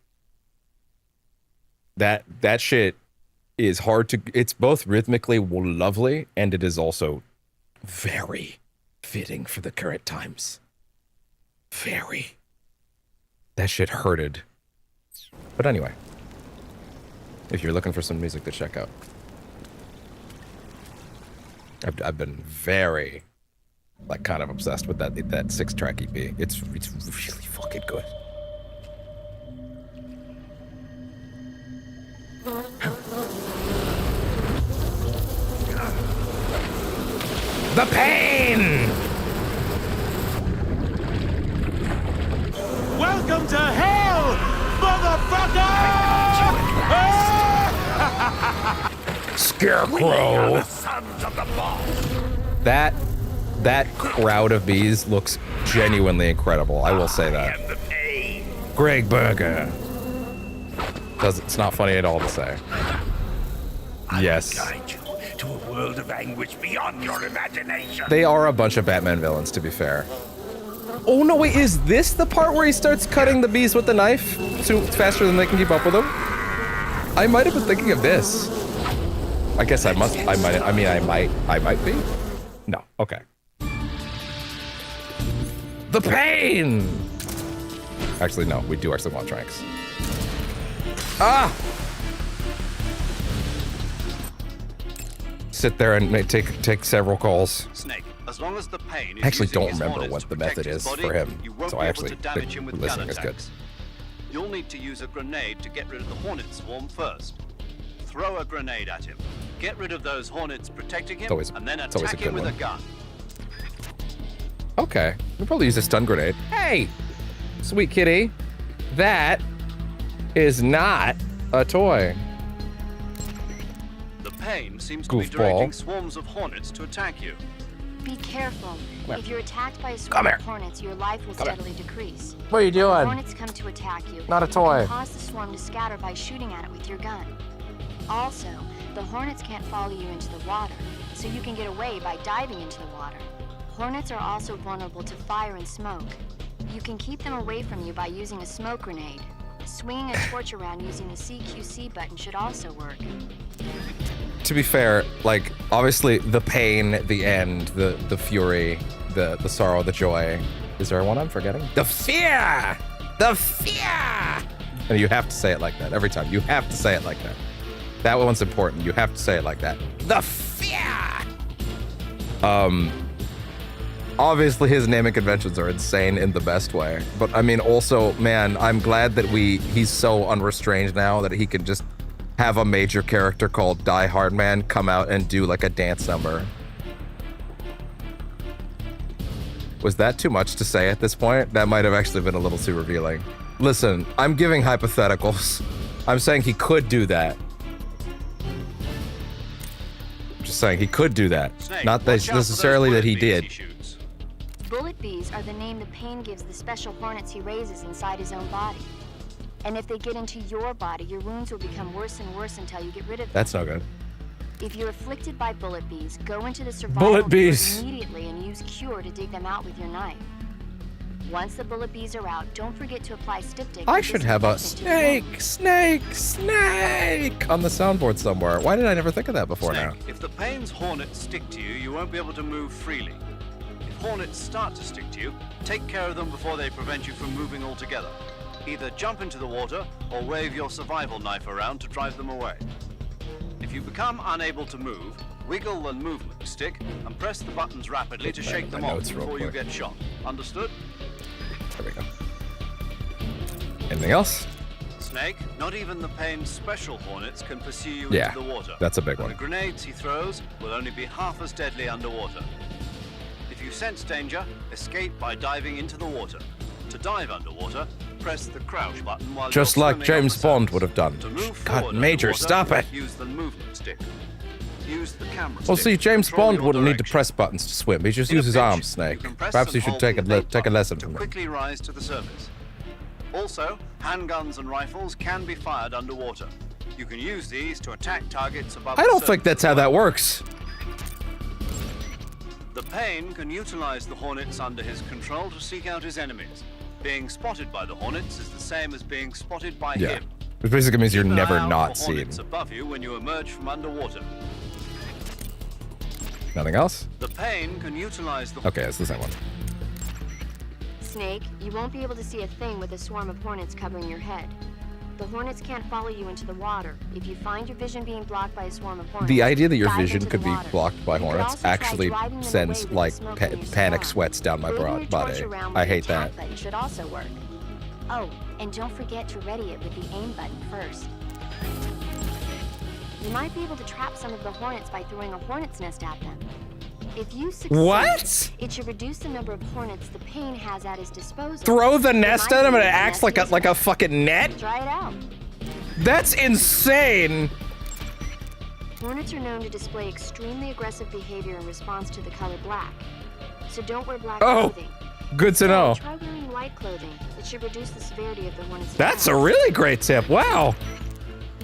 A: That shit is hard to... It's both rhythmically lovely, and it is also very fitting for the current times. Very. That shit hurted. But anyway, if you're looking for some music to check out, I've been very, like, kind of obsessed with that 6-track EP. It's really fucking good. The pain!
O: Welcome to hell, motherfucker!
A: Scarecrow! That crowd of bees looks genuinely incredible. I will say that. Greg Berger. It's not funny at all to say. Yes.
L: To a world of anguish beyond your imagination.
A: They are a bunch of Batman villains, to be fair. Oh no, wait, is this the part where he starts cutting the bees with the knife faster than they can keep up with him? I might have been thinking of this. I guess I might be. No, okay. The pain! Actually, no, we do actually want tranks. Ah! Sit there and take several calls.
G: Snake, as long as the pain is
A: I actually
G: using
A: don't
G: his
A: remember
G: hornets
A: what
G: to
A: the
G: protect
A: method
G: his
A: is
G: body,
A: for him,
G: you won't
A: so
G: be
A: I
G: able
A: actually
G: to damage him
A: think
G: with
A: listening
G: gun
A: is good.
G: attacks. You'll need to use a grenade to get rid of the hornet swarm first. Throw a grenade at him. Get rid of those hornets protecting him, and then attack him with a gun.
A: Okay, we'll probably use a stun grenade. Hey, sweet kitty, that is not a toy.
G: The pain seems to be
A: Goofball.
G: directing swarms of hornets to attack you.
H: Be careful.
A: Come here.
H: If you're attacked by a
A: Come
H: swarm
A: here.
H: of hornets, your life will
A: Come here.
H: steadily decrease.
A: What are you
H: When the
A: doing?
H: hornets come to attack you,
A: Not a
H: you
A: toy.
H: can cause the swarm to scatter by shooting at it with your gun. Also, the hornets can't follow you into the water, so you can get away by diving into the water. Hornets are also vulnerable to fire and smoke. You can keep them away from you by using a smoke grenade. Swinging a torch around using the CQC button should also work.
A: To be fair, like, obviously the pain, the end, the fury, the sorrow, the joy. Is there one I'm forgetting? The fear! The fear! And you have to say it like that every time. You have to say it like that. That one's important. You have to say it like that. The fear! Obviously his naming conventions are insane in the best way. But I mean, also, man, I'm glad that he's so unrestrained now that he can just have a major character called Die Hard Man come out and do like a dance number. Was that too much to say at this point? That might have actually been a little too revealing. Listen, I'm giving hypotheticals. I'm saying he could do that. Just saying he could do that.
G: Snake,
A: Not that
G: watch out for those
A: necessarily that he
G: bullet bees
A: did.
G: he shoots.
H: Bullet bees are the name the pain gives the special hornets he raises inside his own body. And if they get into your body, your wounds will become worse and worse until you get rid of them.
A: That's no good.
H: If you're afflicted by bullet bees, go into the survival
A: Bullet
H: field
A: bees.
H: immediately and use Cure to dig them out with your knife. Once the bullet bees are out, don't forget to apply styptic.
A: I should have a snake on the soundboard somewhere. Why did I never think of that before
G: Snake,
A: now?
G: if the Pain's hornets stick to you, you won't be able to move freely. If hornets start to stick to you, take care of them before they prevent you from moving altogether. Either jump into the water or wave your survival knife around to drive them away. If you become unable to move, wiggle the movement stick and press the buttons rapidly to shake them off before you get shot. Understood?
A: There we go. Anything else?
G: Snake, not even the Pain's special hornets can pursue you
A: Yeah,
G: into the water.
A: that's a big one.
G: The grenades he throws will only be half as deadly underwater. If you sense danger, escape by diving into the water. To dive underwater, press the crouch button while
A: Just
G: you're
A: like
G: swimming on
A: James
G: the
A: Bond
G: surface.
A: would have done.
G: To move
A: God,
G: forward
A: Major,
G: underwater,
A: stop it.
G: Use the movement stick. Use the camera
A: Well,
G: stick
A: see,
G: to
A: James
G: control
A: Bond
G: your
A: wouldn't need to
G: direction.
A: press buttons to swim. He just
G: In a
A: uses
G: pinch,
A: arms, Snake.
G: you can press
A: Perhaps you
G: and
A: should
G: hold
A: take a
G: the eight
A: take a
G: button
A: lesson
G: to
A: from him.
G: quickly rise to the surface. Also, handguns and rifles can be fired underwater. You can use these to attack targets above
A: I
G: the
A: don't think
G: surface
A: that's
G: of
A: how
G: the
A: that
G: water.
A: works.
G: The Pain can utilize the hornets under his control to seek out his enemies. Being spotted by the hornets is the same as being spotted by
A: Yeah.
G: him.
A: Which basically means you're
G: Keep an
A: never
G: eye out
A: not
G: for
A: seen.
G: hornets above you when you emerge from underwater.
A: Nothing else?
G: The Pain can utilize the
A: Okay, it's the same one.
H: Snake, you won't be able to see a thing with a swarm of hornets covering your head. The hornets can't follow you into the water. If you find your vision being blocked by a swarm of hornets,
A: The idea that your
H: dive
A: vision
H: into
A: could
H: the
A: be
H: water.
A: blocked by
H: You could
A: hornets
H: also try
A: actually
H: driving them away
A: sends
H: with the
A: like
H: smoke in your
A: panic
H: cigar.
A: sweats down my
H: Waving your
A: body.
H: torch around
A: I
H: with the
A: hate
H: attack
A: that.
H: button should also work. Oh, and don't forget to ready it with the aim button first. You might be able to trap some of the hornets by throwing a hornet's nest at them. If you succeed,
A: What?
H: it should reduce the number of hornets the Pain has at his disposal.
A: Throw the
H: It
A: nest
H: might
A: at him and
H: be
A: it
H: his
A: acts
H: nest
A: like a
H: is-
A: fucking net?
H: Try it out.
A: That's insane!
H: Hornets are known to display extremely aggressive behavior in response to the color black. So don't wear black
A: Oh,
H: clothing.
A: good to
H: Instead,
A: know.
H: Try wearing white clothing. It should reduce the severity of the hornet's
A: That's a
H: attacks.
A: really great tip. Wow.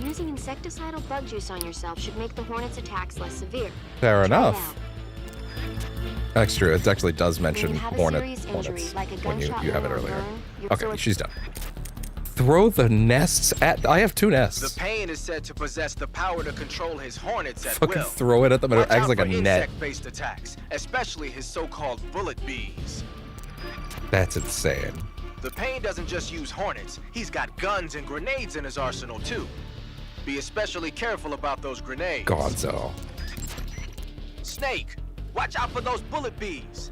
H: Using insecticidal bug juice on yourself should make the hornet's attacks less severe.
A: Fair
H: Try it
A: enough.
H: out.
A: That's true. It actually does
H: When
A: mention
H: you have a
A: hornets
H: serious injury, like a
A: when you
H: gunshot
A: have it
H: wound or
A: earlier.
H: burn, your
A: Okay,
H: sword-
A: she's done. Throw the nests at... I have two
I: The
A: nests.
I: Pain is said to possess the power to control his hornets at
A: Fucking
I: will.
A: throw it at them and it
I: Watch
A: acts
I: out
A: like a
I: for
A: net.
I: insect-based attacks, especially his so-called bullet bees.
A: That's insane.
I: The Pain doesn't just use hornets. He's got guns and grenades in his arsenal, too. Be especially careful about those grenades.
A: Gonzo.
I: Snake, watch out for those bullet bees.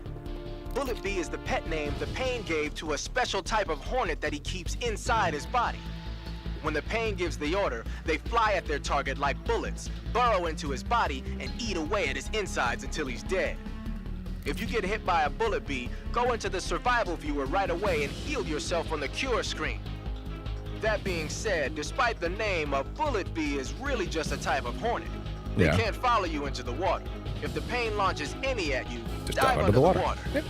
I: Bullet bee is the pet name the Pain gave to a special type of hornet that he keeps inside his body. When the Pain gives the order, they fly at their target like bullets, burrow into his body, and eat away at his insides until he's dead. If you get hit by a bullet bee, go into the survival viewer right away and heal yourself on the cure screen. That being said, despite the name, a bullet bee is really just a type of hornet. They
A: Yeah.
I: can't follow you into the water. If the Pain launches any at you,
A: Just
I: dive
A: dive under the water. Yep.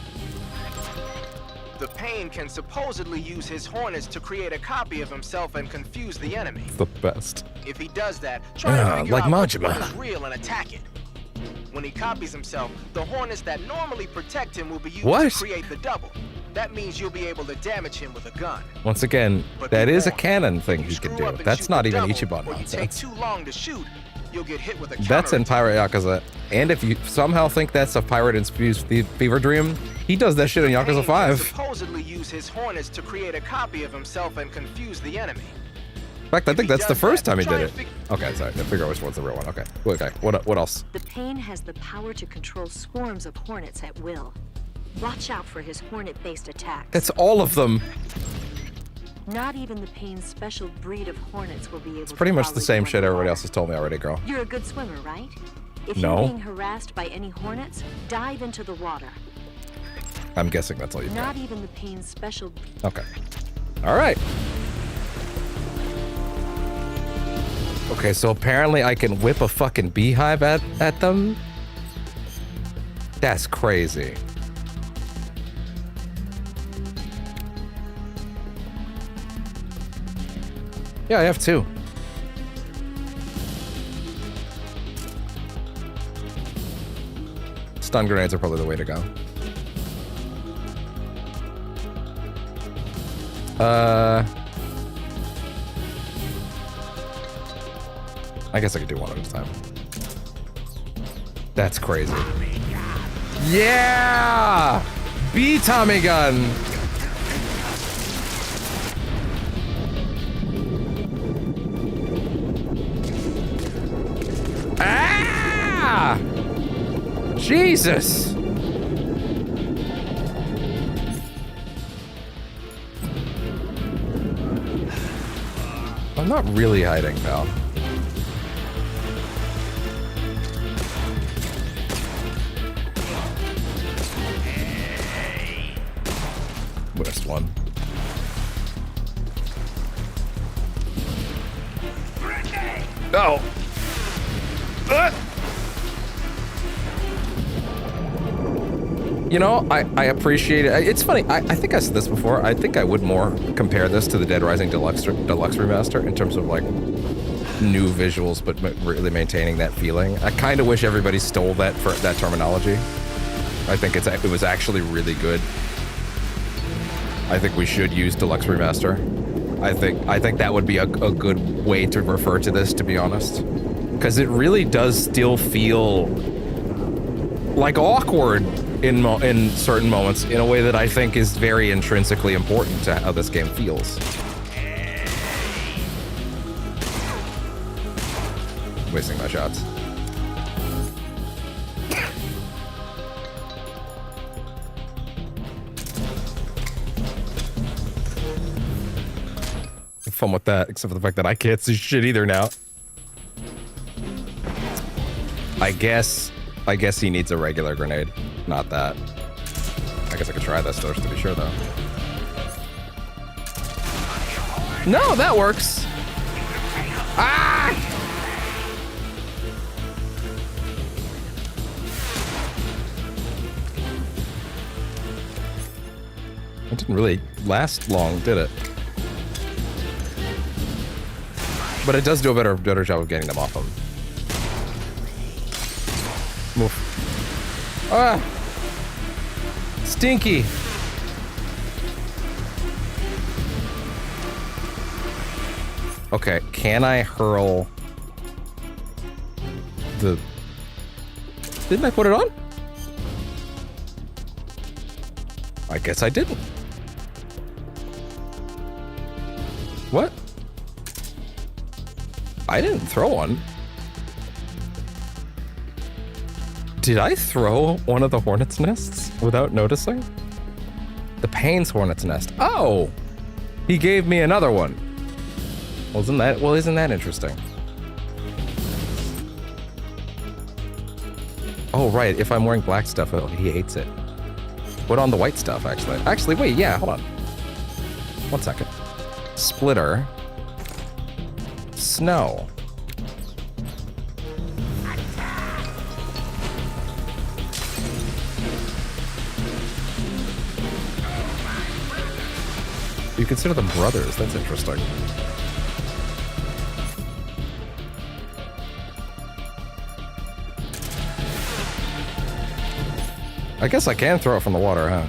I: The Pain can supposedly use his hornets to create a copy of himself and confuse the enemy.
A: It's the best.
I: If he does that, try to figure
A: like
I: out which
A: Majima.
I: one is real and attack it. When he copies himself, the hornets that normally protect him will be used
A: What?
I: to create the double. That means you'll be able to damage him with a gun.
A: Once again,
I: But
A: that
I: be
A: is a
I: warned.
A: canon thing
I: You
A: he can
I: screw
A: do.
I: up and
A: That's
I: shoot
A: not
I: the
A: even
I: double,
A: Ichiban
I: or you take
A: nonsense.
I: too long to shoot, you'll get hit with a
A: That's in
I: counterattack.
A: Pirate Yakuza. And if you somehow think that's a pirate-infused fever dream, he does that shit in Yakuza
I: Pain can
A: 5.
I: supposedly use his hornets to create a copy of himself and confuse the enemy.
A: In fact, I think
I: he
A: that's the
I: does
A: first
I: that,
A: time he
I: try
A: did
I: and
A: it. Okay, sorry. I figure out which one's the real one. Okay. Okay. What else?
J: The Pain has the power to control swarms of hornets at will. Watch out for his hornet-based attacks.
A: That's all of them.
J: Not even the Pain's special breed of hornets will be able
A: It's pretty
J: to
A: much
J: follow
A: the
J: you
A: same shit everybody
J: underwater.
A: else has told me already, girl.
J: You're a good swimmer, right? If
A: No.
J: you're being harassed by any hornets, dive into the water.
A: I'm guessing that's all you've got.
J: Not even the Pain's special...
A: Okay. All right. Okay, so apparently I can whip a fucking beehive at them? That's crazy. Yeah, I have two. Stun grenades are probably the way to go. I guess I could do one at a time. That's crazy. Yeah! B Tommy gun! Ah! Jesus! I'm not really hiding, pal. Missed one. No! You know, I appreciate it. It's funny, I think I said this before. I think I would more compare this to the Dead Rising Deluxe Remaster in terms of like new visuals, but really maintaining that feeling. I kind of wish everybody stole that for that terminology. I think it was actually really good. I think we should use Deluxe Remaster. I think that would be a good way to refer to this, to be honest, because it really does still feel like awkward in certain moments in a way that I think is very intrinsically important to how this game feels. Wasting my shots. Have fun with that, except for the fact that I can't see shit either now. I guess he needs a regular grenade, not that. I guess I could try this first to be sure, though. No, that works. Ah! It didn't really last long, did it? But it does do a better job of getting them off him. Move. Ah! Stinky! Okay, can I hurl the... Didn't I put it on? I guess I didn't. What? I didn't throw one. Did I throw one of the hornet's nests without noticing? The Pain's hornet's nest. Oh! He gave me another one. Well, isn't that interesting? Oh, right. If I'm wearing black stuff, he hates it. Put on the white stuff, actually. Actually, wait, yeah, hold on. 1 second. Splitter. Snow. You consider them brothers. That's interesting. I guess I can throw it from the water, huh?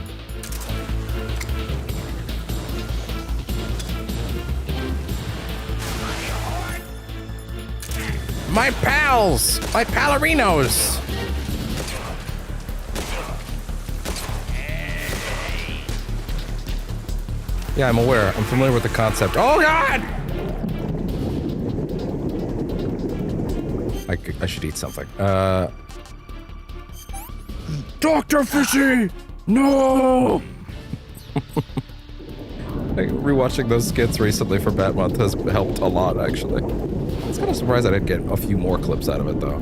A: My pals! My pallerinos! Yeah, I'm aware. I'm familiar with the concept. Oh, God! I should eat something. Dr. Fishy! No! Rewatching those skits recently for Bat Month has helped a lot, actually. It's kind of surprised I didn't get a few more clips out of it, though.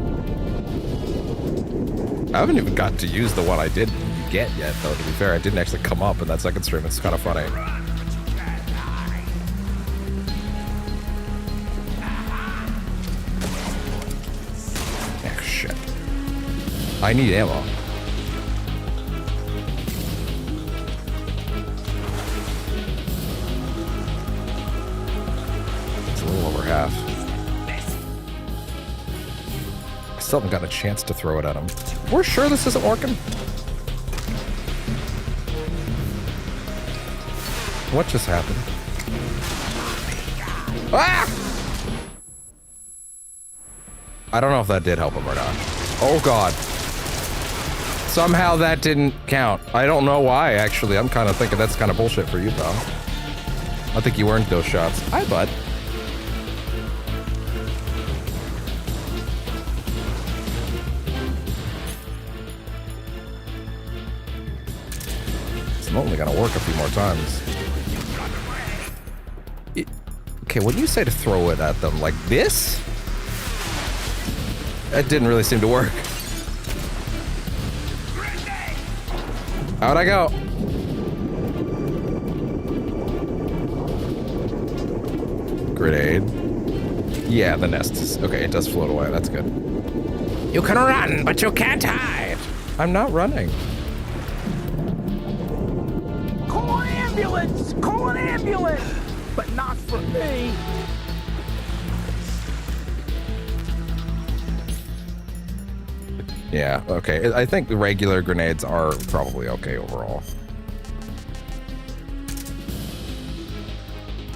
A: I haven't even got to use the one I did get yet, though, to be fair. I didn't actually come up in that second stream. It's kind of funny. Oh, shit. I need ammo. It's a little over half. I still haven't got a chance to throw it at him. We're sure this isn't working? What just happened? Ah! I don't know if that did help him or not. Oh god. Somehow that didn't count. I don't know why, actually. I'm kind of thinking that's kind of bullshit for you, pal. I think you earned those shots. Hi, bud. It's only gonna work a few more times. Okay, what do you say to throw it at them? Like this? That didn't really seem to work. How'd I go? Grenade. Yeah, the nest is... Okay, it does float away. That's good. You can run, but you can't hide. I'm not running.
O: Call an ambulance! Call an ambulance! But not for me.
A: Yeah, okay. I think the regular grenades are probably okay overall.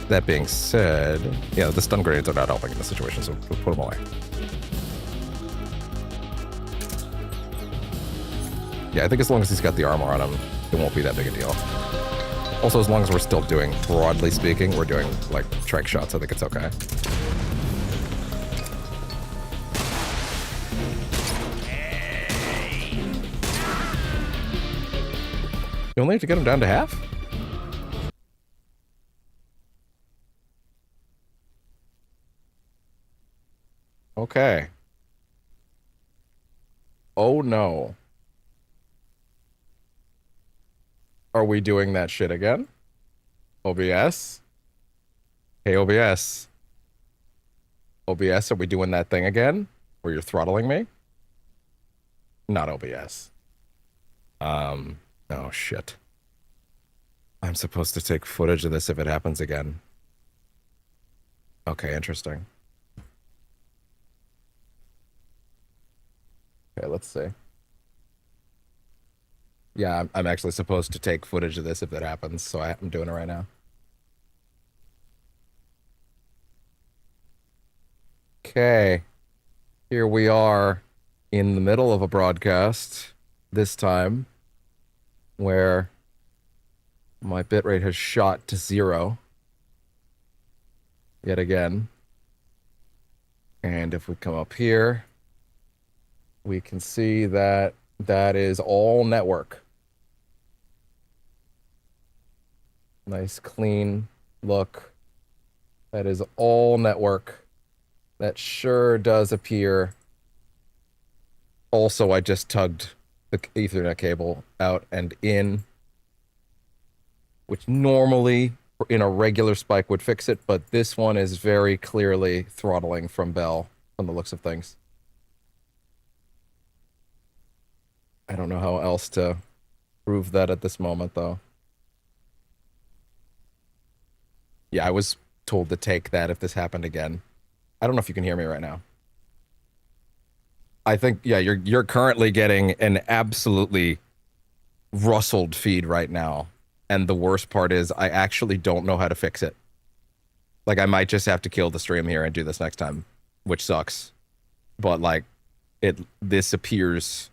A: That being said, yeah, the stun grenades are not helping in this situation, so put them away. Yeah, I think as long as he's got the armor on him, it won't be that big a deal. Also, as long as we're still doing, broadly speaking, we're doing, like, trank shots, I think it's okay. You only have to get him down to half? Okay. Oh no. Are we doing that shit again? OBS? Hey, OBS. OBS, are we doing that thing again? Where you're throttling me? Not OBS. Oh shit. I'm supposed to take footage of this if it happens again. Okay, interesting. Okay, let's see. Yeah, I'm actually supposed to take footage of this if that happens, so I'm doing it right now. Okay. Here we are in the middle of a broadcast, this time, where my bitrate has shot to 0 yet again. And if we come up here, we can see that that is all network. Nice clean look. That is all network. That sure does appear. Also, I just tugged the Ethernet cable out and in, which normally in a regular spike would fix it, but this one is very clearly throttling from Bell from the looks of things. I don't know how else to prove that at this moment, though. Yeah, I was told to take that if this happened again. I don't know if you can hear me right now. I think, yeah, you're currently getting an absolutely rustled feed right now. And the worst part is I actually don't know how to fix it. Like, I might just have to kill the stream here and do this next time, which sucks. But, like, this appears...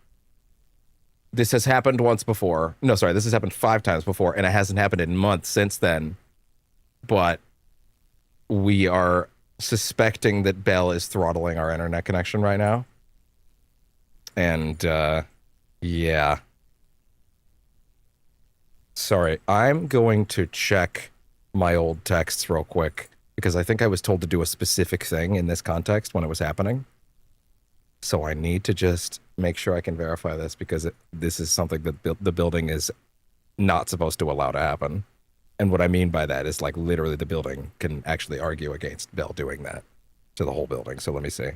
A: This has happened once before. No, sorry, this has happened 5 times before, and it hasn't happened in months since then. But we are suspecting that Bell is throttling our internet connection right now. And, yeah. Sorry, I'm going to check my old texts real quick, because I think I was told to do a specific thing in this context when it was happening. So I need to just make sure I can verify this, because this is something that the building is not supposed to allow to happen. And what I mean by that is, like, literally the building can actually argue against Bell doing that to the whole building. So let me see.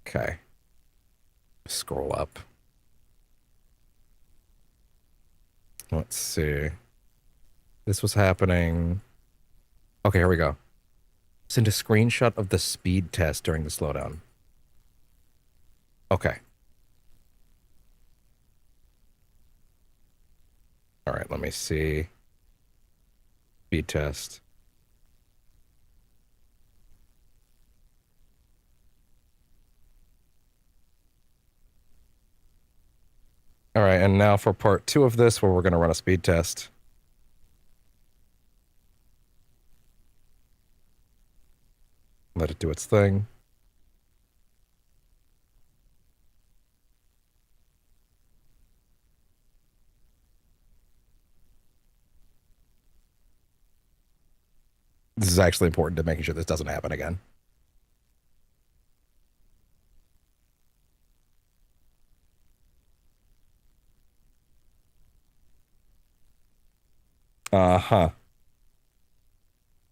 A: Okay. Scroll up. Let's see. This was happening. Okay, here we go. Send a screenshot of the speed test during the slowdown. Okay. All right, let me see. Speed test. All right, and now for part 2 of this, where we're going to run a speed test. Let it do its thing. This is actually important to making sure this doesn't happen again. Uh-huh.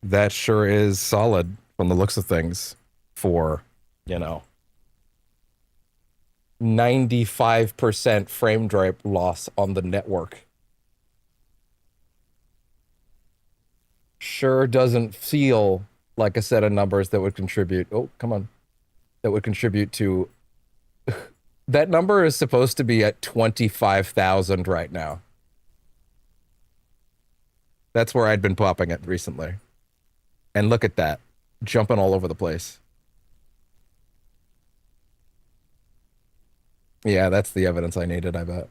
A: That sure is solid from the looks of things for, you know, 95% frame drop loss on the network. Sure doesn't feel like a set of numbers that would contribute. Oh, come on. That would contribute to... That number is supposed to be at 25,000 right now. That's where I'd been popping it recently. And look at that. Jumping all over the place. Yeah, that's the evidence I needed, I bet.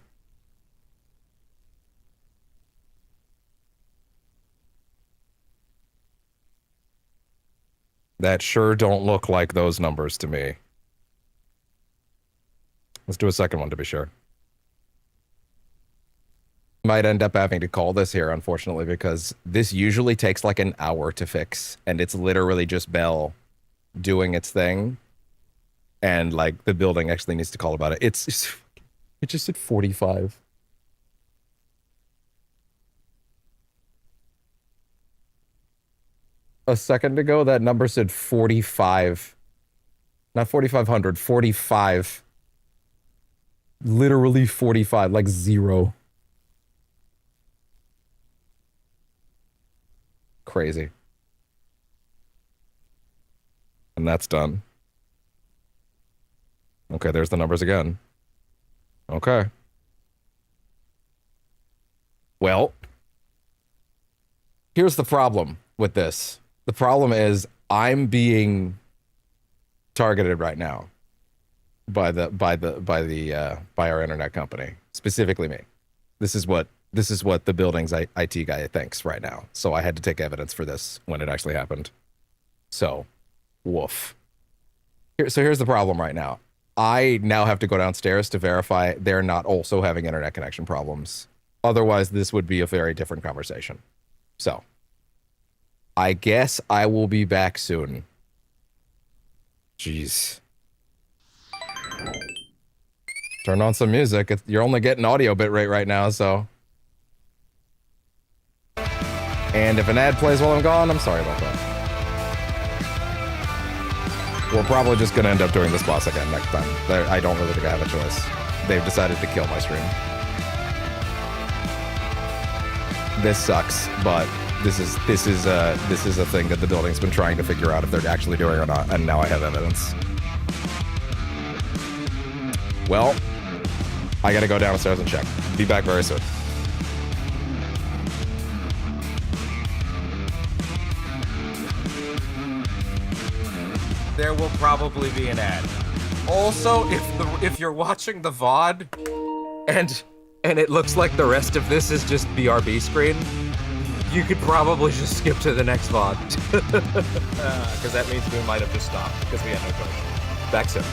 A: That sure don't look like those numbers to me. Let's do a second one to be sure. Might end up having to call this here, unfortunately, because this usually takes like an hour to fix, and it's literally just Bell doing its thing, and like the building actually needs to call about it. It just at 45. A second ago, that number said 45. Not 4,500, 45. Literally 45, like 0. Crazy. And that's done. Okay, there's the numbers again. Okay. Well, here's the problem with this. The problem is I'm being targeted right now by our internet company, specifically me. This is what the building's IT guy thinks right now. So I had to take evidence for this when it actually happened. So, woof. Here's the problem right now. I now have to go downstairs to verify they're not also having internet connection problems. Otherwise, this would be a very different conversation. So, I guess I will be back soon. Jeez. Turn on some music. You're only getting audio bitrate right now, so... And if an ad plays while I'm gone, I'm sorry about that. We're probably just going to end up doing this boss again next time. I don't really think I have a choice. They've decided to kill my stream. This sucks, but this is a thing that the building's been trying to figure out if they're actually doing it or not, and now I have evidence. Well, I gotta go downstairs and check. Be back very soon.
S: There will probably be an ad. Also, if you're watching the VOD and it looks like the rest of this is just BRB screen, you could probably just skip to the next VOD. Because that means we might have just stopped because we had no choice. Back soon.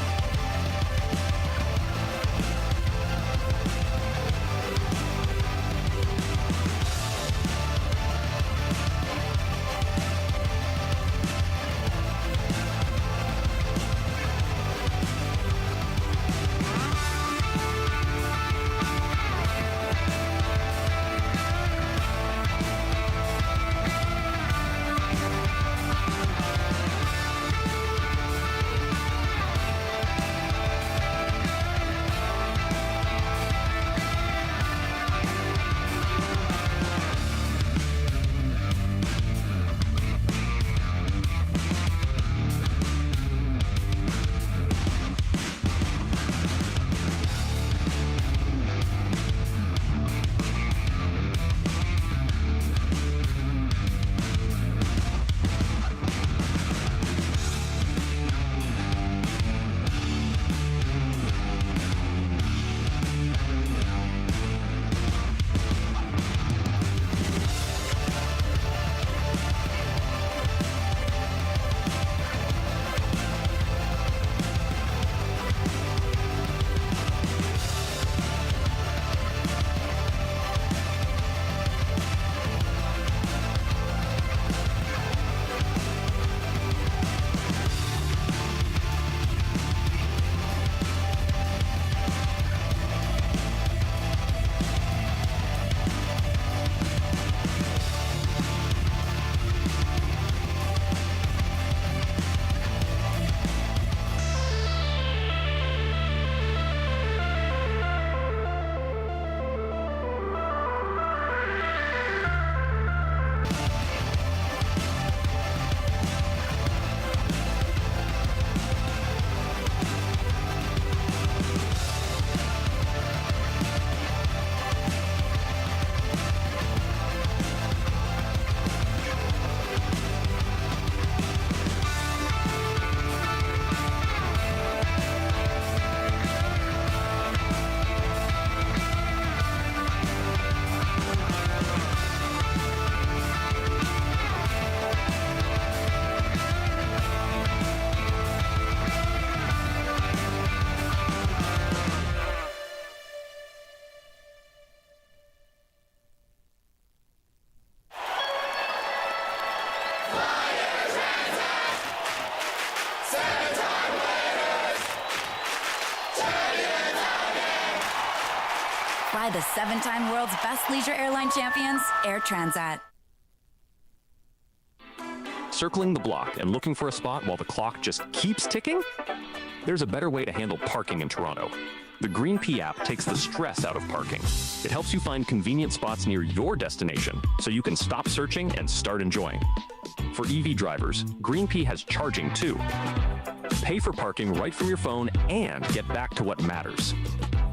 T: Fly the 7-time world's best leisure airline champions, Air Transat.
U: Circling the block and looking for a spot while the clock just keeps ticking? There's a better way to handle parking in Toronto. The Green P app takes the stress out of parking. It helps you find convenient spots near your destination so you can stop searching and start enjoying. For EV drivers, Green P has charging too. Pay for parking right from your phone and get back to what matters.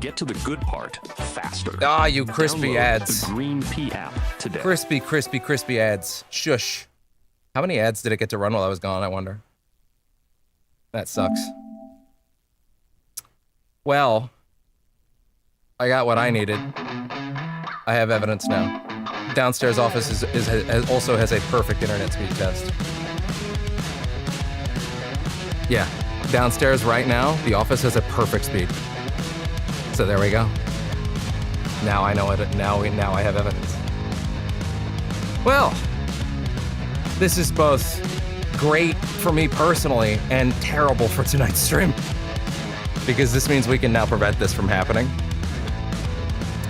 U: Get to the good part faster.
S: Ah, you crispy
U: Download
S: ads.
U: The Green P app today.
S: Crispy ads. Shush. How many ads did it get to run while I was gone, I wonder? That sucks. Well, I got what I needed. I have evidence now. Downstairs office also has a perfect internet speed test. Yeah, downstairs right now, the office has a perfect speed. So there we go. Now I know it. Now I have evidence. Well, this is both great for me personally and terrible for tonight's stream, because this means we can now prevent this from happening.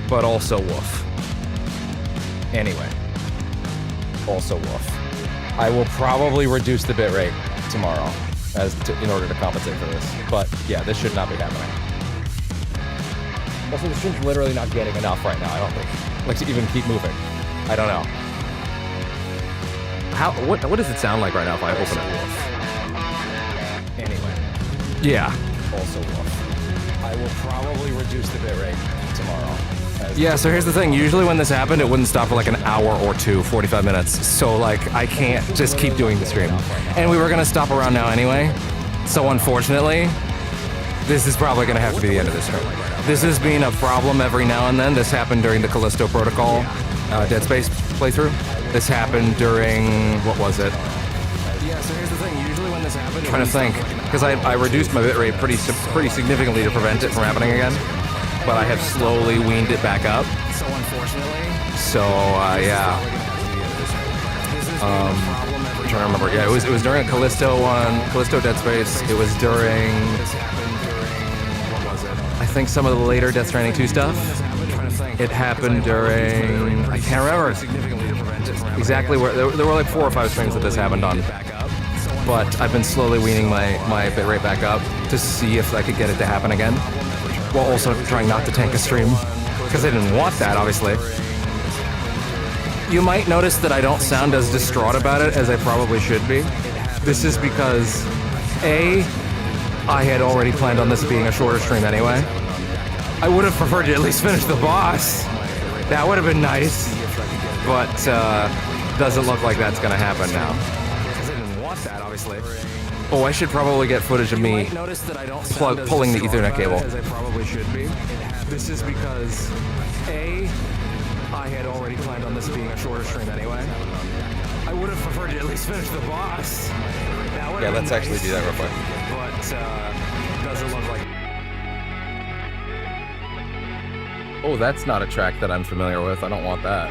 S: But also woof. Anyway, also woof. I will probably reduce the bitrate tomorrow in order to compensate for this. But yeah, this should not be happening. Also, the stream's literally not getting enough right now, I don't think. Like, to even keep moving. I don't know. What does it sound like right now if I open it? Anyway. Yeah. Also woof. I will probably reduce the bitrate tomorrow. Yeah, so here's the thing. Usually when this happened, it wouldn't stop for like an hour or two, 45 minutes. So like, I can't just keep doing the stream. And we were gonna stop around now anyway. So unfortunately, this is probably gonna have to be the end of this stream. This has been a problem every now and then. This happened during the Callisto Protocol Dead Space playthrough. This happened during, what was it? Yeah, so here's the thing. Usually when this happened, I'm trying to think, because I reduced my bitrate pretty significantly to prevent it from happening again. But I have slowly weaned it back up. So unfortunately. So yeah. I'm trying to remember. Yeah, it was during a Callisto Dead Space. It was during. What was it? I think some of the later Death Stranding 2 stuff. It happened during. I can't remember exactly where. There were like 4 or 5 streams that this happened on. But I've been slowly weaning my bitrate back up to see if I could get it to happen again. While also trying not to tank a stream, because I didn't want that, obviously. You might notice that I don't sound as distraught about it as I probably should be. This is because, A, I had already planned on this being a shorter stream anyway. I would have preferred to at least finish the boss. That would have been nice. But, doesn't look like that's gonna happen now. Because I didn't want that, obviously. Oh, I should probably get footage of me pulling the Ethernet cable. As I probably should be. This is because, A, I had already planned on this being a shorter stream anyway. I would have preferred to at least finish the boss. Yeah, let's actually do that real quick. But, doesn't look like... Oh, that's not a track that I'm familiar with. I don't want that.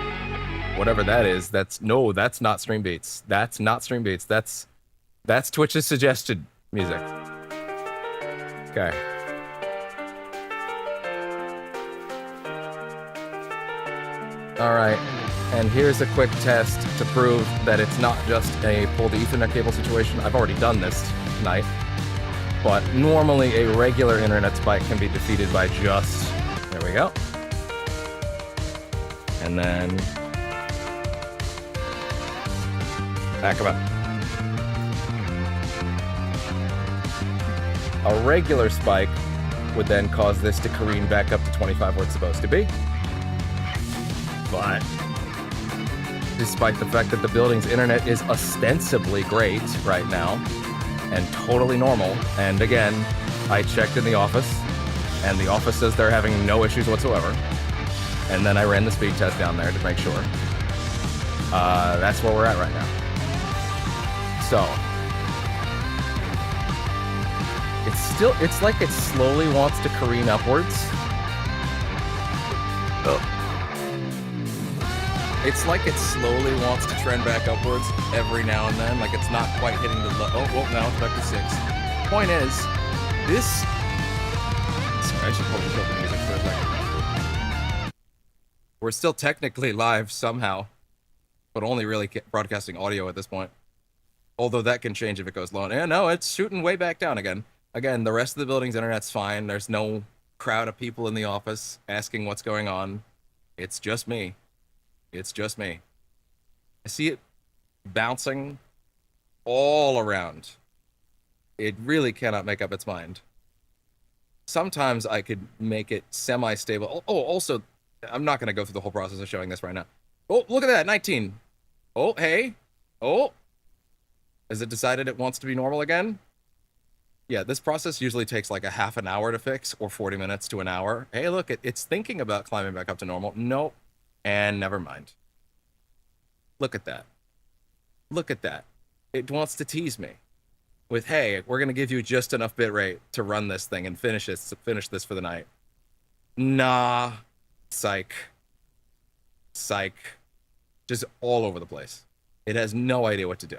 S: Whatever that is, that's not Stream Beats. That's not Stream Beats. That's Twitch's suggested music. Okay. All right, and here's a quick test to prove that it's not just a pull the Ethernet cable situation. I've already done this tonight, but normally a regular internet spike can be defeated by just, there we go. And then, back up. A regular spike would then cause this to careen back up to 25 where it's supposed to be. But despite the fact that the building's internet is ostensibly great right now and totally normal, and again, I checked in the office and the office says they're having no issues whatsoever. And then I ran the speed test down there to make sure. That's where we're at right now. So it's like it slowly wants to careen upwards. Oh. It's like it slowly wants to trend back upwards every now and then. Like it's not quite hitting the oh, well, now it's back to 6. Point is, this... Sorry, I should probably kill the music for a second. We're still technically live somehow, but only really broadcasting audio at this point. Although that can change if it goes low. And no, it's shooting way back down again. Again, the rest of the building's internet's fine. There's no crowd of people in the office asking what's going on. It's just me. It's just me. I see it bouncing all around. It really cannot make up its mind. Sometimes I could make it semi-stable. Oh, also, I'm not going to go through the whole process of showing this right now. Oh, look at that, 19. Oh, hey. Oh. Has it decided it wants to be normal again? Yeah, this process usually takes like a half an hour to fix, or 40 minutes to an hour. Hey, look, it's thinking about climbing back up to normal. Nope. And never mind. Look at that. Look at that. It wants to tease me with, hey, we're going to give you just enough bitrate to run this thing and finish this for the night. Nah. Psych. Psych. Just all over the place. It has no idea what to do.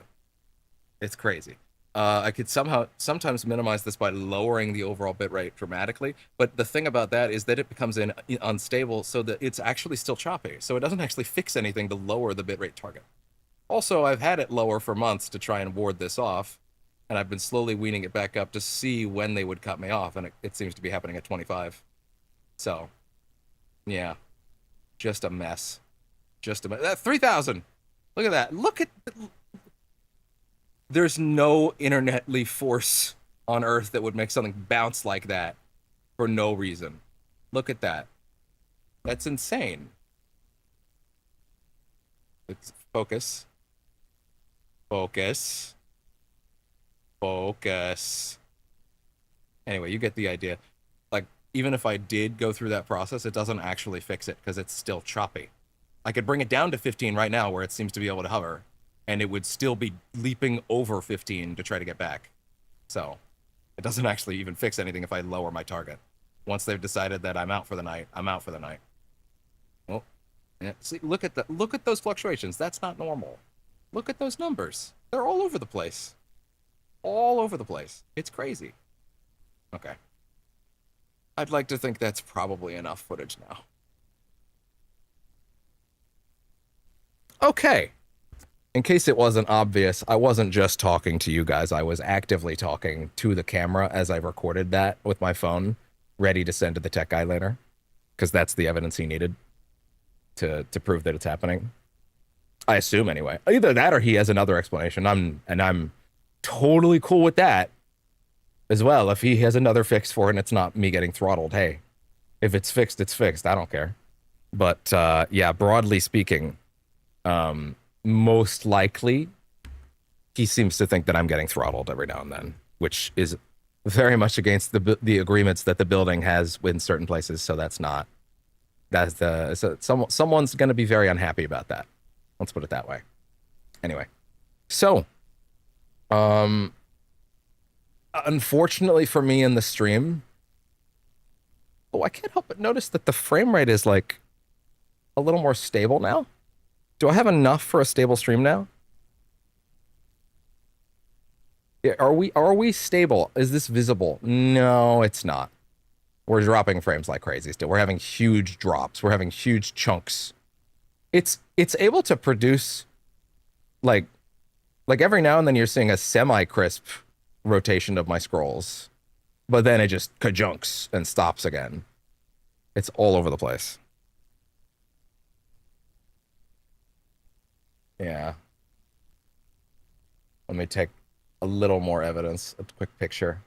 S: It's crazy. I could sometimes minimize this by lowering the overall bitrate dramatically, but the thing about that is that it becomes unstable, so that it's actually still choppy, so it doesn't actually fix anything to lower the bitrate target. Also, I've had it lower for months to try and ward this off, and I've been slowly weaning it back up to see when they would cut me off, and it seems to be happening at 25. So, yeah. Just a mess. Just a mess. 3,000! Look at that. Look at... There's no internetly force on Earth that would make something bounce like that for no reason. Look at that. That's insane. Let's focus. Focus. Focus. Anyway, you get the idea. Like, even if I did go through that process, it doesn't actually fix it because it's still choppy. I could bring it down to 15 right now where it seems to be able to hover, and it would still be leaping over 15 to try to get back. So, it doesn't actually even fix anything if I lower my target. Once they've decided that I'm out for the night, I'm out for the night. Oh, yeah, see, look at those fluctuations. That's not normal. Look at those numbers. They're all over the place. All over the place. It's crazy. Okay. I'd like to think that's probably enough footage now. Okay. In case it wasn't obvious, I wasn't just talking to you guys. I was actively talking to the camera as I recorded that with my phone, ready to send to the tech guy later, because that's the evidence he needed to prove that it's happening. I assume anyway. Either that or he has another explanation. I'm totally cool with that as well. If he has another fix for it and it's not me getting throttled, hey, if it's fixed, it's fixed. I don't care. But yeah, broadly speaking, most likely, he seems to think that I'm getting throttled every now and then, which is very much against the agreements that the building has in certain places. So someone's going to be very unhappy about that. Let's put it that way. Anyway, so unfortunately for me in the stream, I can't help but notice that the frame rate is like a little more stable now. Do I have enough for a stable stream now? Yeah, are we stable? Is this visible? No, it's not. We're dropping frames like crazy still. We're having huge drops. We're having huge chunks. It's able to produce like every now and then you're seeing a semi-crisp rotation of my scrolls, but then it just kajunks and stops again. It's all over the place. Yeah. Let me take a little more evidence, a quick picture.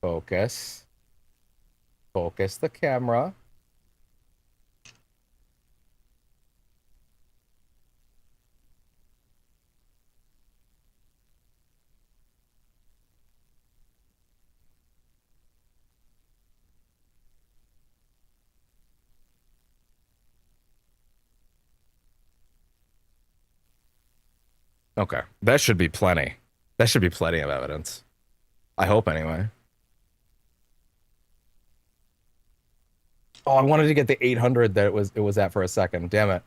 S: Focus. Focus the camera. Okay, that should be plenty. That should be plenty of evidence. I hope anyway. Oh, I wanted to get the 800 that it was at for a second. Damn it.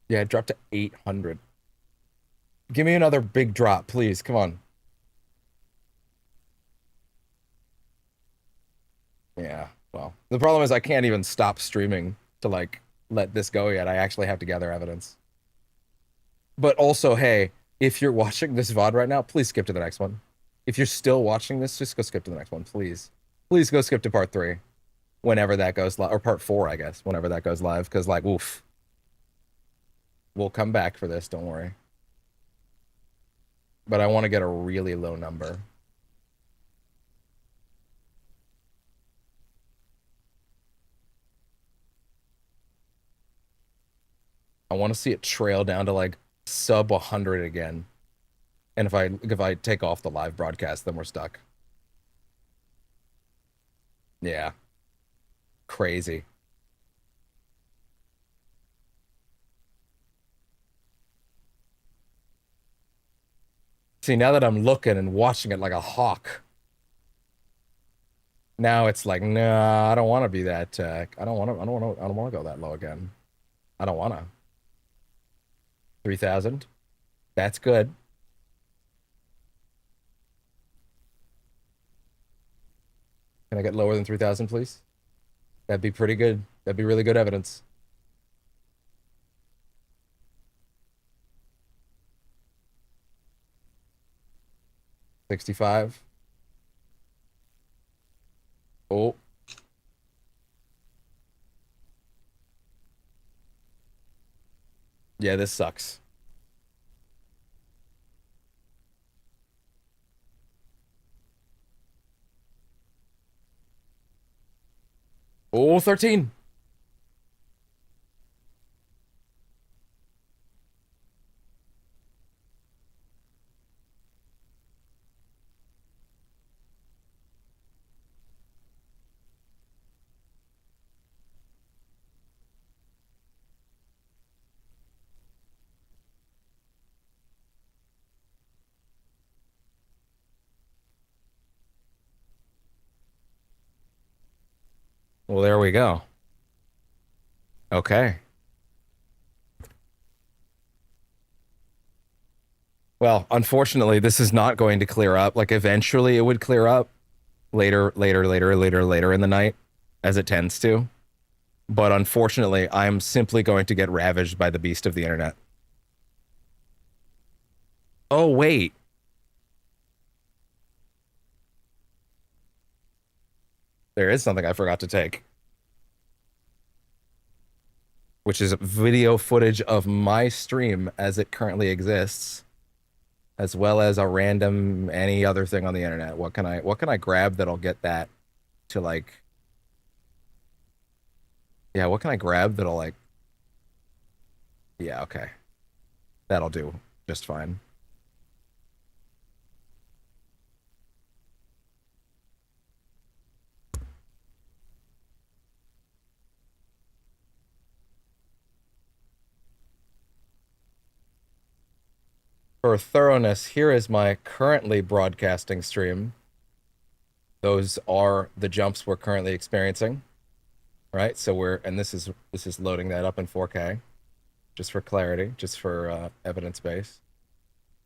A: Yeah, it dropped to 800. Give me another big drop, please. Come on. Yeah, well, the problem is I can't even stop streaming to, like, let this go yet. I actually have to gather evidence. But also, hey, if you're watching this VOD right now, please skip to the next one. If you're still watching this, just go skip to the next one, please. Please go skip to part 3. Whenever that goes live. Or part 4, I guess. Whenever that goes live. Because, like, oof. We'll come back for this, don't worry. But I want to get a really low number. I want to see it trail down to, like, sub 100 again. And if I take off the live broadcast, then we're stuck. Yeah. Crazy. See, now that I'm looking and watching it like a hawk, now it's like, nah, I don't want to be that. I don't want to go that low again. I don't want to. 3,000. That's good. Can I get lower than 3,000, please? That'd be pretty good. That'd be really good evidence. $65. Oh. Yeah, this sucks. Oh, 13. Well, there we go. Okay. Well, unfortunately, this is not going to clear up. Like, eventually it would clear up later in the night, as it tends to. But unfortunately, I'm simply going to get ravaged by the beast of the internet. Oh, wait. There is something I forgot to take. Which is video footage of my stream as it currently exists, as well as a random any other thing on the internet. What can I grab that'll get that to, like, yeah, what can I grab that'll, like, yeah, okay. That'll do just fine. For thoroughness, here is my currently broadcasting stream. Those are the jumps we're currently experiencing. Right? So this is loading that up in 4K. Just for clarity, just for evidence base.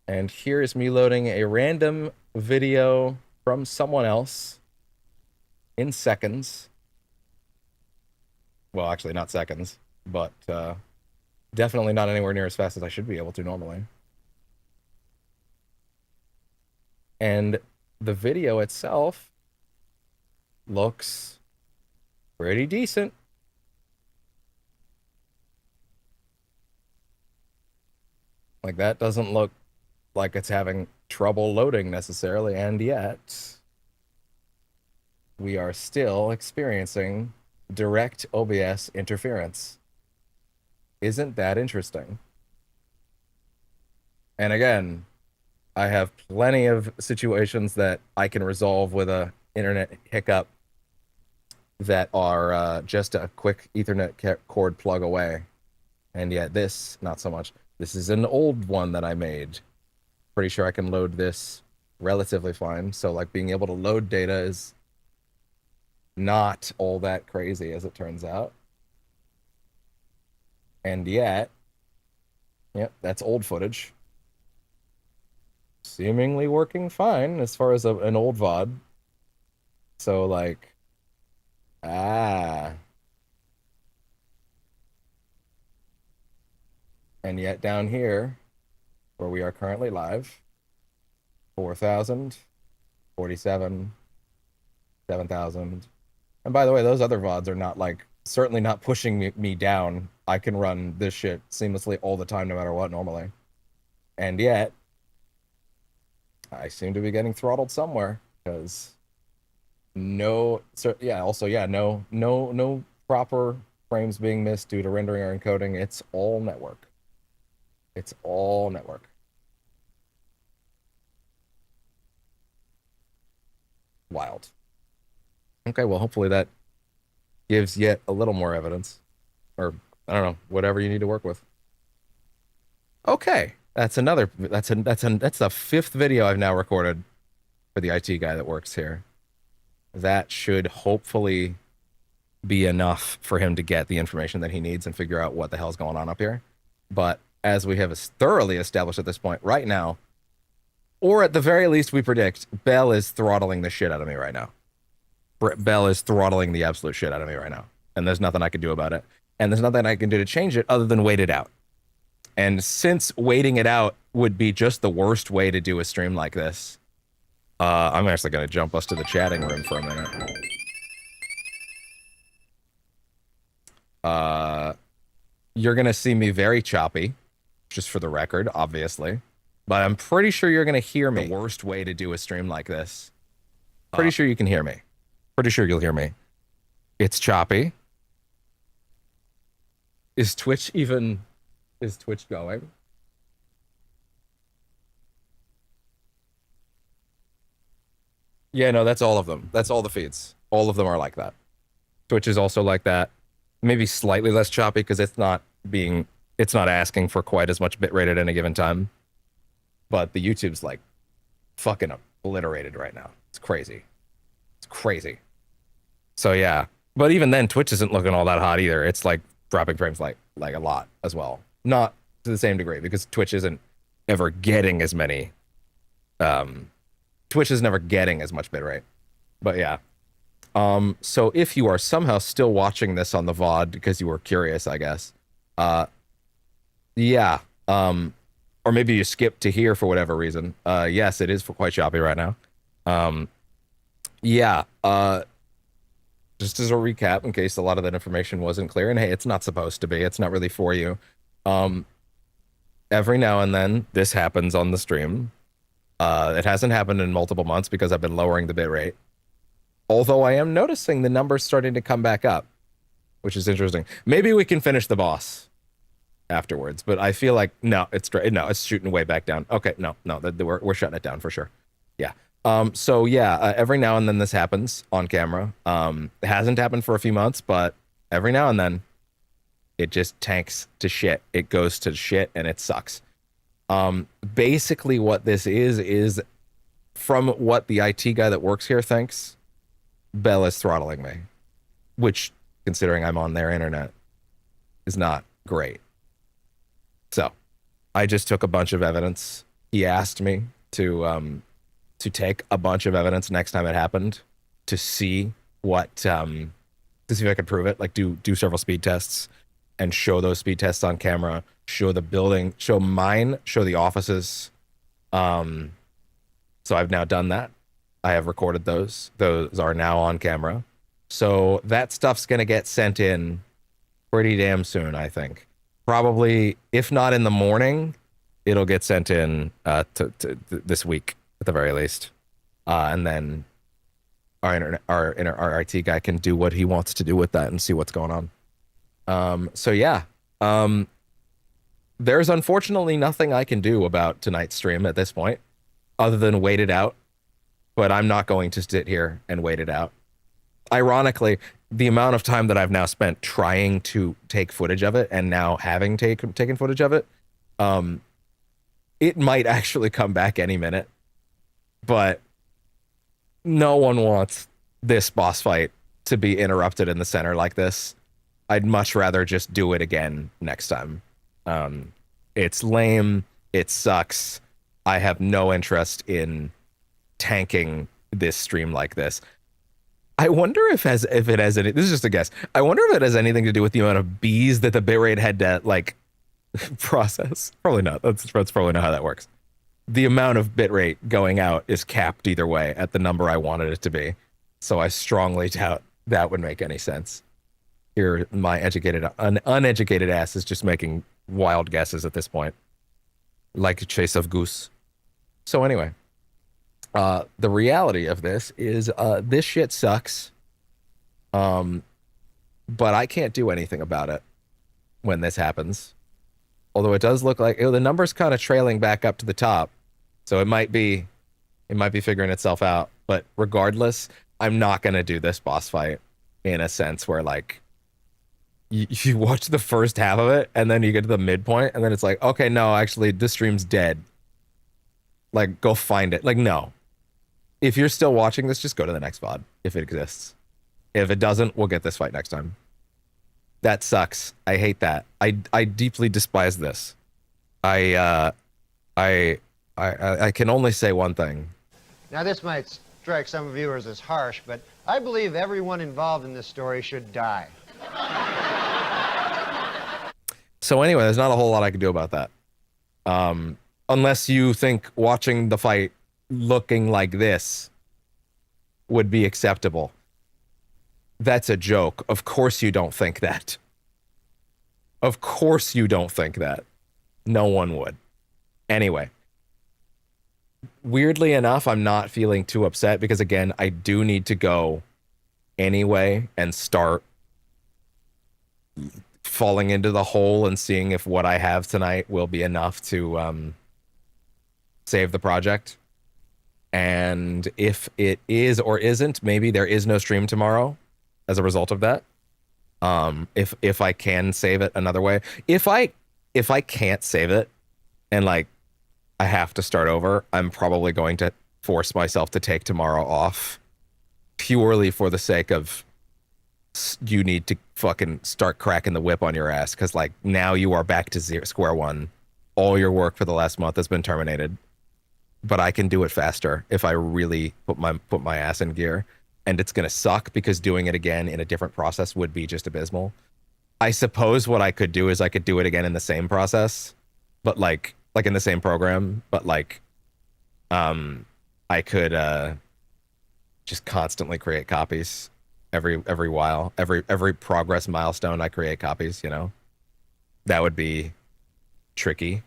A: And here is me loading a random video from someone else in seconds. Well, actually not seconds, but definitely not anywhere near as fast as I should be able to normally. And the video itself looks pretty decent. Like, that doesn't look like it's having trouble loading necessarily, and yet we are still experiencing direct OBS interference. Isn't that interesting? And again, I have plenty of situations that I can resolve with a internet hiccup that are just a quick Ethernet cord plug away. And yet this, not so much. This is an old one that I made. Pretty sure I can load this relatively fine. So, like, being able to load data is not all that crazy, as it turns out. And yet, Yep, that's old footage. Seemingly working fine as far as an old VOD. So, like... Ah... And yet down here, where we are currently live, 4,000, 47, 7,000. And by the way, those other VODs are not like, certainly not pushing me down. I can run this shit seamlessly all the time, no matter what, normally. And yet, I seem to be getting throttled somewhere, because no proper frames being missed due to rendering or encoding. It's all network. It's all network. Wild. Okay, well, hopefully that gives yet a little more evidence. Or, I don't know, whatever you need to work with. Okay, that's the fifth video I've now recorded for the IT guy that works here. That should hopefully be enough for him to get the information that he needs and figure out what the hell's going on up here. But as we have thoroughly established at this point right now, or at the very least we predict, Bell is throttling the shit out of me right now. Bell is throttling the absolute shit out of me right now. And there's nothing I can do about it. And there's nothing I can do to change it other than wait it out. And since waiting it out would be just the worst way to do a stream like this, I'm actually going to jump us to the chatting room for a minute. You're going to see me very choppy, just for the record, obviously. But I'm pretty sure you're going to hear me. The worst way to do a stream like this. Pretty sure you can hear me. Pretty sure you'll hear me. It's choppy. Is Twitch going? Yeah, no, that's all of them. That's all the feeds. All of them are like that. Twitch is also like that. Maybe slightly less choppy because it's not asking for quite as much bitrate at any given time. But the YouTube's like fucking obliterated right now. It's crazy. It's crazy. So yeah. But even then, Twitch isn't looking all that hot either. It's like dropping frames like a lot as well. Not to the same degree because Twitch isn't ever getting as many. Twitch is never getting as much bitrate. But yeah. So if you are somehow still watching this on the VOD because you were curious, I guess. Yeah. Or maybe you skipped to here for whatever reason. Yes, it is quite choppy right now. Yeah. Just as a recap, in case a lot of that information wasn't clear, and hey, it's not supposed to be. It's not really for you. Every now and then, this happens on the stream. It hasn't happened in multiple months because I've been lowering the bitrate. Although I am noticing the numbers starting to come back up, which is interesting. Maybe we can finish the boss afterwards, but I feel like it's shooting way back down. Okay, no, we're shutting it down for sure. Yeah. So yeah, every now and then this happens on camera. It hasn't happened for a few months, but every now and then it just tanks to shit. It goes to shit and it sucks. Basically what this is from what the IT guy that works here thinks, Bell is throttling me, which, considering I'm on their internet, is not great. So I just took a bunch of evidence. He asked me to take a bunch of evidence next time it happened to see what, to see if I could prove it, like do several speed tests and show those speed tests on camera, show the building, show mine, show the offices. So I've now done that. I have recorded those. Those are now on camera. So that stuff's going to get sent in pretty damn soon, I think. Probably, if not in the morning, it'll get sent in to this week at the very least. And then our IT guy can do what he wants to do with that and see what's going on. So yeah, there's unfortunately nothing I can do about tonight's stream at this point other than wait it out. But I'm not going to sit here and wait it out. Ironically, the amount of time that I've now spent trying to take footage of it and now having taken footage of it, it might actually come back any minute. But no one wants this boss fight to be interrupted in the center like this. I'd much rather just do it again next time. It's lame. It sucks. I have no interest in tanking this stream like this. I wonder if it has any. This is just a guess. I wonder if it has anything to do with the amount of bees that the bitrate had to like process. Probably not. That's probably not how that works. The amount of bitrate going out is capped either way at the number I wanted it to be. So I strongly doubt that would make any sense. Here, my uneducated ass is just making wild guesses at this point, like a chase of goose. So anyway. The reality of this is this shit sucks. But I can't do anything about it when this happens. Although it does look like the number's kind of trailing back up to the top. So it might be figuring itself out. But regardless, I'm not gonna do this boss fight in a sense where like you watch the first half of it and then you get to the midpoint and then it's like, okay, no, actually this stream's dead. Like, go find it. Like, no. If you're still watching this, just go to the next VOD, if it exists. If it doesn't, we'll get this fight next time. That sucks. I hate that. I deeply despise this. I can only say one thing.
E: Now, this might strike some viewers as harsh, but I believe everyone involved in this story should die.
A: So anyway, there's not a whole lot I can do about that. Unless you think watching the fight looking like this would be acceptable. That's a joke. Of course you don't think that. Of course you don't think that. No one would. Anyway. Weirdly enough, I'm not feeling too upset because, again, I do need to go anyway and start falling into the hole and seeing if what I have tonight will be enough to save the project. And if it is or isn't, maybe there is no stream tomorrow as a result of that. If I can save it another way. If I can't save it and like I have to start over, I'm probably going to force myself to take tomorrow off purely for the sake of you need to fucking start cracking the whip on your ass because like now you are back to square one. All your work for the last month has been terminated. But I can do it faster if I really put my ass in gear. And it's gonna suck because doing it again in a different process would be just abysmal. I suppose what I could do is I could do it again in the same process, but like in the same program, but like I could just constantly create copies every while. Every progress milestone I create copies, you know. That would be tricky,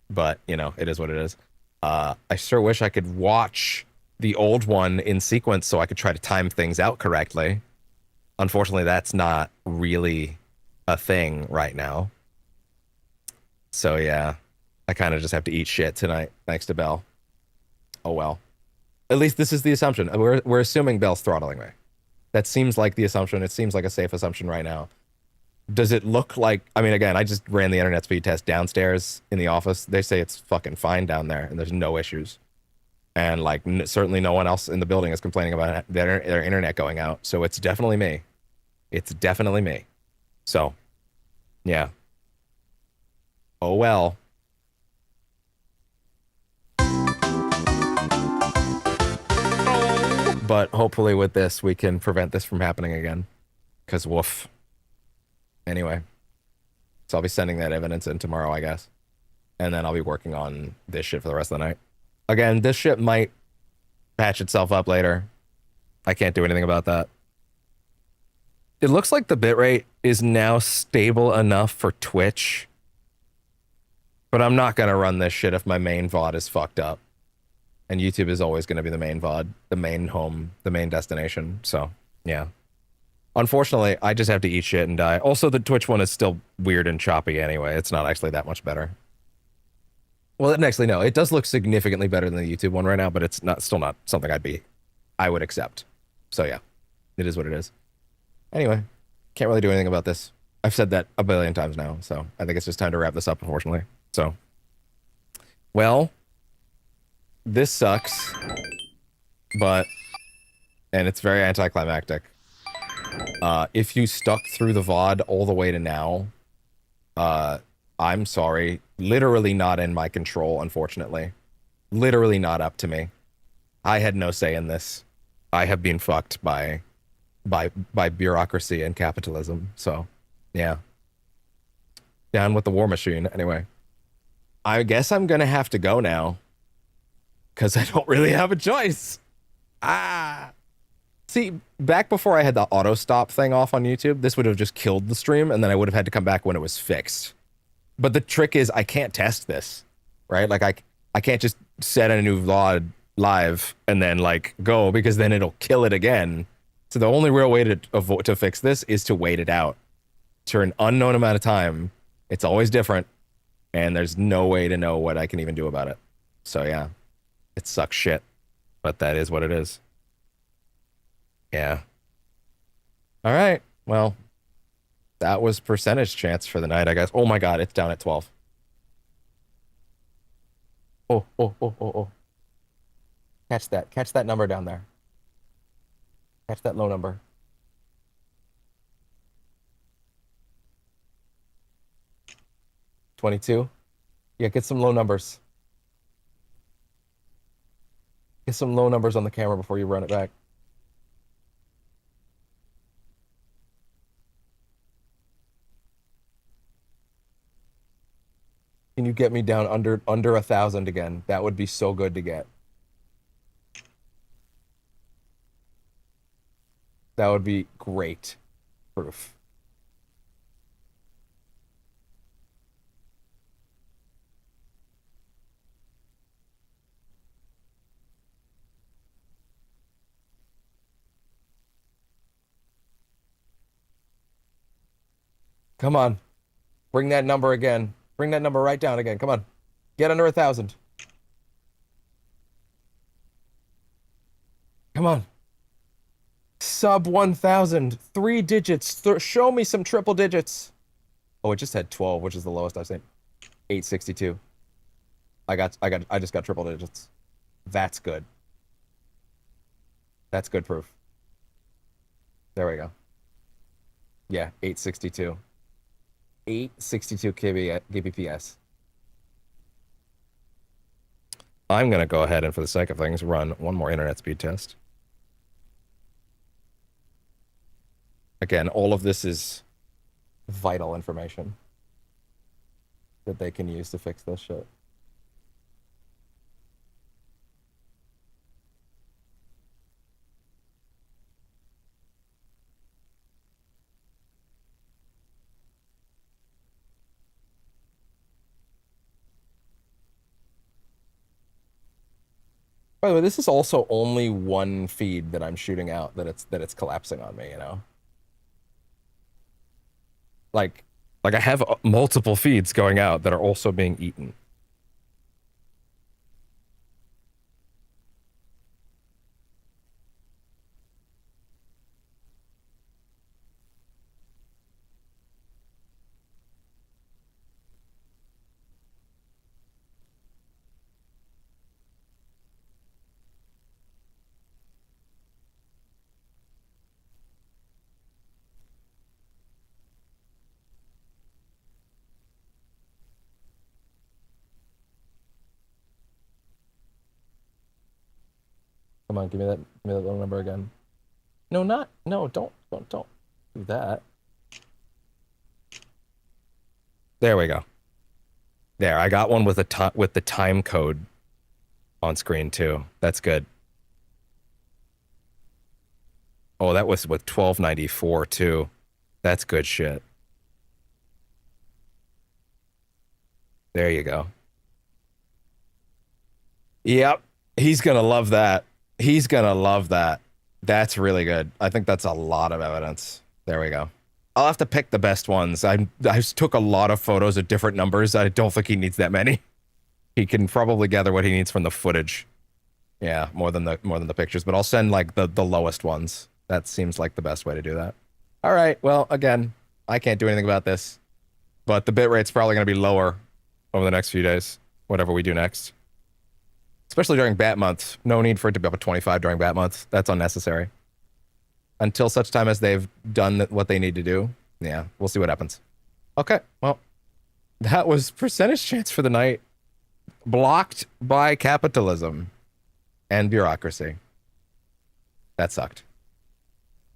A: but you know, it is what it is. I sure wish I could watch the old one in sequence so I could try to time things out correctly. Unfortunately, that's not really a thing right now. So yeah, I kind of just have to eat shit tonight, thanks to Bell. Oh well. At least this is the assumption. We're assuming Bell's throttling me. That seems like the assumption. It seems like a safe assumption right now. Does it look like... I mean, again, I just ran the internet speed test downstairs in the office. They say it's fucking fine down there, and there's no issues. And, like, certainly no one else in the building is complaining about their internet going out. So it's definitely me. It's definitely me. So, yeah. Oh, well. But hopefully with this, we can prevent this from happening again. Because woof. Anyway, so I'll be sending that evidence in tomorrow, I guess. And then I'll be working on this shit for the rest of the night. Again, this shit might patch itself up later. I can't do anything about that. It looks like the bitrate is now stable enough for Twitch. But I'm not going to run this shit if my main VOD is fucked up. And YouTube is always going to be the main VOD, the main home, the main destination. So, yeah. Unfortunately, I just have to eat shit and die. Also, the Twitch one is still weird and choppy anyway. It's not actually that much better. Well, actually, no. It does look significantly better than the YouTube one right now, but it's still not something I would accept. So, yeah. It is what it is. Anyway, can't really do anything about this. I've said that a billion times now, so I think it's just time to wrap this up, unfortunately. So, well, this sucks, but, and it's very anticlimactic. If you stuck through the VOD all the way to now, I'm sorry. Literally not in my control, unfortunately. Literally not up to me. I had no say in this. I have been fucked by bureaucracy and capitalism. So, yeah. Down with the war machine. Anyway, I guess I'm gonna have to go now because I don't really have a choice. See, back before I had the auto stop thing off on YouTube, this would have just killed the stream, and then I would have had to come back when it was fixed. But the trick is I can't test this, right? Like I can't just set a new VOD live and then like go, because then it'll kill it again. So the only real way to fix this is to wait it out for an unknown amount of time. It's always different, and there's no way to know what I can even do about it. So yeah, it sucks shit, but that is what it is. Yeah. All right. Well, that was percentage chance for the night, I guess. Oh my God, it's down at 12. Oh. Catch that number down there. Catch that low number. $22. Yeah, get some low numbers. Get some low numbers on the camera before you run it back. Can you get me down under 1,000 again? That would be so good to get. That would be great proof. Come on. Bring that number again. Bring that number right down again. Come on. Get under 1,000. Come on. Sub 1,000. 3 digits. Show me some triple digits. Oh, it just had 12, which is the lowest I've seen. 862. I just got triple digits. That's good. That's good proof. There we go. Yeah, 862. 862 kbps. I'm going to go ahead and, for the sake of things, run one more internet speed test. Again, all of this is vital information that they can use to fix this shit. By the way, this is also only one feed that I'm shooting out that it's collapsing on me, you know? Like I have multiple feeds going out that are also being eaten. Come on, give me that little number again. No, don't do that. There we go. There, I got one with the time code on screen too. That's good. Oh, that was with 1294 too. That's good shit. There you go. Yep, he's gonna love that. He's gonna love that. That's really good. I think that's a lot of evidence. There we go. I'll have to pick the best ones. I took a lot of photos of different numbers. I don't think he needs that many. He can probably gather what he needs from the footage. Yeah, more than the pictures, but I'll send like the lowest ones. That seems like the best way to do that. All right, well, again, I can't do anything about this, but the bitrate's probably going to be lower over the next few days, whatever we do next. Especially during bat month. No need for it to be up at 25 during bat month. That's unnecessary. Until such time as they've done what they need to do. Yeah, we'll see what happens. Okay, well, That was percentage chance for the night. Blocked by capitalism and bureaucracy. That sucked.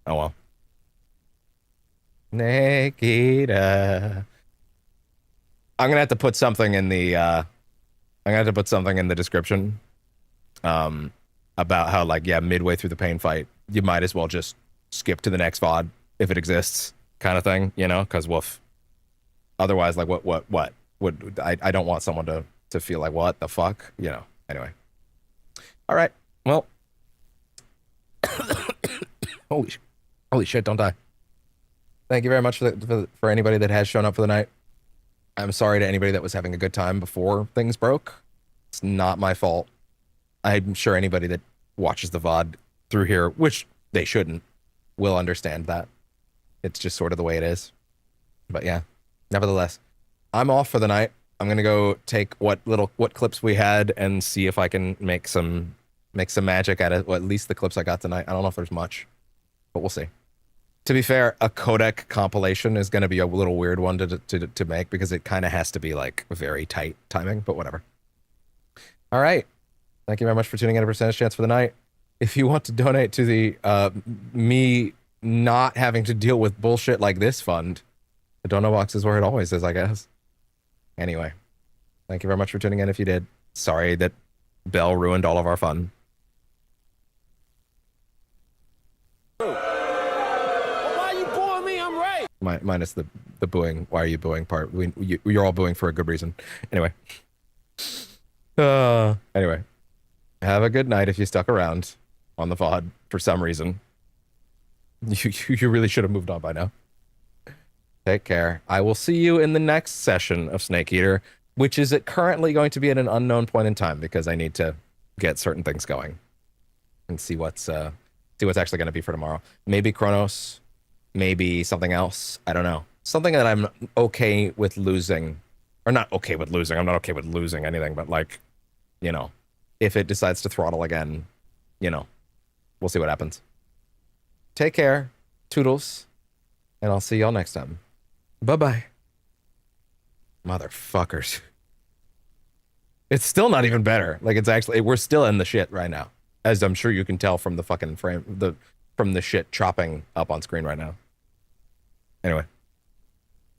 A: Oh well. Nikita. I'm gonna have to put something in the description. About how, like, yeah, midway through the pain fight, you might as well just skip to the next VOD if it exists, kind of thing, you know, because woof. Otherwise, like, what would I don't want someone to feel like, what the fuck, you know. Anyway. All right. Well. Holy shit! Don't die. Thank you very much for anybody that has shown up for the night. I'm sorry to anybody that was having a good time before things broke. It's not my fault. I'm sure anybody that watches the VOD through here, which they shouldn't, will understand that. It's just sort of the way it is. But yeah, nevertheless, I'm off for the night. I'm gonna go take what clips we had and see if I can make some magic out of, well, at least the clips I got tonight. I don't know if there's much, but we'll see. To be fair, a codec compilation is gonna be a little weird one to make because it kind of has to be like very tight timing, but whatever. All right. Thank you very much for tuning in to Percentage Chance for the night. If you want to donate to the me not having to deal with bullshit like this fund, the dono box is where it always is, I guess. Anyway, thank you very much for tuning in if you did. Sorry that Bell ruined all of our fun.
O: Why are you booing me? I'm right.
A: Minus the booing. Why are you booing part? You're all booing for a good reason. Anyway. Anyway. Have a good night if you stuck around on the VOD for some reason. You really should have moved on by now. Take care. I will see you in the next session of Snake Eater, which is currently going to be at an unknown point in time because I need to get certain things going and see what's actually going to be for tomorrow. Maybe Chronos, maybe something else. I don't know. Something that I'm okay with losing, or not okay with losing. I'm not okay with losing anything, but like, you know, if it decides to throttle again, you know, we'll see what happens. Take care, toodles, and I'll see y'all next time. Bye-bye. Motherfuckers. It's still not even better. Like, it's actually, we're still in the shit right now, as I'm sure you can tell from the fucking frame, from the shit chopping up on screen right now. Anyway.